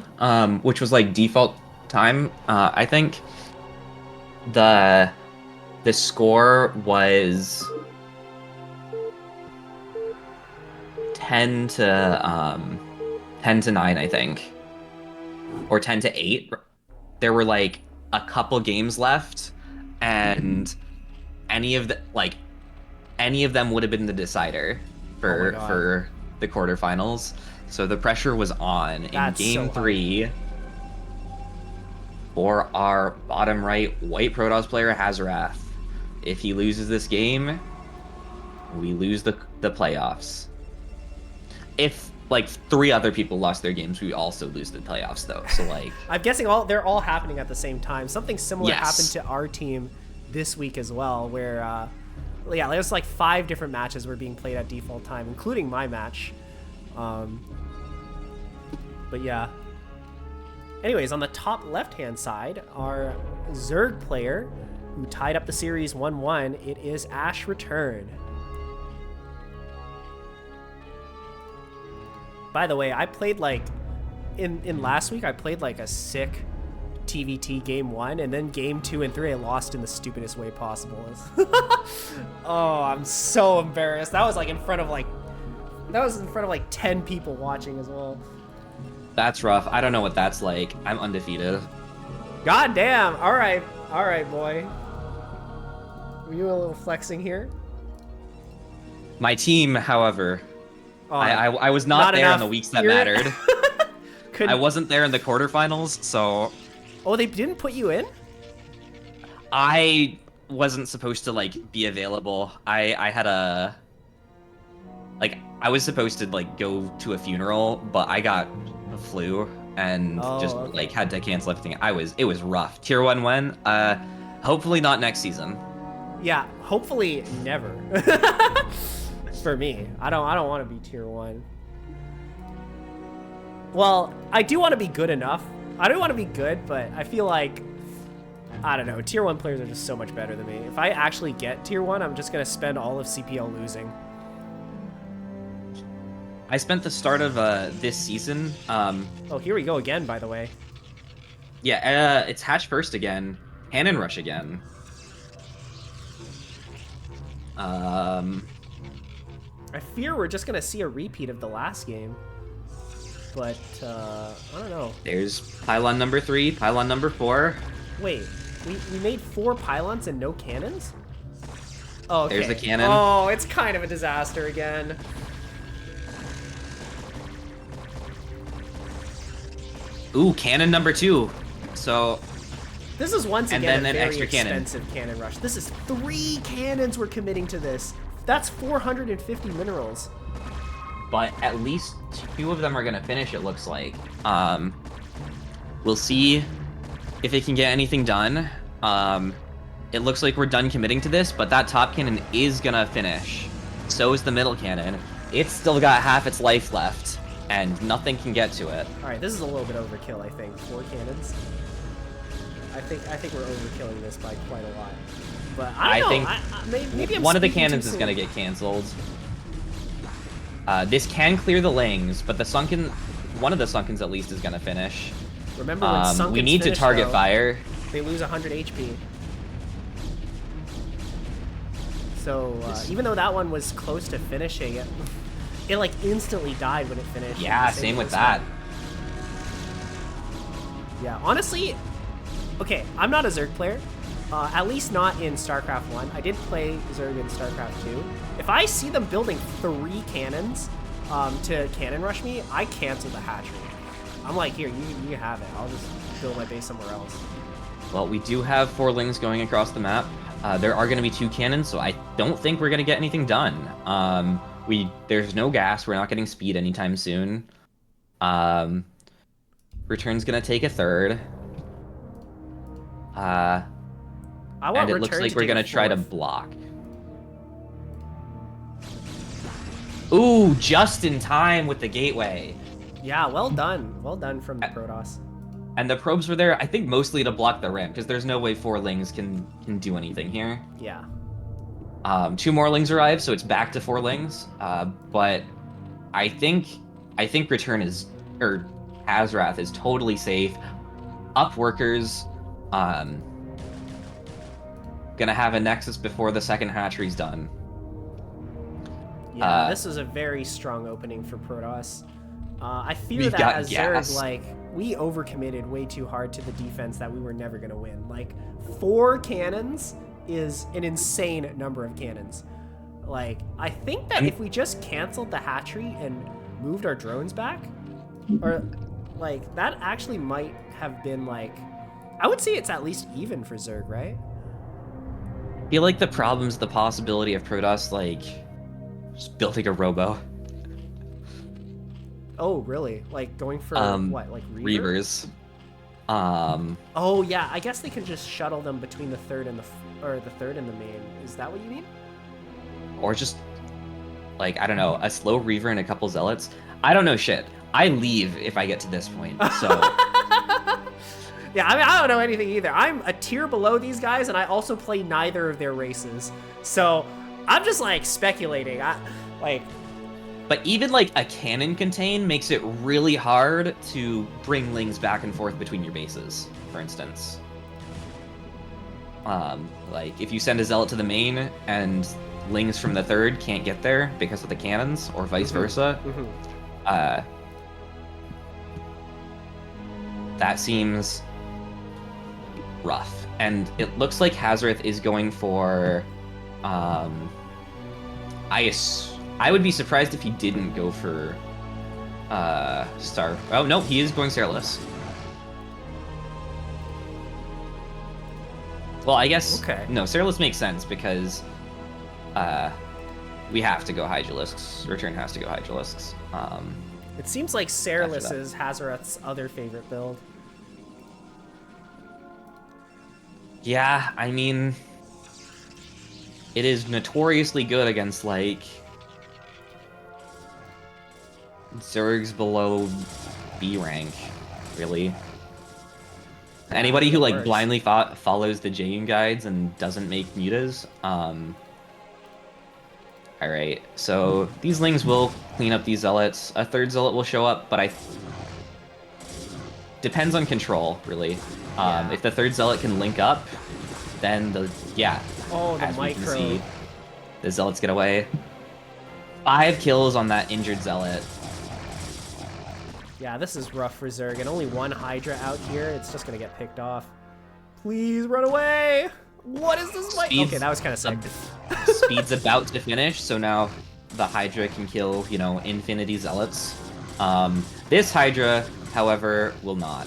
which was like default time, I think the score was 10 to 9, I think, or 10 to 8. There were like a couple games left, and any of them would have been the decider for the quarterfinals. So the pressure was on That's in game so 3 for our bottom right white Protoss player Hazorath. If he loses this game, we lose the playoffs. If like 3 other people lost their games, we also lose the playoffs though. So like I'm guessing they're all happening at the same time. Something similar Yes. happened to our team this week as well, where yeah, there's like 5 different matches were being played at default time, including my match. But yeah. Anyways, on the top left-hand side, our Zerg player who tied up the series 1-1, it is Ash Return. By the way, I played like in last week I played like a sick TVT game 1, and then game 2 and 3 I lost in the stupidest way possible. Oh, I'm so embarrassed. That was in front of like 10 people watching as well. that's rough. I don't know what that's like. I'm undefeated. God damn. All right, boy. Were you a little flexing here? My team, however, Oh, I was not there in enough. the weeks that You're- mattered. Couldn't... I wasn't there in the quarterfinals, so Oh, they didn't put you in? I wasn't supposed to like be available. I had a I was supposed to like go to a funeral, but I got the flu and just okay. like had to cancel everything. It was rough. Tier 1 win. Hopefully not next season. Yeah, hopefully never. For me, I don't want to be tier 1. Well, I do want to be good enough. I do want to be good, but I feel like, I don't know, tier 1 players are just so much better than me. If I actually get tier 1, I'm just gonna spend all of CPL losing. I spent the start of this season. Oh, here we go again, by the way. Yeah, it's Hatch first again. Cannon Rush again. I fear we're just gonna see a repeat of the last game. But, I don't know. There's pylon number 3, pylon number 4. Wait, we made 4 pylons and no cannons? Oh, okay. There's the cannon. Oh, it's kind of a disaster again. Ooh, cannon number 2. So This is once And again then a an very extra cannon. expensive cannon rush. This is 3 cannons we're committing to this. That's 450 minerals. but at least 2 of them are gonna finish, it looks like. We'll see if it can get anything done. It looks like we're done committing to this, but that top cannon is gonna finish. So is the middle cannon. It's still got half its life left, and nothing can get to it. All right, this is a little bit overkill, I think. 4 cannons. I think we're overkilling this by quite a lot. But I don't know. Maybe I'm one of the speaking cannons too is soon. gonna get canceled. This can clear the Lings, but the sunken, one of the sunkens at least is gonna finish. Remember when Sunkens we need to finish, target though, fire. They lose 100 HP. So even though that one was close to finishing, it like instantly died when it finished. Yeah, And the same with this that. one. Yeah, honestly, okay, I'm not a Zerg player. At least not in StarCraft 1. I did play Zerg in StarCraft 2. If I see them building 3 cannons to cannon rush me, I cancel the hatchery. I'm like, here, you have it. I'll just build my base somewhere else. Well, we do have 4 lings going across the map. There are going to be 2 cannons, so I don't think we're going to get anything done. There's no gas. We're not getting speed anytime soon. Return's going to take a third. And it looks like we're going to try to block. Ooh, just in time with the gateway. Yeah, well done. Well done from the Protoss. And the probes were there, I think, mostly to block the ramp, because there's no way 4 lings can do anything here. Yeah. 2 more lings arrive, so it's back to 4 lings. But I think Return is, or Hazorath is totally safe. Up workers, gonna have a Nexus before the second hatchery's done. Yeah, this is a very strong opening for Protoss. I fear that as Zerg, like, we overcommitted way too hard to the defense that we were never going to win. Like, 4 cannons is an insane number of cannons. Like, I think that if we just canceled the hatchery and moved our drones back, or, like, that actually might have been, like, I would say it's at least even for Zerg, right? I feel like the problem's the possibility of Protoss, like, just building a robo. Oh, really? Like going for what? Like Reavers? Oh yeah, I guess they can just shuttle them between the third and the third and the main. Is that what you mean? Or just like, I don't know, a slow Reaver and a couple Zealots. I don't know shit. I leave if I get to this point. So yeah, I mean, I don't know anything either. I'm a tier below these guys, and I also play neither of their races. So I'm just like speculating. But even like a cannon contain makes it really hard to bring lings back and forth between your bases, for instance. Like if you send a zealot to the main and lings from the third can't get there because of the cannons, or vice versa, that seems rough. And it looks like Hazorath is going for I would be surprised if he didn't go for Star. Oh no, he is going Sairless. Well, I guess no, Sairless makes sense because we have to go Hydralisks. Return has to go Hydralisks. It seems like Sairless is Hazorath's other favorite build. Yeah, I mean, it is notoriously good against like Zergs below B rank, really. Anybody who like blindly follows the Jayun guides and doesn't make mutas. Alright, so these lings will clean up these zealots. A third zealot will show up, but depends on control, really. If the third zealot can link up, then Oh, the micro. The zealots get away. 5 kills on that injured zealot. Yeah, this is rough for Zerg, and only 1 Hydra out here. It's just gonna get picked off. Please run away! What is this like? Okay, that was kind of sick. Speed's about to finish, so now the Hydra can kill, you know, infinity zealots. This Hydra, however, will not.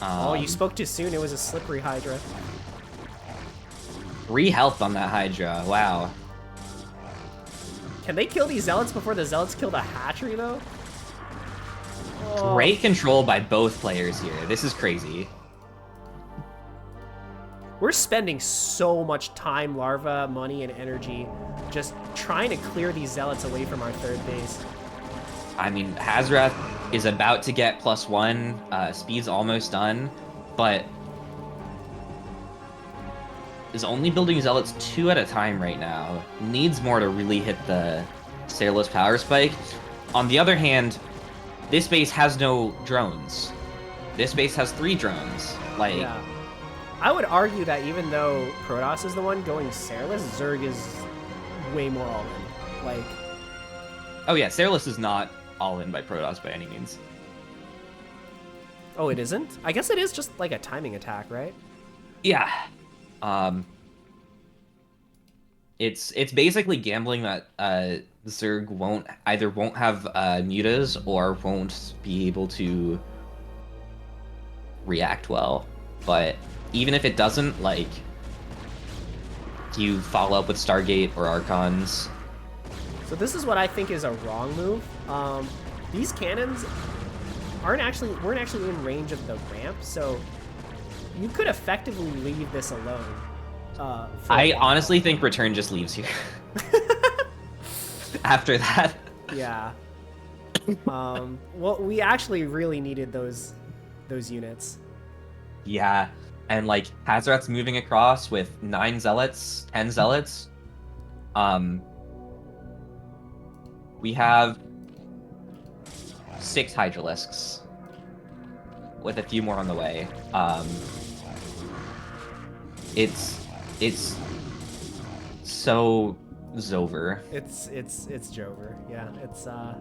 Oh, you spoke too soon. It was a slippery Hydra. 3 health on that Hydra. Wow. Can they kill these zealots before the zealots kill the hatchery, though? Oh. Great control by both players here. This is crazy. We're spending so much time, larva, money, and energy just trying to clear these zealots away from our third base. I mean, Hazorath is about to get +1. Speed's almost done, but is only building zealots 2 at a time right now. Needs more to really hit the Sairless power spike. On the other hand, this base has no drones. This base has 3 drones. Like, yeah. I would argue that even though Protoss is the one going Sairless, Zerg is way more all-in. Like, oh yeah, Sairless is not all-in by Protoss by any means. Oh, it isn't? I guess it is just like a timing attack, right? Yeah. It's basically gambling that Zerg won't have mutas or won't be able to react well. But even if it doesn't, like, you follow up with Stargate or Archons. So this is what I think is a wrong move. These cannons weren't actually in range of the ramp, so you could effectively leave this alone. I honestly think Return just leaves here. After that. Yeah. Well, we actually really needed those units. Yeah, and like Hazorath's moving across with 9 zealots, 10 zealots. We have 6 hydralisks with a few more on the way. It's so Zover. It's Jover. Yeah, it's a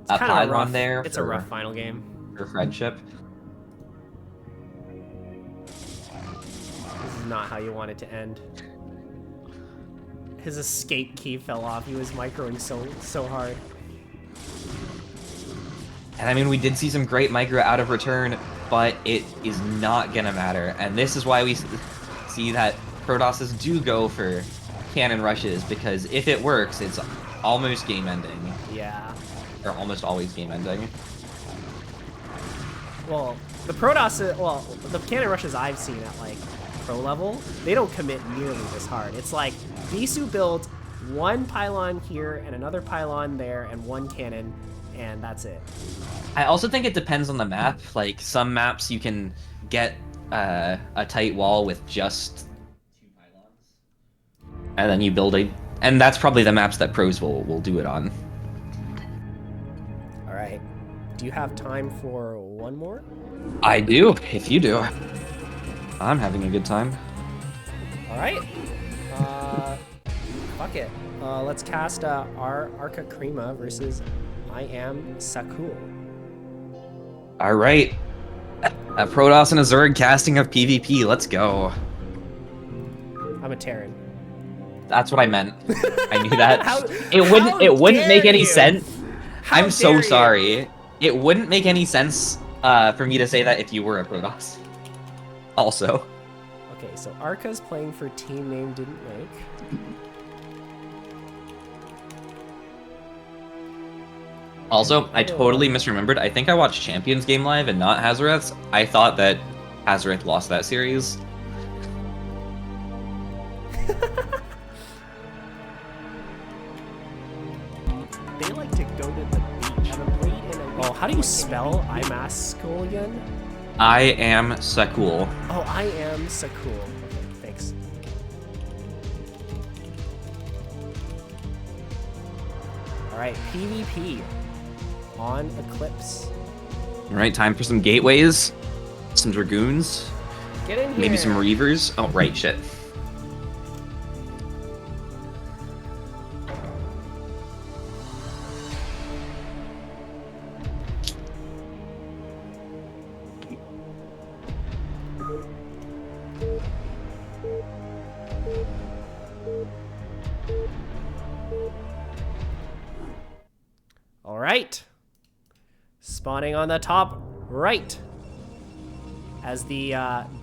kind of pylon rough. there. It's a rough final game. For friendship. This is not how you want it to end. His escape key fell off. He was microing so hard. And I mean, we did see some great micro out of Return, but it is not gonna matter. And this is why we see that Protosses do go for cannon rushes, because if it works, it's almost game ending. Yeah. Or almost always game ending. Well, the cannon rushes I've seen at like pro level, they don't commit nearly this hard. It's like Bisu built 1 pylon here and another pylon there and 1 cannon, and that's it. I also think it depends on the map. Like, some maps you can get a tight wall with just 2 pylons. And then you build and that's probably the maps that pros will do it on. Alright. Do you have time for one more? I do, if you do. I'm having a good time. Alright. Fuck it. Let's cast our ArcaCrema versus iamsacul. Alright. A Protoss and a Zerg casting of PvP, let's go. I'm a Terran. That's what I meant. I knew that. How it wouldn't make any you? sense. How I'm so dare you? sorry. It wouldn't make any sense for me to say that if you were a Protoss. Also. Okay, so Arca's playing for team name didn't make. Also, I totally misremembered. I think I watched Champion's game live and not Hazorath's. I thought that Hazorath lost that series. They like to go to the beach. Oh, how do you spell iamsacul again? iamsacul. Oh, iamsacul. Okay, thanks. Alright, PvP on Eclipse. Alright, time for some gateways, some Dragoons, Get in here. maybe some Reavers. Oh, right, shit. Alright. Spawning on the top right. As the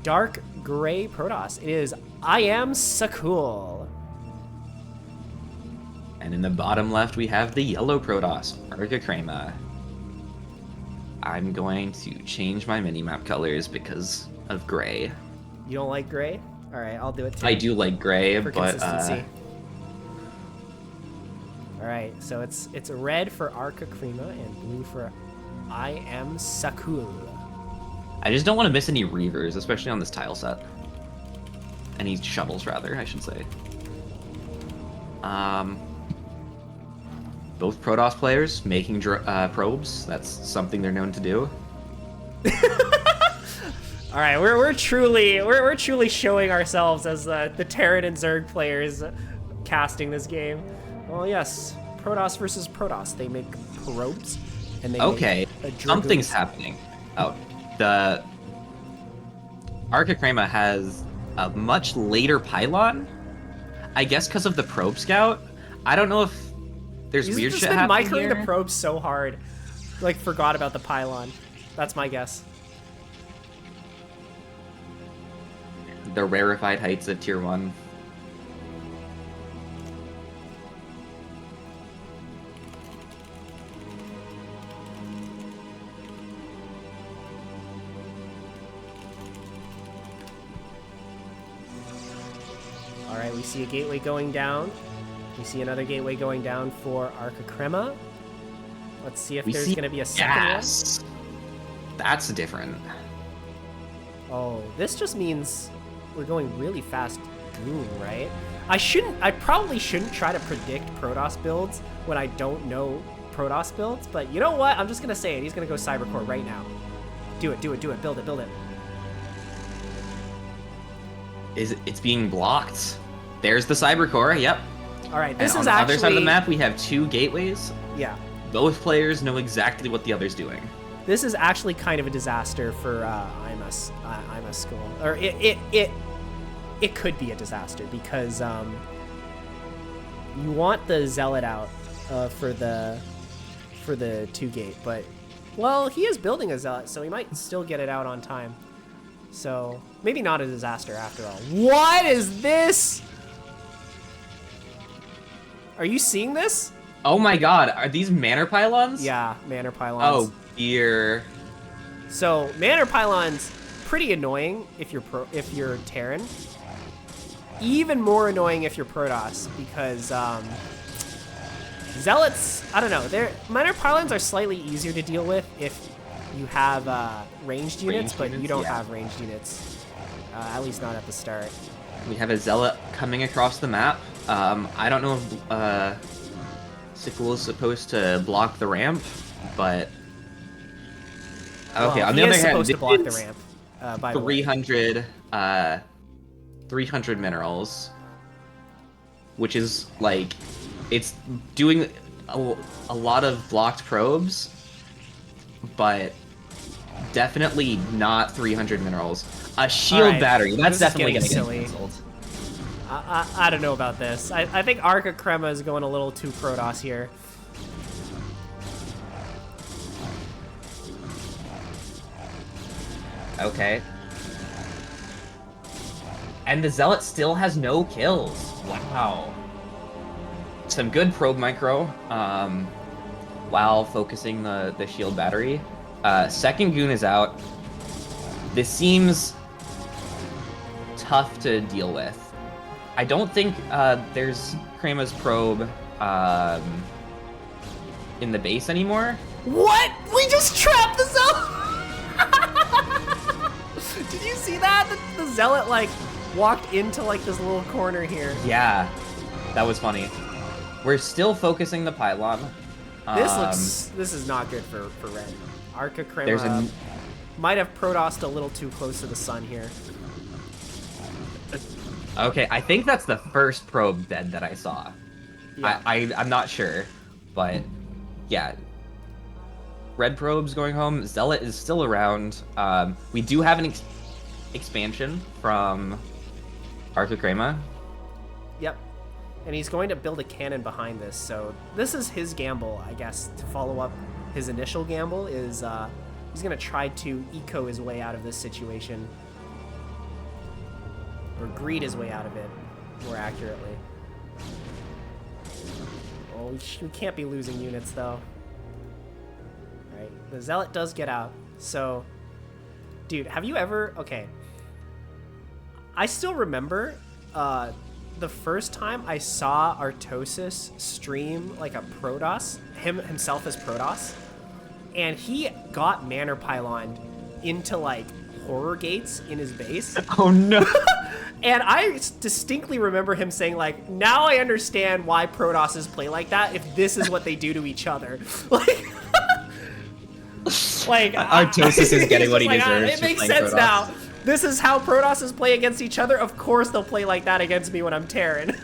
dark gray Protoss, it is iamsacul. And in the bottom left, we have the yellow Protoss, ArcaCrema. I'm going to change my minimap colors because of gray. You don't like gray? Alright, I'll do it too. I do like gray, for but consistency. Alright, so it's red for ArcaCrema and blue for iamsacul. I just don't want to miss any Reavers, especially on this tile set. Any shovels, rather, I should say. Both Protoss players making probes. That's something they're known to do. All right, we're truly showing ourselves as the Terran and Zerg players casting this game. Well, yes, Protoss versus Protoss. They make probes, and they Okay, make a something's happening. Oh, ArcaCrema has a much later pylon. I guess because of the probe scout. I don't know if there's weird shit happening He's just been microing here. the probe so hard, like forgot about the pylon. That's my guess. The rarefied heights of tier 1. All right, we see a gateway going down. We see another gateway going down for ArcaCrema. Let's see if there's going to be a second gas. That's different. one. Oh, this just means we're going really fast goon, right? I probably shouldn't try to predict Protoss builds when I don't know Protoss builds, but you know what? I'm just going to say it. He's going to go Cybercore right now. Do it, do it, do it. Build it, build it. It's being blocked. There's the Cybercore, yep. All right, this and is on the actually... other side of the map, we have 2 gateways. Yeah. Both players know exactly what the other's doing. This is actually kind of a disaster for iamsacul. Or it could be a disaster because you want the Zealot out for the 2 gate, but well, he is building a Zealot, so he might still get it out on time. So maybe not a disaster after all. What is this? Are you seeing this? Oh my god, are these manor pylons? Yeah, manor pylons. Oh dear. So manor pylons, pretty annoying if you're Terran. Even more annoying if you're Protoss because Zealots, I don't know. Manor pylons are slightly easier to deal with if you have ranged units, but you don't have ranged units. At least not at the start. We have a Zealot coming across the map. I don't know if Sacul is supposed to block the ramp, but okay. Well, on the other hand, supposed to block the ramp. By 300 minerals, which is like it's doing a lot of blocked probes, but definitely not 300 minerals. A shield battery. That's definitely going to get canceled. I don't know about this. I think ArcaCrema is going a little too Protoss here. Okay. And the Zealot still has no kills. Wow. Some good probe micro while focusing the shield battery. Second Goon is out. This seems tough to deal with. I don't think there's Crema's probe in the base anymore. What? We just trapped the Zealot! Did you see that? The Zealot, like, walked into, like, this little corner here. Yeah, that was funny. We're still focusing the pylon. This is not good for red. ArcaCrema might have Protossed a little too close to the sun here. Okay, I think that's the first probe dead that I saw. Yeah. I'm not sure, but yeah. Red probe's going home. Zealot is still around. We do have an expansion from ArcaCrema. Yep. And he's going to build a cannon behind this, so this is his gamble, I guess, to follow up his initial gamble is he's going to try to eco his way out of this situation. Or greed his way out of it, more accurately. Oh, we can't be losing units, though. Alright, the Zealot does get out, so... Dude, have you ever... Okay. I still remember the first time I saw Artosis stream, like, a Protoss, himself as Protoss, and he got Manor Pyloned into, like, horror gates in his base. Oh, no! And I distinctly remember him saying, like, now I understand why Protosses play like that if this is what they do to each other. Like Artosis is getting what he deserves. It makes sense now. This is how Protosses play against each other. Of course they'll play like that against me when I'm Terran.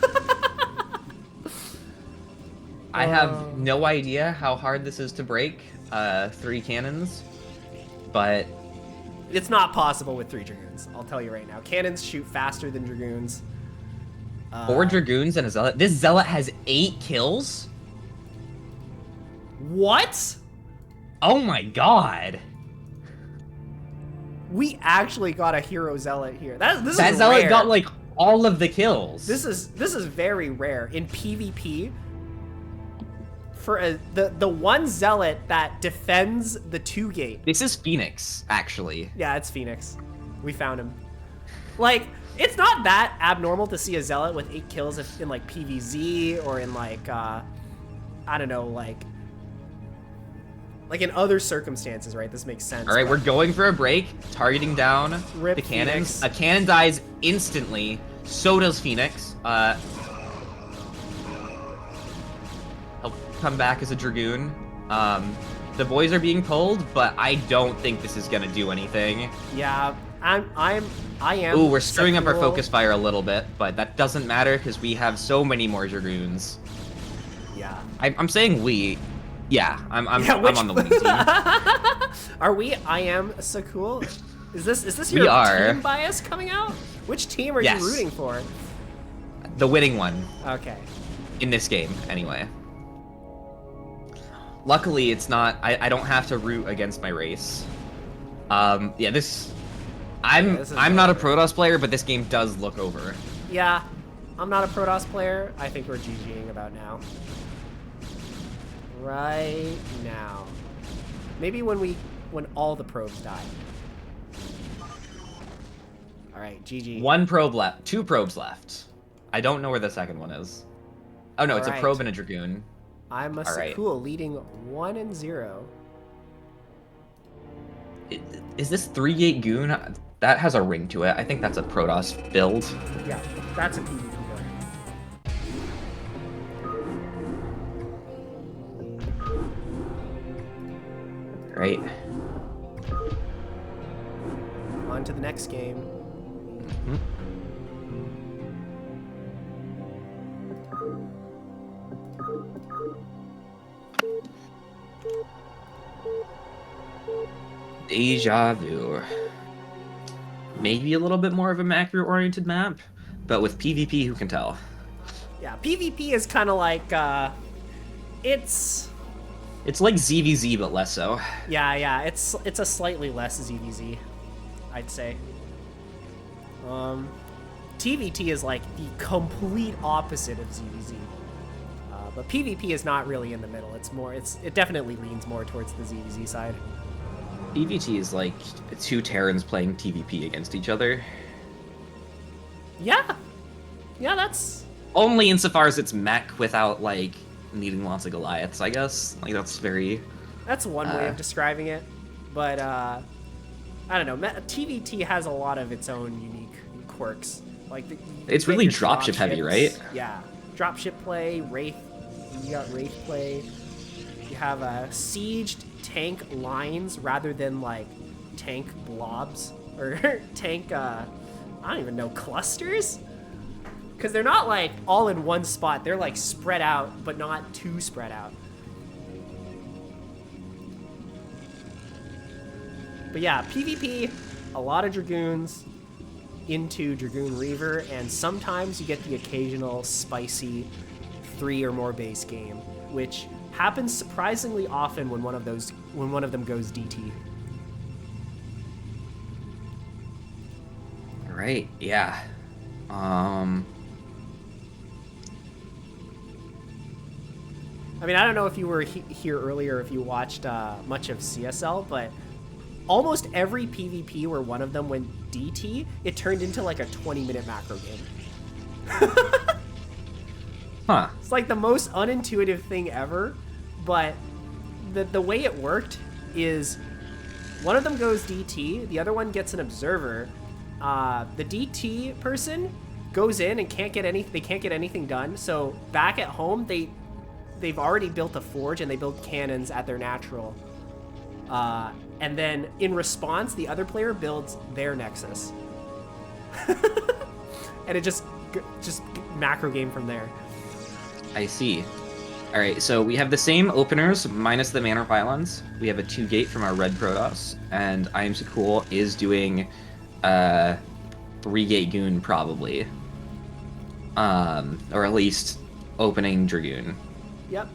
I have no idea how hard this is to break 3 cannons, but It's not possible with 3 Dragoons. I'll tell you right now. Cannons shoot faster than Dragoons. 4 Dragoons and a Zealot. This Zealot has 8 kills? What? Oh my god. We actually got a hero Zealot here. This That is Zealot rare. got like all of the kills. This is very rare in PvP. For the one Zealot that defends the 2 gate. This is Phoenix, actually. Yeah, it's Phoenix. We found him. Like, it's not that abnormal to see a Zealot with 8 kills in like PvZ or in like I don't know, like in other circumstances, right? This makes sense. All right, we're going for a break, targeting down Rip the cannons. Phoenix. A cannon dies instantly. So does Phoenix. He'll come back as a Dragoon. The boys are being pulled, but I don't think this is gonna do anything. Yeah, I am. Ooh, we're screwing up our Satik. focus fire a little bit, but that doesn't matter because we have so many more Dragoons. Yeah. I'm saying we. Yeah, I'm Yeah, which- on the winning team. Are we iamsacul? Is this We your are. team bias coming out? Which team are Yes. you rooting for? The winning one. Okay. In this game, anyway. Luckily, it's not. I don't have to root against my race. Yeah, this. I'm this is not a over. Protoss player, but this game does look over. Yeah, I'm not a Protoss player. I think we're GGing about now. Right now. Maybe when all the probes die. All right, GG. 1 probe left. 2 probes left. I don't know where the second one is. Oh no, it's a Alright. probe and a Dragoon. I'm a Alright. Sakul leading 1-0. Is this 3-gate goon? That has a ring to it. I think that's a Protoss build. Yeah, that's a PvP build. Right. On to the next game. Deja vu. Maybe a little bit more of a macro-oriented map, but with PvP, who can tell? Yeah, PvP is kind of like, it's... It's like ZVZ, but less so. Yeah, it's a slightly less ZVZ, I'd say. TVT is like the complete opposite of ZVZ. But PvP is not really in the middle. It definitely leans more towards the ZVZ side. PvT is like 2 Terrans playing TVP against each other. Yeah, that's... Only insofar as it's mech without, like, needing lots of Goliaths, I guess. Like, that's very... That's one way of describing it. But, I don't know. TVT has a lot of its own unique quirks. Like It's really dropship heavy, right? Yeah. Dropship play, Wraith. You got Wraith play. You have sieged tank lines rather than, like, tank blobs. Or tank, I don't even know, clusters? Because they're not, like, all in one spot. They're, like, spread out, but not too spread out. But yeah, PvP, a lot of Dragoons into Dragoon Reaver, and sometimes you get the occasional spicy 3 or more base game, which happens surprisingly often when one of them goes DT. Right, yeah. I mean, I don't know if you were here earlier, if you watched much of CSL, but almost every PvP where one of them went DT, it turned into like a 20-minute macro game. Huh. It's like the most unintuitive thing ever, but the way it worked is one of them goes DT, the other one gets an observer. The DT person goes in and can't get anything done. So back at home, they've already built a forge and they build cannons at their natural. And then in response, the other player builds their nexus. And it just macro game from there. I see. All right, so we have the same openers minus the Manor Pylons. We have a 2-gate from our red Protoss, and iamsacul is doing 3-gate Goon probably. Or at least opening Dragoon. Yep.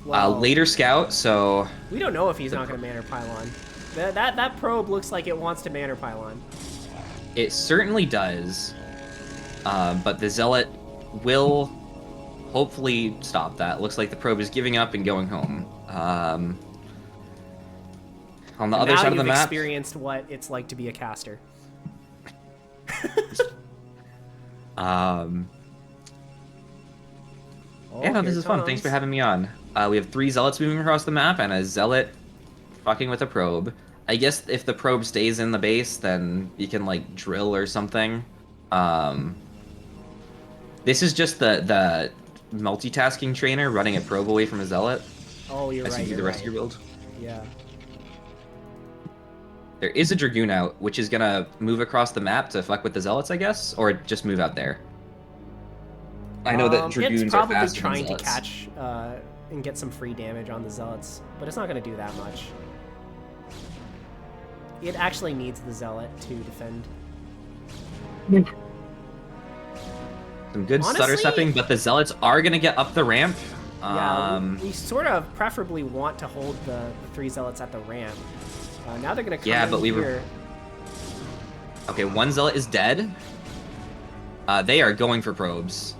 Well, Later Scout, so... We don't know if he's not going to Manor Pylon. That probe looks like it wants to Manor Pylon. It certainly does. But the Zealot will hopefully stop that. Looks like the probe is giving up and going home. On the other side of the map... Now you've experienced what it's like to be a caster. Yeah, no, this is fun. Thanks for having me on. We have 3 Zealots moving across the map and a Zealot fucking with a probe. I guess if the probe stays in the base, then you can, like, drill or something. This is just the multitasking trainer running a probe away from a Zealot. Oh, you're right. As you do the rest of your build. Yeah. There is a Dragoon out, which is gonna move across the map to fuck with the Zealots, I guess, or just move out there. I know that Dragoons it's are probably faster trying than to Zealots. catch and get some free damage on the Zealots, but it's not going to do that much. It actually needs the Zealot to defend. Some good Honestly, stutter stepping, but the Zealots are gonna get up the ramp. Yeah, we sort of preferably want to hold the 3 Zealots at the ramp. Now they're going to come in but we here. were... Okay, 1 Zealot is dead. They are going for probes.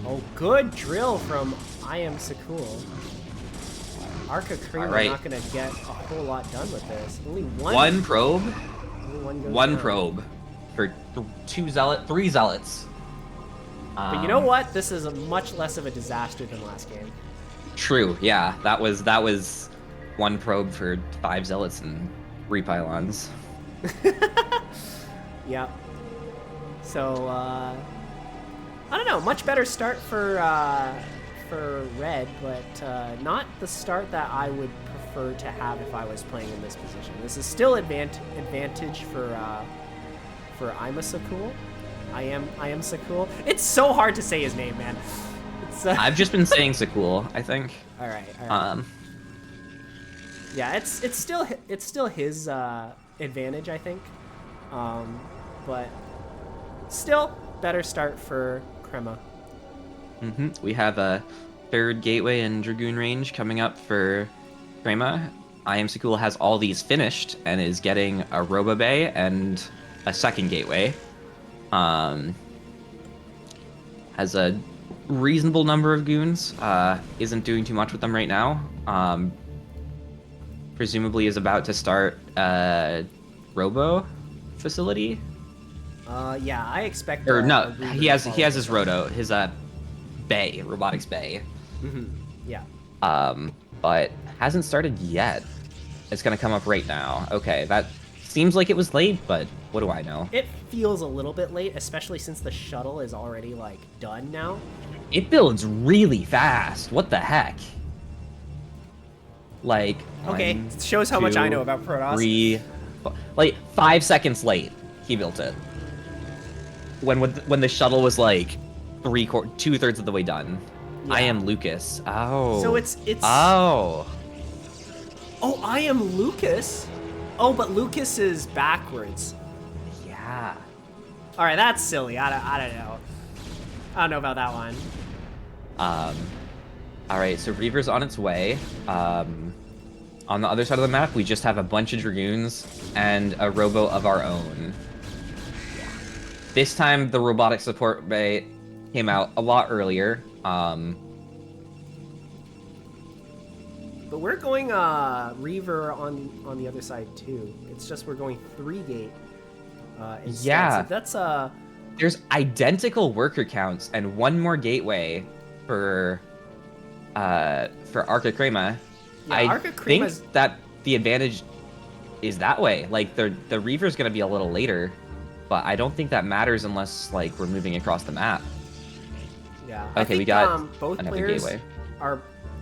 Oh, good drill from iamsacul. ArcaCrema Right. not going to get a whole lot done with this. Only One probe. only goes One down. probe for 3 Zealots. But you know what? This is a much less of a disaster than last game. True. Yeah, that was 1 probe for 5 Zealots and 3 pylons. Yep. So I don't know. Much better start for red, but not the start that I would prefer to have if I was playing in this position. This is still advantage for iamsacul. iamsacul. It's so hard to say his name, man. It's, I've just been saying Sakul, I think. All right. Yeah, it's still his advantage, I think. But still better start for Crema. We have a 3rd gateway and Dragoon range coming up for Crema. iamsacul has all these finished and is getting a Robo Bay and a 2nd gateway. Has a reasonable number of goons. Isn't doing too much with them right now. Presumably is about to start a Robo facility. Yeah, I expect. Or no, a he has his Roto, his bay, robotics bay. Yeah. But hasn't started yet. It's gonna come up right now. Okay, that seems like it was late, but what do I know? It feels a little bit late, especially since the shuttle is already like done now. It builds really fast. What the heck? Like Okay, 1, shows how much I 2, know about Protoss. 3, like 5 seconds late. He built it. When the shuttle was like 2/3 of the way done. Yeah. I am Lucas. Oh. So it's. Oh. Oh, I am Lucas. Oh, but Lucas is backwards. Yeah. All right, that's silly. I don't know. I don't know about that one. All right, so Reaver's on its way. On the other side of the map, we just have a bunch of Dragoons and a Robo of our own. This time, the robotic support bay came out a lot earlier. But we're going Reaver on the other side too. It's just we're going 3-gate. Instead. Yeah. So that's There's identical worker counts and 1 more gateway for ArcaCrema. Yeah, I ArcaCrema's- think that the advantage is that way. Like the Reaver's gonna be a little later, but I don't think that matters unless like we're moving across the map. Yeah. Okay, I think, we got both another players gateway.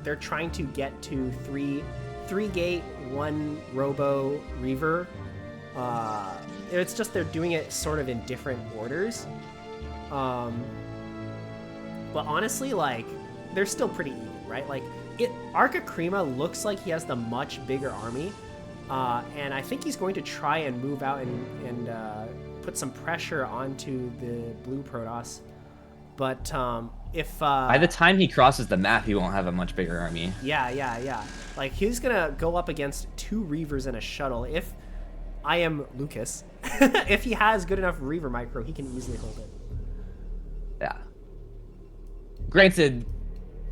they're trying to get to 3-gate, 1 Robo Reaver. It's just they're doing it sort of in different orders. But honestly, like they're still pretty even, right? Like, ArcaCrema looks like he has the much bigger army, and I think he's going to try and move out and put some pressure onto the blue Protoss. But if by the time he crosses the map, he won't have a much bigger army. Yeah. Like, he's gonna go up against 2 Reavers and a shuttle. If I am Lucas, if he has good enough Reaver micro, he can easily hold it. Yeah. Granted,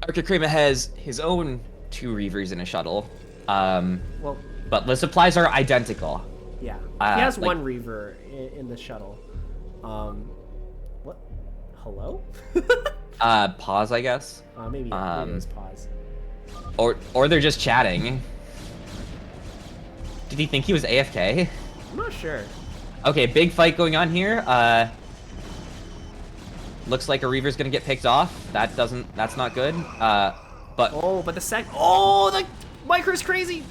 ArcaCrema has his own 2 Reavers and a shuttle. Well, but the supplies are identical. yeah. He has like- 1 Reaver in the shuttle. What? Hello? Pause, I guess. Maybe it was pause. Or they're just chatting. Did he think he was AFK? I'm not sure. Okay, big fight going on here. Looks like a Reaver's gonna get picked off. That's not good. But the micro's crazy.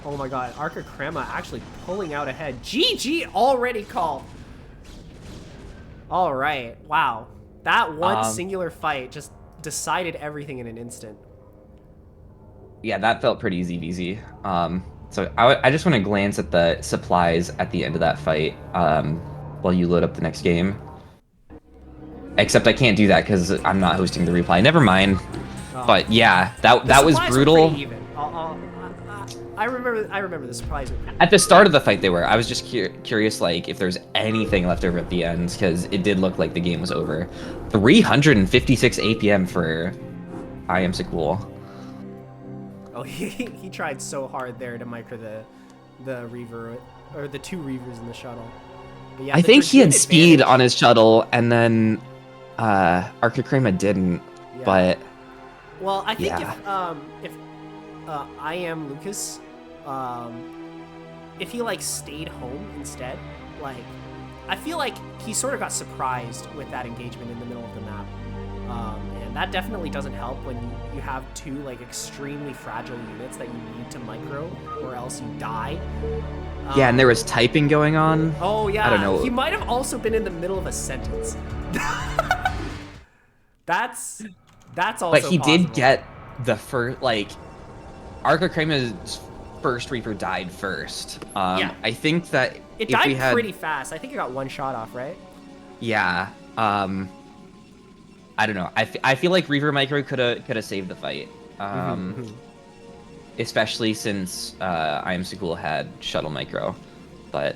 Oh my god, ArcaCrema actually pulling out ahead. GG already called. All right, wow. That one singular fight just decided everything in an instant. yeah, that felt pretty easy peasy. So I just want to glance at the supplies at the end of that fight while you load up the next game. Except I can't do that because I'm not hosting the replay. Never mind. But yeah, that was brutal. I remember the surprise. At the start of the fight they were. I was just curious like if there's anything left over at the end because it did look like the game was over. 356 APM for iamsacul. Oh, he tried so hard there to micro the Reaver, or the 2 Reavers in the shuttle. But yeah, I think he had Dragoon speed advantage- on his shuttle, and then ArcaCrema didn't. Yeah. But Well, I think Yeah. if I am Lucas, if he like stayed home instead, like I feel like he sort of got surprised with that engagement in the middle of the map, and that definitely doesn't help when you have 2 like extremely fragile units that you need to micro, or else you die. yeah, and there was typing going on. Oh yeah, I don't know. He might have also been in the middle of a sentence. That's also. But he did possible. get the first, like, ArcaCrema's first Reaper died first. Yeah. I think that It if we died had, pretty fast. I think it got 1 shot off, right? yeah, I don't know. I feel like Reaver Micro could have saved the fight. Especially since iamsacul had Shuttle Micro. But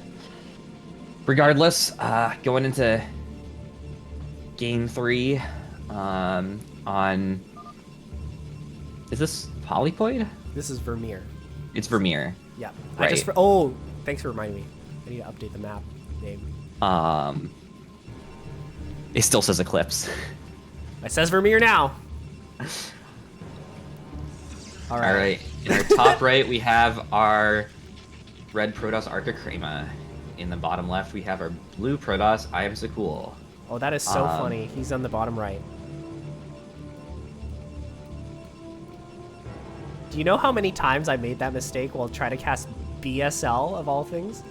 regardless, going into Game 3 on... Is this Polypoid? This is Vermeer. It's Vermeer. Yeah. Right. Thanks for reminding me. I need to update the map name. It still says Eclipse. It says Vermeer now. All right. All right. In our top right, we have our red Protoss ArcaCrema. In the bottom left, we have our blue Protoss iamsacul. Oh, that is so funny. He's on the bottom right. Do you know how many times I made that mistake while trying to cast BSL of all things?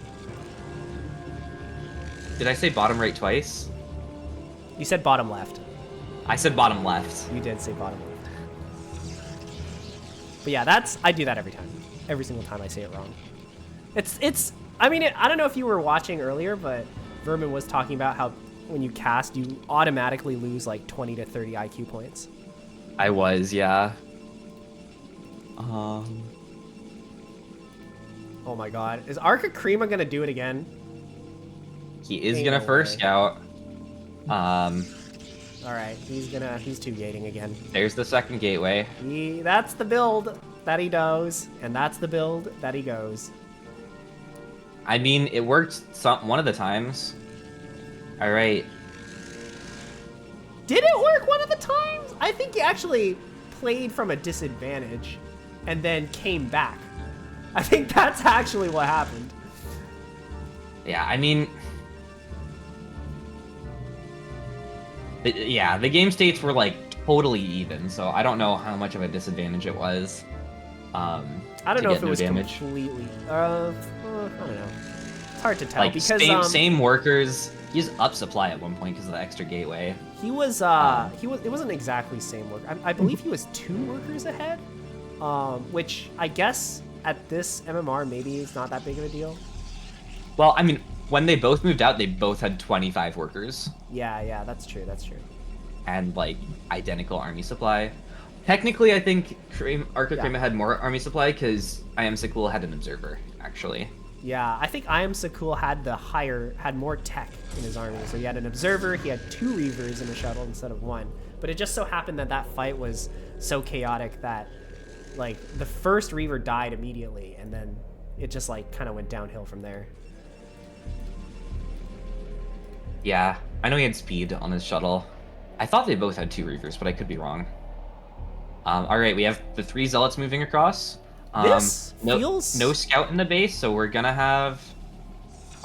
Did I say bottom right twice? You said bottom left. I said bottom left. You did say bottom left. But yeah, I do that every time. Every single time I say it wrong. I mean, I don't know if you were watching earlier, but Vermin was talking about how when you cast, you automatically lose like 20 to 30 IQ points. I was, yeah. Oh my god. Is ArcaCrema gonna do it again? He is Ain't gonna no first way. scout. Alright, he's 2-gating again. There's the second gateway. That's the build that he does, and that's the build that he goes. I mean, it worked one of the times. All right. Did it work one of the times? I think he actually played from a disadvantage and then came back. I think that's actually what happened. Yeah, I mean... Yeah, the game states were, like, totally even, so I don't know how much of a disadvantage it was. I don't know if it was damage. completely... I don't know. It's hard to tell Like because same workers. He's up supply at one point because of the extra gateway. he was it wasn't exactly same work. I believe he was 2 workers ahead, which I guess at this MMR maybe it's not that big of a deal. Well, I mean, when they both moved out, they both had 25 workers. Yeah, that's true. That's true. And like identical army supply. Technically, I think ArcaCrema had more army supply because iamsacul had an observer, actually. Yeah, I think iamsacul had more tech in his army. So he had an observer, he had 2 reavers in a shuttle instead of 1. But it just so happened that that fight was so chaotic that like the first reaver died immediately, and then it just like kind of went downhill from there. Yeah, I know he had speed on his shuttle. I thought they both had 2 reavers, but I could be wrong. All right, we have the 3 zealots moving across. This feels... No scout in the base, so we're gonna have...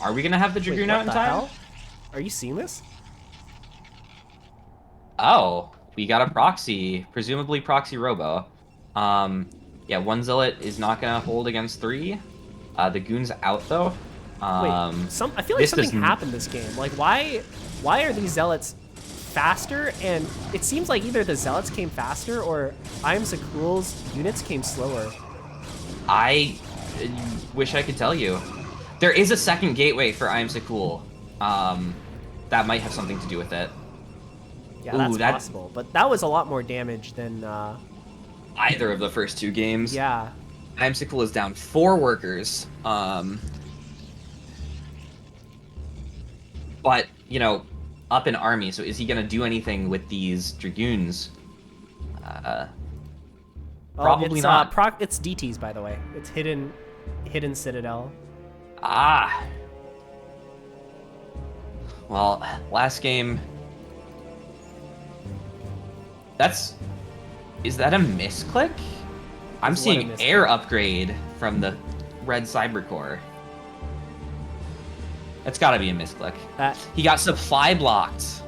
Are we gonna have the Dragoon out in time? Hell? Are you seeing this? Oh, we got a proxy, presumably proxy robo. Yeah, 1 zealot is not gonna hold against 3. The goon's out though. Wait, I feel like something happened this game. Like, why are these zealots faster? And it seems like either the zealots came faster or iamsacul's units came slower. I wish I could tell you. There is a second gateway for iamsacul. That might have something to do with it. Yeah, that's possible. But that was a lot more damage than either of the first 2 games. Yeah. iamsacul is down 4 workers. But, you know, up in army, so is he going to do anything with these dragoons? Probably not. It's DTs, by the way. It's hidden citadel. Ah. Well, last game. Is that a misclick? I'm seeing air upgrade from the red cybercore. That's got to be a misclick. He got supply blocked.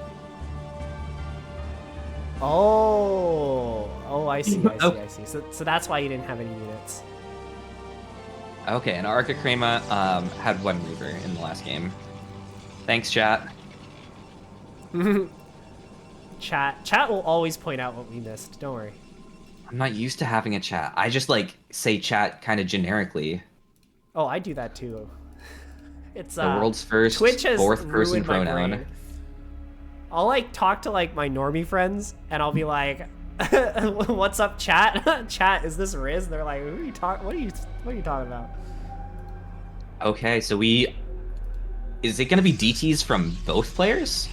Oh, I see. I see. So that's why you didn't have any units. Okay, and ArcaCrema had 1 reaver in the last game. Thanks, chat. Chat will always point out what we missed. Don't worry. I'm not used to having a chat. I just like say chat kind of generically. Oh, I do that too. It's the world's first Twitch has 4th person ruined my pronoun. I'll like talk to like my normie friends and I'll be like, "What's up, chat? Chat, is this Riz?" And they're like, "Who are you talking? What are you talking about?" Okay, so is it gonna be DTs from both players?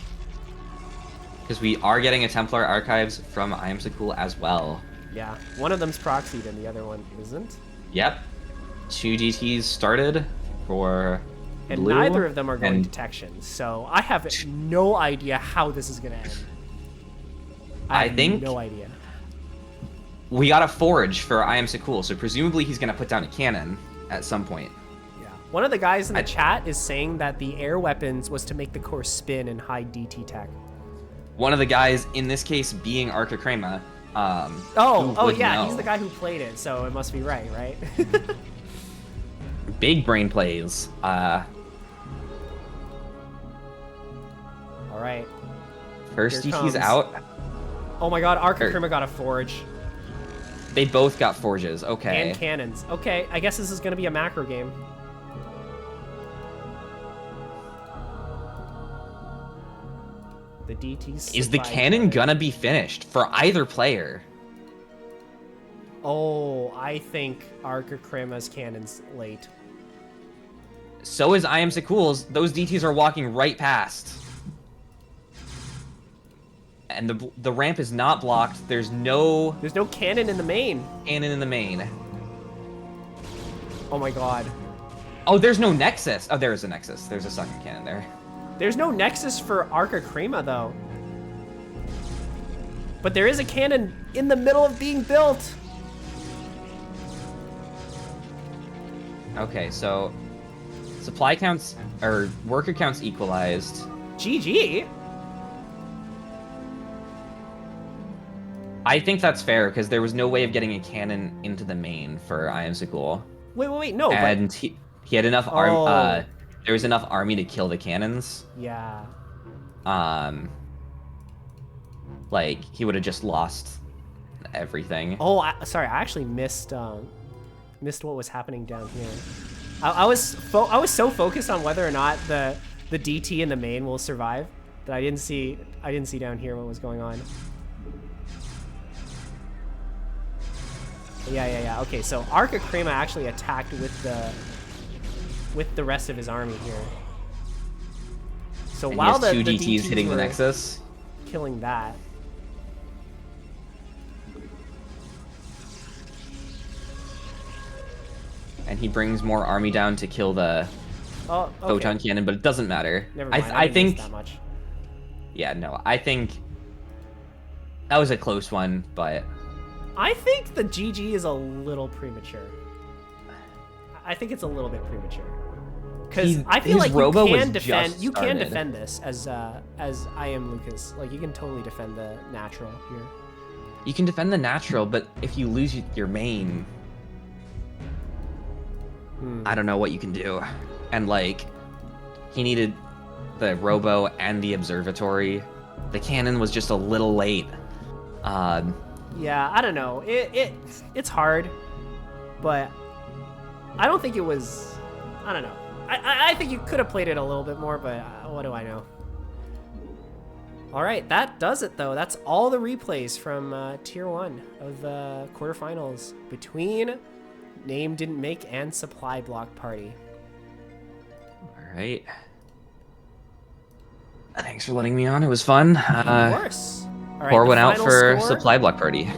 Because we are getting a Templar archives from iamsacul as well. Yeah, one of them's proxied and the other one isn't. Yep, 2 DTs started for. And Blue, neither of them are going detection, so I have no idea how this is going to end. I think no idea. We got a forge for iamsacul, so presumably he's going to put down a cannon at some point. Yeah. One of the guys in the chat is saying that the air weapons was to make the core spin and hide DT tech. One of the guys in this case being ArcaCrema. Oh yeah, he's the guy who played it, so it must be right? Big brain plays. All right. First DT's out. Oh my god, ArcaCrema got a forge. They both got forges, okay. And cannons. Okay, I guess this is going to be a macro game. The DT's Is the cannon gonna be finished for either player? Oh, I think ArcaCrema's cannon's late. So is iamsacul's. Those DTs are walking right past. And the ramp is not blocked. There's no cannon in the main. Oh my god. Oh, there's no nexus. Oh, there is a nexus. There's a second cannon there. There's no nexus for ArcaCrema though. But there is a cannon in the middle of being built. Okay, so supply counts or worker counts equalized. GG. I think that's fair because there was no way of getting a cannon into the main for iamsacul. Wait, no. And he had enough there was enough army to kill the cannons. Yeah. Like he would have just lost everything. Oh, sorry. I actually missed what was happening down here. I was so focused on whether or not the DT in the main will survive that I didn't see down here what was going on. Yeah. Okay, so ArcaCrema actually attacked with the rest of his army here. So And while he has the two DTs hitting the were Nexus. killing that. And he brings more army down to kill the Oh, okay. photon cannon, but it doesn't matter. Never mind. I didn't think miss that much. Yeah, no, I think that was a close one, but I think the GG is a little premature. I think it's a little bit premature. Because I feel like Robo you was can defend. just You can started. defend this as I am Lucas. Like you can totally defend the natural here. you can defend the natural, but if you lose your main, I don't know what you can do. And like, he needed the Robo and the Observatory. The cannon was just a little late. Yeah, I don't know. It's hard, but I don't think it was. I don't know. I think you could have played it a little bit more, but what do I know? All right, that does it though. That's all the replays from Tier 1 of the quarterfinals between Name Didn't Make and Supply Block Party. All right. Thanks for letting me on. It was fun. Of course. All right, Pour the one out final for score, Supply Block Party.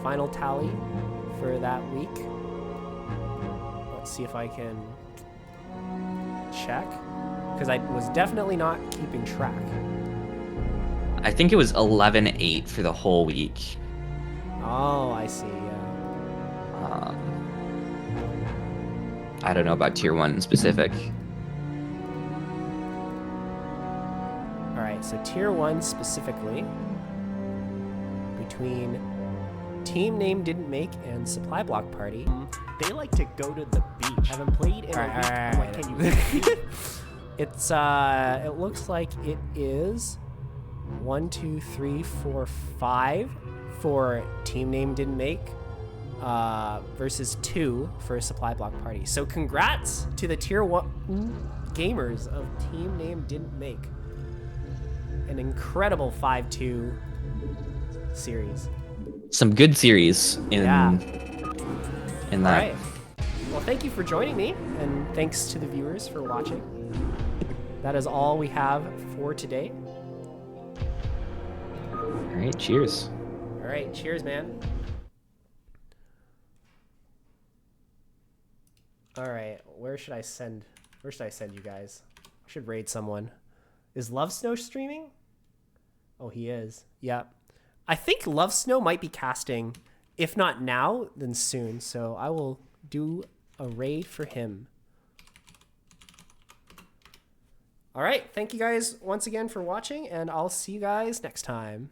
Final tally for that week. Let's see if I can check, because I was definitely not keeping track. I think it was 11-8 for the whole week. Oh, I see. Yeah. I don't know about Tier 1 in specific. All right, so Tier 1 specifically, between Team Name Didn't Make and Supply Block Party. They like to go to the beach. Haven't played in All a right, week. all right, What all can you do? It's it looks like it is 1, 2, 3, 4, 5 for Team Name Didn't Make versus 2 for Supply Block Party. So congrats to the Tier 1 gamers of Team Name Didn't Make. An incredible 5-2 series. Some good series in All that. right. Well, thank you for joining me, and thanks to the viewers for watching. That is all we have for today. All right, cheers. All right, cheers, man. All right, where should I send you guys? I should raid someone. Is Love Snow streaming? Oh, he is. Yeah. I think Love Snow might be casting. If not now, then soon. So I will do a raid for him. All right. Thank you guys once again for watching, and I'll see you guys next time.